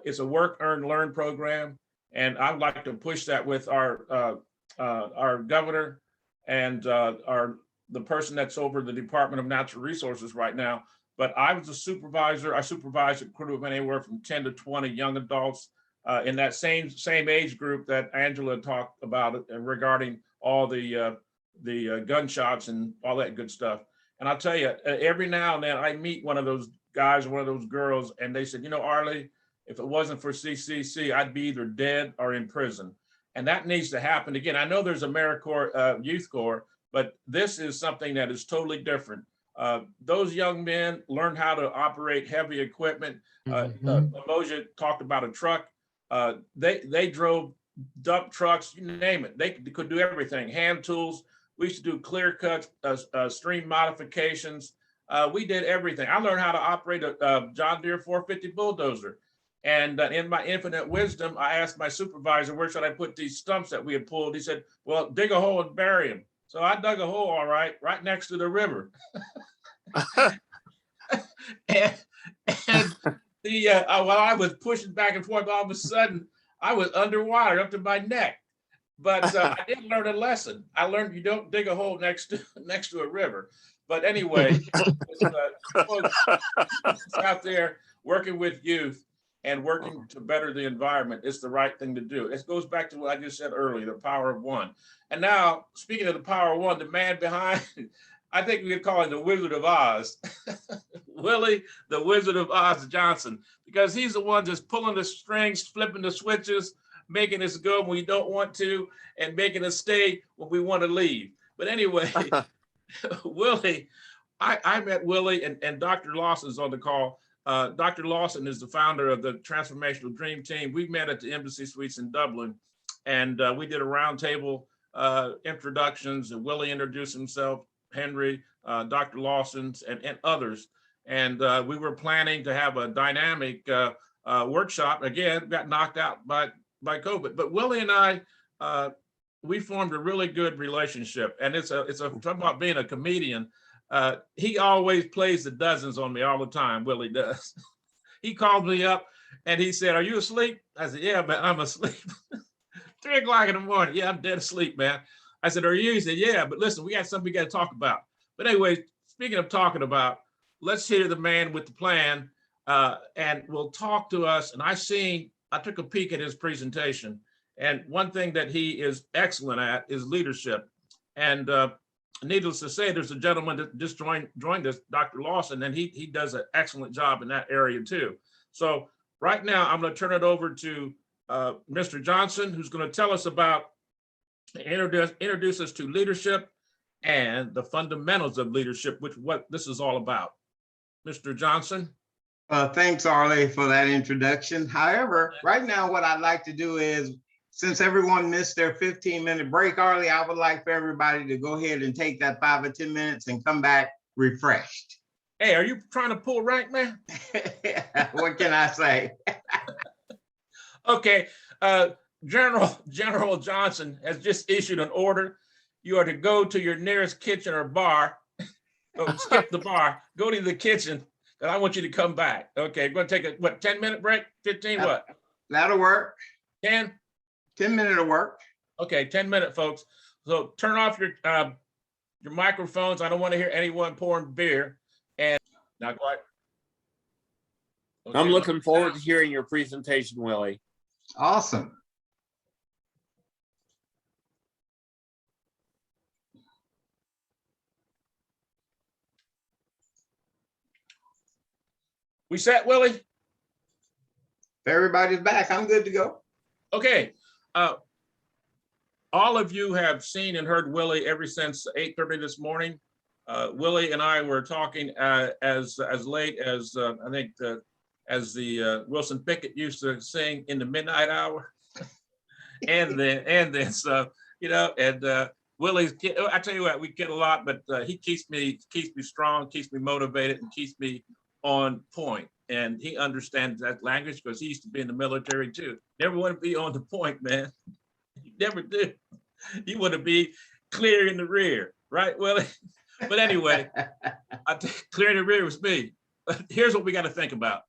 it's a work, earn, learn program. And I'd like to push that with our governor and the person that's over the Department of Natural Resources right now. But I was a supervisor. I supervised a crew of anywhere from 10 to 20 young adults in that same age group that Angela talked about regarding all the gunshots and all that good stuff. And I'll tell you, every now and then I meet one of those guys or one of those girls, and they said, you know, Arley, if it wasn't for CCC, I'd be either dead or in prison. And that needs to happen again. I know there's AmeriCorps Youth Corps, but this is something that is totally different. Those young men learn how to operate heavy equipment. Moja talked about a truck. They drove dump trucks, you name it. They could do everything, hand tools. We used to do clear cuts, stream modifications. We did everything. I learned how to operate a John Deere 450 bulldozer. And in my infinite wisdom, I asked my supervisor, where should I put these stumps that we had pulled? He said, well, dig a hole and bury them. So I dug a hole, all right next to the river. and while I was pushing back and forth, all of a sudden, I was underwater up to my neck. But I did learn a lesson. I learned you don't dig a hole next to a river. But anyway, folks out there working with youth and working to better the environment is the right thing to do. It goes back to what I just said earlier, the power of one. And now, speaking of the power of one, the man behind, I think we could call him the Wizard of Oz, Willie, the Wizard of Oz Johnson, because he's the one just pulling the strings, flipping the switches, making us go when we don't want to, and making us stay when we want to leave. But anyway, Willie, I met Willie and Dr. Lawson's on the call. Dr. Lawson is the founder of the Transformational Dream Team. We met at the Embassy Suites in Dublin, and we did a roundtable introductions, and Willie introduced himself, Henry, Dr. Lawson's, and others. And we were planning to have a dynamic workshop. Again, got knocked out by COVID. But Willie and I, we formed a really good relationship. And it's talking about being a comedian. He always plays the dozens on me all the time, Willie does. He called me up and he said, are you asleep? I said, yeah, man, I'm asleep. 3 o'clock in the morning. Yeah, I'm dead asleep, man. I said, are you? He said, yeah, but listen, we got something we got to talk about. But anyway, speaking of talking about, let's hear the man with the plan and will talk to us. And I took a peek at his presentation. And one thing that he is excellent at is leadership. And needless to say, there's a gentleman that just joined us, Dr. Lawson, and he does an excellent job in that area too. So right now, I'm going to turn it over to Mr. Johnson, who's going to tell us about, introduce us to leadership and the fundamentals of leadership, which what this is all about. Mr. Johnson. Thanks, Arley, for that introduction. However, right now, what I'd like to do is, since everyone missed their 15-minute break, Arley, I would like for everybody to go ahead and take that 5 or 10 minutes and come back refreshed. Hey, are you trying to pull rank, man? What can I say? Okay, General Johnson has just issued an order. You are to go to your nearest kitchen or bar. Skip the bar, go to the kitchen, and I want you to come back. Okay, we're gonna take a 10-minute break? 15, what? That'll work. 10? 10-minute will work. Okay, 10-minute, folks. So turn off your microphones. I don't want to hear anyone pouring beer. And not quite. Okay, I'm looking forward to hearing your presentation, Willie. Awesome. We set, Willie? If everybody's back, I'm good to go. Okay. All of you have seen and heard Willie ever since 8:30 this morning. Willie and I were talking as late as I think as the Wilson Pickett used to sing, in the midnight hour. and then so, you know, and Willie, I tell you what, we get a lot, but he keeps me strong, keeps me motivated, and keeps me on point. And he understands that language because he used to be in the military too. Never want to be on the point, man. You never do. You want to be clear in the rear, right, Willie? But anyway, clear in the rear was me. But here's what we got to think about.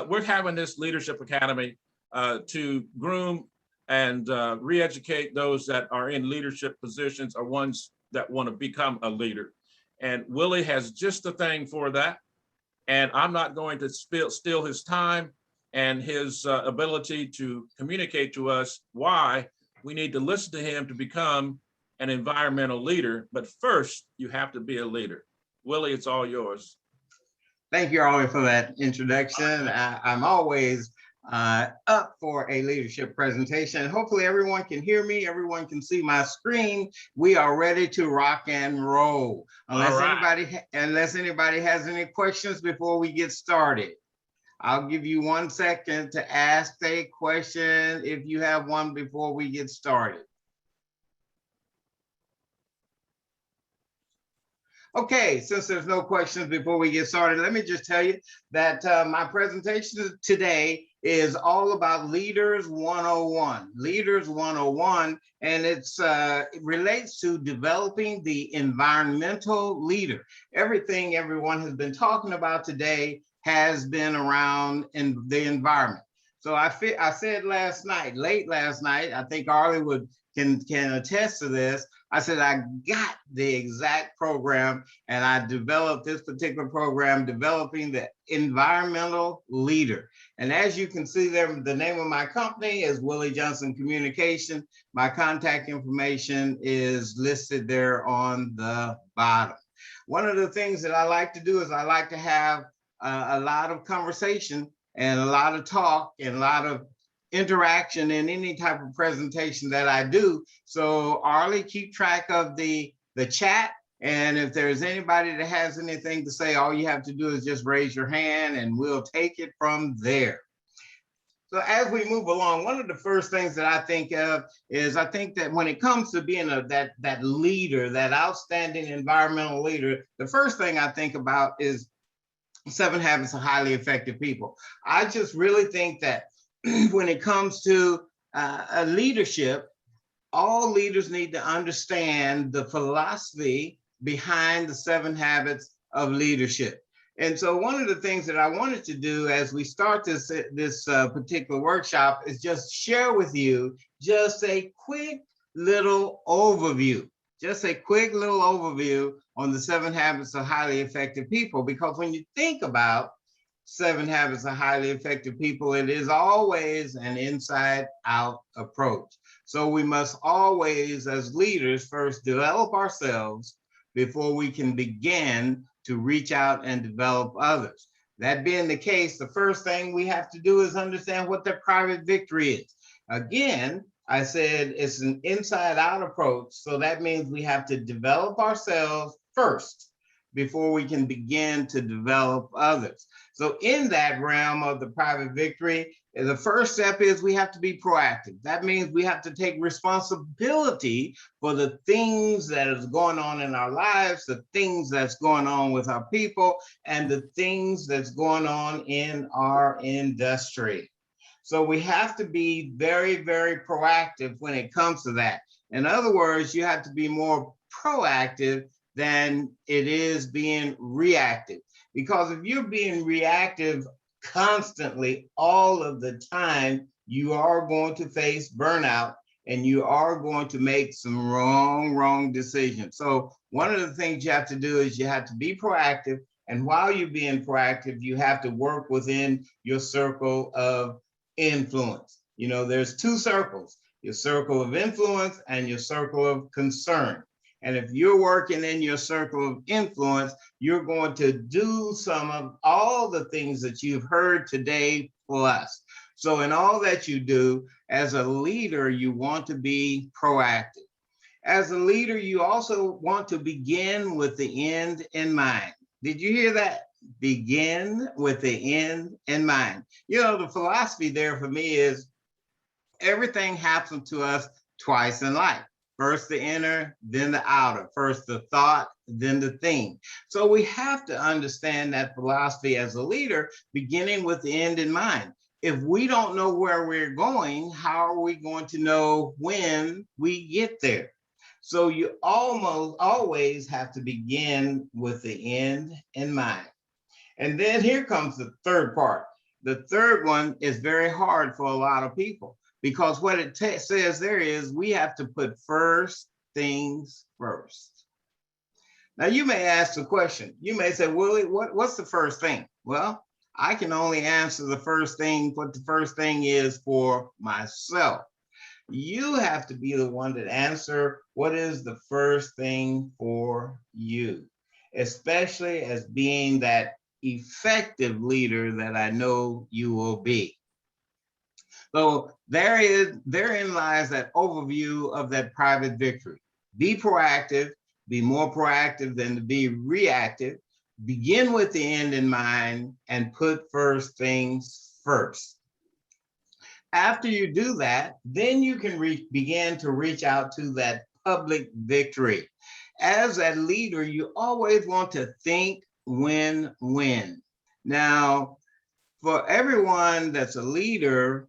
We're having this leadership academy to groom and re-educate those that are in leadership positions or ones that want to become a leader. And Willie has just the thing for that. And I'm not going to steal his time and his ability to communicate to us why we need to listen to him to become an environmental leader. But first, you have to be a leader. Willie, it's all yours. Thank you, Arley, for that introduction. I'm always up for a leadership presentation. Hopefully everyone can hear me. Everyone can see my screen. We are ready to rock and roll. Unless anybody has any questions before we get started. I'll give you 1 second to ask a question if you have one before we get started. Okay, since there's no questions before we get started, let me just tell you that my presentation today is all about Leaders 101. Leaders 101, and it relates to developing the environmental leader. Everything everyone has been talking about today has been around in the environment. So I said late last night, I think Arley can attest to this. I said, I got the exact program and I developed this particular program, developing the environmental leader. And as you can see there, the name of my company is Willie Johnson Communication. My contact information is listed there on the bottom. One of the things that I like to do is I like to have a lot of conversation and a lot of talk and a lot of interaction in any type of presentation that I do. So Arley, keep track of the chat. And if there's anybody that has anything to say, all you have to do is just raise your hand and we'll take it from there. So as we move along, one of the first things that I think of is I think that when it comes to being that leader, that outstanding environmental leader, the first thing I think about is 7 Habits of Highly Effective People. I just really think that when it comes to leadership, all leaders need to understand the philosophy behind the 7 habits of leadership. And so one of the things that I wanted to do as we start this particular workshop is just share with you just a quick little overview. Just a quick little overview on the 7 habits of highly effective people, because when you think about 7 habits of highly effective people, it is always an inside out approach. So we must always, as leaders, first develop ourselves before we can begin to reach out and develop others. That being the case, the first thing we have to do is understand what their private victory is. Again, I said it's an inside out approach. So that means we have to develop ourselves first before we can begin to develop others. So in that realm of the private victory, the first step is we have to be proactive. That means we have to take responsibility for the things that is going on in our lives, the things that's going on with our people, and the things that's going on in our industry. So we have to be very, very proactive when it comes to that. In other words, you have to be more proactive than it is being reactive. Because if you're being reactive constantly all of the time, you are going to face burnout and you are going to make some wrong decisions. So one of the things you have to do is you have to be proactive. And while you're being proactive, you have to work within your circle of influence. You know, there's 2 circles, your circle of influence and your circle of concern. And if you're working in your circle of influence, you're going to do some of all the things that you've heard today plus. So in all that you do, as a leader, you want to be proactive. As a leader, you also want to begin with the end in mind. Did you hear that? Begin with the end in mind. You know, the philosophy there for me is everything happens to us twice in life. First the inner, then the outer. First the thought, then the thing. So we have to understand that philosophy as a leader, beginning with the end in mind. If we don't know where we're going, how are we going to know when we get there? So you almost always have to begin with the end in mind. And then here comes the third part. The third one is very hard for a lot of people, because what it says there is we have to put first things first. Now you may ask the question, you may say, Willie, what's the first thing? Well, I can only answer the first thing, what the first thing is for myself. You have to be the one that answer what is the first thing for you, especially as being that effective leader that I know you will be. So therein lies that overview of that private victory. Be proactive, be more proactive than to be reactive. Begin with the end in mind and put first things first. After you do that, then you can begin to reach out to that public victory. As a leader, you always want to think win-win. Now, for everyone that's a leader,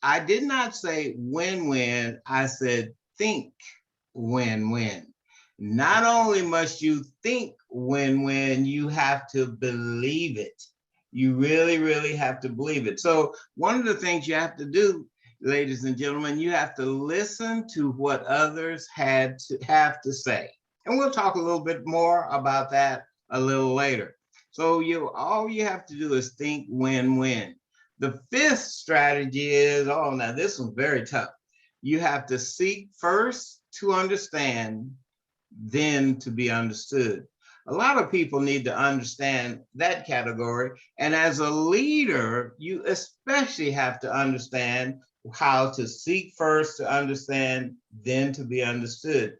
I did not say win-win, I said think win-win. Not only must you think win-win, you have to believe it. You really, really have to believe it. So one of the things you have to do, ladies and gentlemen, you have to listen to what others have to say. And we'll talk a little bit more about that a little later. So all you have to do is think win-win. The fifth strategy is, now this one's very tough. You have to seek first to understand, then to be understood. A lot of people need to understand that category. And as a leader, you especially have to understand how to seek first to understand, then to be understood.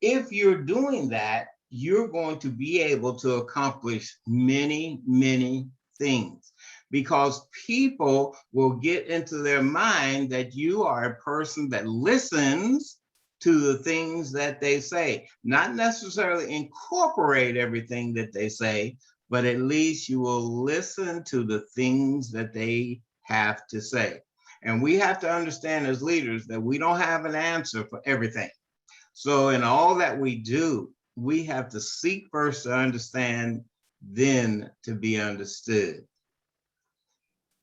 If you're doing that, you're going to be able to accomplish many, many things, because people will get into their mind that you are a person that listens to the things that they say, not necessarily incorporate everything that they say, but at least you will listen to the things that they have to say. And we have to understand as leaders that we don't have an answer for everything. So in all that we do, we have to seek first to understand, then to be understood.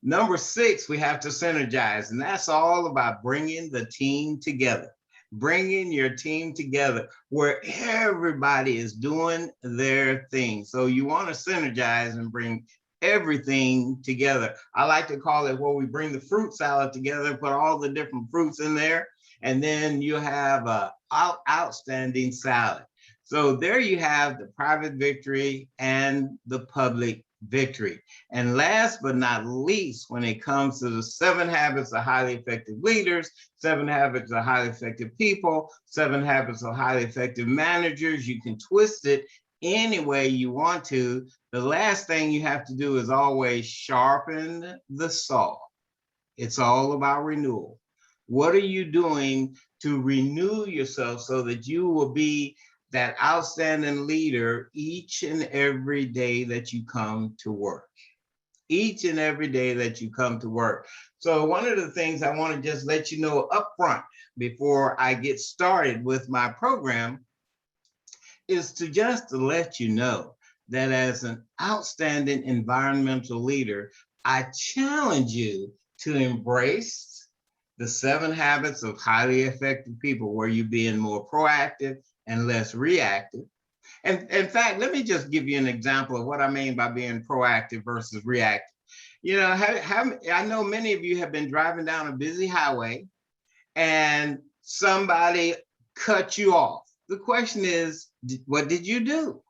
Number 6, we have to synergize, and that's all about bringing the team together. Bringing your team together where everybody is doing their thing. So you want to synergize and bring everything together. I like to call it where we bring the fruit salad together, put all the different fruits in there, and then you have an outstanding salad. So there you have the private victory and the public victory. And last but not least, when it comes to the 7 habits of highly effective leaders, 7 habits of highly effective people, 7 habits of highly effective managers, you can twist it any way you want to. The last thing you have to do is always sharpen the saw. It's all about renewal. What are you doing to renew yourself so that you will be that outstanding leader each and every day that you come to work? Each and every day that you come to work. So one of the things I want to just let you know up front before I get started with my program is to just to let you know that as an outstanding environmental leader, I challenge you to embrace the 7 habits of highly effective people, where you're being more proactive and less reactive. And in fact, let me just give you an example of what I mean by being proactive versus reactive. You know, I know many of you have been driving down a busy highway and somebody cut you off. The question is, what did you do?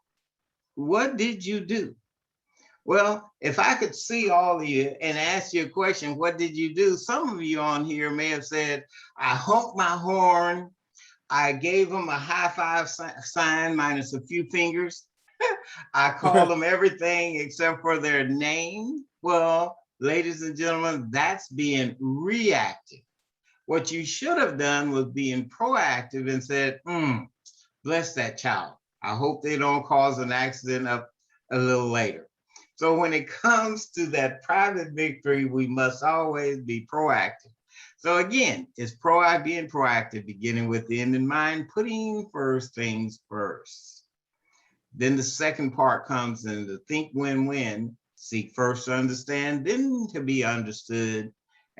What did you do? Well, if I could see all of you and ask you a question, what did you do? Some of you on here may have said, I honked my horn, I gave them a high five sign minus a few fingers. I called them everything except for their name. Well, ladies and gentlemen, that's being reactive. What you should have done was being proactive and said, bless that child. I hope they don't cause an accident up a little later. So when it comes to that private victory, we must always be proactive. So again, it's being proactive, beginning with the end in mind, putting first things first. Then the second part comes in the think win-win, seek first to understand, then to be understood.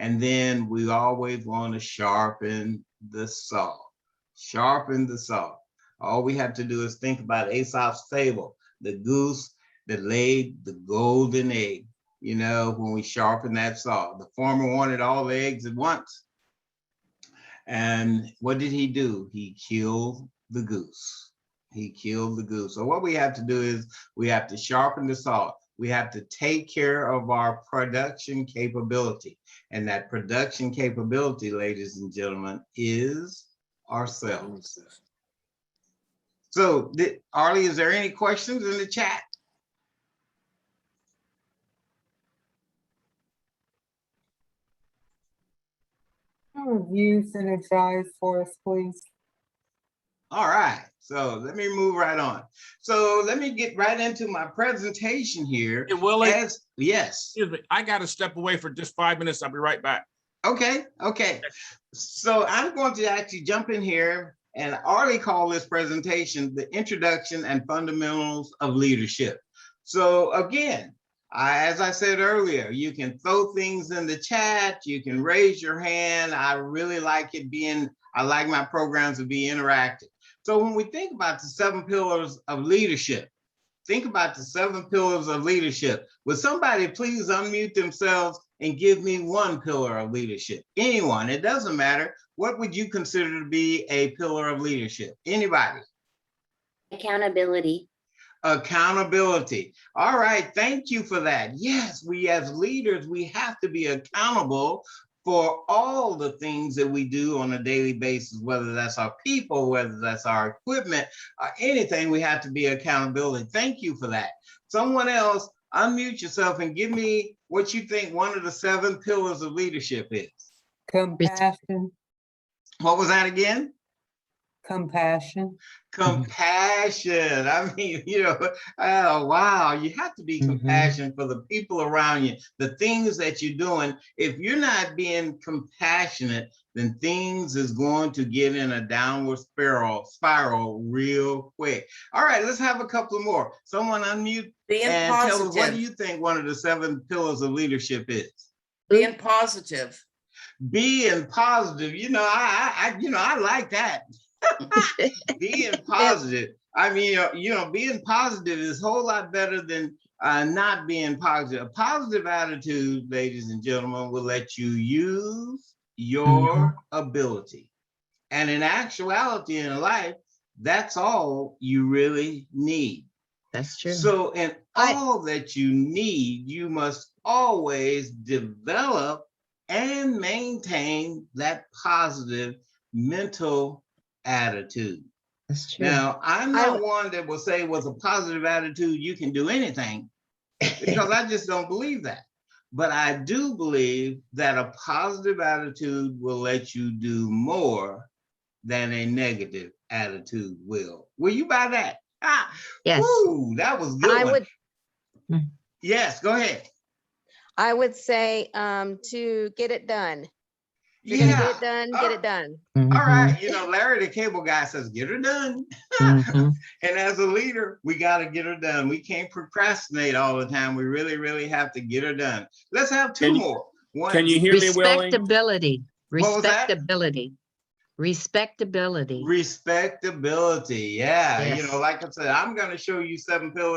And then we always want to sharpen the saw. Sharpen the saw. All we have to do is think about Aesop's fable, the goose that laid the golden egg. You know, when we sharpen that saw, the farmer wanted all the eggs at once. And what did he do? He killed the goose. He killed the goose. So what we have to do is we have to sharpen the saw. We have to take care of our production capability. And that production capability, ladies and gentlemen, is ourselves. So, Arley, is there any questions in the chat? Review synergize for us, please. All right, so let me move right on. So let me get right into my presentation here. Hey, Willie? Yes. Excuse me, I got to step away for just 5 minutes. I'll be right back. Okay. So I'm going to actually jump in here, and Arley called this presentation the Introduction and Fundamentals of Leadership. So again, as I said earlier, you can throw things in the chat, you can raise your hand. I really like I like my programs to be interactive. So when we think about the 7 pillars of leadership, think about the 7 pillars of leadership. Would somebody please unmute themselves and give me 1 pillar of leadership? Anyone, it doesn't matter. What would you consider to be a pillar of leadership? Anybody? Accountability. Accountability. All right, thank you for that. Yes, we as leaders, we have to be accountable for all the things that we do on a daily basis, whether that's our people, whether that's our equipment, anything, we have to be accountability. Thank you for that. Someone else, unmute yourself and give me what you think one of the 7 pillars of leadership is. Compassion. What was that again? Compassion. Compassion. I mean, oh, wow. You have to be compassionate for the people around you, the things that you're doing. If you're not being compassionate, then things is going to get in a downward spiral real quick. All right, let's have a couple more. Someone unmute and tell us, what do you think one of the 7 pillars of leadership is? Being positive. Being positive. I like that. Being positive. I mean, being positive is a whole lot better than not being positive. A positive attitude, ladies and gentlemen, will let you use your ability. And in actuality, in life, that's all you really need. That's true. So in all that you need, you must always develop and maintain that positive mental attitude. That's true. Now, I'm not one that will say with a positive attitude, you can do anything, because I just don't believe that. But I do believe that a positive attitude will let you do more than a negative attitude will. Will you buy that? Yes. Woo, that was good. Yes, go ahead. I would say to get it done. If you're gonna get it done, get it done. All right, Larry the cable guy says, get her done. And as a leader, we got to get her done. We can't procrastinate all the time. We really, really have to get her done. Let's have 2 more. Can you hear me, Willie? Respectability. What was that? Respectability. Respectability. Yeah. Yes. Like I said, I'm going to show you 7 pillars